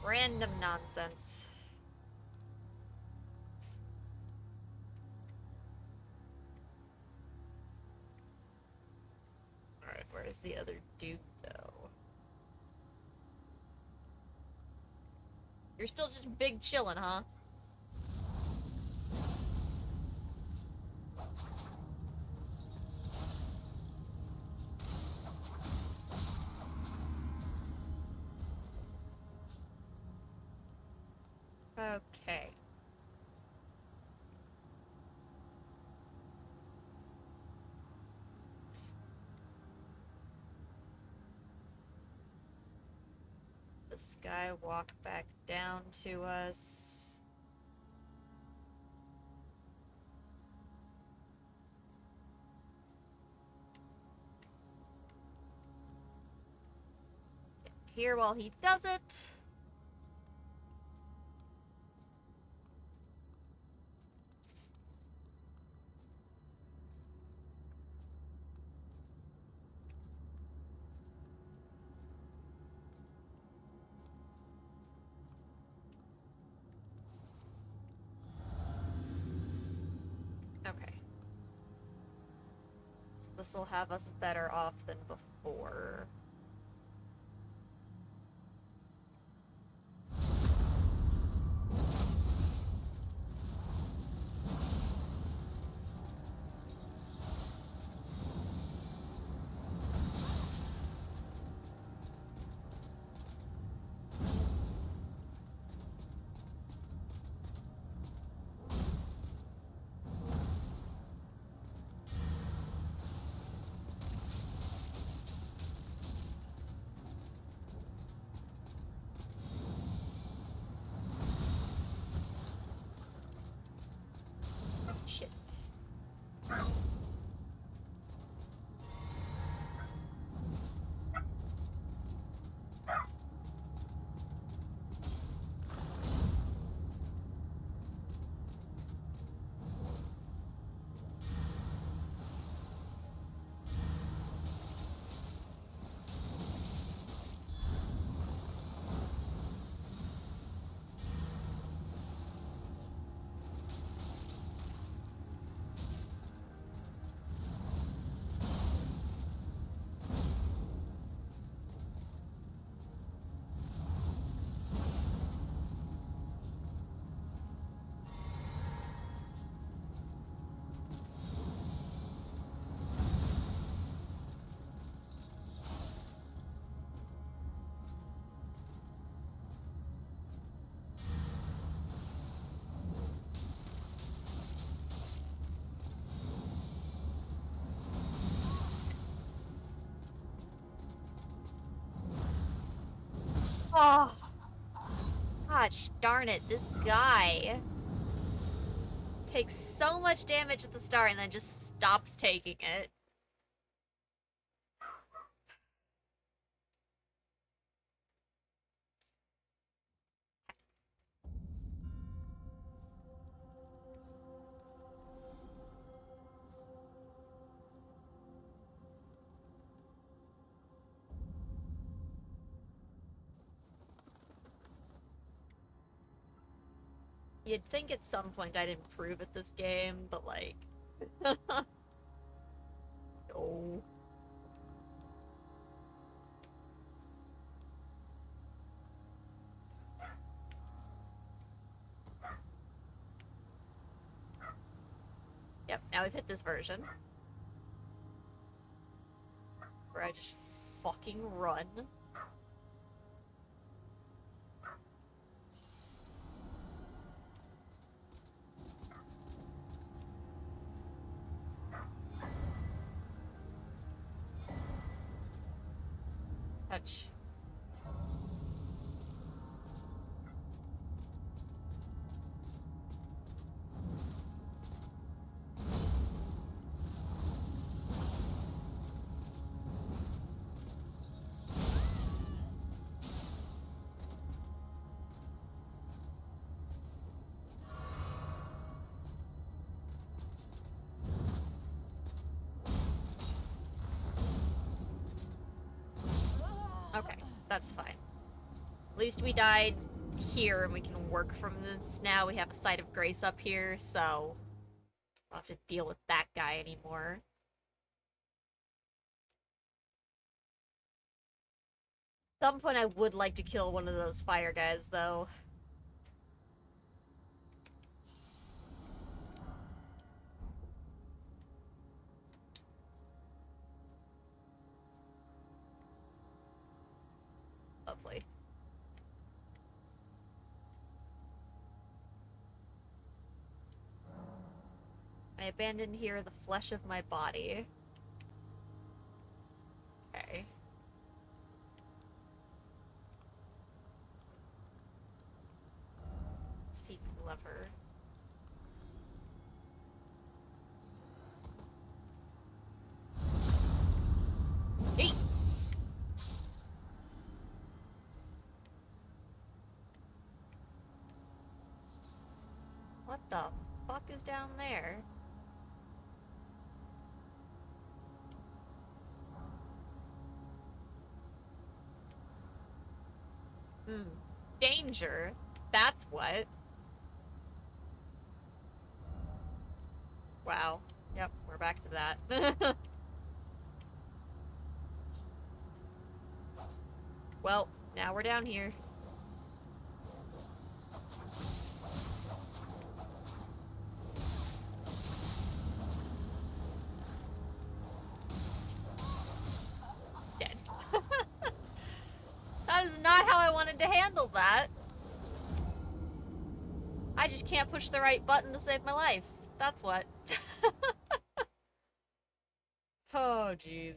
Random nonsense. Alright, where's the other dude, though? You're still just big chillin', huh? Okay. This guy walk back down to us. Get here while he does it. Okay. So this will have us better off than before. Shit. Oh, gosh darn it, this guy takes so much damage at the start and then just stops taking it. You'd think at some point I'd improve at this game, but like... no. Yep, now we've hit this version. Where I just fucking run. Touch. Okay, that's fine. At least we died here and we can work from this now. We have a site of grace up here, so I don't have to deal with that guy anymore. At some point I would like to kill one of those fire guys, though. Lovely. I abandoned here the flesh of my body. Okay. Seek lever. Hey! What the fuck is down there? Danger? That's what. Wow. Yep, we're back to that. Well, now we're down here. Dead. That is not how I wanted to handle that. I just can't push the right button to save my life. That's what. Oh, jeez.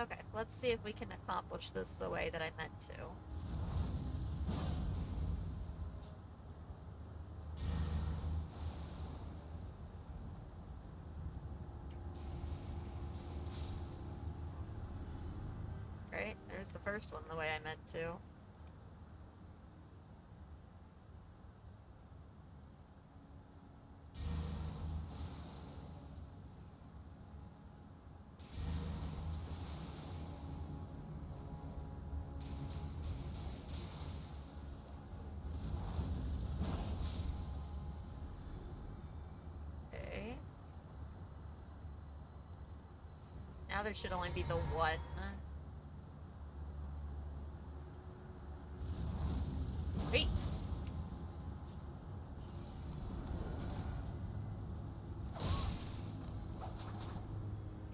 Okay, let's see if we can accomplish this the way that I meant to. Right, there's the first one the way I meant to. Okay. Now there should only be the one. Wait.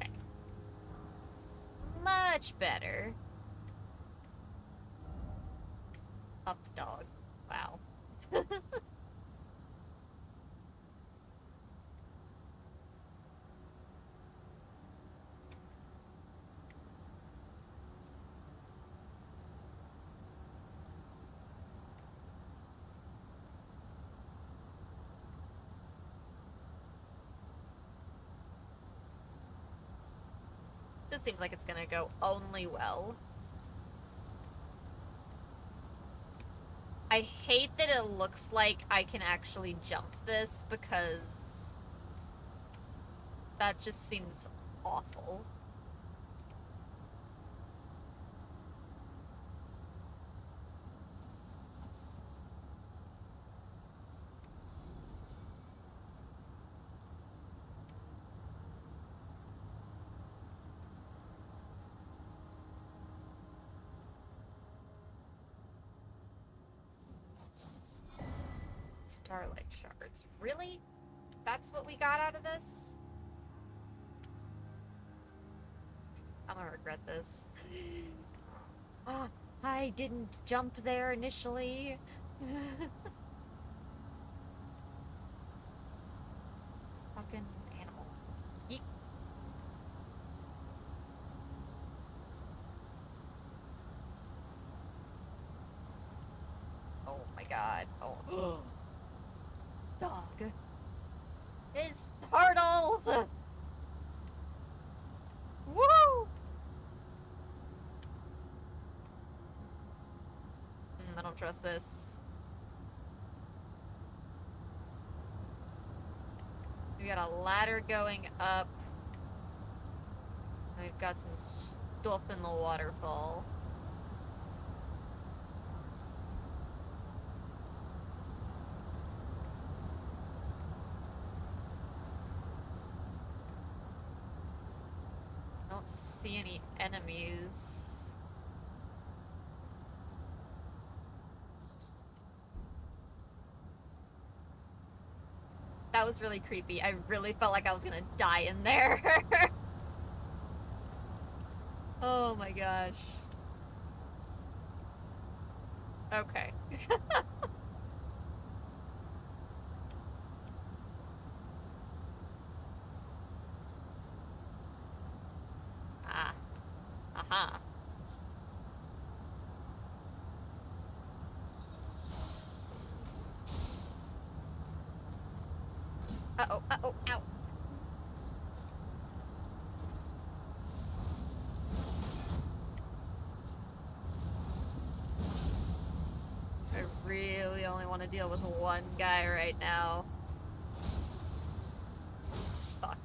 Okay. Much better. Up dog. Wow. This seems like it's gonna go only well. I hate that it looks like I can actually jump this because that just seems awful. Starlight shards. Really? That's what we got out of this? I'm gonna regret this. Oh, I didn't jump there initially. Fucking animal. Yeet. Oh my god. Oh. Dog. It's turtles! Woo! I don't trust this. We got a ladder going up. We've got some stuff in the waterfall. I don't see any enemies. That was really creepy. I really felt like I was gonna die in there. Oh my gosh. Okay. Ah. Aha. Uh-oh, uh-oh, ow. I really only want to deal with one guy right now. Fuck.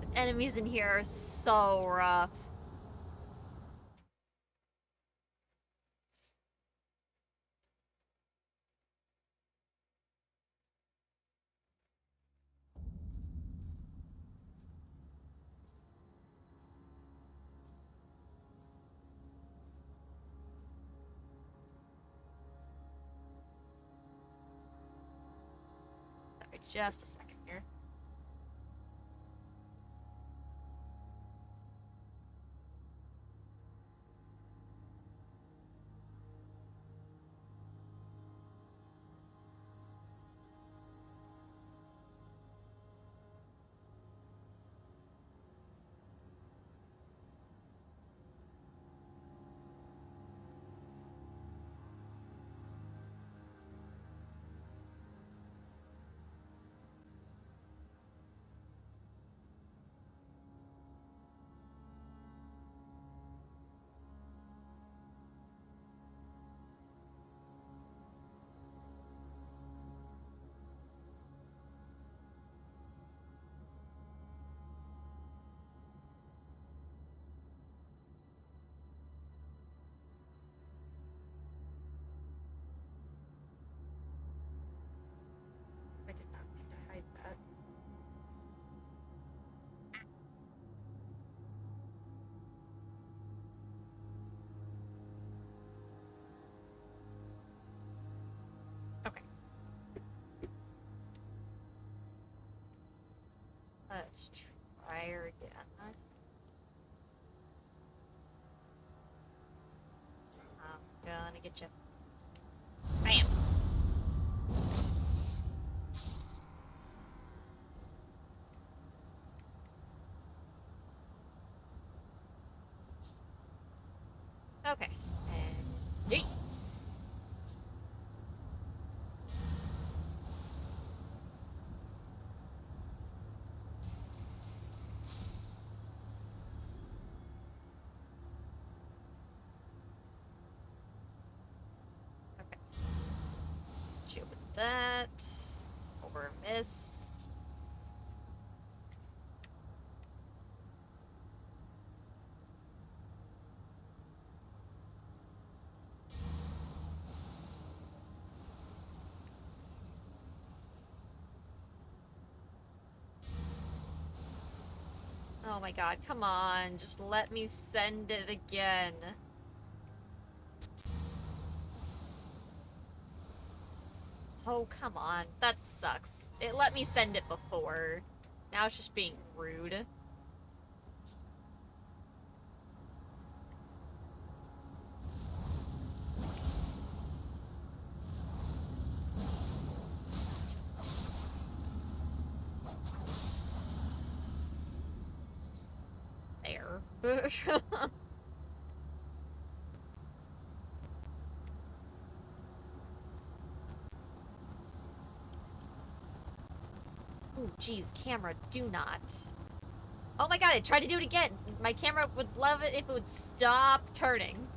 The enemies in here are so rough. Sorry, just a second here. I did not mean to hide that. Okay. Let's try her again. I'm gonna get you. Bam! Okay. And yeet! Okay. Shoot with that. Over a miss. Oh my god, come on. Just let me send it again. Oh, come on. That sucks. It let me send it before. Now it's just being rude. Ooh, geez, camera, do not. Oh my god, I tried to do it again. My camera would love it if it would stop turning.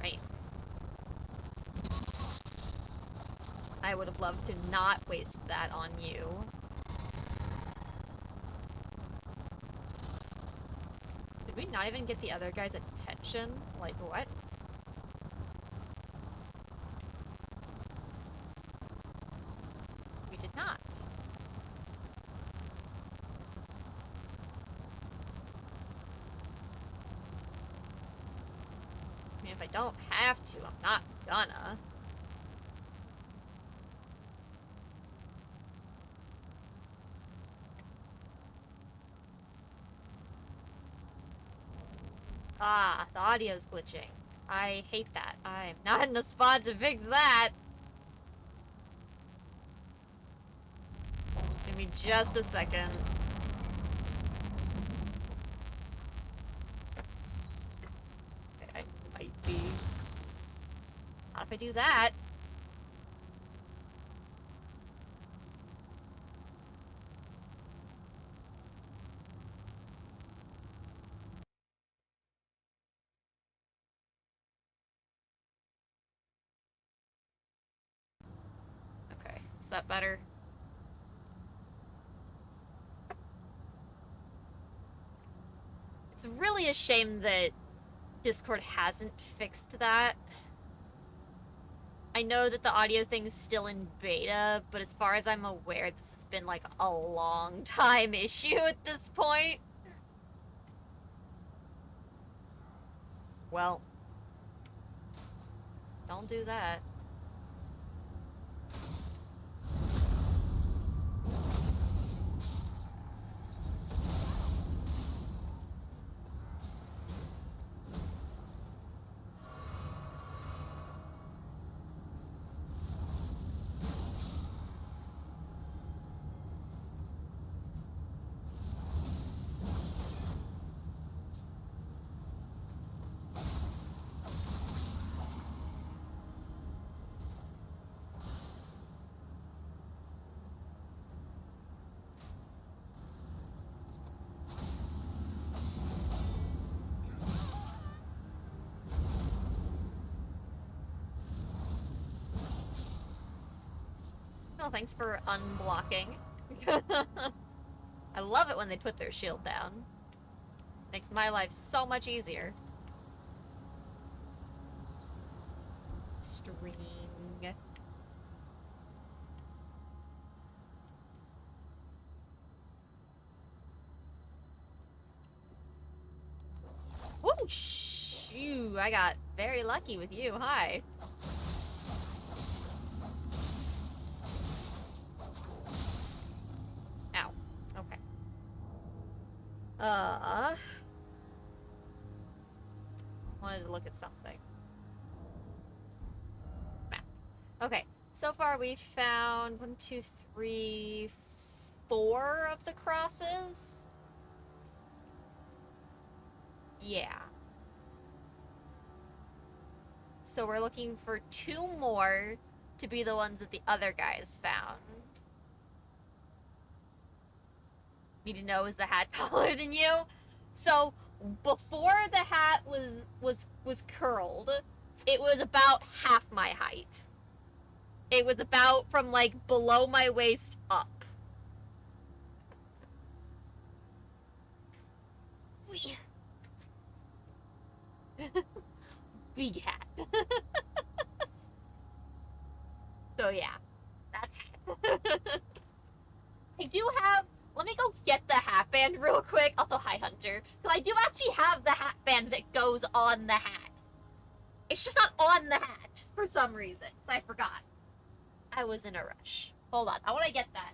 Right. I would have loved to not waste that on you. Did we not even get the other guy's attention? Like, what? We did not. I mean, if I don't have to, I'm not gonna. Ah, the audio's glitching. I hate that. I'm not in a spot to fix that. Give me just a second. Okay, I might be. Not if I do that. Okay, is that better? It's really a shame that Discord hasn't fixed that. I know that the audio thing's still in beta, but as far as I'm aware, this has been like a long time issue at this point. Well, don't do that. No, thanks for unblocking. I love it when they put their shield down. Makes my life so much easier. String. Woo! Shoo! I got very lucky with you. Hi. Ow. Okay. Wanted to look at something. Map. Okay. So far we've found 1, 2, 3, 4 of the crosses. Yeah. So we're looking for 2 more to be the ones that the other guys found. Need to know, is the hat taller than you? So before the hat was curled, it was about half my height. It was about from like below my waist up. Big hat. So yeah, that's I do have. Let me go get the hatband real quick. Also, hi Hunter. Because I do actually have the hatband that goes on the hat. It's just not on the hat for some reason. So I forgot. I was in a rush. Hold on. I want to get that.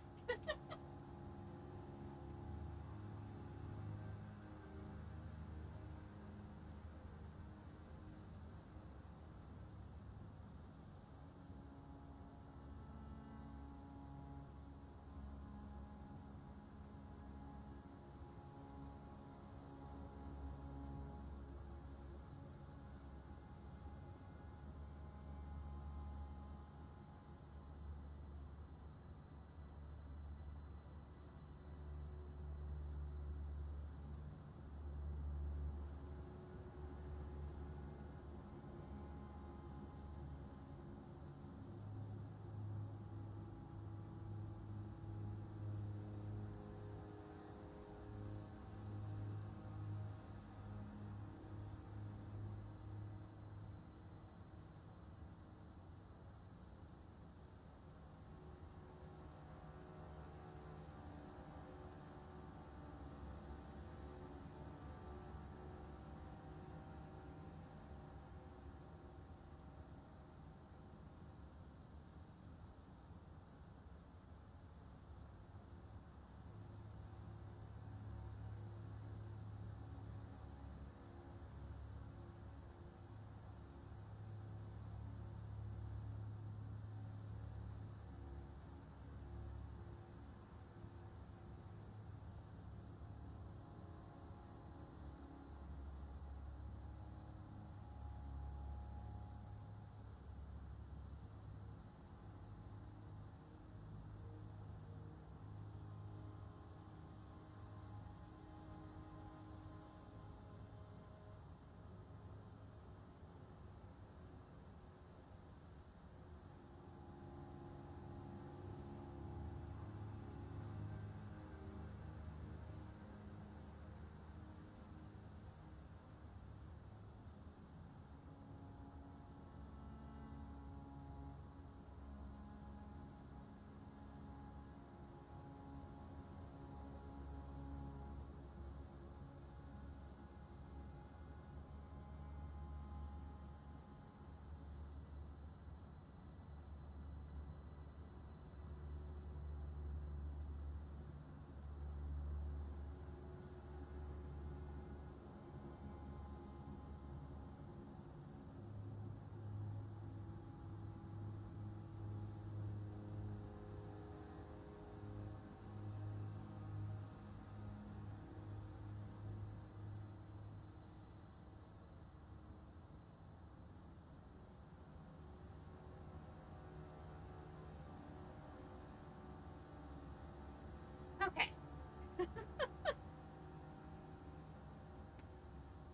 Okay.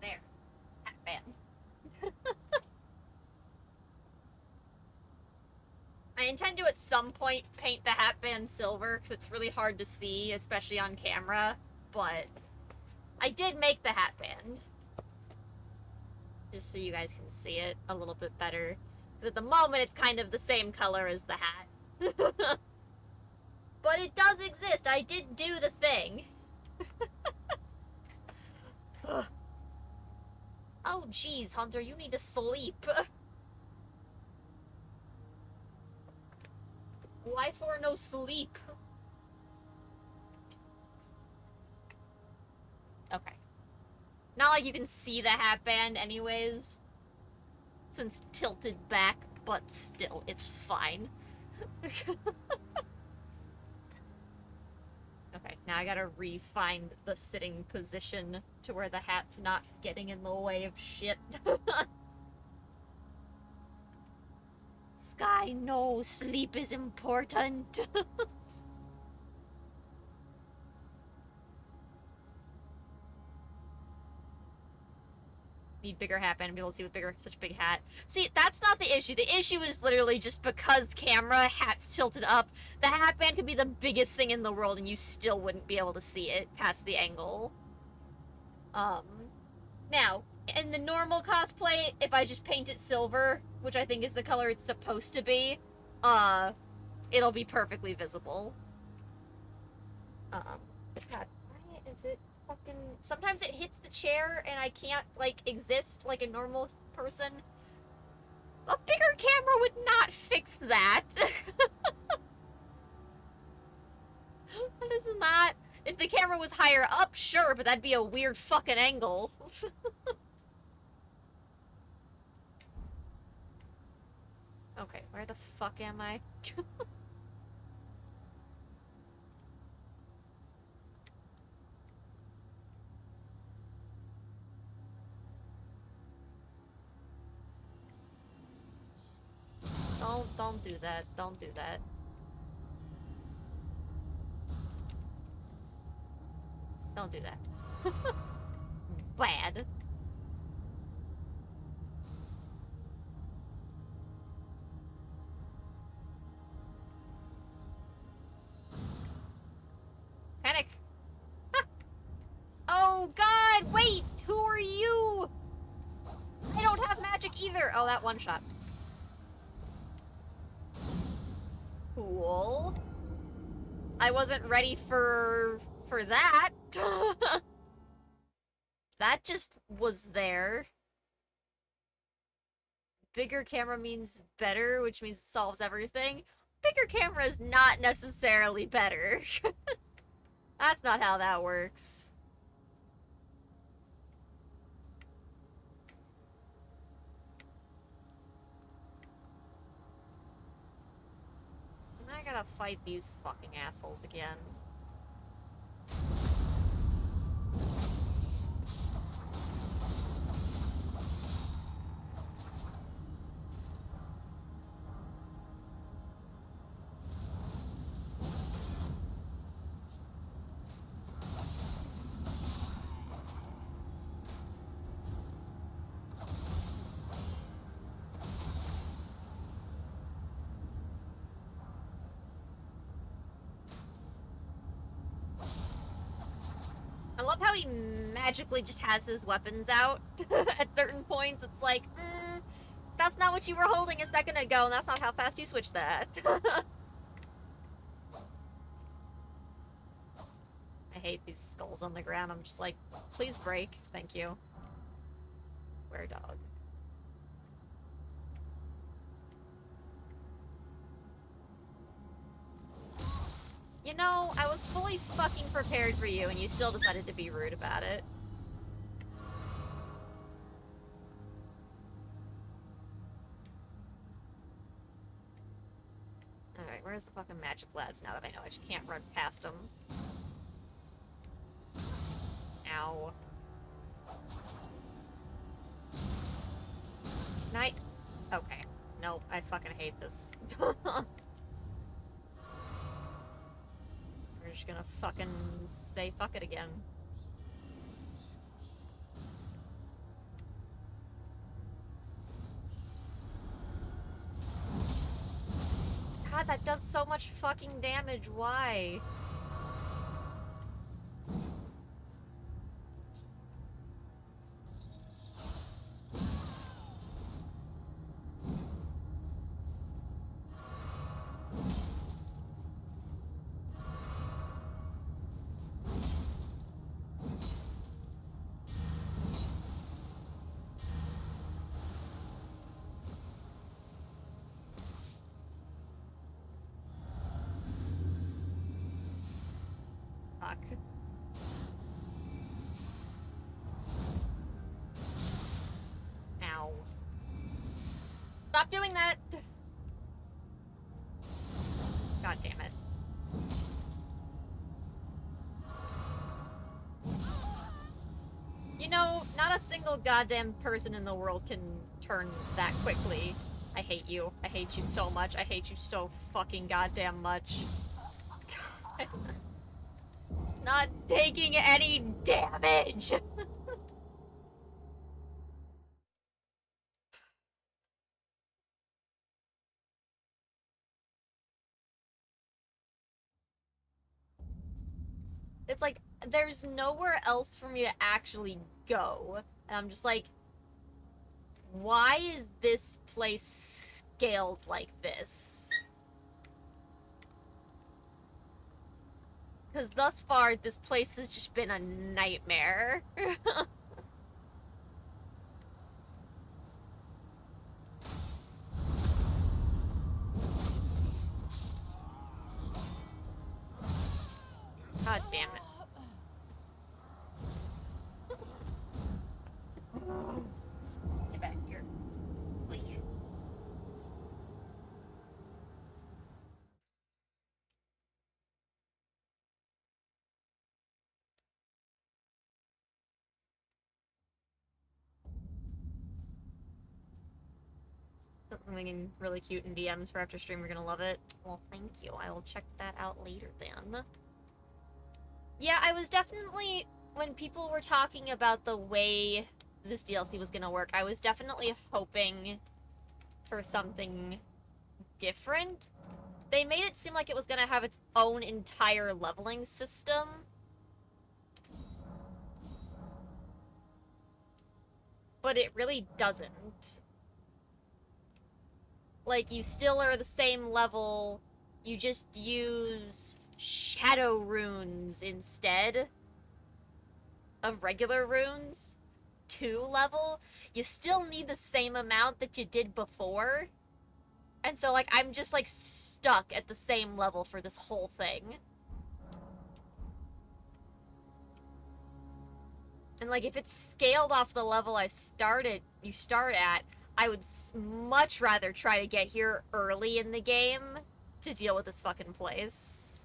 There. Hatband. I intend to at some point paint the hatband silver because it's really hard to see, especially on camera, but I did make the hatband. Just so you guys can see it a little bit better. Because at the moment it's kind of the same color as the hat. But it does exist. I did do the thing. Oh geez, Hunter, you need to sleep. Why for no sleep? Okay. Not like you can see the hatband anyways. Since tilted back, but still, it's fine. Okay, now I gotta re-find the sitting position to where the hat's not getting in the way of shit. Sky, no, sleep is important. Need bigger hatband and be able to see with such a big hat. See, that's not the issue. The issue is literally just because camera, hat's tilted up, the hatband could be the biggest thing in the world and you still wouldn't be able to see it past the angle. Now, in the normal cosplay, if I just paint it silver, which I think is the color it's supposed to be, it'll be perfectly visible. God, why is it fucking... Sometimes it hits the chair and I can't, like, exist like a normal person. A bigger camera would not fix that. That is not... If the camera was higher up, sure, but that'd be a weird fucking angle. Okay, where the fuck am I? Don't do that. Don't do that. Don't do that. Bad. Panic. Oh god, wait! Who are you? I don't have magic either! Oh, that one shot. Cool. I wasn't ready for that. That just was there. Bigger camera means better, which means it solves everything. Bigger camera is not necessarily better. That's not how that works. And I gotta fight these fucking assholes again. I love how he magically just has his weapons out at certain points. It's like, that's not what you were holding a second ago, and that's not how fast you switched that. I hate these skulls on the ground. I'm just like, please break. Thank you. Where dog? You know, I was fully fucking prepared for you, and you still decided to be rude about it. Alright, where's the fucking magic lads now that I know I just can't run past them? Ow. Night. Okay. Nope, I fucking hate this. We're just gonna fucking say fuck it again. God, that does so much fucking damage. Why? Fuck. Ow. Stop doing that! God damn it. You know, not a single goddamn person in the world can turn that quickly. I hate you. I hate you so much. I hate you so fucking goddamn much. God. It's not taking any damage! It's like, there's nowhere else for me to actually go. And I'm just like, why is this place scaled like this? Because thus far, this place has just been a nightmare. God damn it. Get back here. Please. Something really cute in DMs for after stream. You're gonna love it. Well, thank you. I will check that out later then. Yeah, I was definitely, when people were talking about the way this DLC was gonna work, I was definitely hoping for something different. They made it seem like it was gonna have its own entire leveling system. But it really doesn't. Like, you still are the same level, you just use shadow runes instead of regular runes. 2 level, you still need the same amount that you did before. And so, like, I'm just, like, stuck at the same level for this whole thing. And, like, if it's scaled off the level you start at, I would much rather try to get here early in the game to deal with this fucking place.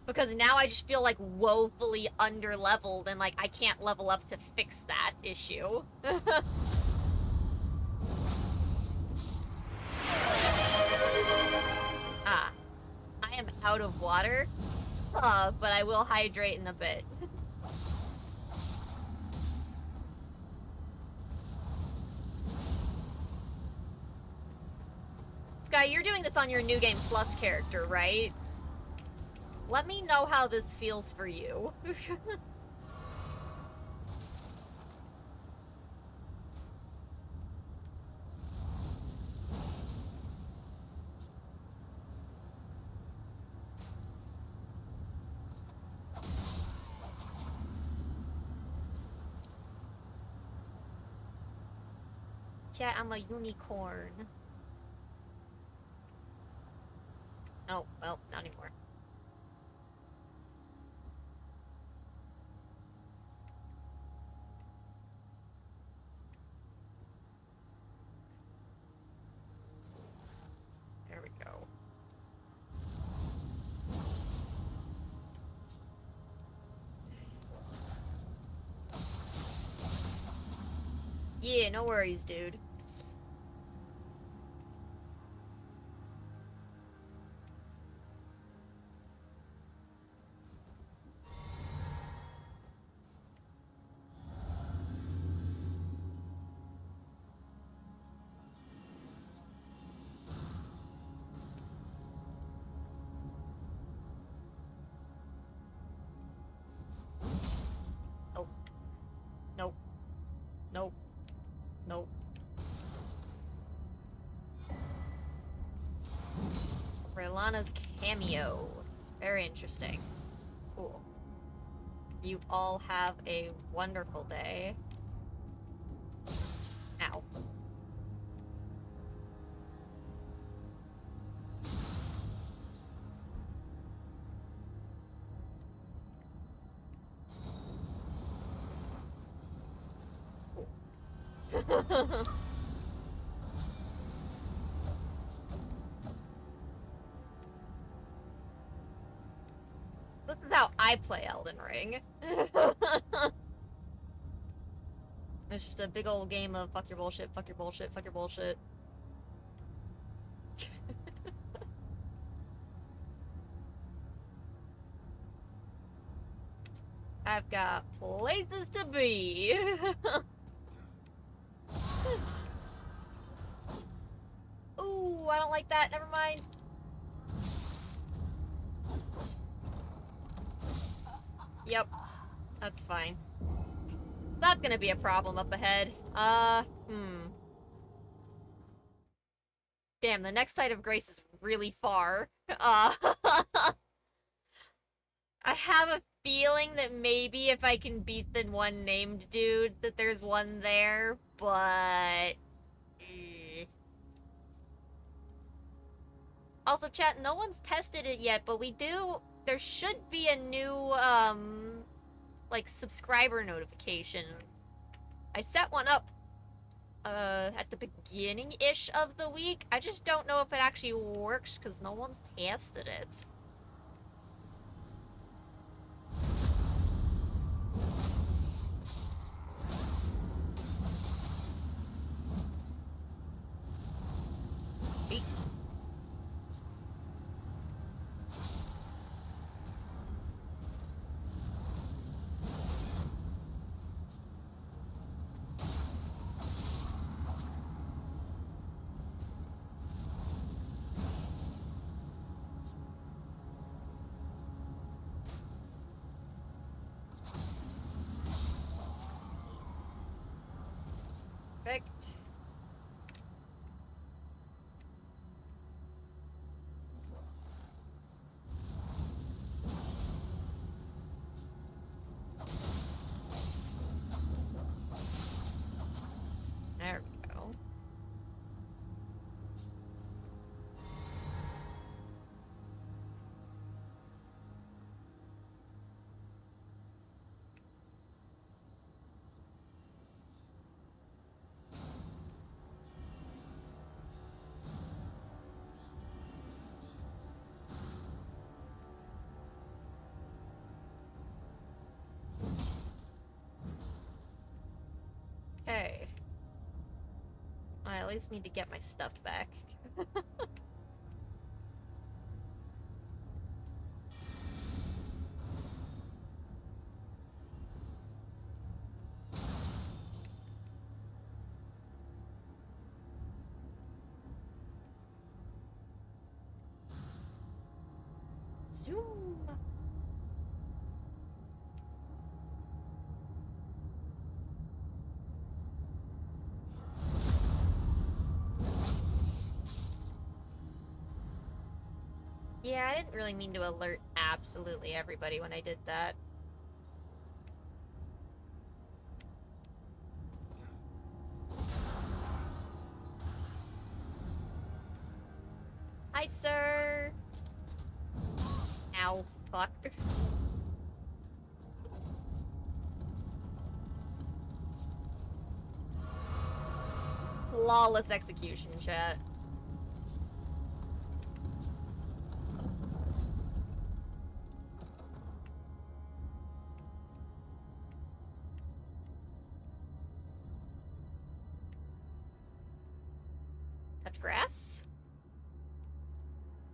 Because now I just feel, like, woefully under-leveled, and, like, I can't level up to fix that issue. Ah. I am out of water. But I will hydrate in a bit. Sky, you're doing this on your New Game Plus character, right? Let me know how this feels for you. Chat, I'm a unicorn. Oh, well, not anymore. There we go. Yeah, no worries, dude. Nope. Nope. Nope. Nope. Relana's cameo. Very interesting. Cool. You all have a wonderful day. Ow. This is how I play Elden Ring. It's just a big old game of fuck your bullshit, fuck your bullshit, fuck your bullshit. I've got places to be. Ooh, I don't like that. Never mind. Yep. That's fine. That's gonna be a problem up ahead. Damn, the next site of grace is really far. I have a feeling that maybe if I can beat the one named dude, that there's one there, but... Also, chat, no one's tested it yet, but there should be a new, like, subscriber notification. I set one up, at the beginning-ish of the week. I just don't know if it actually works, because no one's tested it. Eight. Perfect. There we go. Okay. I at least need to get my stuff back. Zoom. Yeah, I didn't really mean to alert absolutely everybody when I did that. Hi, sir. Ow, fuck. Flawless execution, chat. Touch grass?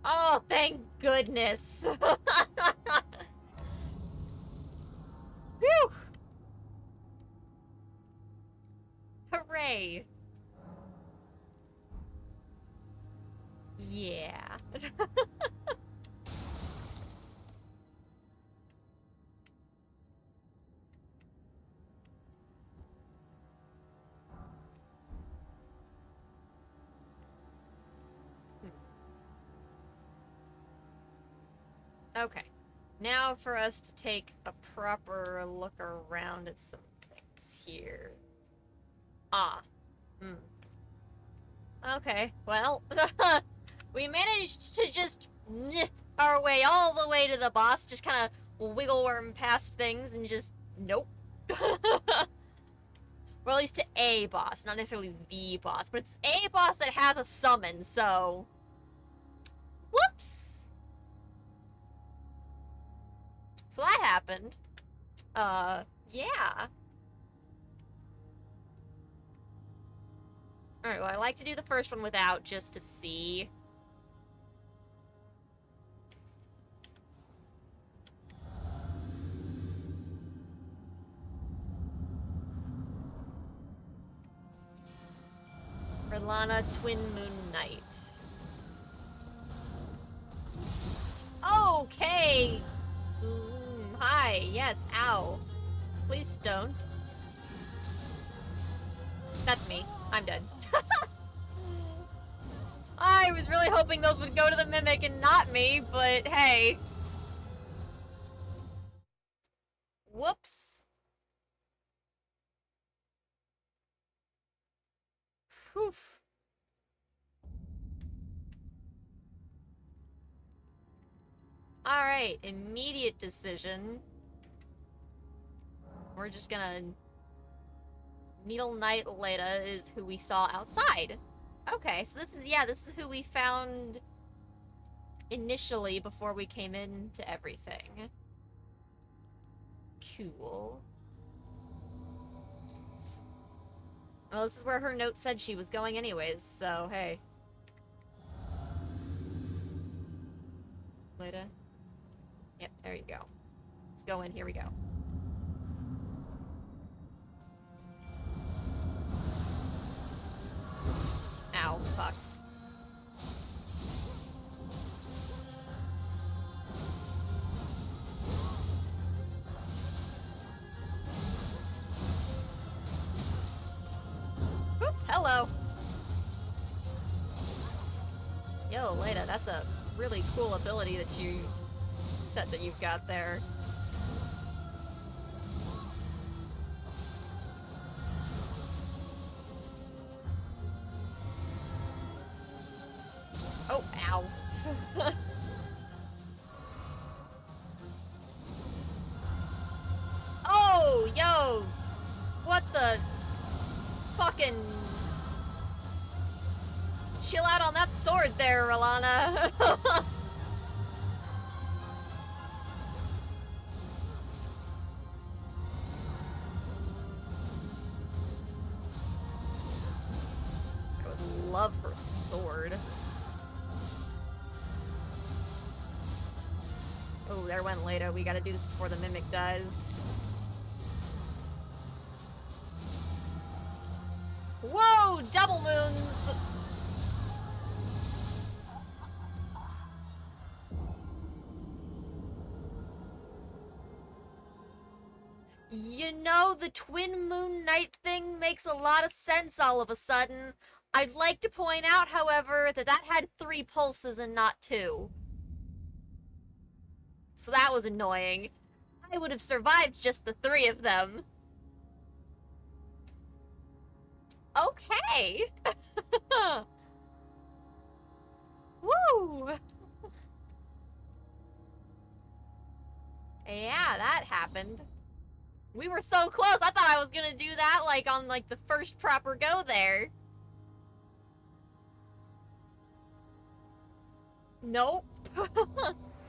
Oh, thank goodness. Whew. Hooray. Yeah. Okay. Now for us to take a proper look around at some things here. Ah. Okay, well, we managed to just our way all the way to the boss, just kind of wiggle worm past things and just, nope. Or at least to a boss, not necessarily the boss, but it's a boss that has a summon, so... Whoops! So that happened. Yeah. Alright, well, I like to do the first one without, just to see. Verlana Twin Moon Knight. Okay! Hi, yes, ow. Please don't. That's me. I'm dead. I I was really hoping those would go to the Mimic and not me, but hey. Whoops. Whew. Alright, immediate decision. We're just gonna... Needle Knight Leda is who we saw outside. Okay, so this is who we found initially before we came into everything. Cool. Well, this is where her note said she was going anyways, so hey. Leda? Yep, there you go. Let's go in, here we go. Ow, fuck. Oop, hello. Yo, Leda, that's a really cool ability that you said that you've got there. Oh, ow. Oh, yo! What the... fucking... Chill out on that sword there, Rolana. I would love her sword. Oh, there went Leda. We gotta do this before the Mimic dies. Whoa! Double moons! You know, the twin moon night thing makes a lot of sense all of a sudden. I'd like to point out, however, that that had 3 pulses and not 2. So that was annoying. I would have survived just the 3 of them. Okay! Woo! Yeah, that happened. We were so close. I thought I was gonna do that, like, on, like, the first proper go there. Nope. Bruh.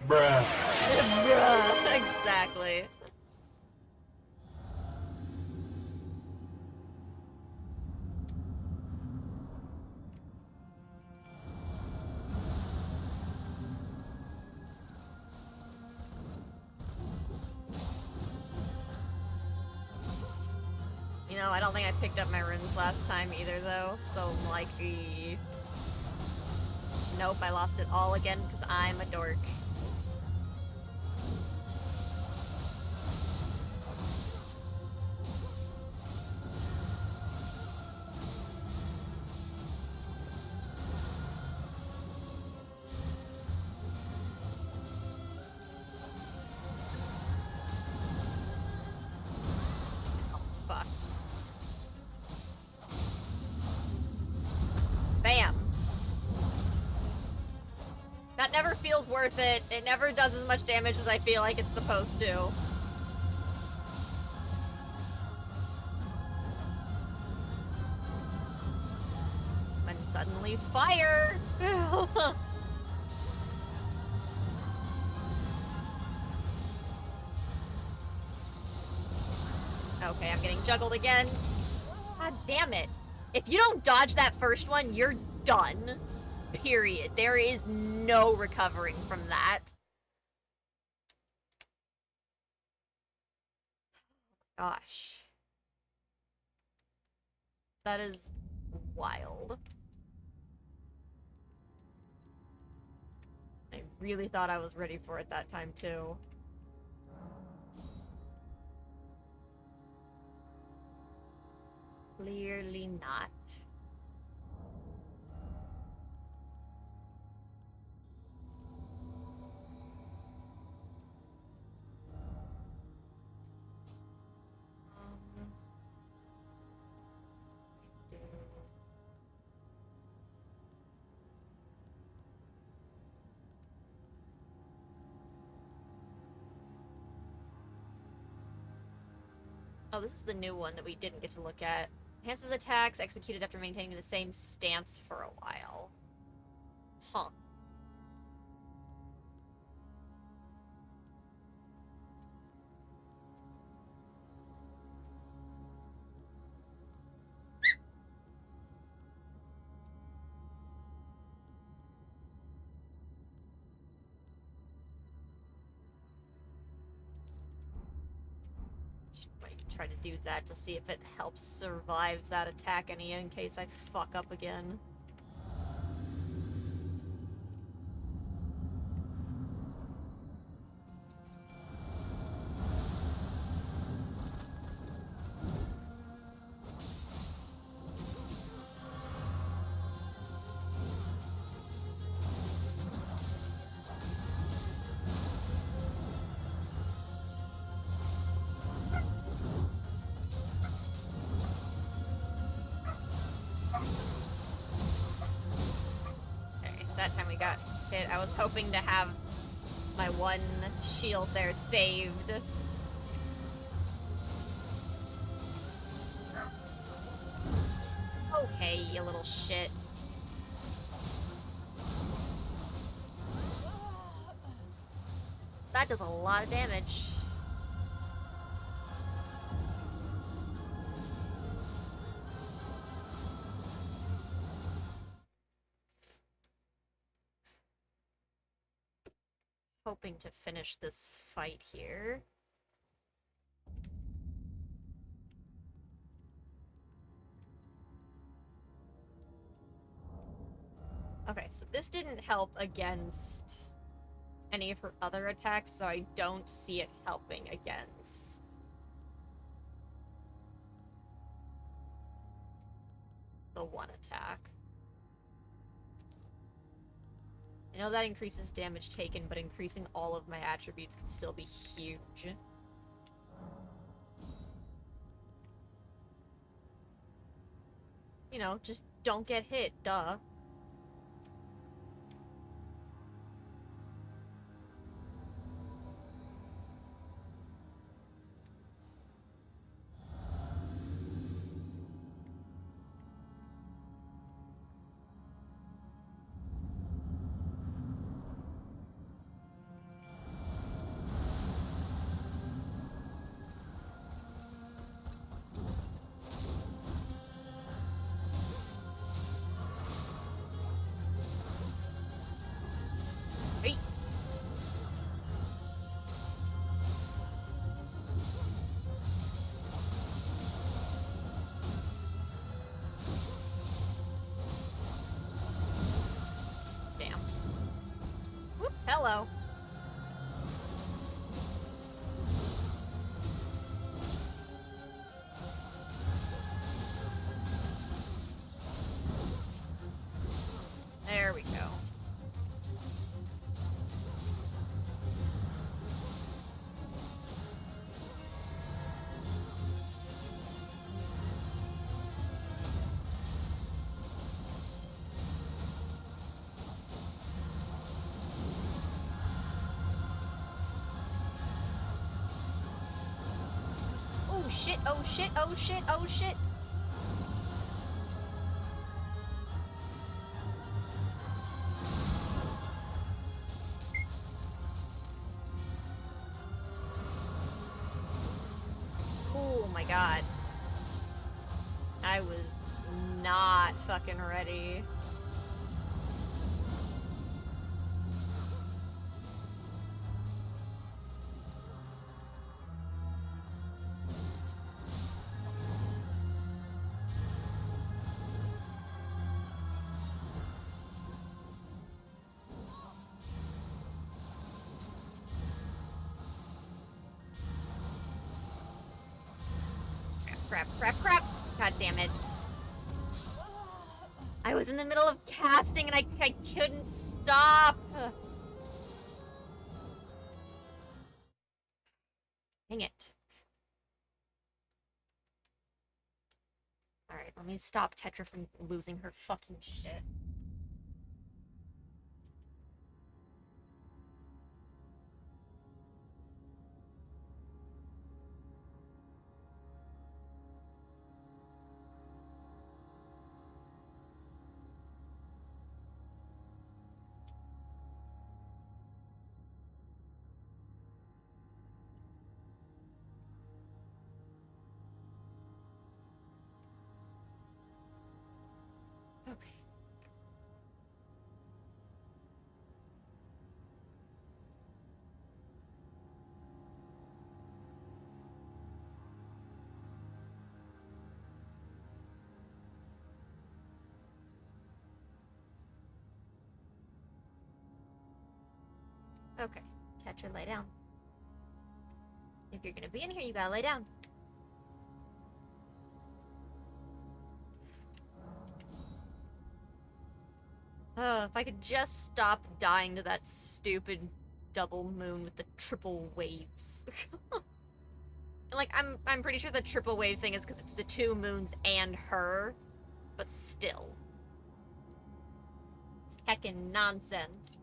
Bruh. Exactly. You know, I don't think I picked up my runes last time either, though, so, like, nope, I lost it all again because I'm a dork. Oh, fuck. Bam. That never feels worth it. It never does as much damage as I feel like it's supposed to. When suddenly fire! Okay, I'm getting juggled again. God damn it. If you don't dodge that first one, you're done. Period. There is no recovering from that. Gosh. That is wild. I really thought I was ready for it that time, too. Clearly not. Oh, this is the new one that we didn't get to look at. Enhances attacks executed after maintaining the same stance for a while. Huh. Might try to do that to see if it helps survive that attack any in case I fuck up again. That time we got hit. I was hoping to have my one shield there saved. Okay, you little shit. That does a lot of damage. Hoping to finish this fight here. Okay, so this didn't help against any of her other attacks, so I don't see it helping against the one attack. I know that increases damage taken, but increasing all of my attributes could still be huge. You know, just don't get hit, duh. Hello. There we go. Oh shit, oh shit, oh shit, oh shit. Oh my god. I was not fucking ready. Crap, crap, crap. God damn it. I was in the middle of casting and I couldn't stop. Dang it. Alright, let me stop Tetra from losing her fucking shit. Okay. Okay. Tetra, lay down. If you're gonna be in here, you gotta lay down. If I could just stop dying to that stupid double moon with the triple waves. Like, I'm pretty sure the triple wave thing is because it's the 2 moons and her, but still. It's heckin' nonsense.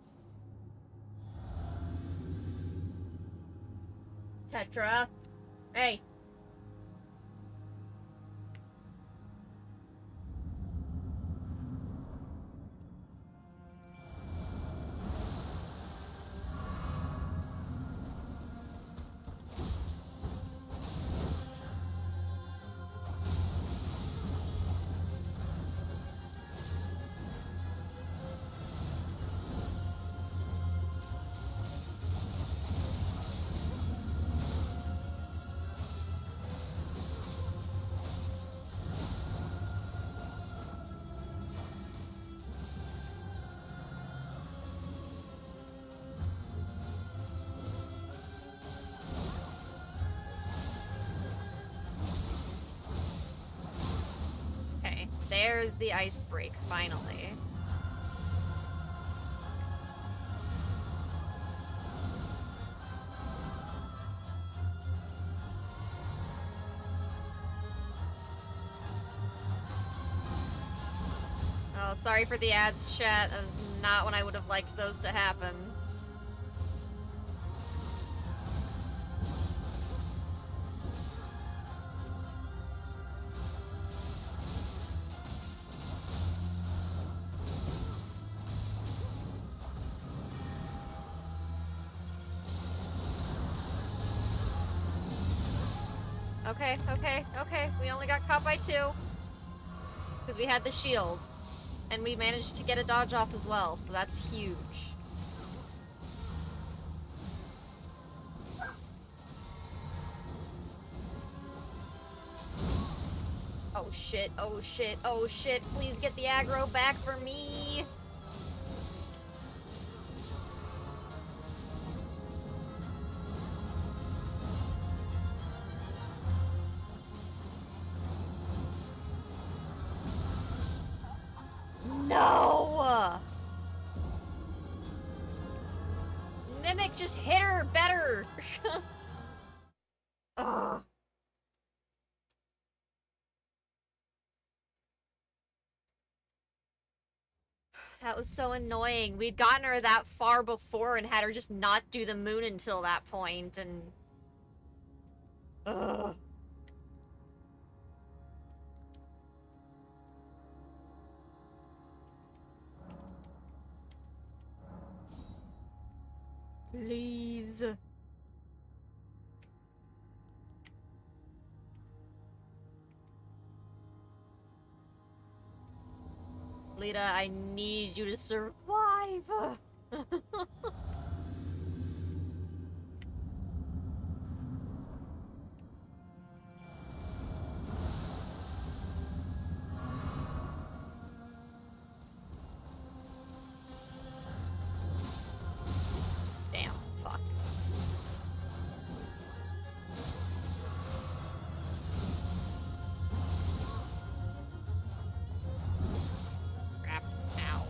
Tetra. Hey. Okay, there's the ice break, finally. Oh, sorry for the ads, chat. That was not when I would have liked those to happen. Okay, okay, okay. We only got caught by 2. Because we had the shield. And we managed to get a dodge off as well, so that's huge. Oh shit, oh shit, oh shit. Please get the aggro back for me. No! Mimic, just hit her better! Ugh. That was so annoying. We'd gotten her that far before and had her just not do the moon until that point, and... Ugh. Please. Lita, I need you to survive. Damn, fuck. Crap. Ow.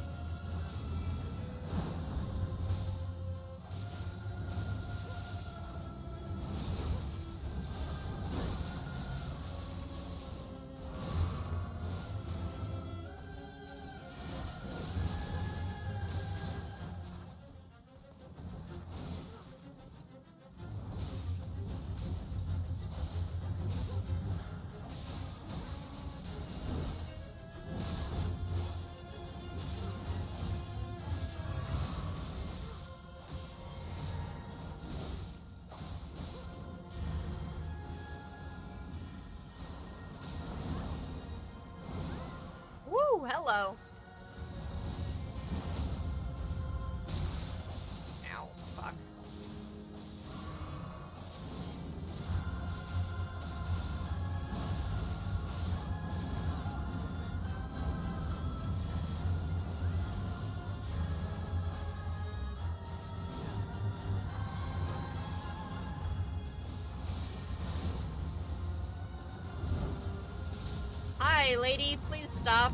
hello. Ow, fuck. Hi, lady, please stop.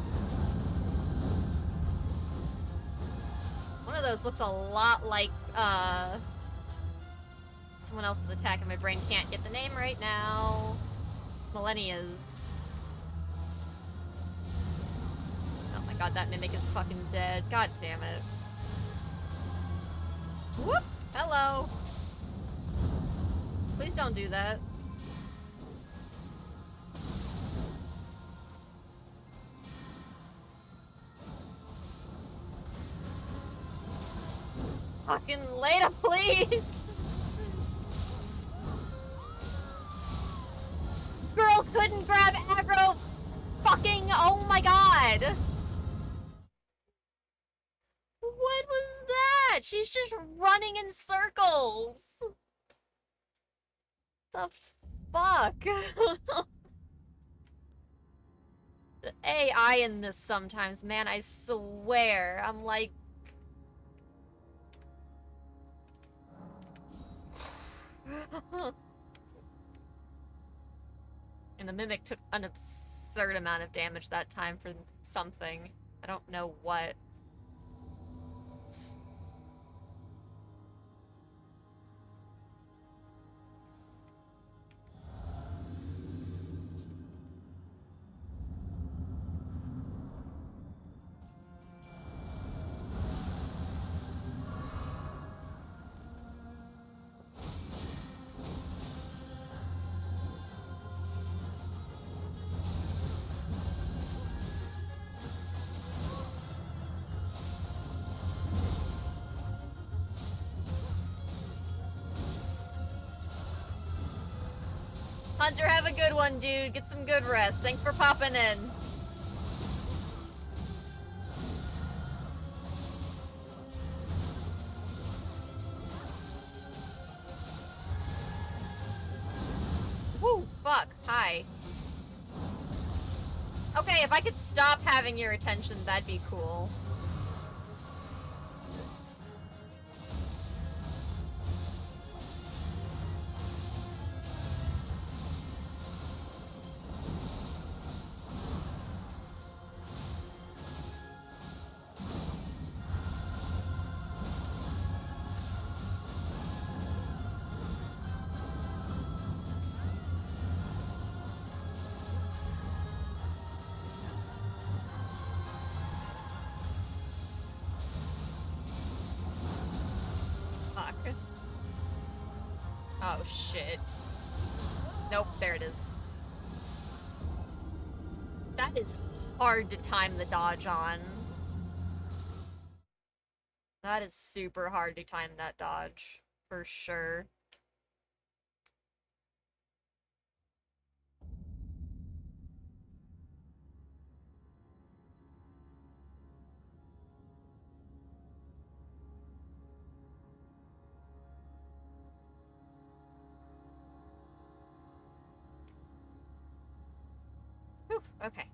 One of those looks a lot like, someone else's attack, and my brain can't get the name right now. Millennia's. Oh my god, that mimic is fucking dead. God damn it. Whoop! Hello! Please don't do that. Fucking Leda, please! Girl couldn't grab aggro! Fucking, oh my god! What was that? She's just running in circles! The fuck? The AI in this sometimes, man, I swear. I'm like... And the Mimic took an absurd amount of damage that time for something. I don't know what. Hunter, have a good one, dude. Get some good rest. Thanks for popping in. Woo, fuck. Hi. Okay, if I could stop having your attention, that'd be cool. Fuck. Oh, shit. Nope, there it is. That is hard to time the dodge on. That is super hard to time that dodge. For sure. Whew, okay.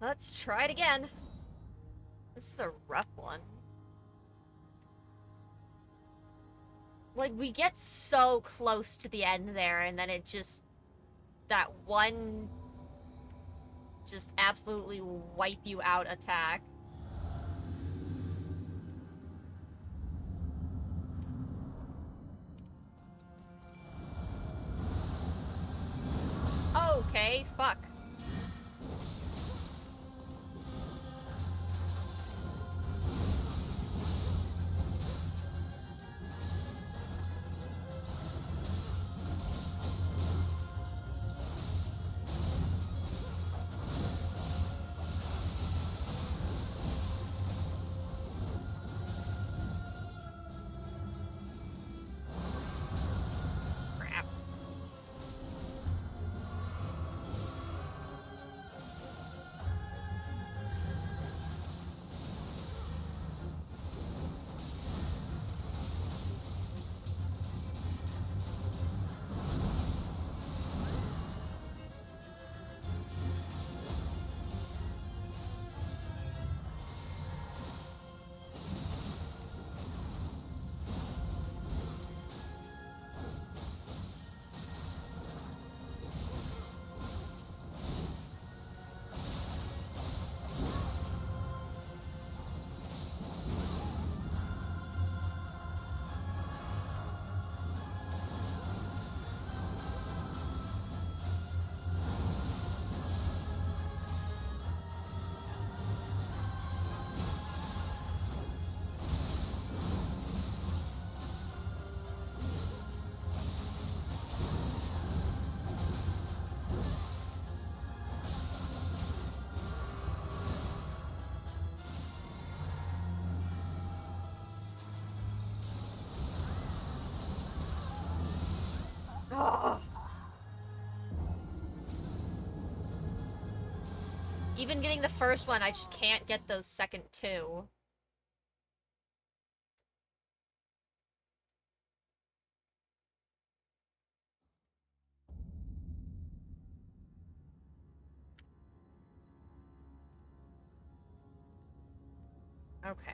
Let's try it again. This is a rough one. Like, we get so close to the end there, and then it just... That one... Just absolutely wipe you out attack. Okay, fuck. Even getting the first one, I just can't get those second two. Okay.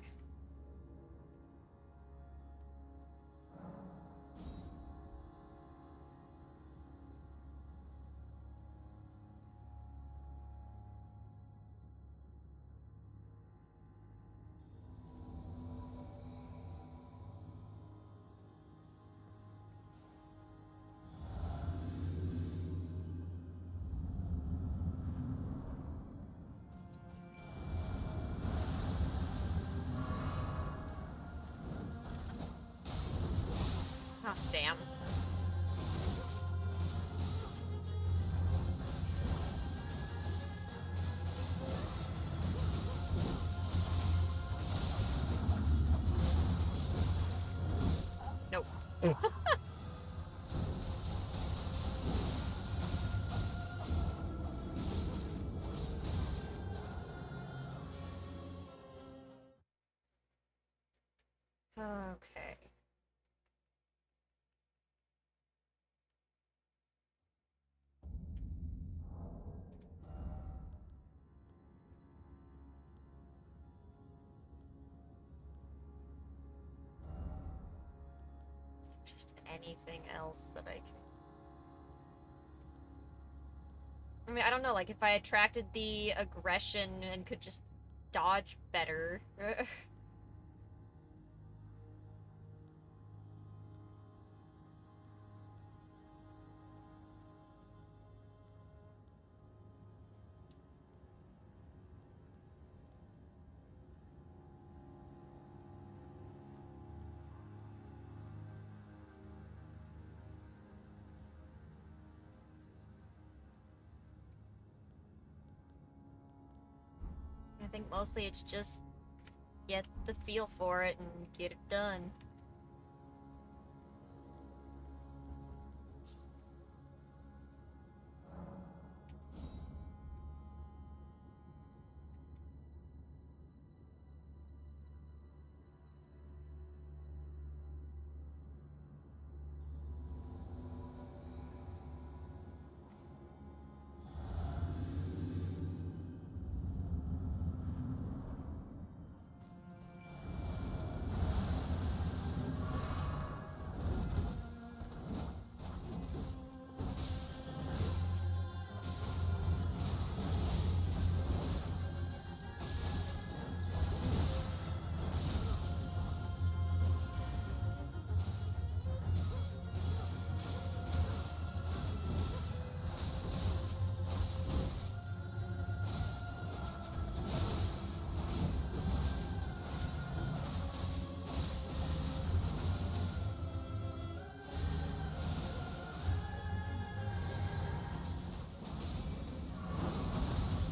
Oh, damn. Nope. Okay. Just anything else that I can... I mean, I don't know, like, if I attracted the aggression and could just dodge better. I think mostly it's just get the feel for it and get it done.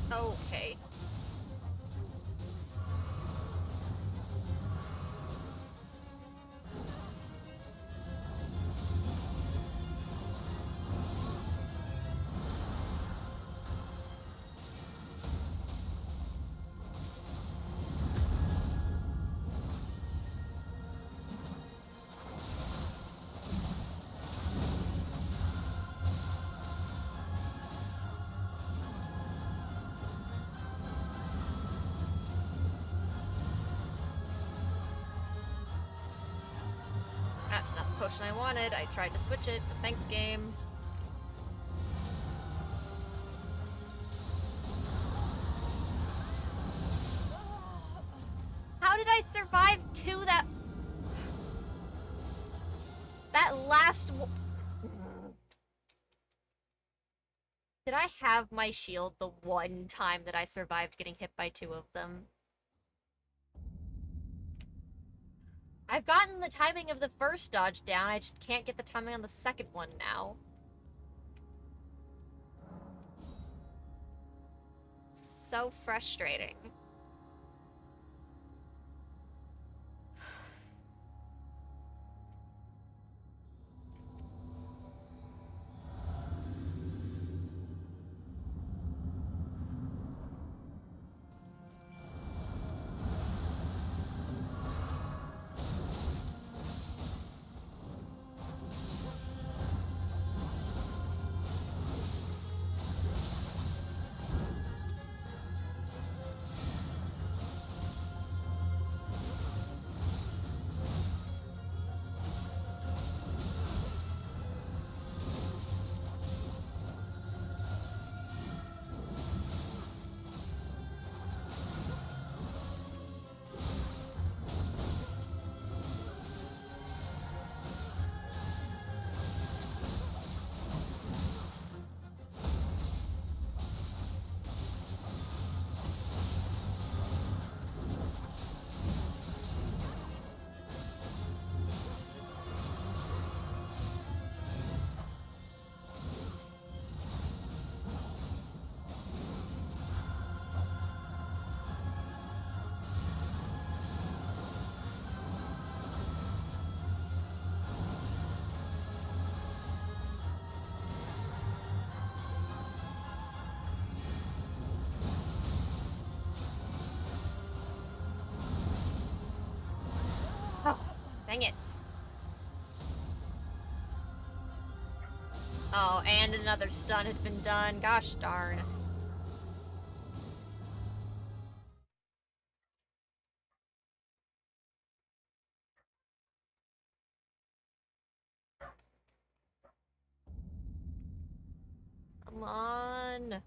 Okay. That's not the potion I wanted. I tried to switch it, but thanks, game. How did I survive to that... That last... Did I have my shield the one time that I survived getting hit by two of them? I've gotten the timing of the first dodge down, I just can't get the timing on the second one now. So frustrating. Dang it. Oh, and another stun had been done. Gosh darn. Come on.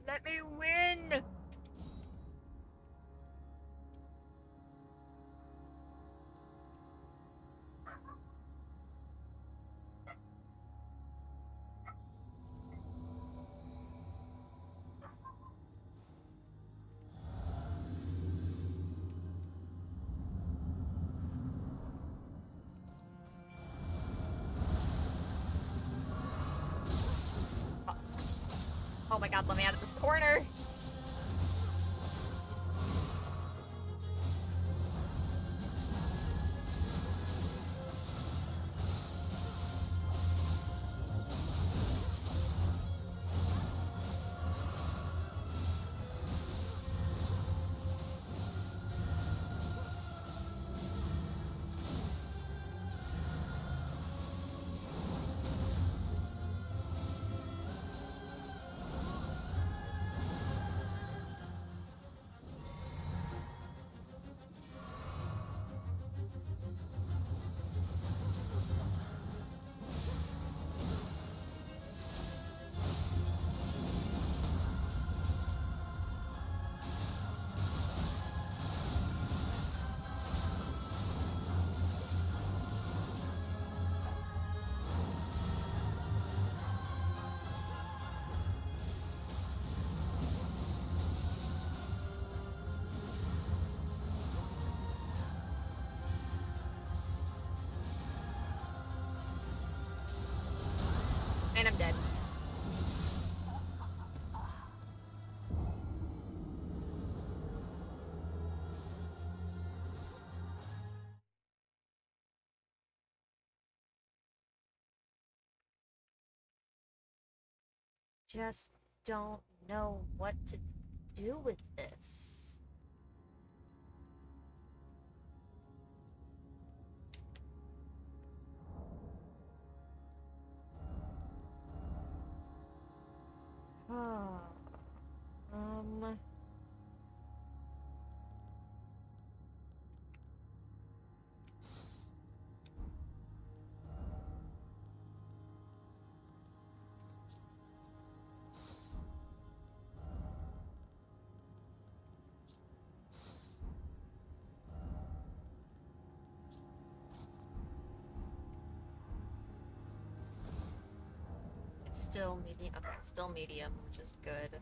Let me win. Oh my god, let me out of this corner. And I'm dead. Just don't know what to do with this. Oh. Um. It's still medium. Okay, still medium, which is good.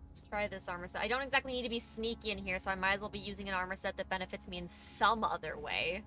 Let's try this armor set. I don't exactly need to be sneaky in here, so I might as well be using an armor set that benefits me in some other way.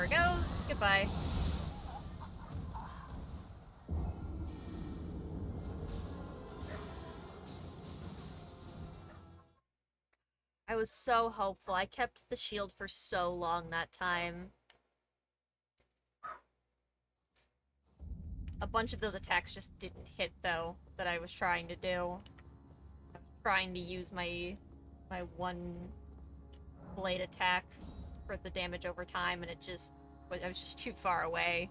There it goes. Goodbye. I was so hopeful. I kept the shield for so long that time. A bunch of those attacks just didn't hit, though, that I was trying to do. I was trying to use my one blade attack for the damage over time, and I was just too far away.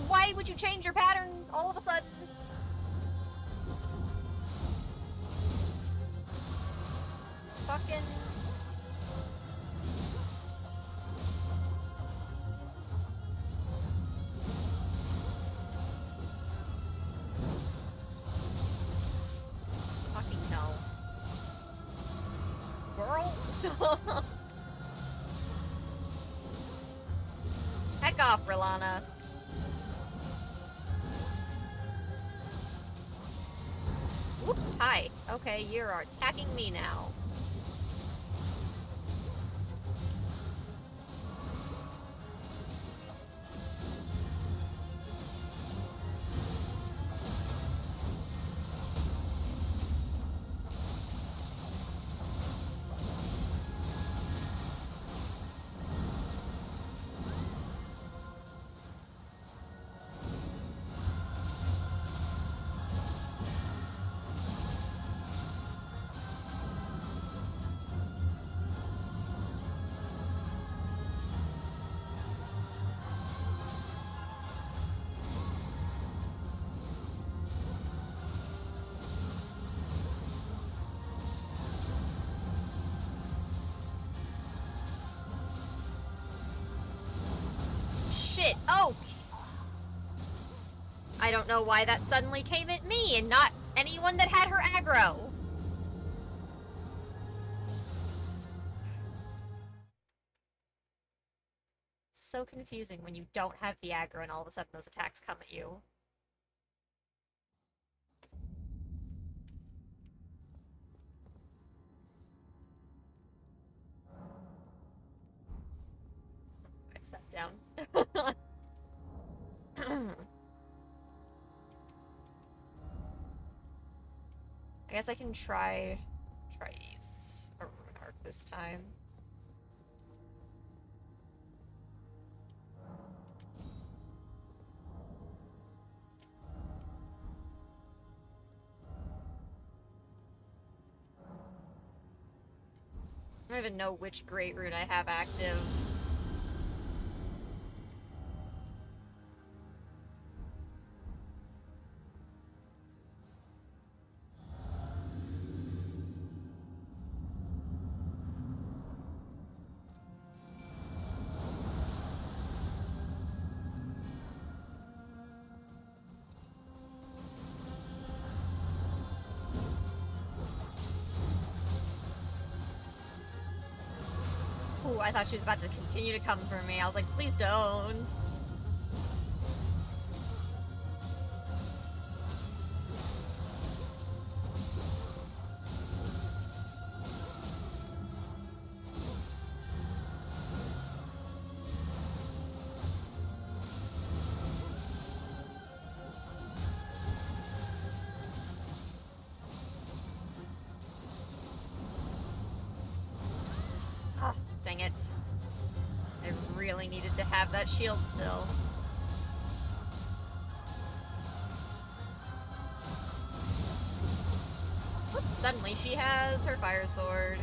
Why would you change your pattern all of a sudden? Fucking... Fucking no. Girl? Heck off, Rilana. Whoops, hi. Okay, you're attacking me now. Shit. Oh! I don't know why that suddenly came at me and not anyone that had her aggro. It's so confusing when you don't have the aggro and all of a sudden those attacks come at you. I sat down. I guess I can try use a rune arc this time. I don't even know which great rune I have active. Ooh, I thought she was about to continue to come for me. I was like, please don't. Ah, dang it. I really needed to have that shield still. Whoops, suddenly she has her fire sword.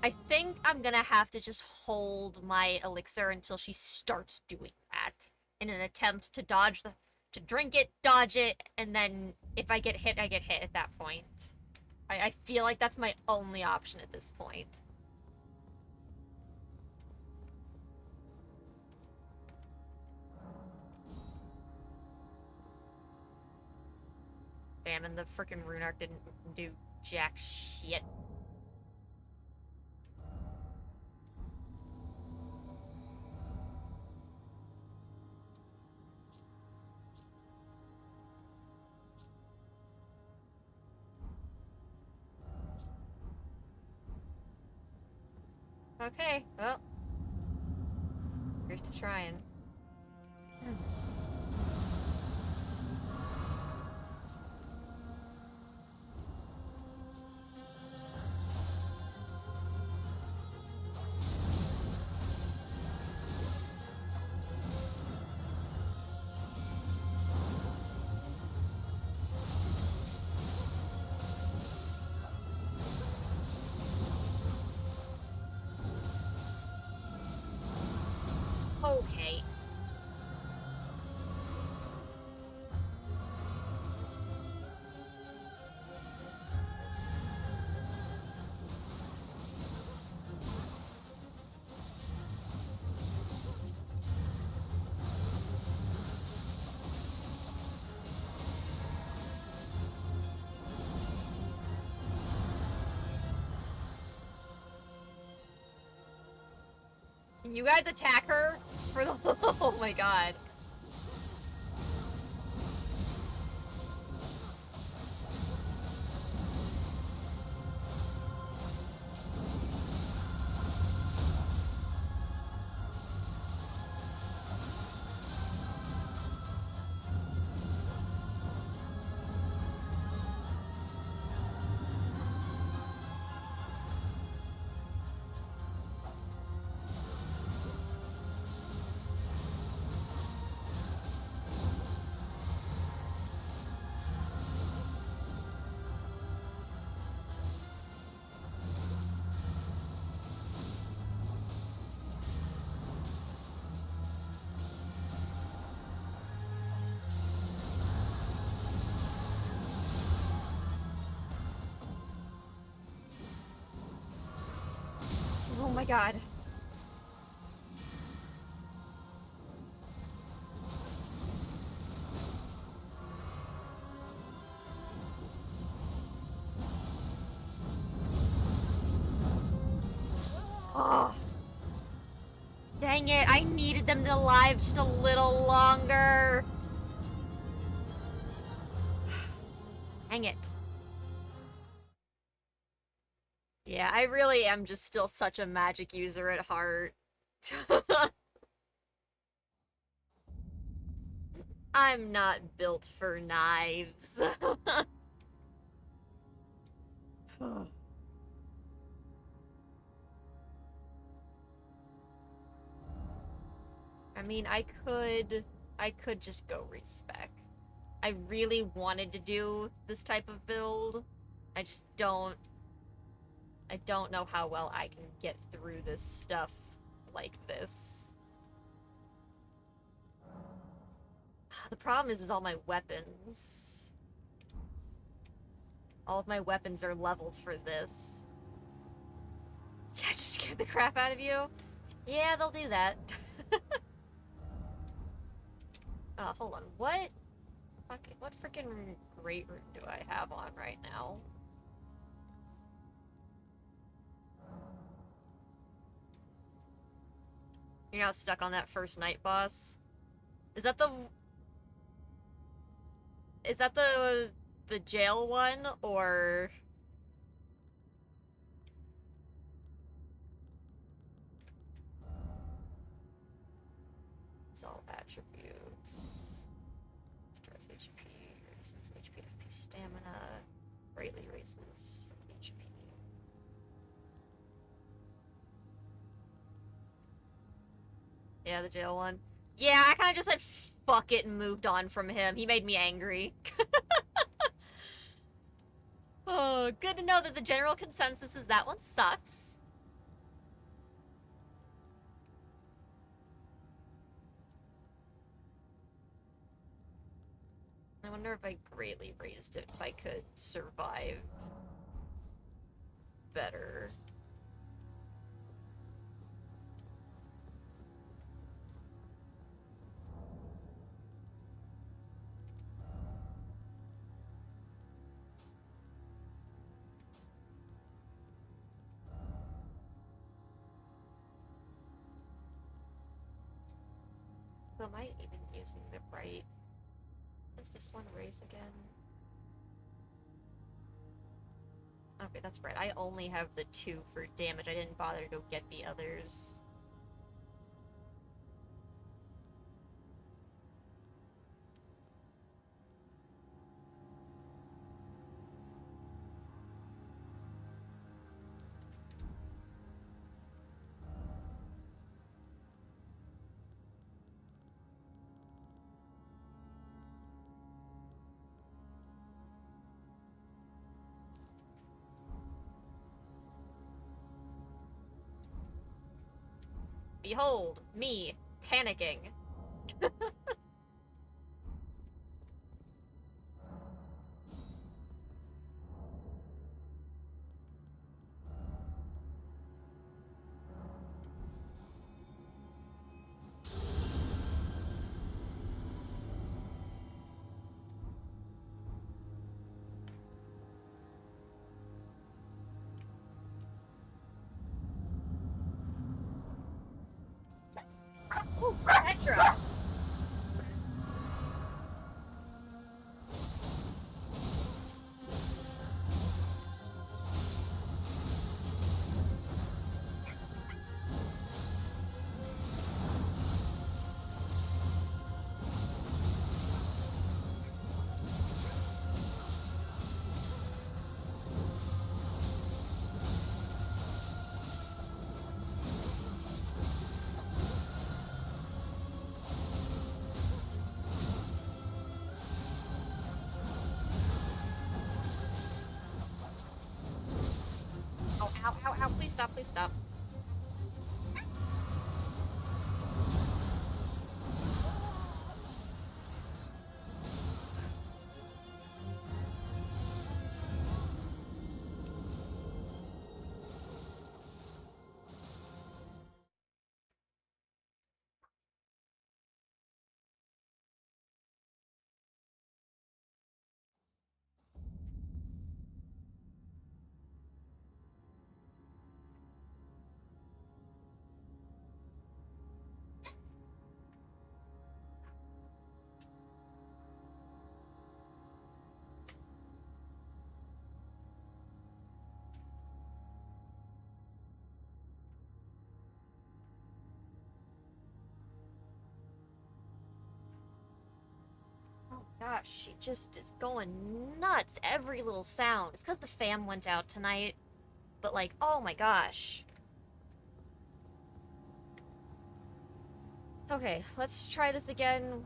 I think I'm gonna have to just hold my elixir until she starts doing that in an attempt to dodge the... to drink it, dodge it, and then if I get hit at that point. I feel like that's my only option at this point. Damn, and the frickin' rune arc didn't do jack shit. Okay, well. Here's to trying. Okay. Can you guys attack her? For the... oh my god. Oh my god. Oh. Dang it, I needed them to live just a little longer. Hang it. Yeah, I really am just still such a magic user at heart. I'm not built for knives. I mean, I could just go respec. I really wanted to do this type of build. I just don't... I don't know how well I can get through this stuff like this. The problem is all my weapons. All of my weapons are leveled for this. Yeah, just scared the crap out of you? Yeah, they'll do that. Hold on. What freaking great rune do I have on right now? You're now stuck on that first night boss. Is that the jail one, or... It's all attributes. Stars HP, raises HP, FP stamina, greatly raises HP. Yeah, the jail one. Yeah, I kind of just said fuck it and moved on from him. He made me angry. Oh, good to know that the general consensus is that one sucks. I wonder if I greatly raised it, if I could survive better. So am I even using the right? Does this one raise again? Okay, that's right. I only have the 2 for damage. I didn't bother to go get the others. Behold, me, panicking. Ooh, Petra! Oh, ow, ow, ow, please stop, please stop. Oh gosh, she just is going nuts. Every little sound. It's because the fam went out tonight. But like, oh my gosh. Okay, let's try this again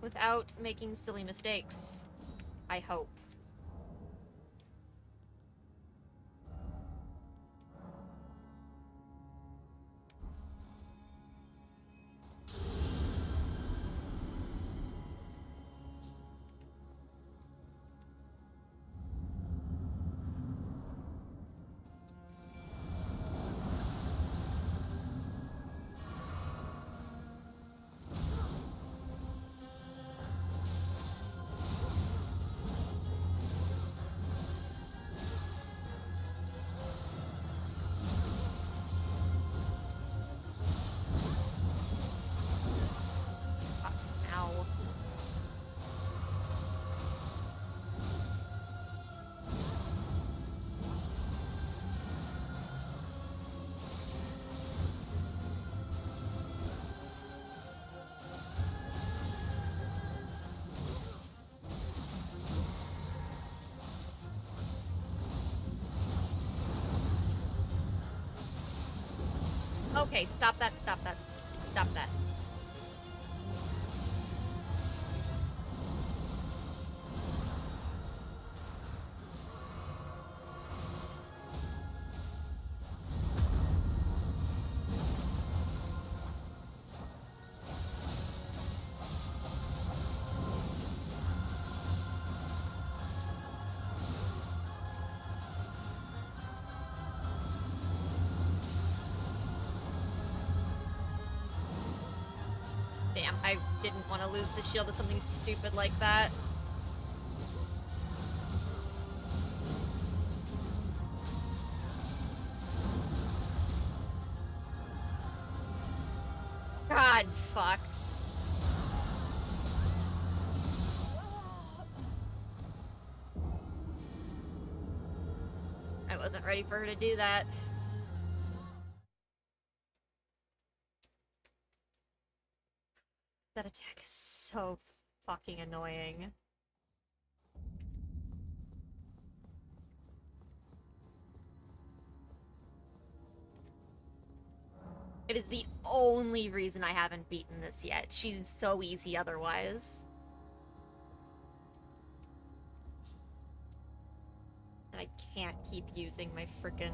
without making silly mistakes. I hope. Ow. Okay, stop that, stop that, stop that. I didn't want to lose the shield to something stupid like that. God, fuck. I wasn't ready for her to do that. That attack is so fucking annoying. It is the only reason I haven't beaten this yet. She's so easy otherwise. And I can't keep using my frickin'...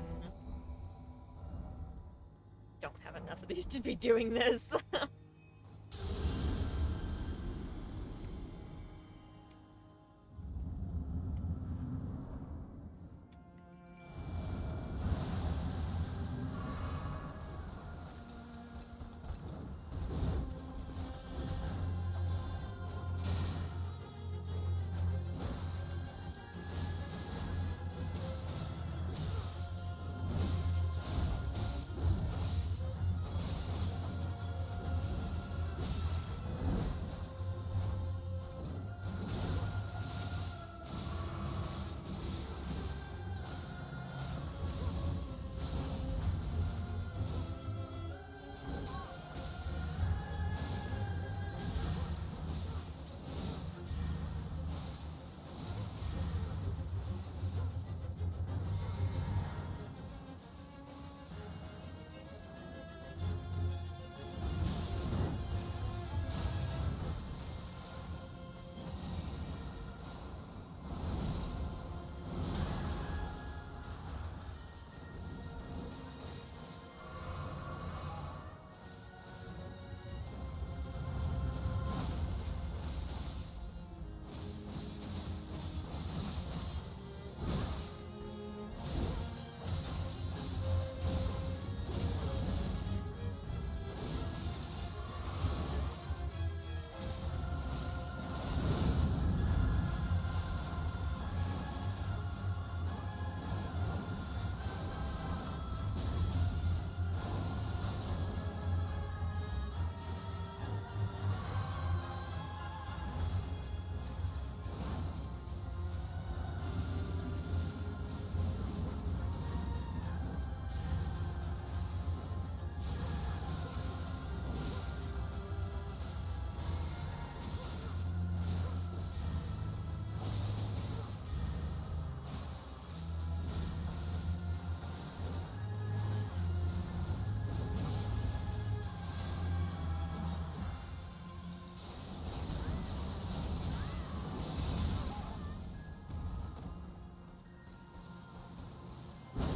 Don't have enough of these to be doing this.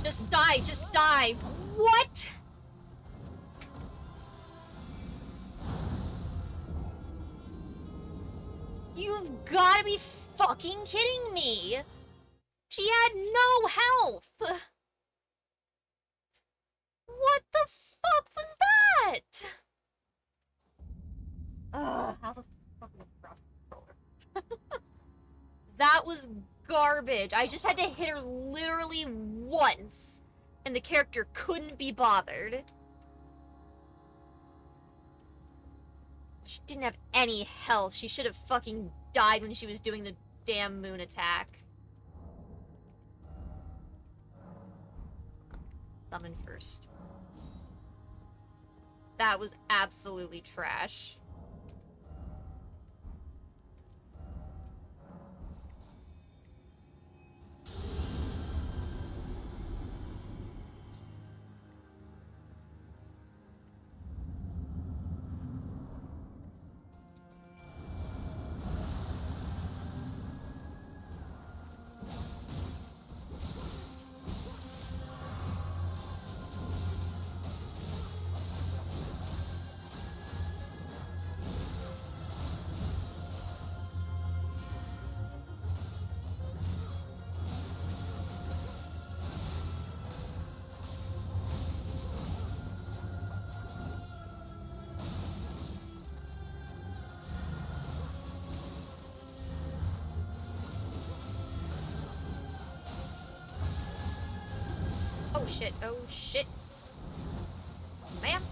Just die, just die. What? You've gotta be fucking kidding me. She had no health. What the fuck was that? How's this fucking controller? That was garbage. I just had to hit her literally once, and the character couldn't be bothered. She didn't have any health. She should have fucking died when she was doing the damn moon attack. Summon first. That was absolutely trash. Oh shit, oh shit. Ma'am.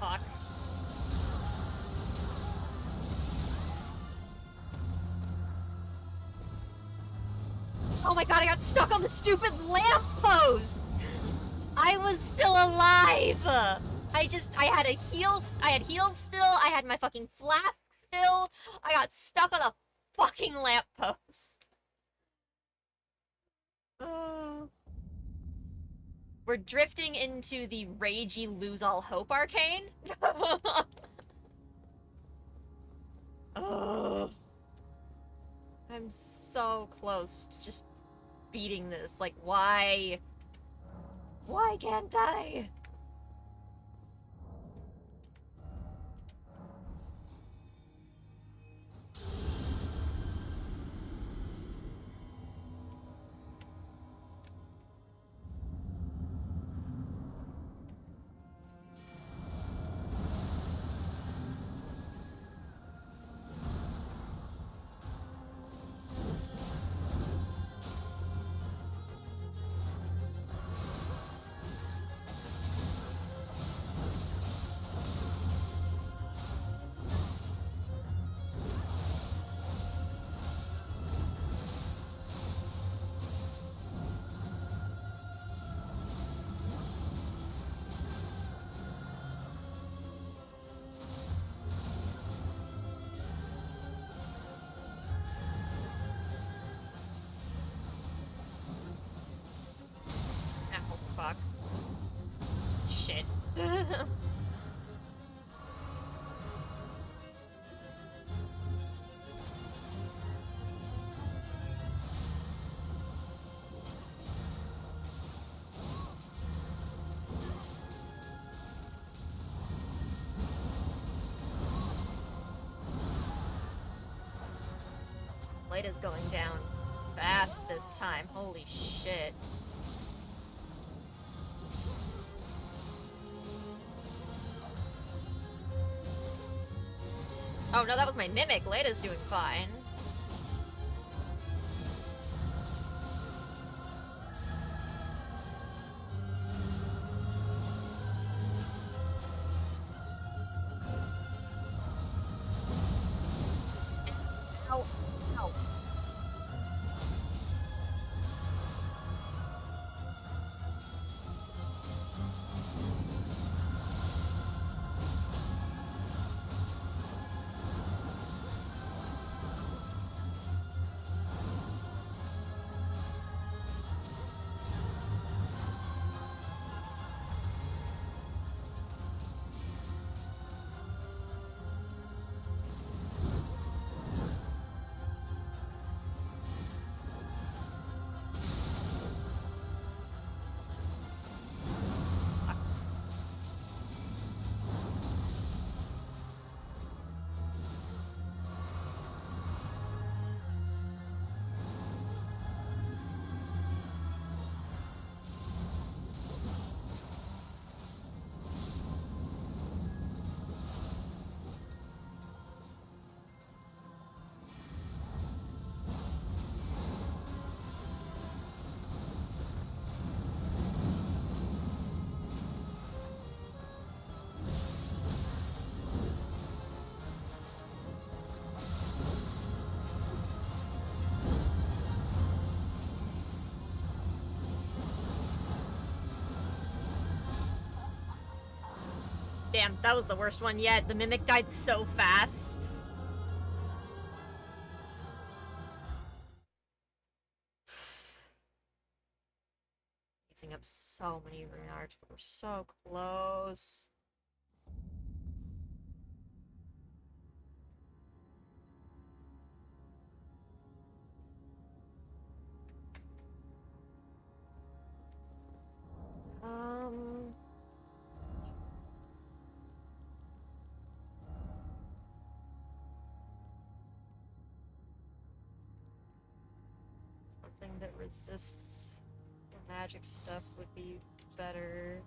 Fuck. Oh my god, I got stuck on the stupid lamppost! I was still alive! I had heals still, I had my fucking flask still, I got stuck on a fucking lamppost. We're drifting into the ragey lose all hope arcane. I'm so close to just beating this. Like, why? Why can't I? Oh, fuck. Shit. Light is going down fast this time. Holy shit. Oh no, that was my mimic. Lada's doing fine. Ow. Ow. Damn, that was the worst one yet. The mimic died so fast. Using up so many rune arts, but we're so close. Something that resists the magic stuff would be better.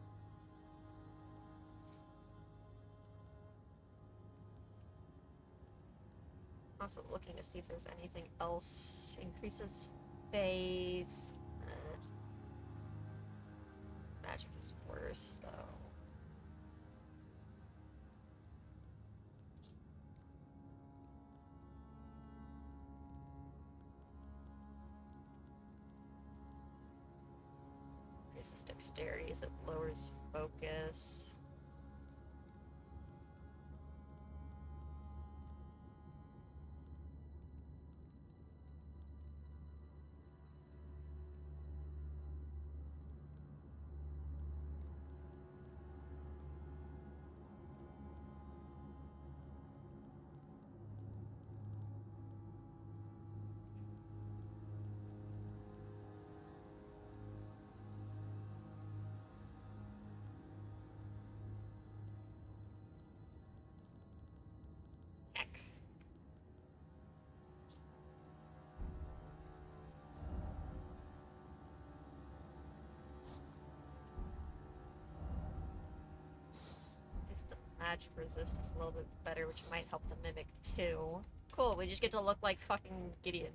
Also looking to see if there's anything else. Increases faith. Magic is worse, though. Increases dexterity as it lowers focus. Magic resist is a little bit better, which might help the mimic too. Cool, we just get to look like fucking Gideon.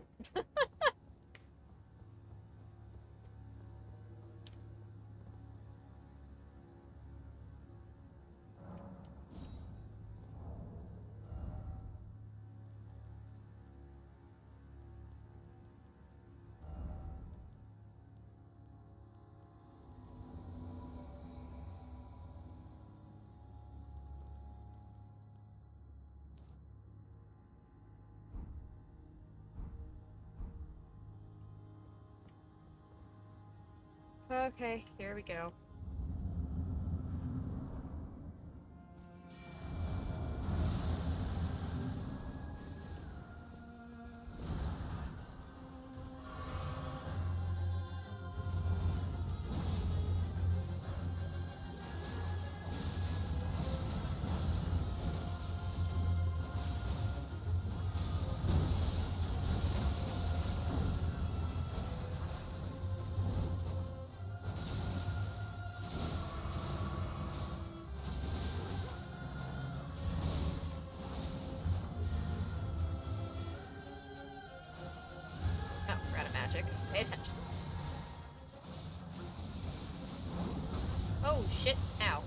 Okay, here we go. Oh, we're out of magic. Pay attention. Oh, shit. Ow.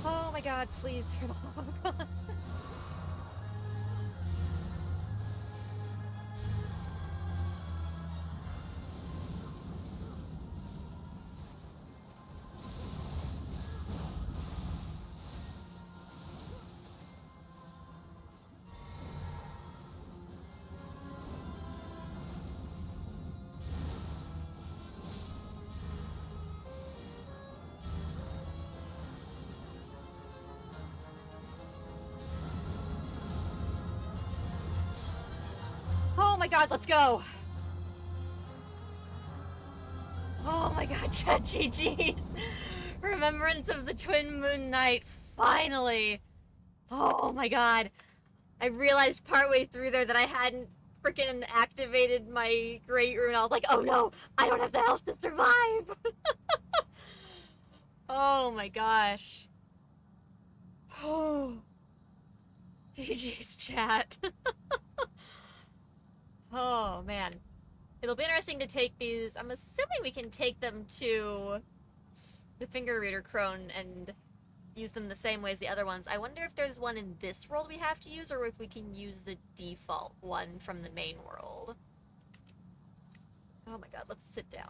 Oh my god, please, for the love of God. Oh my god, let's go! Oh my god, GG's! Remembrance of the Twin Moon Night, finally! Oh my god! I realized partway through there that I hadn't freaking activated my Great Rune. I was like, oh no, I don't have the health to survive! Oh my gosh. Oh. GG's chat. Oh man. It'll be interesting to take these. I'm assuming we can take them to the finger reader crone and use them the same way as the other ones. I wonder if there's one in this world we have to use, or if we can use the default one from the main world. Oh my god, let's sit down.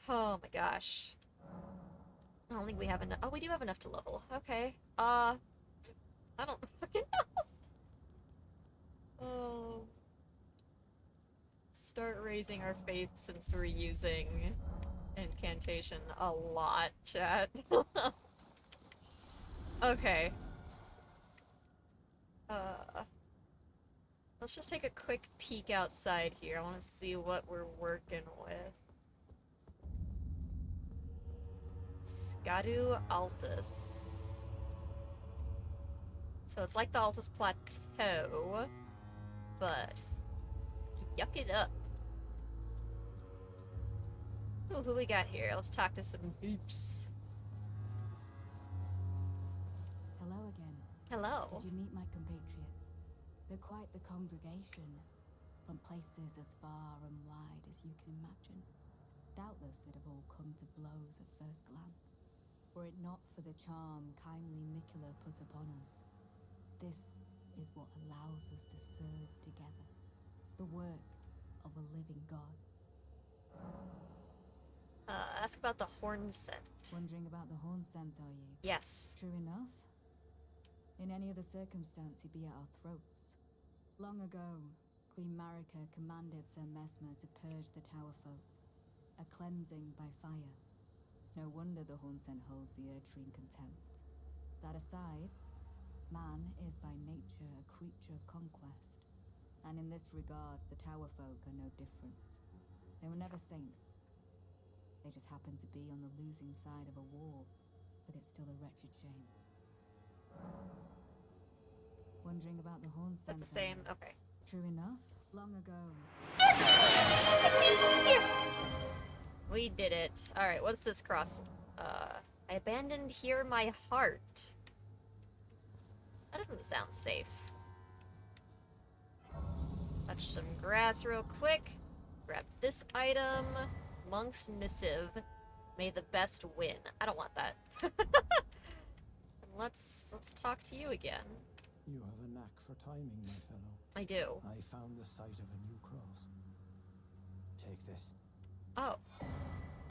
Oh my gosh. I don't think we have enough. Oh, we do have enough to level. Okay. I don't fucking know. Oh. Start raising our faith since we're using incantation a lot, chat. Okay. Let's just take a quick peek outside here. I want to see what we're working with. Shadow Altus. So it's like the Altus Plateau, but yuck it up. Ooh, who we got here? Let's talk to some peeps. Hello again. Hello. Did you meet my compatriots? They're quite the congregation, from places as far and wide as you can imagine. Doubtless it'd have all come to blows at first glance, were it not for the charm kindly Miquella put upon us. This is what allows us to serve together, the work of a living god. Ask about the horn scent. Wondering about the horn scent, are you? Yes. True enough. In any other circumstance, he'd be at our throats. Long ago, Queen Marika commanded Sir Mesmer to purge the Tower folk, a cleansing by fire. It's no wonder the horn scent holds the Erdtree in contempt. That aside, man is by nature a creature of conquest, and in this regard, the Tower folk are no different. They were never saints. They just happened to be on the losing side of a war, but it's still a wretched shame. Wondering about the horn scent. The same. Okay. True enough. Long ago. We did it. All right. What's this cross? I abandoned here my heart. That doesn't sound safe. Touch some grass real quick. Grab this item. Monk's missive. May the best win. I don't want that. Let's talk to you again. You have a knack for timing, my fellow. I do. I found the site of a new cross. Take this. Oh.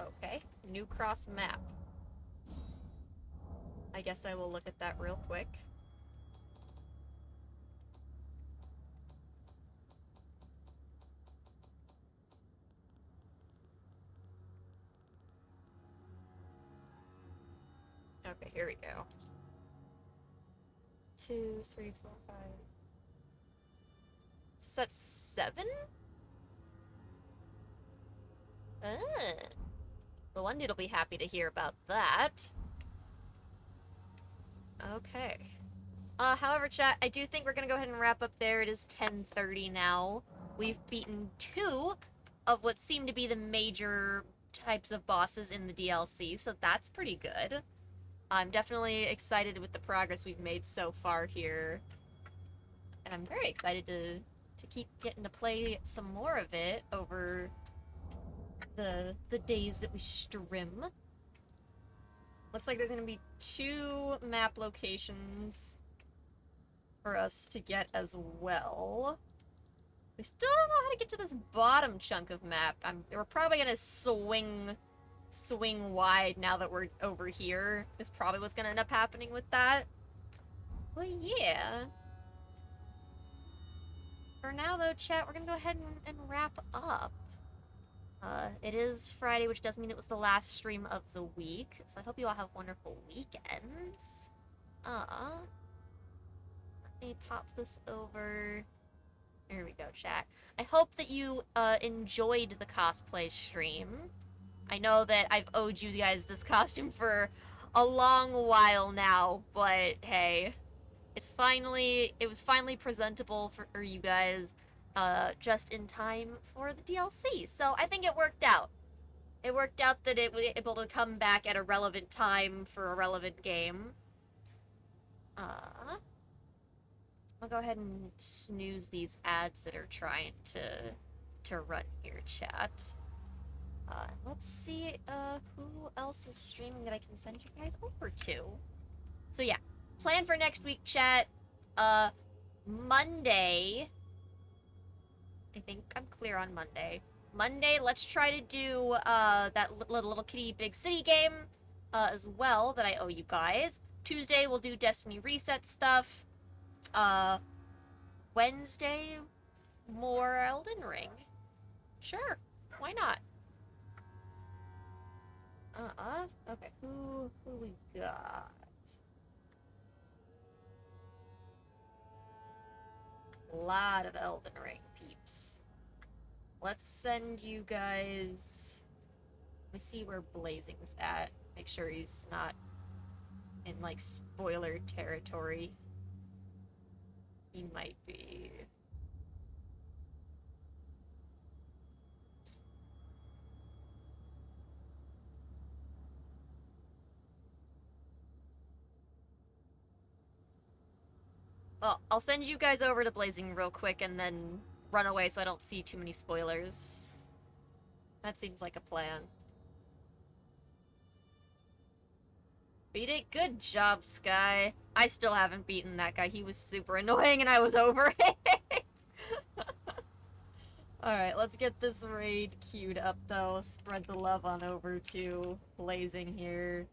Okay. New cross map. I guess I will look at that real quick. Okay, here we go. 2, 3, 4, 5. Is that 7? The one dude'll be happy to hear about that. Okay. However, chat, I do think we're gonna go ahead and wrap up there. It is 10:30 now. We've beaten 2 of what seem to be the major types of bosses in the DLC, so that's pretty good. I'm definitely excited with the progress we've made so far here. And I'm very excited to keep getting to play some more of it over the days that we stream. Looks like there's gonna be 2 map locations for us to get as well. We still don't know how to get to this bottom chunk of map. We're probably gonna swing wide now that we're over here. Is probably what's gonna end up happening with that. Well, yeah. For now, though, chat, we're gonna go ahead and wrap up. It is Friday, which does mean it was the last stream of the week. So I hope you all have wonderful weekends. Let me pop this over. There we go, chat. I hope that you enjoyed the cosplay stream. I know that I've owed you guys this costume for a long while now, but hey, it was finally presentable for you guys, just in time for the DLC. So I think it worked out. It worked out that it was able to come back at a relevant time for a relevant game. I'll go ahead and snooze these ads that are trying to run here, chat. Let's see who else is streaming that I can send you guys over to. So yeah, plan for next week, chat. Monday. I think I'm clear on Monday. Monday, let's try to do that little kitty big city game as well that I owe you guys. Tuesday we'll do Destiny Reset stuff. Wednesday, more Elden Ring. Sure, why not? Okay, who we got? A lot of Elden Ring peeps. Let's send you guys... Let me see where Blazing's at. Make sure he's not in, like, spoiler territory. He might be. Well, I'll send you guys over to Blazing real quick and then run away so I don't see too many spoilers. That seems like a plan. Beat it? Good job, Sky. I still haven't beaten that guy. He was super annoying and I was over it. Alright, let's get this raid queued up, though. Spread the love on over to Blazing here.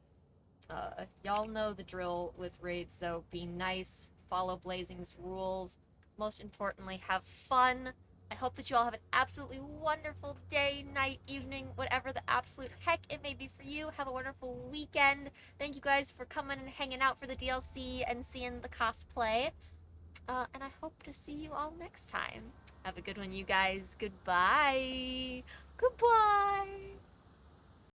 Y'all know the drill with raids, though. Be nice, follow Blazing's rules. Most importantly, have fun. I hope that you all have an absolutely wonderful day, night, evening, whatever the absolute heck it may be for you. Have a wonderful weekend. Thank you guys for coming and hanging out for the DLC and seeing the cosplay. And I hope to see you all next time. Have a good one, you guys. Goodbye. Goodbye.